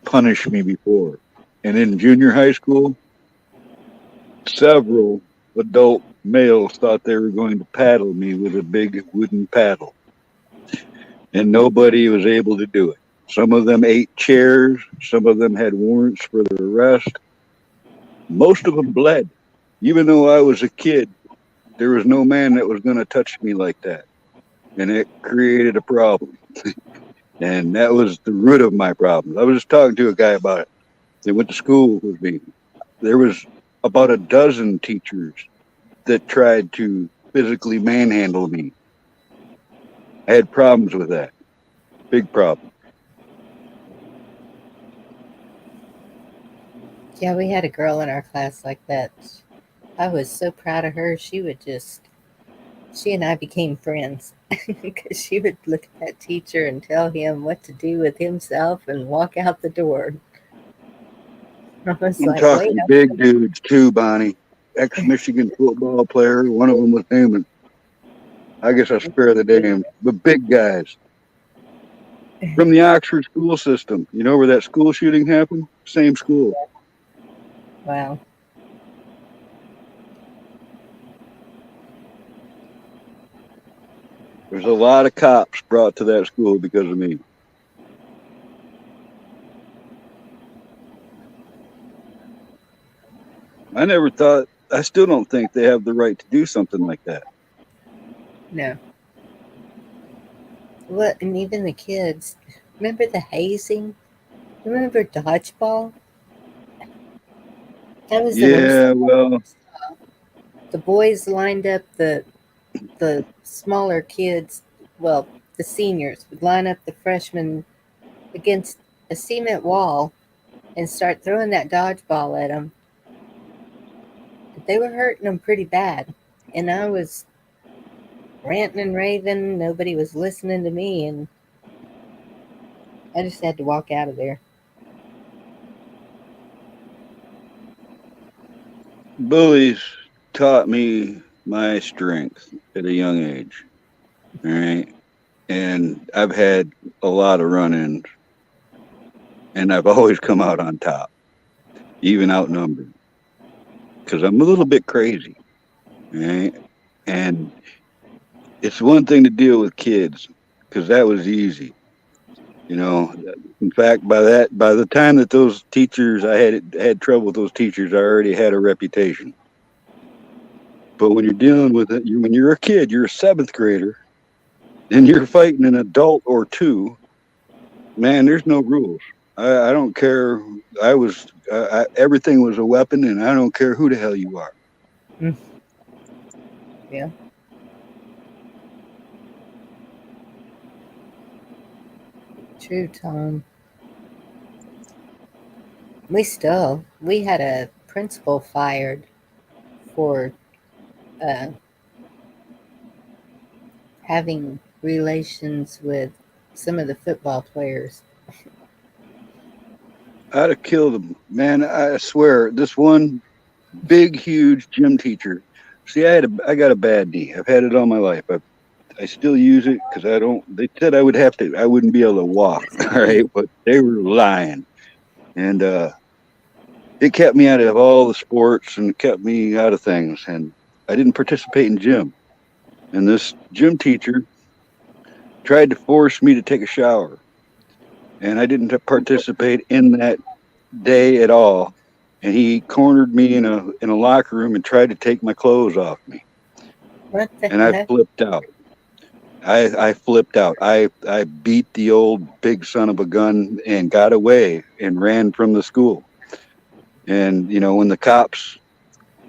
[SPEAKER 5] punish me before. And in junior high school, several adult males thought they were going to paddle me with a big wooden paddle, and nobody was able to do it. Some of them ate chairs, some of them had warrants for their arrest. Most of them bled. Even though I was a kid, there was no man that was going to touch me like that. And it created a problem. And that was the root of my problem. I was just talking to a guy about it. They went to school with me. There was about a dozen teachers that tried to physically manhandle me. I had problems with that. Big problem.
[SPEAKER 1] Yeah, we had a girl in our class like that. I was so proud of her. She and I became friends because she would look at that teacher and tell him what to do with himself and walk out the door. I was
[SPEAKER 5] I'm
[SPEAKER 1] like, wait
[SPEAKER 5] talking big dudes too, Bonnie. Ex-Michigan football player. One of them was named. I guess I spare the name. But big guys from the Oxford school system. You know where that school shooting happened? Same school.
[SPEAKER 1] wow.
[SPEAKER 5] There's a lot of cops brought to that school because of me. I never thought. I still don't think they have the right to do something like that.
[SPEAKER 1] No. What? And even the kids. Remember the hazing? Remember dodgeball? That was the worst
[SPEAKER 5] Yeah,
[SPEAKER 1] thing.
[SPEAKER 5] well,
[SPEAKER 1] The boys lined up the smaller kids. Well, the seniors would line up the freshmen against a cement wall and start throwing that dodgeball at them. They were hurting them pretty bad, and I was ranting and raving. Nobody was listening to me, and I just had to walk out of there.
[SPEAKER 5] bullies taught me my strength at a young age. All right. And I've had a lot of run ins, and I've always come out on top, even outnumbered, because I'm a little bit crazy. Right. And it's one thing to deal with kids, because that was easy. You know, in fact, by the time that those teachers, I had trouble with those teachers, I already had a reputation. But when you're dealing with it, when you're a kid, you're a seventh grader, and you're fighting an adult or two, man, there's no rules. I don't care. Everything was a weapon, and I don't care who the hell you are.
[SPEAKER 1] Mm, yeah, true, Tom. We had a principal fired for uh, having relations with some of the football players.
[SPEAKER 5] I'd have killed him, man. I swear, this one big, huge gym teacher. See, I got a bad knee. I've had it all my life. I still use it because I don't. They said I wouldn't be able to walk. All right, but they were lying, and it kept me out of all the sports and kept me out of things. And I didn't participate in gym. And this gym teacher tried to force me to take a shower, and I didn't participate in that day at all. And he cornered me in a locker room and tried to take my clothes off me,
[SPEAKER 1] What the
[SPEAKER 5] and I
[SPEAKER 1] heck?
[SPEAKER 5] flipped out. I flipped out. I beat the old big son of a gun and got away and ran from the school. And when the cops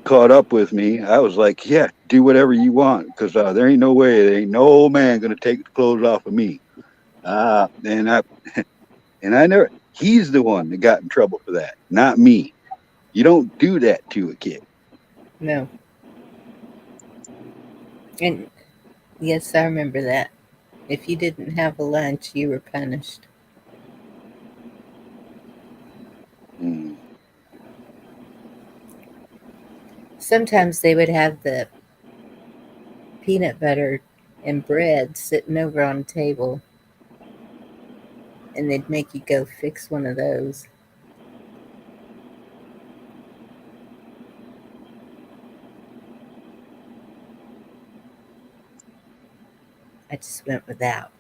[SPEAKER 5] caught up with me, I was like, yeah, do whatever you want, because there ain't no way, there ain't no man gonna take the clothes off of me. And I never. He's the one that got in trouble for that, not me. You don't do that to a kid.
[SPEAKER 1] No. And yes, I remember that. If you didn't have a lunch, you were punished.
[SPEAKER 5] Mm.
[SPEAKER 1] Sometimes they would have the peanut butter and bread sitting over on the table, and they'd make you go fix one of those. I just went without.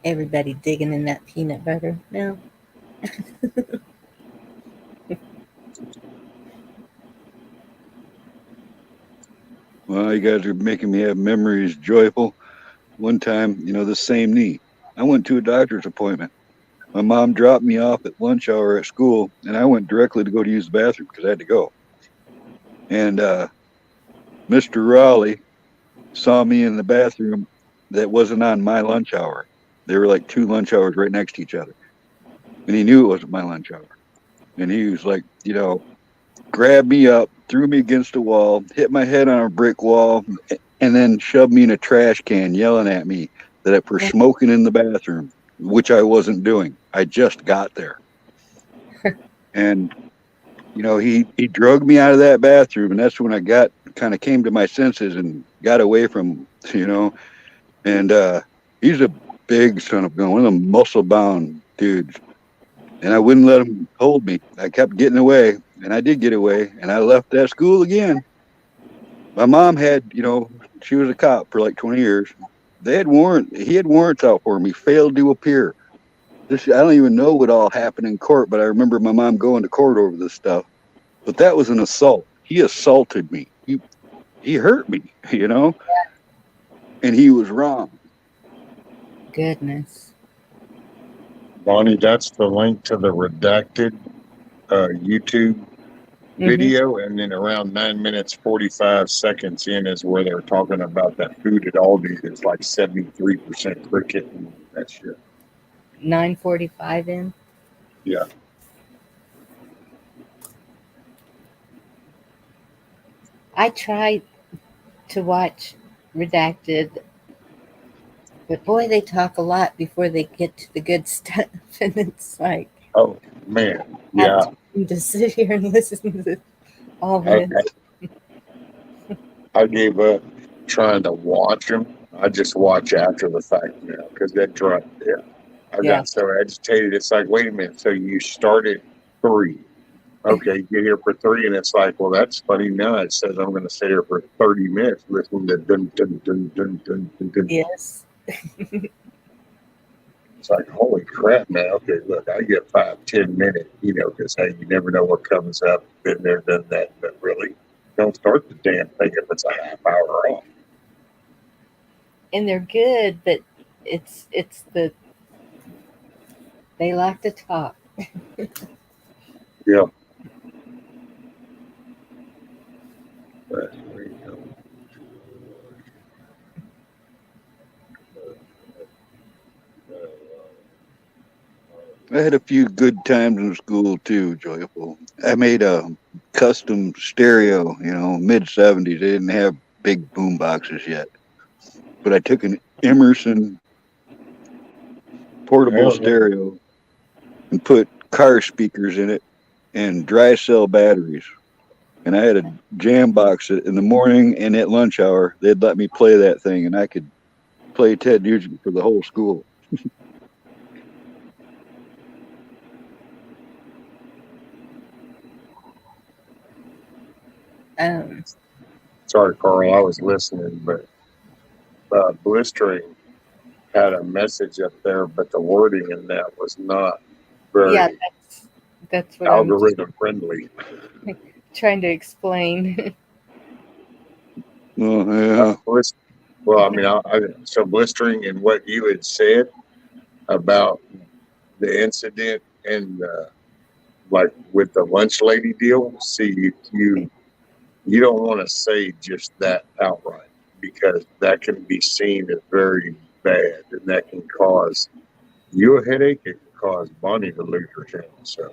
[SPEAKER 1] Everybody digging in that peanut butter. No.
[SPEAKER 5] Well, you guys are making me have memories, Joyful. One time, the same knee. I went to a doctor's appointment. My mom dropped me off at lunch hour at school, and I went directly to go to use the bathroom because I had to go. And Mr. Raleigh saw me in the bathroom that wasn't on my lunch hour. There were like two lunch hours right next to each other. And he knew it wasn't my lunch hour. And he was like, grabbed me up, threw me against a wall, hit my head on a brick wall, and then shoved me in a trash can, yelling at me that for smoking in the bathroom, which I wasn't doing. I just got there. And he drugged me out of that bathroom, and that's when I kind of came to my senses and got away from and he's a big son of a gun, one of them muscle bound dudes. And I wouldn't let him hold me. I kept getting away, and I did get away, and I left that school again. My mom had, she was a cop for like 20 years. He had warrants out for me, failed to appear. I don't even know what all happened in court, but I remember my mom going to court over this stuff. But that was an assault. He assaulted me. He hurt me, and he was wrong.
[SPEAKER 1] Goodness.
[SPEAKER 4] Bonnie, that's the link to the redacted YouTube video, and then around 9 minutes 45 seconds in is where they're talking about that food at Aldi that's like 73% cricket and that shit.
[SPEAKER 1] 9:45 in.
[SPEAKER 4] Yeah.
[SPEAKER 1] I tried to watch Redacted, but boy, they talk a lot before they get to the good stuff, and it's like,
[SPEAKER 4] Oh man,
[SPEAKER 1] I
[SPEAKER 4] yeah.
[SPEAKER 1] have time to sit here and listen to all
[SPEAKER 4] I,
[SPEAKER 1] this.
[SPEAKER 4] I gave up trying to watch them. I just watch after the fact now because that drive. Yeah, I
[SPEAKER 1] Yeah.
[SPEAKER 4] got so agitated. It's like, wait a minute. So you started 3. Okay, get here for 3, and it's like, well, that's funny. Now it says I'm going to sit here for 30 minutes listening to dun dun dun dun dun dun dun.
[SPEAKER 1] Yes.
[SPEAKER 4] It's like, holy crap, man. Okay, look, I get 5-10 minutes, because hey, you never know what comes up. Been there, done that, but really, don't start the damn thing if it's a half hour off.
[SPEAKER 1] And they're good, but it's they like to talk.
[SPEAKER 4] Yeah.
[SPEAKER 5] I had a few good times in school too, Joyful. I made a custom stereo, mid 70s. They didn't have big boom boxes yet. But I took an Emerson portable stereo and put car speakers in it and dry cell batteries. And I had a jam box in the morning and at lunch hour. They'd let me play that thing, and I could play Ted Nugent for the whole school.
[SPEAKER 4] Sorry, Carl, I was listening, but Blistering had a message up there, but the wording in that was not very
[SPEAKER 1] Yeah, that's what
[SPEAKER 4] algorithm friendly.
[SPEAKER 1] I'm trying to explain.
[SPEAKER 5] Oh, yeah.
[SPEAKER 4] Well, I mean, so Blistering and what you had said about the incident and like with the lunch lady deal. See, you you don't want to say just that outright because that can be seen as very bad, and that can cause you a headache. It can cause Bonnie to lose her channel. So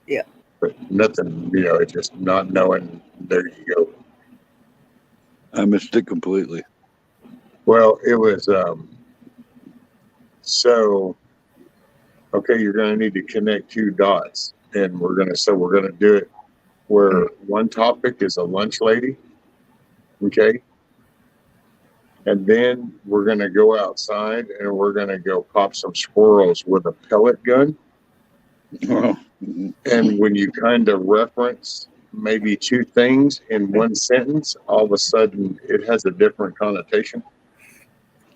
[SPEAKER 1] Yeah.
[SPEAKER 4] but nothing, it's just not knowing. There you go.
[SPEAKER 5] I missed it completely.
[SPEAKER 4] Well, it was so okay. You're going to need to connect two dots, and we're going to do it where one topic is a lunch lady, okay, and then we're going to go outside and we're going to go pop some squirrels with a pellet gun.
[SPEAKER 5] Oh.
[SPEAKER 4] And when you kind of reference maybe two things in one sentence, all of a sudden it has a different connotation.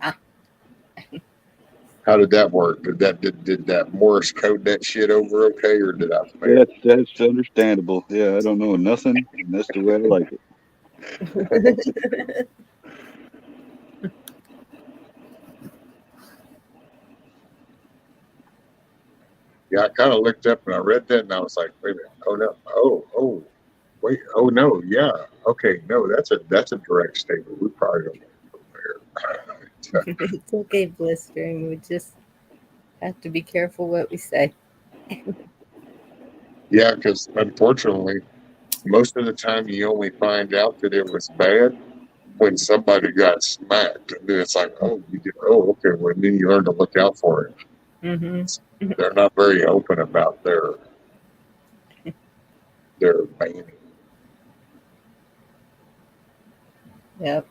[SPEAKER 1] Ah.
[SPEAKER 4] How did that work? Did that Morse code that shit over okay, or did I fail?
[SPEAKER 5] That's understandable. Yeah, I don't know nothing, and that's the way I like it.
[SPEAKER 4] Yeah, I kind of looked up and I read that and I was like, wait a minute, oh no, oh, wait, oh no, yeah, okay, no, that's a direct statement. We probably don't go there.
[SPEAKER 1] It's okay, Blistering. We just have to be careful what we say.
[SPEAKER 4] Yeah, because unfortunately, most of the time you only find out that it was bad when somebody got smacked, and then it's like, oh, you did, oh, okay, well, then you learn to look out for it.
[SPEAKER 1] Mm-hmm.
[SPEAKER 4] They're not very open about their banning.
[SPEAKER 1] Yep.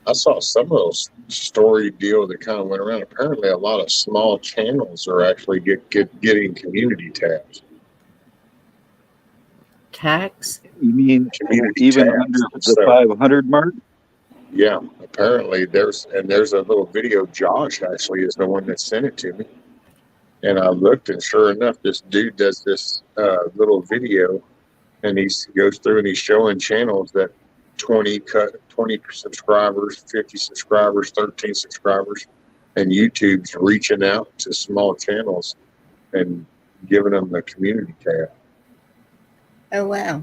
[SPEAKER 4] I saw some of those story deal that kind of went around. Apparently, a lot of small channels are actually getting community tabs.
[SPEAKER 1] Tax?
[SPEAKER 5] You mean
[SPEAKER 4] Community
[SPEAKER 5] even
[SPEAKER 4] tabs.
[SPEAKER 5] under the
[SPEAKER 4] So
[SPEAKER 5] 500 mark?
[SPEAKER 4] yeah, apparently there's a little video. Josh actually is the one that sent it to me, and I looked, and sure enough, this dude does this little video, and he goes through and he's showing channels that 20 subscribers, 50 subscribers, 13 subscribers, and YouTube's reaching out to small channels and giving them the community tab.
[SPEAKER 1] Oh, wow.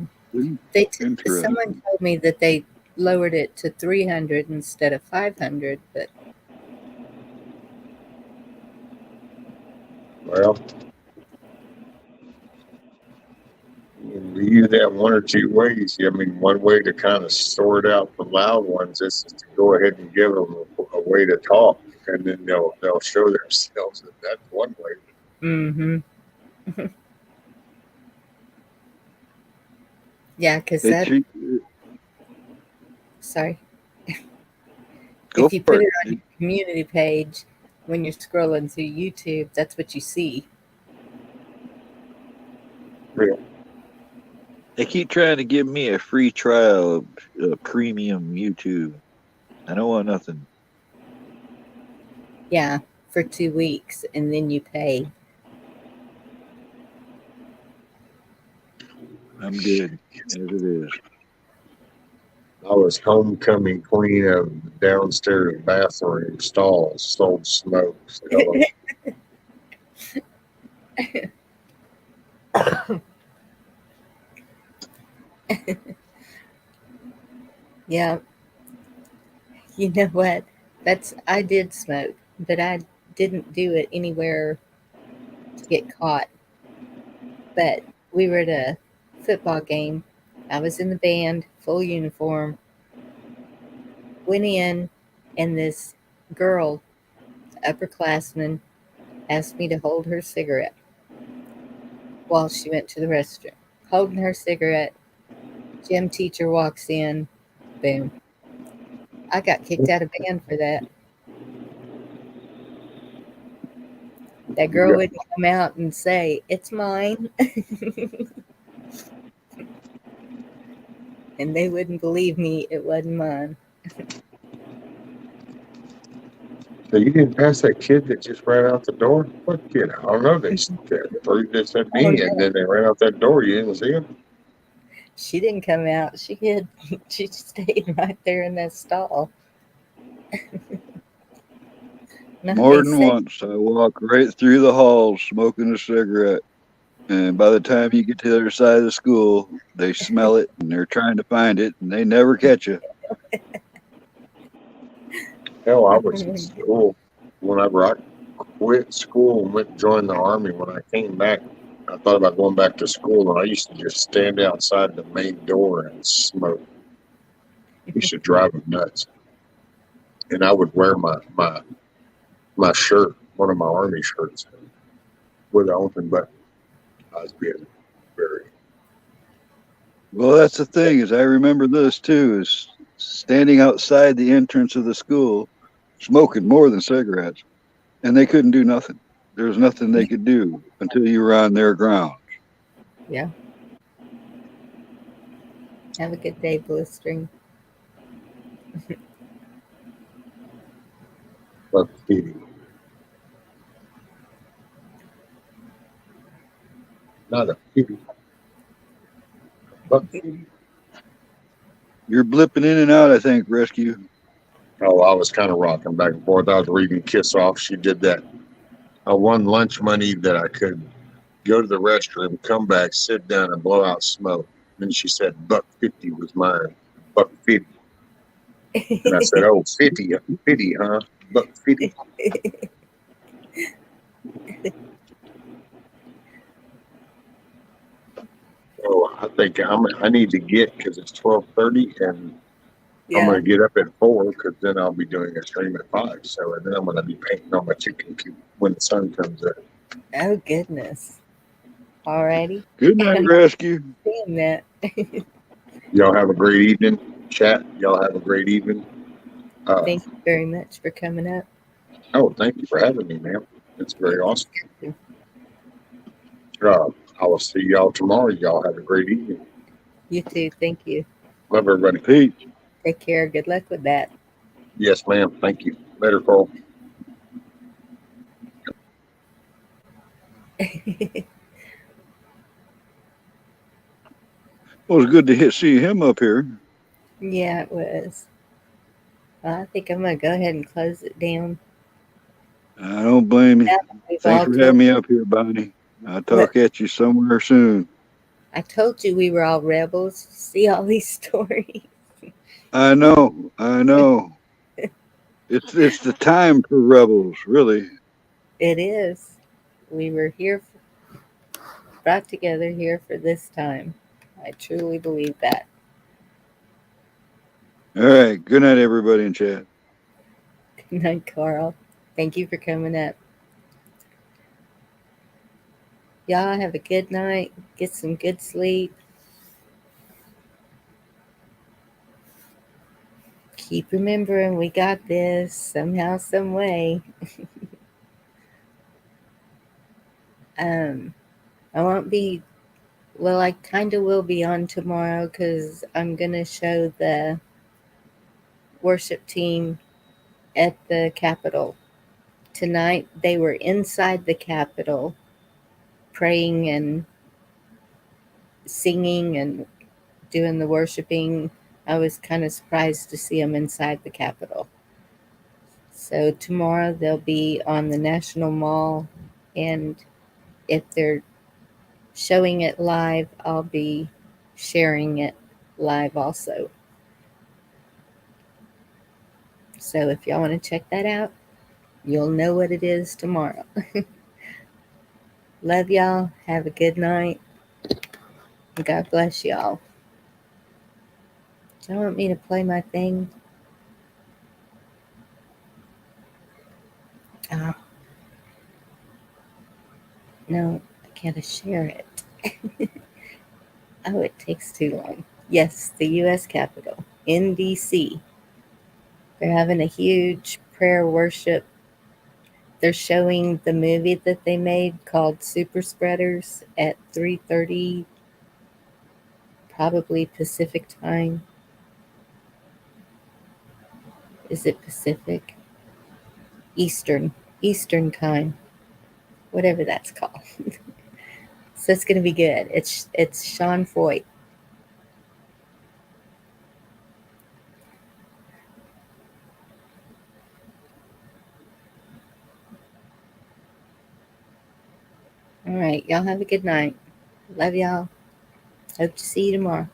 [SPEAKER 5] Interesting.
[SPEAKER 1] Someone told me that they lowered it to 300 instead of 500, but
[SPEAKER 4] Well, we use that one or two ways. I mean, one way to kind of sort out the loud ones is to go ahead and give them a way to talk, and then they'll show themselves. And that's one way.
[SPEAKER 1] mm-hmm. Yeah, because
[SPEAKER 5] They
[SPEAKER 1] that.
[SPEAKER 5] treat,
[SPEAKER 1] Sorry.
[SPEAKER 5] go
[SPEAKER 1] If you
[SPEAKER 5] for
[SPEAKER 1] put
[SPEAKER 5] it.
[SPEAKER 1] it on your community page when you're scrolling through YouTube, that's what you see.
[SPEAKER 4] Yeah.
[SPEAKER 5] They keep trying to give me a free trial of premium YouTube. I don't want nothing.
[SPEAKER 1] Yeah, for 2 weeks, and then you pay.
[SPEAKER 5] I'm good as it is.
[SPEAKER 4] I was homecoming queen of the downstairs bathroom stalls, sold smokes.
[SPEAKER 1] Yeah, you know what? I did smoke, but I didn't do it anywhere to get caught. But we were at a football game. I was in the band, full uniform. Went in, and this girl, upperclassman, asked me to hold her cigarette while she went to the restroom. Holding her cigarette, gym teacher walks in, boom. I got kicked out of band for that. That girl wouldn't come out and say, "It's mine." And they wouldn't believe me, it wasn't mine.
[SPEAKER 4] So you didn't pass that kid that just ran out the door? What kid? I don't know. They said me, and then they ran out that door. You didn't see him?
[SPEAKER 1] She didn't come out. She stayed right there in that stall.
[SPEAKER 5] More than once, I walk right through the halls smoking a cigarette. And by the time you get to the other side of the school, they smell it and they're trying to find it and they never catch you.
[SPEAKER 4] Hell, I was in school whenever I quit school and went and joined the army. When I came back, I thought about going back to school, and I used to just stand outside the main door and smoke. It used to drive me nuts. And I would wear my shirt, one of my army shirts, with an open button. I was being very.
[SPEAKER 5] Well, that's the thing is I remember this too is standing outside the entrance of the school, smoking more than cigarettes, and they couldn't do nothing. There was nothing they could do until you were on their ground.
[SPEAKER 1] Yeah. Have a good day, Blistering.
[SPEAKER 4] Buck Fifty. Not a 50. Buck 50.
[SPEAKER 5] You're blipping in and out, I think, Rescue.
[SPEAKER 4] Oh, I was kind of rocking back and forth. I was reading Kiss Off. She did that. I won lunch money that I could go to the restroom, come back, sit down, and blow out smoke. Then she said, "Buck 50 was mine. Buck 50." And I said, "Oh, 50, 50, huh? Buck 50." Oh, I think I need to get because it's 12:30, and I'm
[SPEAKER 1] Yeah.
[SPEAKER 4] going to get up at 4 because then I'll be doing a stream at 5. So, and then I'm going to be painting on my chicken coop when the sun comes up.
[SPEAKER 1] Oh, goodness. Alrighty.
[SPEAKER 5] Good night, Rescue.
[SPEAKER 1] Damn that.
[SPEAKER 4] Y'all have a great evening. Chat. Y'all have a great evening.
[SPEAKER 1] Thank you very much for coming up.
[SPEAKER 4] Oh, thank you for having me, ma'am. It's very awesome. I will see y'all tomorrow. Y'all have a great evening.
[SPEAKER 1] You too. Thank you.
[SPEAKER 4] Love everybody.
[SPEAKER 5] Pete.
[SPEAKER 1] Take care. Good luck with that.
[SPEAKER 4] Yes, ma'am. Thank you. Later, Cole.
[SPEAKER 5] Well, it's good to see him up here.
[SPEAKER 1] Yeah, it was. Well, I think I'm going to go ahead and close it down.
[SPEAKER 5] I don't blame you.
[SPEAKER 1] We've
[SPEAKER 5] Thanks
[SPEAKER 1] all
[SPEAKER 5] for
[SPEAKER 1] told,
[SPEAKER 5] having me up here, Bonnie. I'll talk at you somewhere soon.
[SPEAKER 1] I told you we were all rebels. See all these stories.
[SPEAKER 5] I know. It's the time for rebels, really.
[SPEAKER 1] It is. We were here, brought together here for this time. I truly believe that.
[SPEAKER 5] All right. Good night, everybody in chat.
[SPEAKER 1] Good night, Carl. Thank you for coming up. Y'all have a good night. Get some good sleep. Keep remembering we got this somehow, some way. I won't be, well, I kind of will be on tomorrow because I'm going to show the worship team at the Capitol. Tonight, they were inside the Capitol praying and singing and doing the worshiping. I was kind of surprised to see them inside the Capitol. So tomorrow they'll be on the National Mall, and if they're showing it live, I'll be sharing it live also. So if y'all want to check that out, you'll know what it is tomorrow. Love y'all. Have a good night. God bless y'all. Do you want me to play my thing? Oh, no, I can't share it. Oh, it takes too long. Yes, the U.S. Capitol in D.C. They're having a huge prayer worship. They're showing the movie that they made called Super Spreaders at 3:30, probably Pacific time. Is it Pacific? Eastern time, whatever that's called. So it's going to be good. It's Sean Foyt. All right. Y'all have a good night. Love y'all. Hope to see you tomorrow.